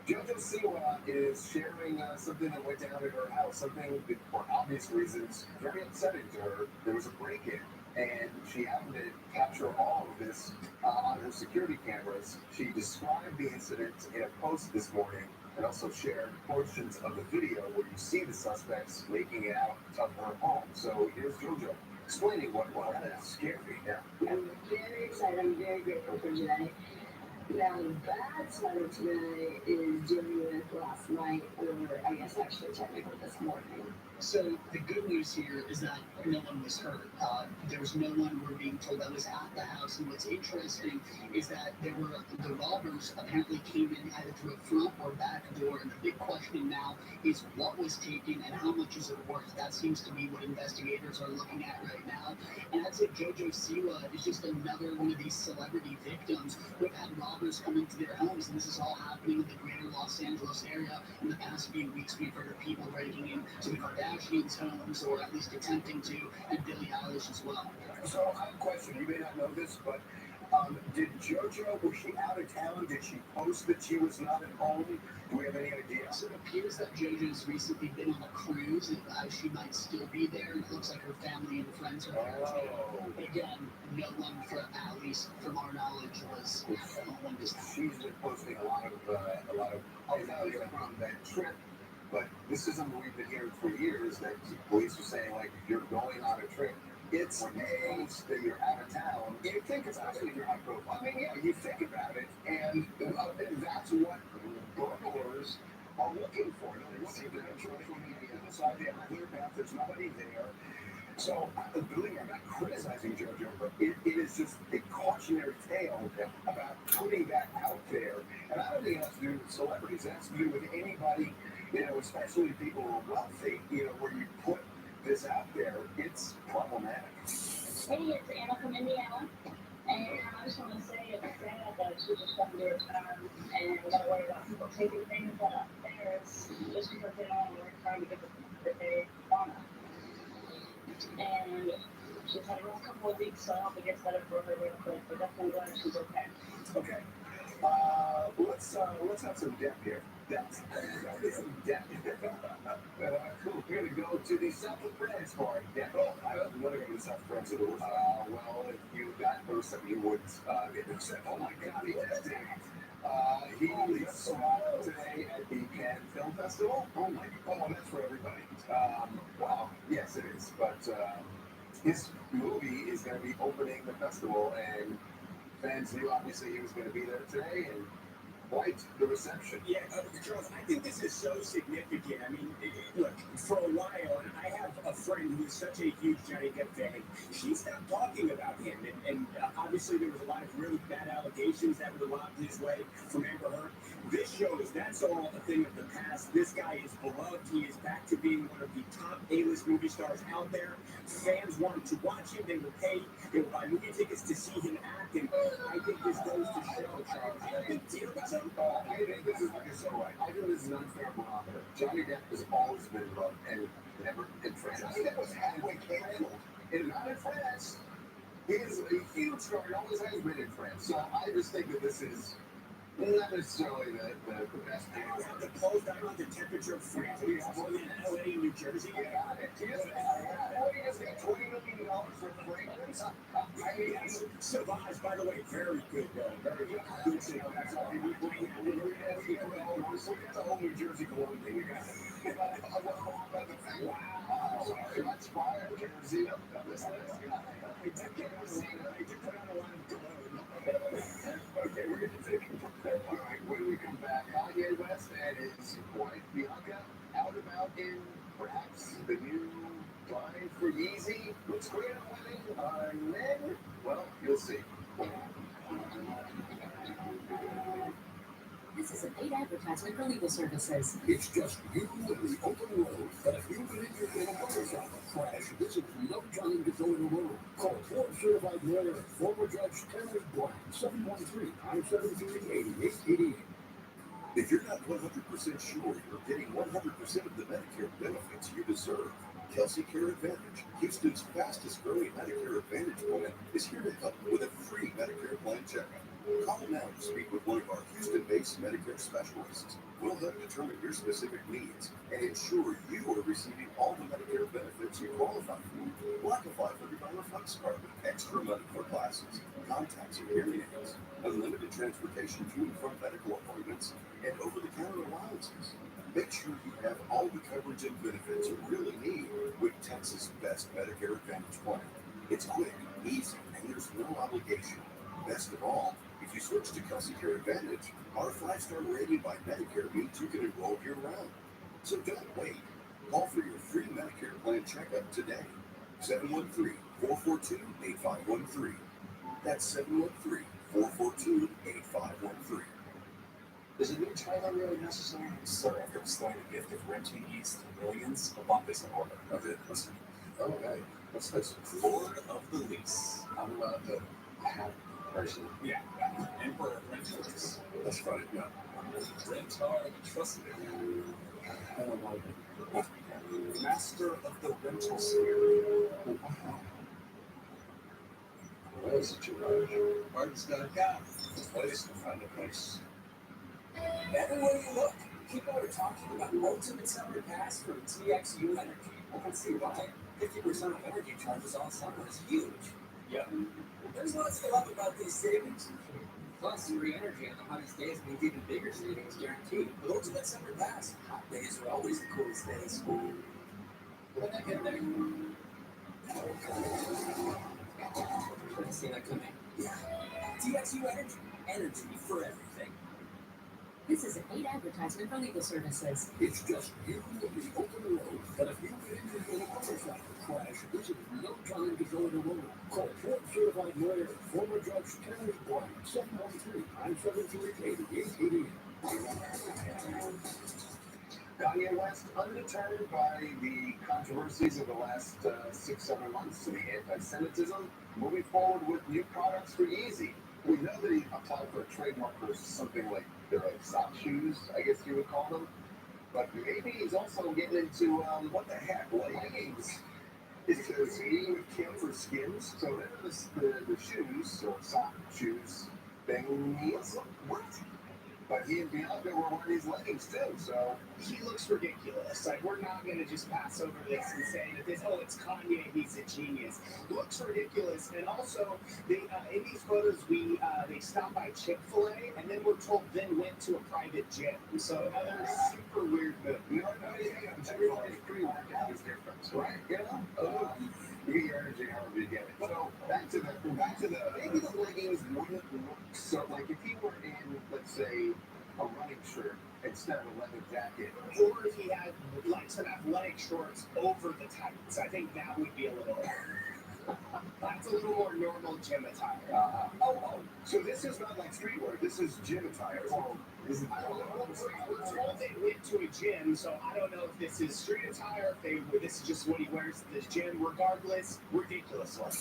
JoJo Siwa is sharing something that went down at her house, something that, for obvious reasons, very upsetting to her. There was a break-in, and she happened to capture all of this on her security cameras. She described the incident in a post this morning, and also shared portions of the video where you see the suspects making it out of her home. So here's JoJo explaining what that's scary. Yeah. I'm very excited. I'm very grateful for today. Now, the bad side of today is dealing with last night, or I guess actually technically this morning. So the good news here is that no one was hurt. There was no one, we're being told, that was at the house. And what's interesting is that the robbers apparently came in either through a front or back door. And the big question now is what was taken and how much is it worth? That seems to be what investigators are looking at right now. And I'd say JoJo Siwa is just another one of these celebrity victims who have had robbers come into their homes. And this is all happening in the greater Los Angeles area. In the past few weeks, we've heard of people breaking into the Kardashians' homes, or at least attempting to, and Billie Eilish as well. So I have a question. You may not know this, but did JoJo, was she out of town? Did she post that she was not at home? Do we have any idea? So it appears that JoJo's recently been on a cruise, and she might still be there. And it looks like her family and friends are there too. Again, no one, at least from our knowledge, was home this time. She's been posting a lot of from that trip. But this is something we've been hearing for years, that police are saying, like, if you're going on a trip, it's a that you're out of town. You think about it, you're high profile. I mean, yeah, you think about it, and that's what burglars are looking for. They're looking for social media, decide they have a clear path, there's nobody there. So, believe me, I'm not criticizing JoJo, but it is just a cautionary tale about putting that out there. And I don't think it has to do with celebrities, it has to do with anybody, especially people who are wealthy, where you put this out there, it's problematic. Hey, it's Anna from Indiana, and I just want to say it's sad that she just come to a town and we gotta worry about people taking things that are theirs just because they don't want to work hard to get the they want. And she's had a rough couple of weeks, so I hope it gets better for her real quick, but definitely glad she's okay. Okay. Let's have some depth here. Depth. Some depth. Cool. We're going to go to the South of France part. Yeah. Oh, I don't want to go to the South of France at all. Well, if you got those, you would get upset. Oh my God, he just did. He survived today at the Cannes Film Festival. Oh my God. Oh, that's for everybody. Wow. Yes, it is. But his movie is going to be opening the festival, and fans knew obviously he was going to be there today, and quite the reception. Yeah, Charles, I think this is so significant. I mean, look, for a while, and I have a friend who's such a huge Johnny Depp fan, she stopped talking about him, and obviously there was a lot of really bad allegations that were lobbed his way from Amber Heard. This shows that's all a thing of the past. This guy is beloved. He is back to being one of the top A-list movie stars out there. Fans wanted to watch him. They will pay. They will buy movie tickets to see him act, and I think this goes to show, Charles. I think I think this is like you're so right. I think this is an unfair barometer. Johnny Depp has always been loved, and never in France. Johnny Depp was halfway canceled, and not in France. He is a huge star. He always has been in France. So I just think that this is not necessarily the best thing. I have the close down on the temperature of France. We have more than LA and New Jersey. He has got $20 million for fragrance. I mean, Sauvage, by the way, very good, very good. Good thing. That's all we need. That's a whole New Jersey cologne thing. We got it. Wow. That's fire, Jersey. I did put on a lot of cologne. Okay, we're going to take a break. All right, when we come back, Kanye West and his wife, Bianca, out about in perhaps the new line for Yeezy. Looks great on women. Men, well, you'll see. This is a paid advertisement for legal services. It's just you and the open road. But if you've been injured in a motorcycle crash, visit No Time to Go in a Room. Call Ford Certified Lawyer, former Judge Terry Black, 713-973-8888. If you're not 100% sure you're getting 100% of the Medicare benefits you deserve, Kelsey Care Advantage, Houston's fastest growing Medicare Advantage plan, is here to help with a free Medicare plan checkup. Call now to speak with one of our Houston-based Medicare specialists. We'll help determine your specific needs and ensure you are receiving all the Medicare benefits you qualify for, like a $500 flex card, extra money for classes, contacts and hearing aids, unlimited transportation to and from medical appointments, and over-the-counter allowances. Make sure you have all the coverage and benefits you really need with Texas' best Medicare Advantage plan. It's quick, easy, and there's no obligation. Best of all, if you switch to Kelsey Care Advantage, our 5-star rating by Medicare means you can enroll year-round. So don't wait. Call for your free Medicare plan checkup today. 713-442-8513. That's 713-442-8513. Is a new trailer really necessary? Sir, if it's going to gift of renting eats to millions, a bump is in order. Okay, listen. Okay, what's this? Lord of the Lease. I'm about the hat person. Yeah, Emperor of Rentals. That's funny, yeah. Rentar trusted. I don't like it. Master of the rental sphere. Wow. What is it, you Raj? Arts.com. Place to find a place. Everywhere you look, people are talking about Ultimate Summer Pass from TXU Energy. I can see why. 50% of energy charges all summer is huge. Yep. There's lots to love about these savings. Plus, free energy on the hottest days means even bigger savings guaranteed. With Ultimate Summer Pass, hot days are always the coolest days. When I get there. Couldn't see that coming. Yeah. TXU Energy. Energy for everything. This is a paid advertisement for legal services. It's just you and the open road. But if you get injured in a motorcycle crash, this is no time to go it alone. Call Ford Certified Lawyer, former Judge Kennedy Boyd, 713-973-8888. Kanye West, undeterred by the controversies of the last 6-7 months and the anti-Semitism, moving forward with new products for Yeezy. We know that he applied for a trademark for something like sock shoes, I guess you would call them. But maybe he's also getting into, what the heck, leggings. It says he would kill for skins, so there's the shoes, or sock shoes thing. What? But he and Bianca were wearing these leggings too, so. He looks ridiculous. Like, we're not going to just pass over this and say that this, oh, it's Kanye, he's a genius. Looks ridiculous. And also, they, in these photos, they stopped by Chick-fil-A, and then we're told then went to a private gym. So another super weird move. Yeah, everybody's pre-workout is different, right? You know? You get your energy however you get it. So back to the maybe the leggings wouldn't look so like if he were in, let's say, a running shirt instead of a leather jacket. Or if he had like some athletic shorts over the tights. I think that would be a little that's a little more normal gym attire. So this is not like streetwear, this is gym attire. So I don't know. We're told they went to a gym, so I don't know if this is street attire, if this is just what he wears at this gym. Regardless, ridiculous one.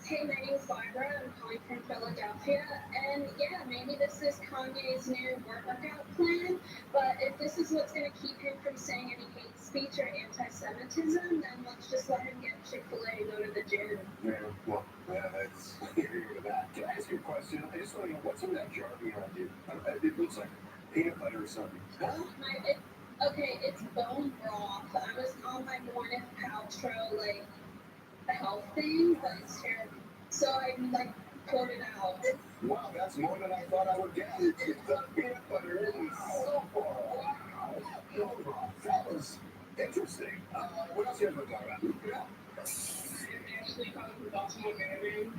Hey, my name's Barbara. I'm calling from Philadelphia. And yeah, maybe this is Kanye's new workout plan. But if this is what's going to keep him from saying any hate speech or anti-Semitism, then let's just let him get Chick-fil-A and go to the gym. yeah, well, that's with that. Can I ask you a question? I just want to know what's in that jar behind you. It looks like peanut butter or something. Okay, it's bone broth. I was on my Gwyneth Paltrow like health thing, but it's terrible. So I like pulled it out. Wow, that's more than I thought I would get. It's peanut butter and so far. Wow. That was interesting. What else you have to talk about? Yeah. Actually, calling from Baltimore, Maryland.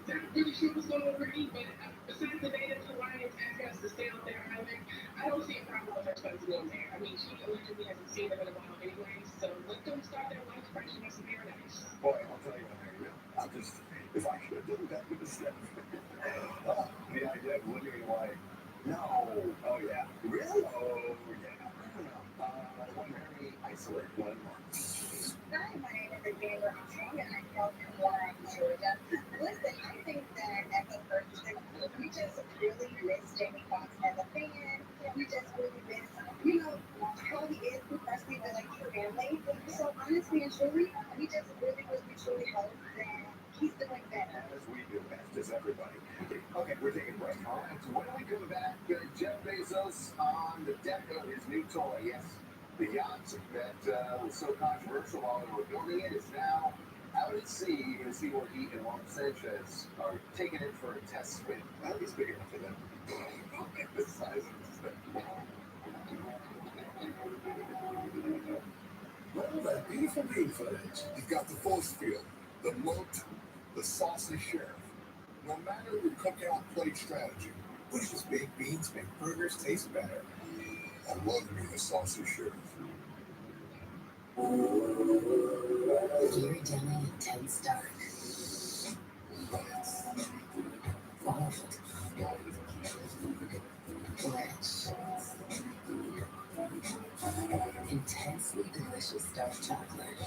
That really shit was going over me, but besides the day that the Lions asked us to stay on their island, I don't see a problem with her son going there. I mean, she allegedly hasn't seen them in a while anyway, so let them start their life fresh in some paradise. Boy, I'll tell you what, Mary, I'll just, if I could have done that with the step. The idea of living like, no, oh yeah, really? Oh yeah, one very isolated one. Hi, my name is Xavier Armstrong, and I'm from Aurora, Georgia. Listen, I think that as a person, we just really miss Jamie Foxx as a fan. We just really miss, how he is, especially with like his family. So truly hope that he's doing better. As we do, as does everybody. Okay, we're taking a break. All right, so when we come back, Jeff Bezos on the deck of his new toy. Yes, the yacht that was so controversial while they were building it is now out at sea. You're going to see where he and Juan Sanchez are taking it for a test spin. I think it's big enough for them. The size of this thing. Well, that beautiful bean footage. You've got the force field, the moat, the saucy sheriff. No matter your cookout plate strategy, Bush's baked beans make burgers taste better. I love me a saucy sheriff. Gary Deli and Ted Stark. Bold. Rich. Intensely delicious dark chocolate.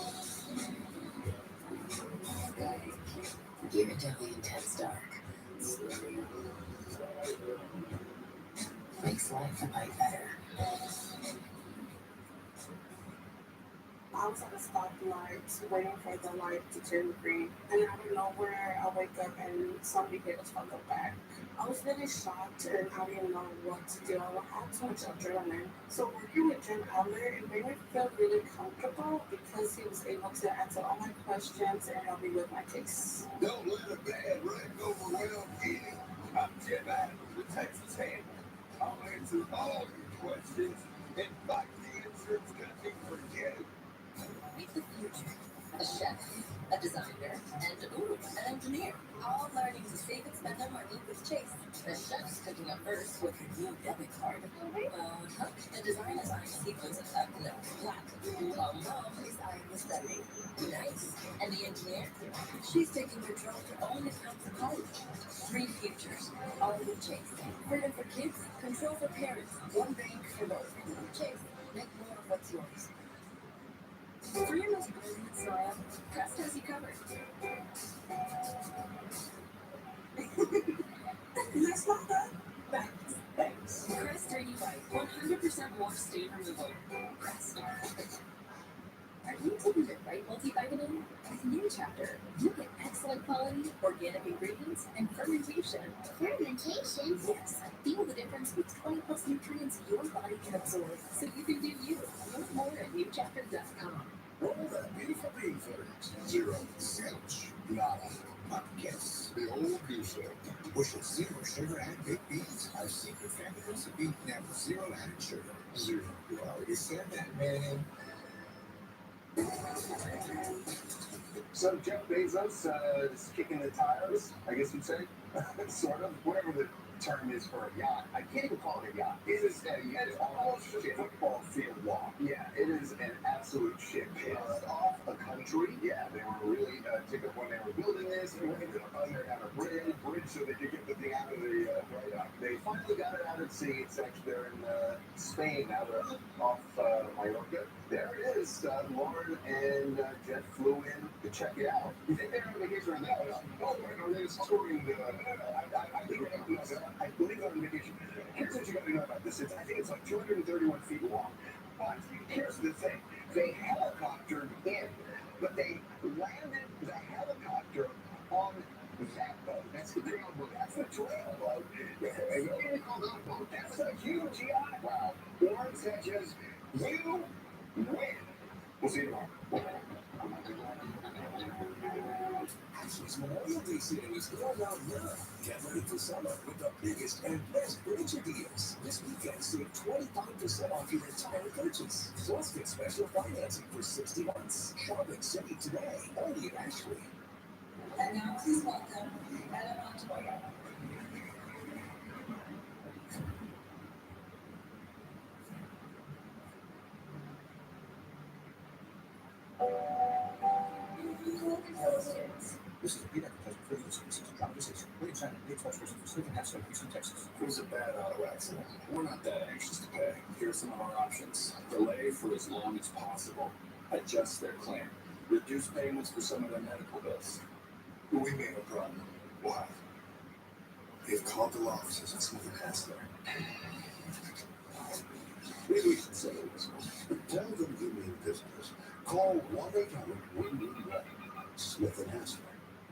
Gary Deli and Ted Stark. Makes life a bite better. I was at a stoplight waiting for the light to turn green, and out of nowhere, I wake up and somebody hit us from the back. I was really shocked and I didn't know what to do. I had too much adrenaline. So working with Jim Adler, it made me feel really comfortable because he was able to answer all my questions and help me with my case. Don't let a bad wreck overwhelm you. I'm Jim Adams, the Texas Hand. I'll answer all your questions and fight the insurance company for you. Meet the future. A chef, a designer, and an engineer. All learning to save and spend their money with Chase. The chef's cooking up first with her new debit card. The designer's eyeing sequence black. Mom is eyeing the spending. Nice. And the engineer? She's taking control to own account for college. 3 futures, all with Chase. Freedom for kids, control for parents. One bank for both. Chase, make more of what's yours. For your most brilliant style, Crest has you covered. That's not bad. Thanks. Crest Dirty White, 100% wash stain removal. Crest. Are you taking the right multivitamin? With New Chapter, you get excellent quality, organic ingredients, and fermentation. Fermentation? Yes, feel the difference with 20 plus nutrients your body can absorb, so you can do you. Learn more at newchapter.com. All that beautiful bean footage. 0 zilch, nada, not guess. The old goose egg. Bushel 0 sugar and baked beans. Our secret family recipe, never 0 added sugar. 0. Well, you said that, man. So Jeff Bezos is kicking the tires, I guess you'd say, sort of, whatever the term is for a yacht. I can't even call it a yacht. It is almost a football field walk. Yeah, it is an absolute shit. Pissed off a country. Yeah, they were really ticked up when they were building this. They ended up under a bridge so they could get the thing out of the dry dock. They finally got it out at sea. It's actually there in Spain, off Mallorca. There it is. Lauren and Jeff flew in to check it out. You think they're on vacation right now? Oh, no, they're just touring the. I believe they're on vacation. Here's what you got to know about this. I think it's like 231 feet long. But here's the thing. They helicoptered in, but they landed the helicopter on that boat. That's the trail boat. That's the trail boat. And you really call that boat? That's a huge yacht. Wow. Warren Sanchez, you win. We'll see you tomorrow. Ashley's Memorial Day sale is all out now. Get ready for summer with the biggest and best furniture deals. This weekend, save 25% off your entire purchase. Plus, get special financing for 60 months. Shop and save today, only at Ashley. And now please welcome Ella Montoya. This is a beat advertisement for legal services. Conversation. William Simon, lead spokesperson for Smith & Hester, Houston, Texas. It was a bad auto accident. We're not that anxious to pay. Here are some of our options. Delay for as long as possible. Adjust their claim. Reduce payments for some of their medical bills. We made a problem. Why? They've called the law offices at Smith & Hester. Maybe we should settle this one. Tell them you mean business. Call 1-800-WE-NEED-YOU. Smith & Hassler.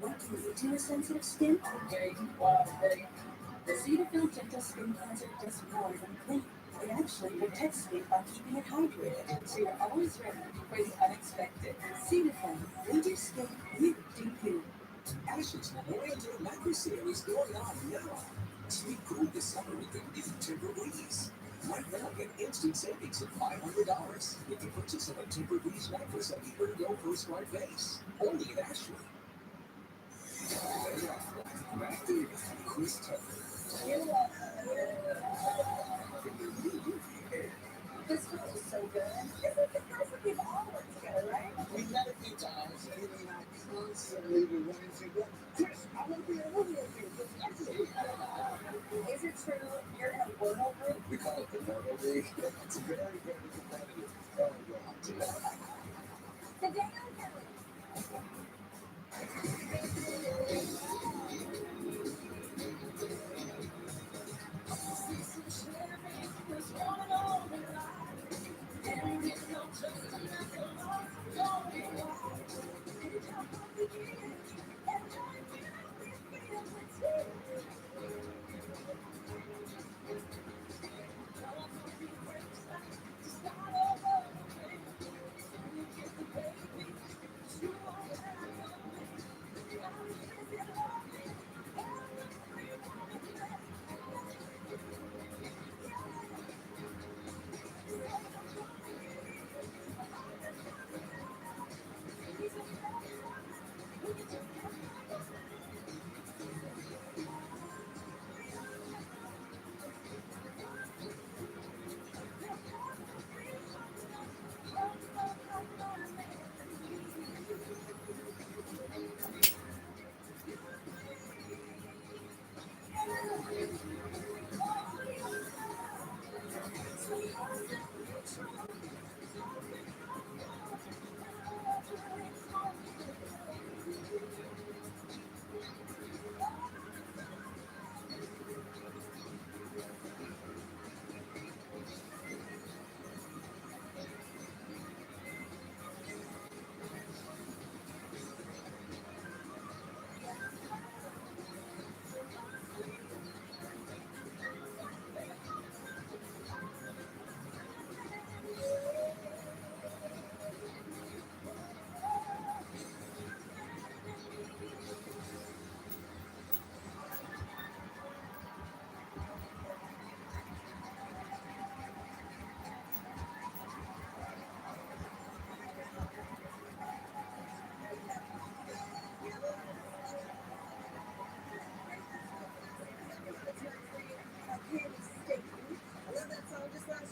What can you do with sensitive skin? Okay, wow, hey. The Cetaphil Gentle Skin Cleanser does more than clean. It actually protects skin by keeping it hydrated, so you're always ready for the unexpected. Cetaphil, leave your skin you do you. Ashley's Memorial Day Macro Sale is going on now. Sweet cool this summer with the new Timber-Breeze. Right now, get instant savings of $500 with the purchase of a Timber-Breeze mattress at the Ergo First Right Base. Only at Ashley. Ben Affleck, Matt Damon, Chris Tucker. From their new movie, Air. This film is so good. This is the first time we've all worked together, right? We met a few times, and I constantly would run into you. Chris, I want to be in a movie with you. Is it true you're in a Wordle group? We call it the Wordle League. It's very, very competitive. Oh, God. Today on Kelly.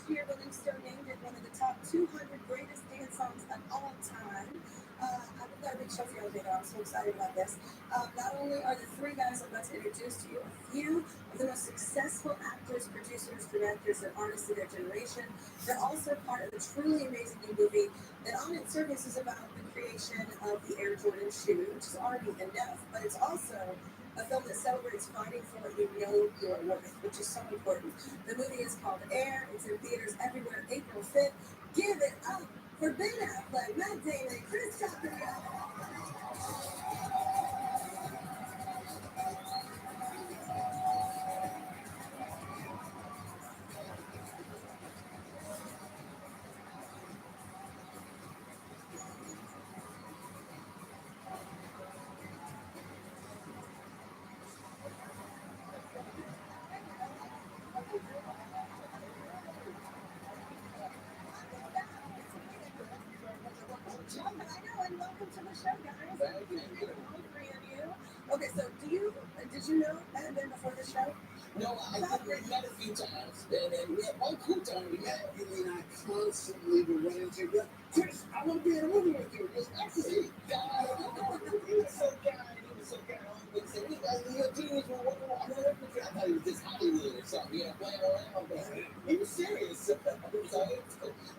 Year, Rolling Stone named it one of the top 200 greatest dance songs of all time. I've got a big show for you later. I'm so excited about this. Not only are the three guys I'm about to introduce to you a few of the most successful actors, producers, directors, and artists of their generation, they're also part of a truly amazing new movie that on its surface is about the creation of the Air Jordan shoe, which is already enough, but it's also a film that celebrates fighting for what you know you're worth, which is so important. The movie is called Air. It's in theaters everywhere, April 5th. Give it up for Ben Affleck, Matt Damon, Chris Tucker. Okay, so did you know that Ben before the show? No, I think we met a few times, and we had one cool time we met. You mean I constantly would run into you? Chris, I want to be in a movie with you. Just excellent. He was so kind. He was so kind. He said, "We got your teams. I thought he was just Hollywood or something. Yeah, playing around. But he was serious. So, but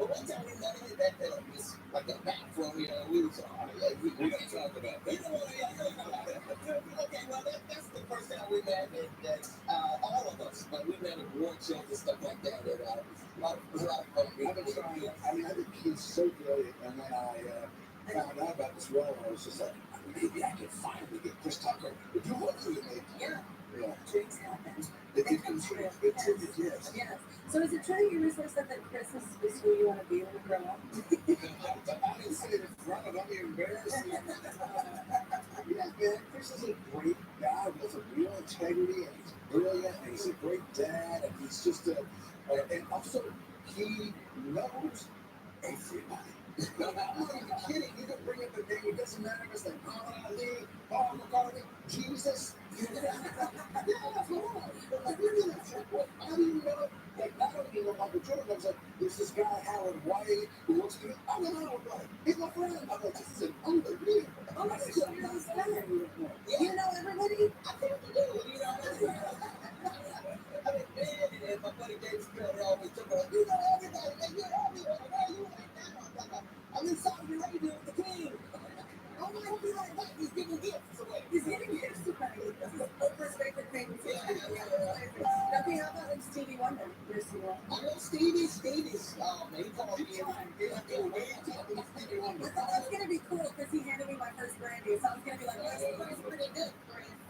one time we met him that was like a back from, you know, we was we got to talk about that. You know what? Okay, well, that's the first time we met that all of us, but we met at award shows and stuff like that. And a lot of fun. I've been trying. I think he's so brilliant. And then I found out about this role, and I was just like, maybe I can finally get Chris Tucker to do what with me. Yeah. Yeah. Dreams happen. It can change. It changes, yes. Yes. So is it true that you recently said that Chris is who you want to be when you grow up? I didn't say it in front of him. I'm embarrassed. Yeah, man, Chris is a great guy with a real integrity, and he's brilliant, and he's a great dad, and he's just and also he knows everybody. No, I'm not even kidding. You can bring up the name. It doesn't matter if it's like Muhammad Ali, Paul McCartney, Jesus. Yeah, that's what like, really, I didn't even know. Like, I don't even know Michael Jordan. I was like, there's this guy, Howard White, who works for me. I don't know Howard White. He's my friend. I'm like, this is an unbelievable. Oh, that's so you're his friend. You know everybody? I think you do. You know, I mean, man, and my buddy Dave Chappelle always took me, you know everybody. Like, you know everybody. Where you right now? I'm in Saudi Arabia with the king. I'm going to be like that. He's giving gifts away. He's getting gifts away. Overrated things. Okay, how about Stevie Wonder? I know Stevie's, oh man, he called me in way talking to Stevie Wonder. That's going to be cool because he handed me my first brandy, so I was going to be like, that's pretty good.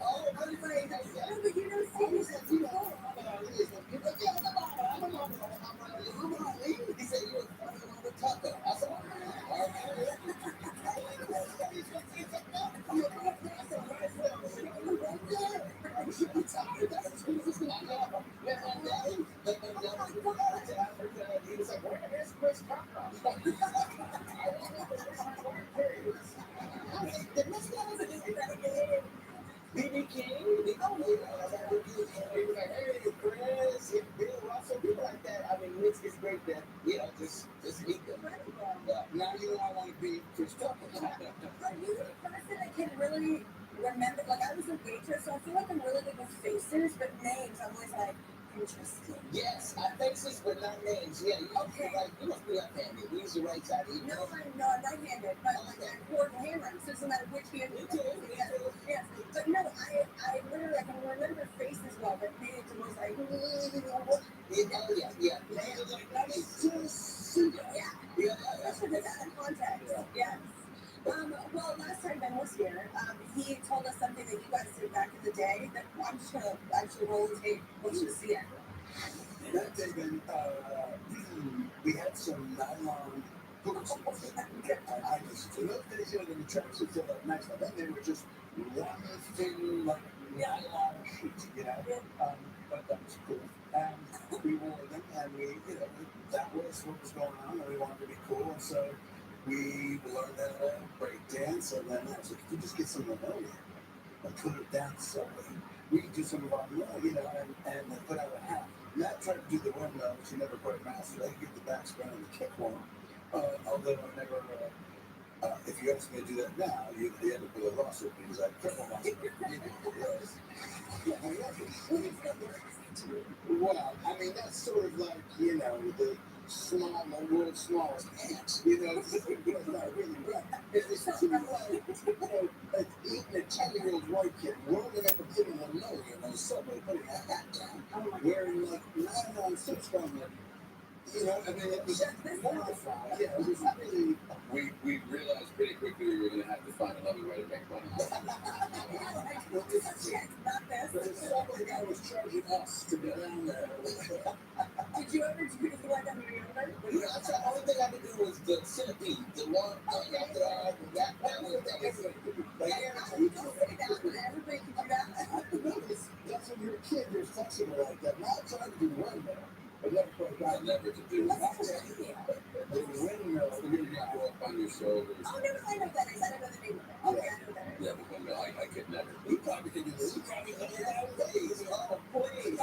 Oh, I was like, no, but you know Stevie's so cool. He said, you're a the Tucker. I said, he was like, where is Chris Tucker? BB King, he was like, hey, Chris, Bill Russell, people like that. I mean, it's great that, just meet them. Now you know I want to be Chris Tucker. Are you the person that can really remember? Like, I was a waitress, so I feel like I'm really good with faces, but names, I'm always like, interesting. Yes, faces, but not names. Yeah, you must be left-handed. You use the right side of No, I'm not right-handed, but like I'm horrible handwriting, so it doesn't matter which hand you do. Yes. But no, I literally I can remember faces well, but names are always like, yeah. Yeah, especially with that in context. Yes. Well, last time Ben was here, he told us something that you guys did back in the day that I'm just gonna actually roll the tape. Let's just see it. That day, Ben, we had some nylon hooks. I just, in those days, the tracksuits were like nice, but then they were just one thin, like, nylon sheet, but that was cool. And we wore them, and that was what was going on, and we wanted to be cool, and so we learned how to break dance, and then I was like, if you just get some linoleum and put it down slowly, we could do some of our and put out a hat. Matt tried to do the windmill, which he never quite mastered. I could get the backspin and the kick one, although I never, if you ask me to do that now, you end up with a lawsuit because I triple mastered Well, I mean, that's sort of like, the world's smallest ants, it's not really right. It's sort of like eating a 10-year-old white kid, rolling up a kid in a linoleum on the subway, putting a hat down, wearing like nylon suits on them. It was mortifying. Yeah, it was really. We realized pretty quickly we were going to have to find another way to make money. The subway guy was charging us to go down there. Did you ever do anything like that when you were younger? The only thing I could do was the centipede, the one after that was You can say that, but everybody can do that. That's when you're a kid, you're flexible like that. Now I'm trying to do one there. But never quite got never to do it. The windmill, you go up on your shoulders. Oh, no, I know that is. I don't know the name of it. Okay, I know that. Yeah, but windmill, I could never. You probably could do this. You probably could do that. Please. Oh, please.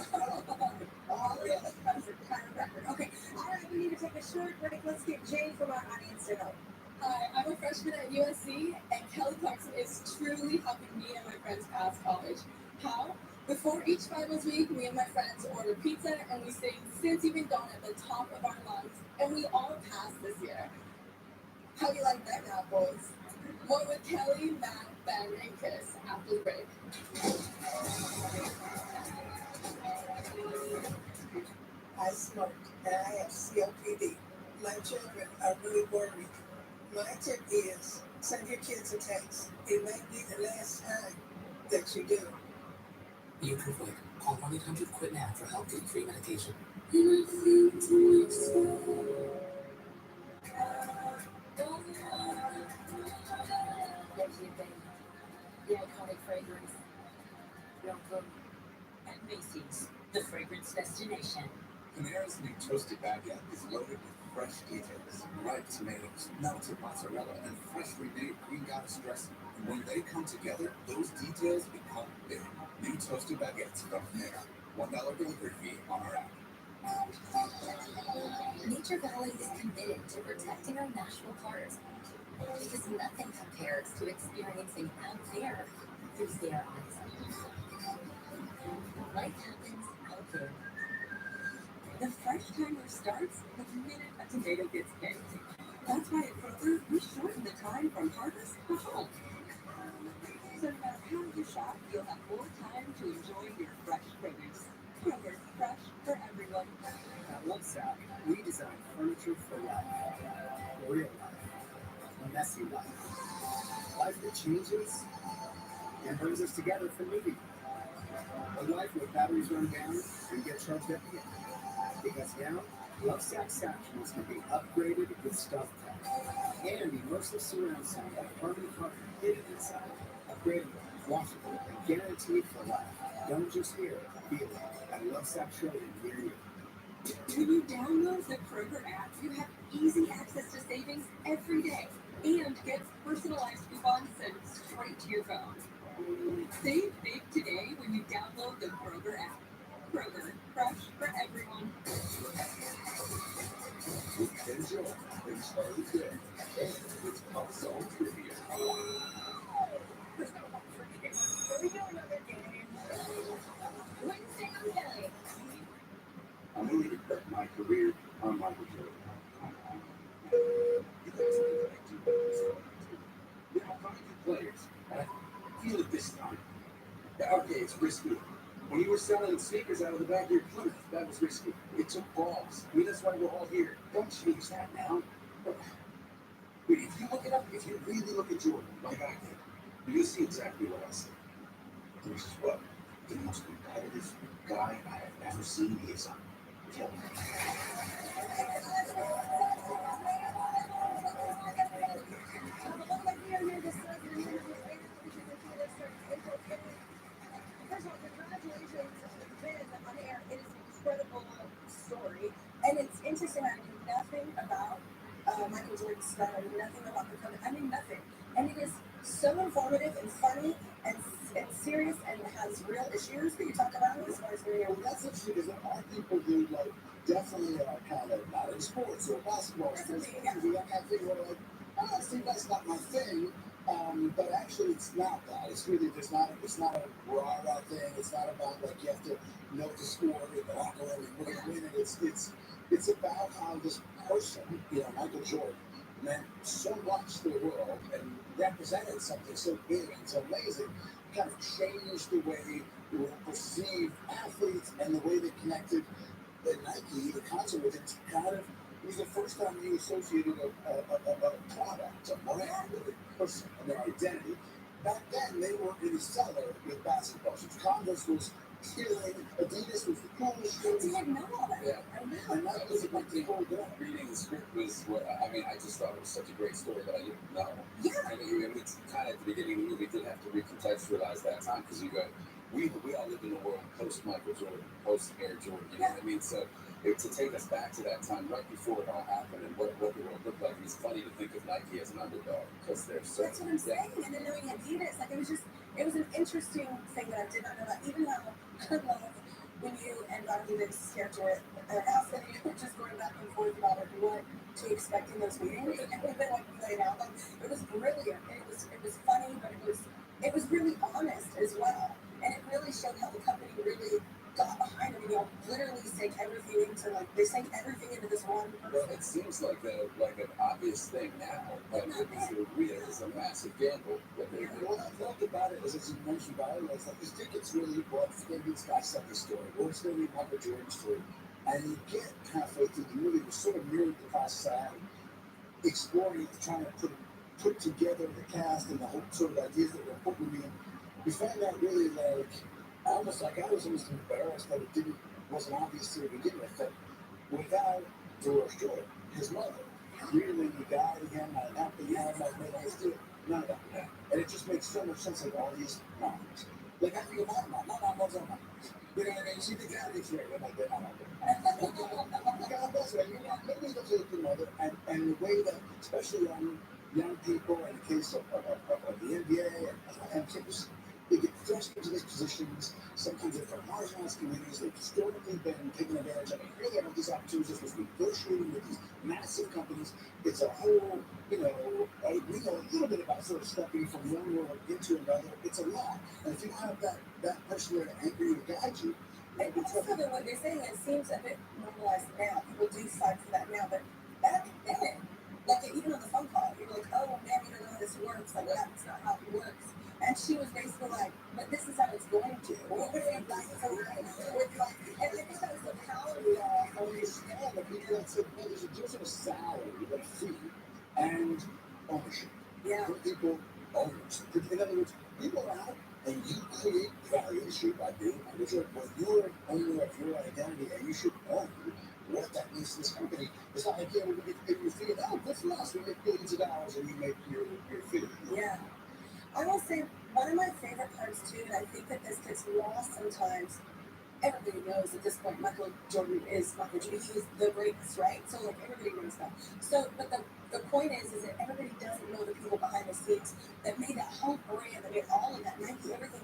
Oh, yeah. That was a kind of record. Okay, all right, we need to take a short break. Let's get Jay from our audience to know. Hi, I'm a freshman at USC, and Kelly Clarkson is truly helping me and my friends pass college. How? Before each finals week, me and my friends order pizza, and we sing Since You've Been Gone at the top of our lungs, and we all passed this year. How do you like that now, boys? More with Kelly, Matt, Ben, and Chris after the break. I smoke, and I have COPD. My children are really worried. My tip is Send your kids a text. It might be the last time that you do. You can quit. Call 1-800-QUIT-NOW for help getting free medication. There's your thing. The iconic fragrance. Welcome. At Macy's, the fragrance destination. Panera's new toasted baguette is loaded with fresh details, ripe tomatoes, melted mozzarella, and freshly made green goddess dressing. And when they come together, those details become big. New toasted baguettes from Panera. $1 delivery fee on our app. Nature Valley is committed to protecting our national parks because nothing compares to experiencing out there through their eyes. Life happens out there. The fresh timer starts the minute a tomato gets picked. That's why at Kroger, we shorten the time from harvest to home. So no matter how you shop, you'll have more time to enjoy your fresh produce. Kroger, fresh for everyone. At Lovesac, we design furniture for life. Real life. Messy life. Life that changes and brings us together for movie. A life where batteries run down and get charged up again. Because now, Lovesac sections can be upgraded with Stealth Tech and immersive surround sound like Harmony Carter hidden inside. Upgradable, washable, and guaranteed for life. Don't just hear it, feel it. At Lovesac showroom near you. When you download the Kroger app, you have easy access to savings every day and get personalized coupons sent straight to your phone. Save big today when you download the Kroger app. Kroger, fresh for everyone. With Ken Jones and Charlie Day, and it's Pop Song Trivia. Are we doing another game? Wednesday on Kelly. I'm willing to bet my career on Michael Jordan. There are 5 players, and I feel it this time. Okay, it's risky. When you were selling sneakers out of the back of your Plymouth, that was risky. It took balls. I mean, that's why we're all here. Don't change that now. Wait, if you look it up, if you really look at Jordan, like I did, you'll see exactly what I said. Which is what? The most competitive guy I have ever seen is on. Tell me. First of all, congratulations to Ben on air. It is an incredible story. And it's interesting, I knew nothing about Michael Jordan's style, nothing about the company. I mean, nothing. And it is so informative and funny and serious and has real issues that you talk about as far as Well, that's interesting because there are people who like definitely are kind of not in sports or basketball or sports. That kind of thing where like, oh, see, that's not my thing. But actually, it's not that. It's really just not. It's not a rah-rah thing. It's not about like you have to know the score in the locker room and win. It's about how this person, Michael Jordan, meant so much to the world and represented something so big and so amazing. Kind of changed the way we perceived athletes and the way they connected the Nike, the concert with it. It was the first time you associated a product, a brand with a person and their identity. Back then, they were in a cellar with basketball shoes. Converse was killing. Adidas was the coolest shoe. I didn't know all that. Yeah. And that was like the whole deal. Reading the script was what I mean. I just thought it was such a great story that I didn't know. Yeah. I mean, it's kind of at the beginning of the movie, did have to recontextualize that time because you go, we all live in a world post Michael Jordan, post Air Jordan. You know what I mean? So to take us back to that time right before it all happened and what the world looked like, it's funny to think of Nike as an underdog because they're so. That's what I'm saying. And then knowing Adidas, like it was an interesting thing that I did not know about. Even how I love when you and Dr. Davis character asked that you were just going back and forth about like what to expect in those meetings, and then like laid out, like it was brilliant. It was funny, but it was really honest as well, and it really showed how the company really got behind it. Literally sank everything into they sank everything into this one person. Well, it seems like an obvious thing now, but it's a massive gamble. What I loved about it is, as you mentioned, I was like, this ticket's really what it's going to be this guy Sucker story, or it's going to be Michael Jordan's story. And you get halfway through the movie, we sort of mirrored the process I had, exploring it, trying to put put together the cast and the whole sort of ideas that were put with me, we found out really like almost like I was almost embarrassed that it wasn't obvious to begin with that without Dolores Jordan, his mother, really guiding him, not the young like made us do it. None of that. Yeah. And it just makes so much sense like all these moms. Like I think of my mom loves her mom. You know what I mean? She thinks everything's great. I'm like, I'm not God bless her. Nobody loves a good mother. And the way that, especially young people, in the case of the NBA and kids, they get thrust into these positions. Sometimes they're from marginalized communities. They've historically been taken advantage of. And here they have these opportunities with negotiating with these massive companies. It's a whole, we know a little bit about sort of stepping from one world into another. It's a lot. And if you don't have that person there to anchor you, to guide you, and also that what you're saying, it seems a bit normalized now. People do fight for that now, but back then, like even on the phone call, you're like, oh man, you don't know how this works. Like that's not how it works. And she was basically like, but this is how it's going to. And I think that was the power of understand that people that said, well, there's a difference in a salary, a fee, and ownership. Yeah. People owners. In other words, people are out and you create value by being manager. Well, you're an owner of your identity and you should own what that means to this company. It's not like, yeah, we're going to get to pay your fee. Oh, good for us. We make billions of dollars and you make your fee. Yeah. I will say one of my favorite parts too, and I think that this gets lost sometimes. Everybody knows at this point Michael Jordan is Michael Jordan. He's the greatest, right? So like everybody knows that. So, but the point is that everybody doesn't know the people behind the scenes that made that whole brand, that made all of that Nike, everything.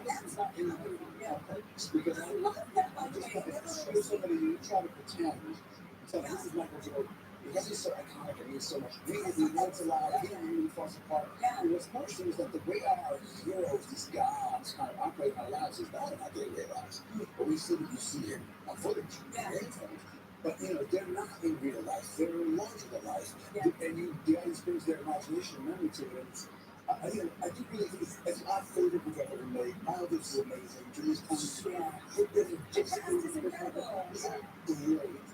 That's not in the movie. Yeah. Because I love that. By the way, show somebody you try to pretend. So this is Michael Jordan. Because he's so iconic and means so much. We know it's alive. He didn't really falls apart. And what's more interesting is that the way our heroes, these gods, kind of operate in our lives is not they realize. But we see that you see him on footage. But they're not in real life. They're larger than life. And the audience brings their imagination and memory to it. I do really think it's my favorite movie I've ever made. All this is amazing. Julie's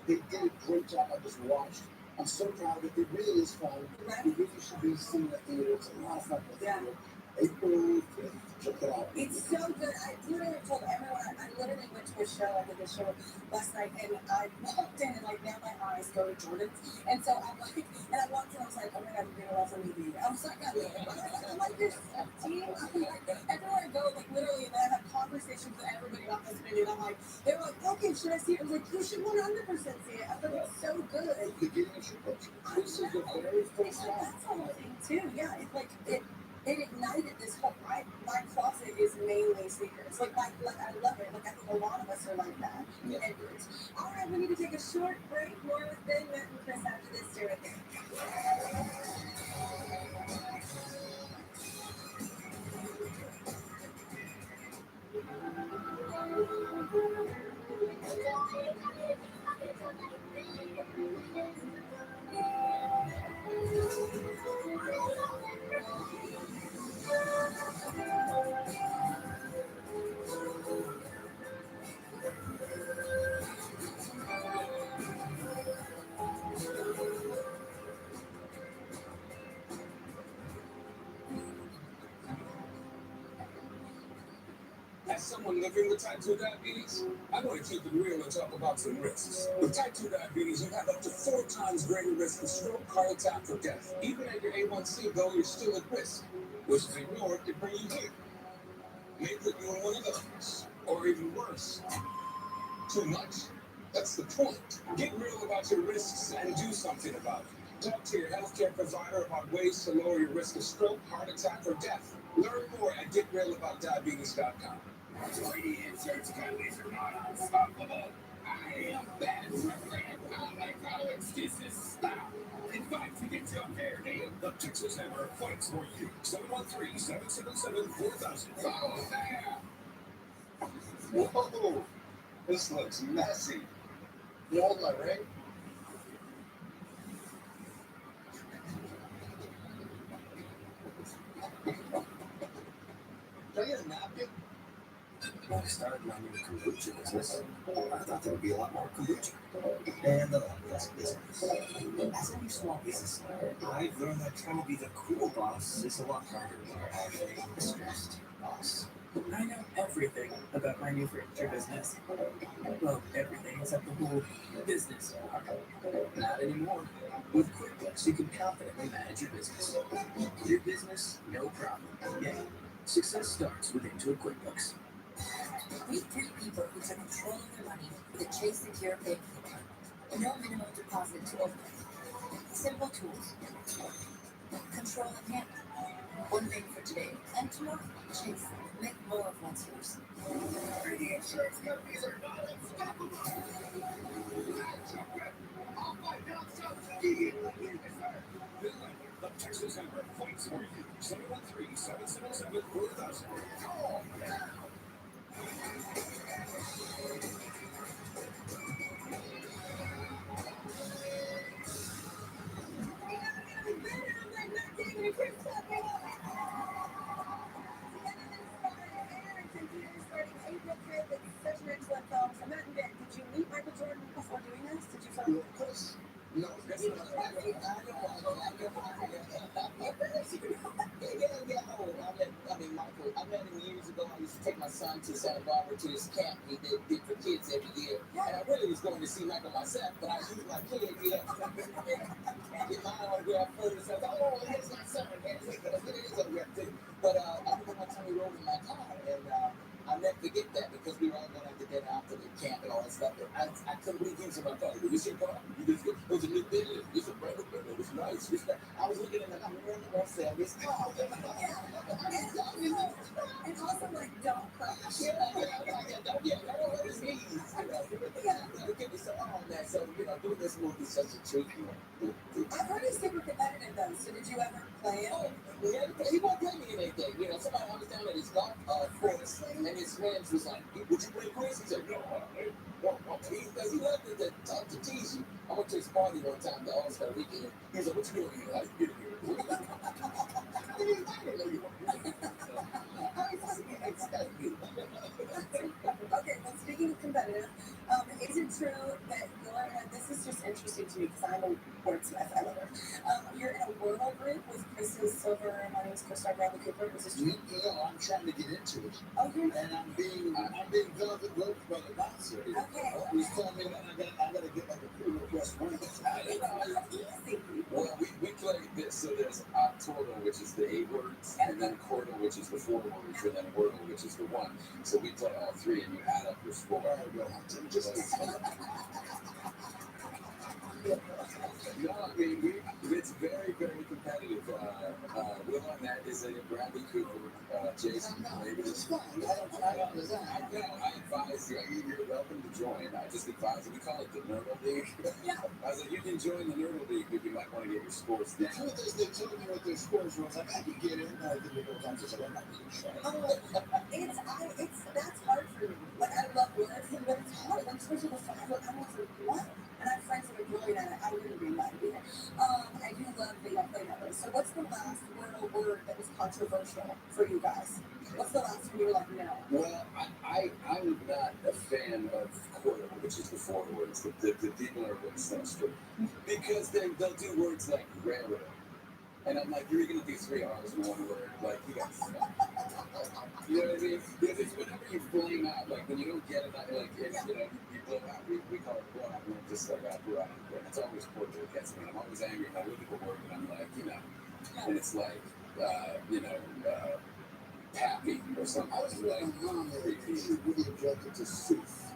They did a great job. I just watched. I'm so proud of it. It really is fun. It really should be seen in the theater. It's a lot of fun. April 5th. Check it out. It's so good. I literally told everyone. I literally went to a show. I did a show last night, and I walked in, and like now my eyes go to Jordan's, and so I'm like, and I walked in, I was like, oh my god, you're gonna love me, dude. I was like, I'm like this team. I'm like, everywhere I go, like literally, and I have conversations with everybody about this movie, and I'm like, they were like, okay, should I see it? I was like, you should 100% see it. I thought it was so good. Beginning of your book. This is the very first time. That's the whole thing too. Yeah, it's like it ignited this whole. My closet is mainly sneakers. Like I love it. Like I think a lot of us are like that. Yeah. All right, we need to take a short break. More with Ben, Matt, and Chris after this. Stay right there. As someone living with type 2 diabetes, I want to keep it real and talk about some risks. With type 2 diabetes, you have up to 4 times greater risk of stroke, heart attack, or death. Even at your A1C goal, you're still at risk, which is ignored to bring you here. May put you in one of those, or even worse. Too much? That's the point. Get real about your risks and do something about it. Talk to your healthcare provider about ways to lower your risk of stroke, heart attack, or death. Learn more at getrealaboutdiabetes.com. Radiant Church Families are not unstoppable. I am bad Reverend. I make no excuses. Stop. In fact, to get your fair deal, The Texas Hammer fights for you. 713-777-4000. go there. Whoa, this looks messy. You hold my ring? Can I get a napkin? When I started my new kombucha business, I thought there would be a lot more kombucha and a lot less business. As a new small business owner, I've learned that trying to be the cool boss is a lot harder when you're actually the stressed boss. I know everything about my new furniture business. Well, everything except the whole business part. Not anymore. With QuickBooks, you can confidently manage your business. Your business, no problem. Yeah. Success starts with Intuit QuickBooks. Meet three people who took control of their money with a Chase Secure banking account. No minimum deposit to open. Simple tools. Control in hand. One thing for today and tomorrow. Chase. Make more of what's yours. The insurance companies are not unstoppable. I'll find out something immediately. The Texas Hammer fights for you. 713-777-4000. Call now. Such an excellent film. So Matt and Ben, did you meet Michael Jordan before doing this? Did you film? Of course. No, that's not Michael. I met him years ago. I used to take my son to Santa Barbara to his camp he did for kids every year. And I really was going to see Michael myself, but I used my kid, get my autograph first. I was like, oh, here's my son. Here's his autograph too. But I remember one time he rode in my car, and I'll never forget that because we were all going out to dinner after the camp and all that stuff. I couldn't believe he was in my car. This your car? It was a new Bentley. It's a brand new Bentley. It's nice. I was looking at it, I'm running myself. This car. And also, like, don't crash. Yeah, I don't hurt his knees. Give me some on that. So, doing this movie is such a treat. I've heard he's super competitive, though. So did you ever play him? Oh, yeah, he won't play me in anything. Somebody I was down at his golf course, and his friends was like, would you play Chris? He said, no, he loved to talk to tease you. I went to his party one time, the All-Star weekend. He was like, what you doing here? How you get here? I didn't know you were. Okay, well, speaking of competitive, is it true that this is just interesting to me because I'm a wordsmith, I love her. You're in a Wordle group with Kristen Silver and my name's co-star Bradley Cooper. Is this true? No, I'm trying to get into it. Oh, you're and I'm being velvet roped by the bouncer. Okay. He's telling me that I gotta get like a crew request one. Well, we play this, so there's Octordo, which is the 8 words, and then Chordal, which is the 4 words, and then Wordle, which is the 1. So we play all 3, and you add up your score. No, I mean, it's very, very competitive. Will Arnett is in it, Bradley Cooper, Jason Davis. I advise you, you're welcome to join. I just advise you, we call it the Nerdle League. I was like, you can join the Nerdle League, but you might want to get your scores down. The truth is, they told me what their scores were. I was like, I can get in. I think it goes on to say, I'm not going to try. That's hard for me. Like, I love words, but it's hard. Like, especially the 5, like, I'm like, what? And I have friends that are brilliant at it. I wouldn't be mad either. I do love that y'all play that way. So what's the last word that was controversial for you guys? What's the last one you were like, no? Well, I'm not a fan of Chordal, which is the 4 words. The people are really sensitive. Because they'll do words like railroad. And I'm like, you're going to do 3 R's in 1 word. Like, you got you know what I mean? Because it's whenever you flame out, like, when you don't get it, like, it's, you blow out. We call it blow out. We're just like, I blew out. And it's always Chordal that gets me. I'm always angry. And I look at the word, and I'm like, and it's like, happy or something. I was like, she really objected to sooth.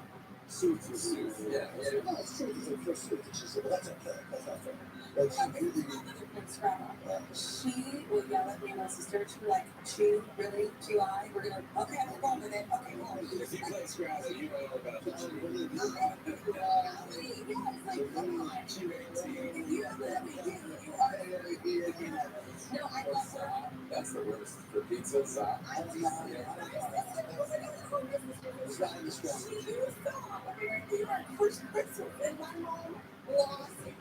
Sooth was sooth. Yeah. No, it's true. It's a first sooth. And she said, well, that's okay. That's not fair. Like, she really she will yell at me and my sister. She'll be like, chew, really? QI? We're going to, okay, I'm going with it. Okay, well. If you play Scrabble, you know about the chew. No, I love her. That's the worst. The pizza side. It's not in the Scrabble. And my mom lost it.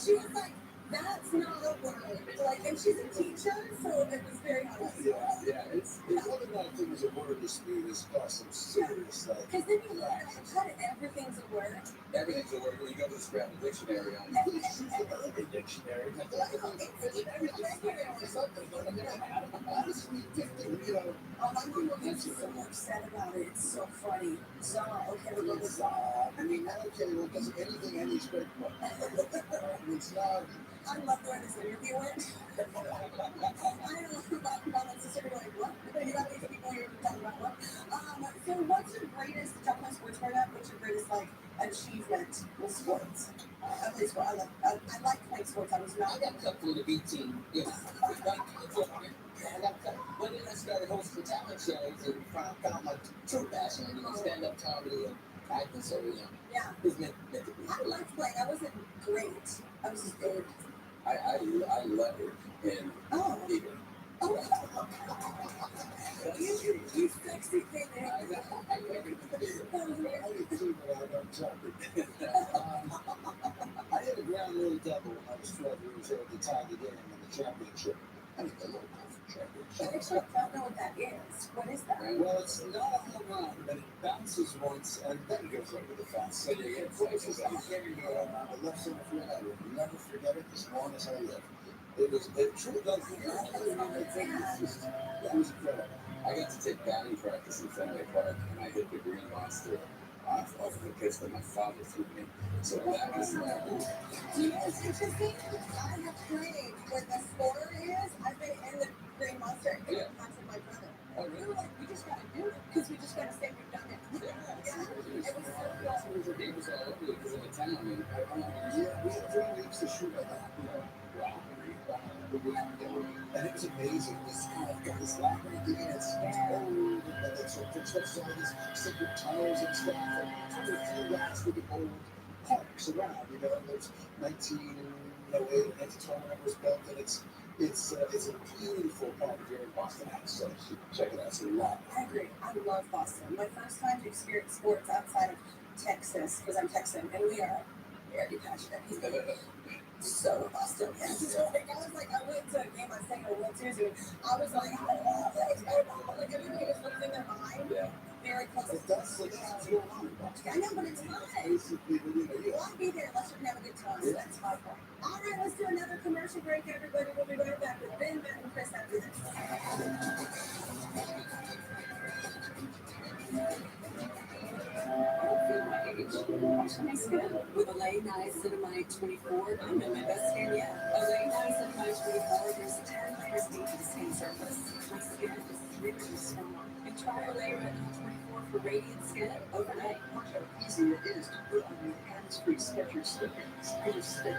She was like, that's not a word. Like, and she's a teacher, so it was very hard. Yeah, it's whether or not a thing is a word speed has caused some serious Because then you learn how to everything's a word. Everything's a word when you go to the Scrabble dictionary. You choose the Urban Dictionary. Honestly, you know, Oh, my mom gets so upset about it. It's so funny. So, okay, we're going to I mean, now Taylor does anything any straight for. It's not. I love the way this interview went. I don't know about my sister going, what? You got these people here talking about what? So what's your greatest, talking about sports right now, what's your greatest, like, achievement with sports? At least, I like playing sports. I was not. I got cut for the B team. Yeah. I got cut. When I started hosting talent shows and found my true passion, you know, stand-up comedy and acting, so, you know. Yeah. It was meant to be. I liked playing. I wasn't great. I was just good. I lettered in theater. Oh, you sexy thing. I did too, but I don't talk it. I hit a ground rule double when I was 12 years old to tie the game in the championship. I mean, the local I championship. actually don't know what that is. What is that? Well, it's not a home run, but it bounces once and then goes over the fence. So you get places out there on the left center field. I will never forget it as long as I live. It truly does. That was incredible. I got to take batting practice in Fenway Park, and I hit the green monster off of the pitch that my father threw me. So that was like, Do you know what's interesting? I have played where the scorer is. I've been in the Green Monster and Yeah. with my brother. Oh, We were like, we just gotta do it because we just gotta say we've done it. Yeah. It was so cool. it was all over because of the town. I mean, Yeah, we had 3 weeks to shoot at that. And it was amazing. This kind of got this library and it's old, and it's some of these secret tunnels and stuff. And there are 3 rats with the old parks around, you know. There's 1908, 1912 was built, and it's a beautiful park here in Boston. So you should check it out. It's a lot. I agree. I love Boston. My first time to experience sports outside of Texas, because I'm Texan, and we are very passionate. So Bostonian. I was like, I went to a game on St. World Series, and I was like, I love this baseball. Like everybody was losing their mind. Yeah. Very close. It does like feel like Boston. I know, but it's fun. Basically, You won't be there unless you're gonna have a good time. So that's my point. All right, let's do another commercial break, everybody. We'll be right back with Ben, Matt, and Chris after this. With a late night Cinnamite 24, I'm in my best skin yet. A late night Cinnamite 24, there's 10 layers deep to the skin surface. My skin is rich and strong. And try a layer of 24 for radiant skin overnight. Watch how easy it is to put on your hands-free Skechers slippers. I just stick it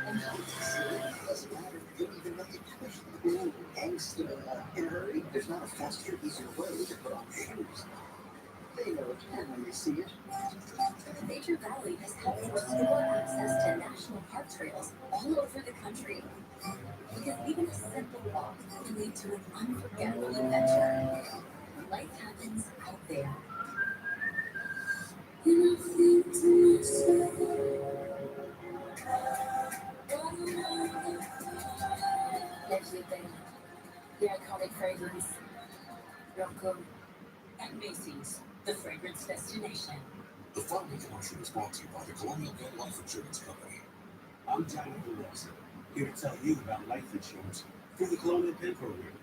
and how to see it. Doesn't matter. You don't even know you push the blue angst in a hurry. There's not a faster, easier way to put on shoes. They know it can when they see it. Nature Valley has helped restore access to national park trails all over the country. Because even a simple walk can lead to an unforgettable adventure. Life happens out there. And I think to myself, Nestle Bella, the iconic fragrance. Welcome. At Macy's, the fragrance destination. The following commercial is brought to you by the Colonial Penn Life Insurance Company. I'm Jonathan Wilson, here to tell you about life insurance through the Colonial Penn program.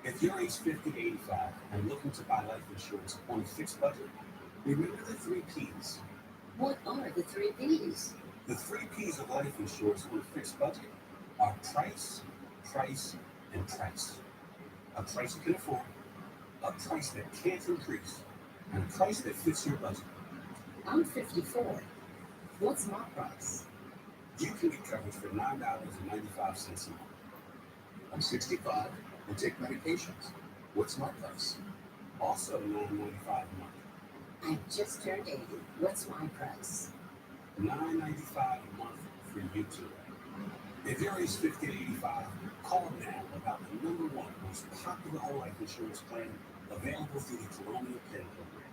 If you're age 50 to 85 and looking to buy life insurance on a fixed budget, remember the 3 Ps. What are the 3 Ps? The 3 Ps of life insurance on a fixed budget are price, price, and price. A price you can afford, a price that can't increase, and a price that fits your budget. I'm 54. What's my price? You can get coverage for $9.95 a month. I'm 65 and take medications. What's my price? Also $9.95 a month. I just turned 80. What's my price? $9.95 a month for you too. If you're age 50 to 85, call now about the #1 most popular whole life insurance plan available through the Colonial Penn program.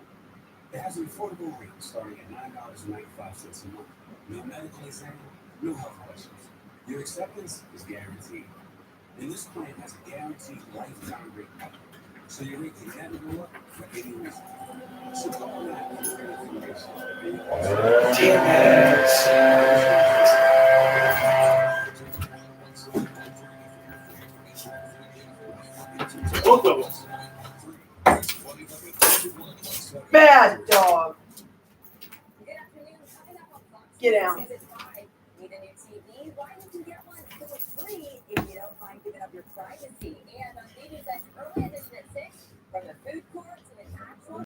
It has an affordable rate starting at $9.95 a month. No medical exam, no health questions. Your acceptance is guaranteed. And this plan has a guaranteed lifetime rate coverage. So you're making that go up for any reason. So call that Both of us. Bad dog. Good afternoon. Coming up on Fox Get out. News at 5. Need a new TV? Why don't you get one for free if you don't mind giving up your privacy? And on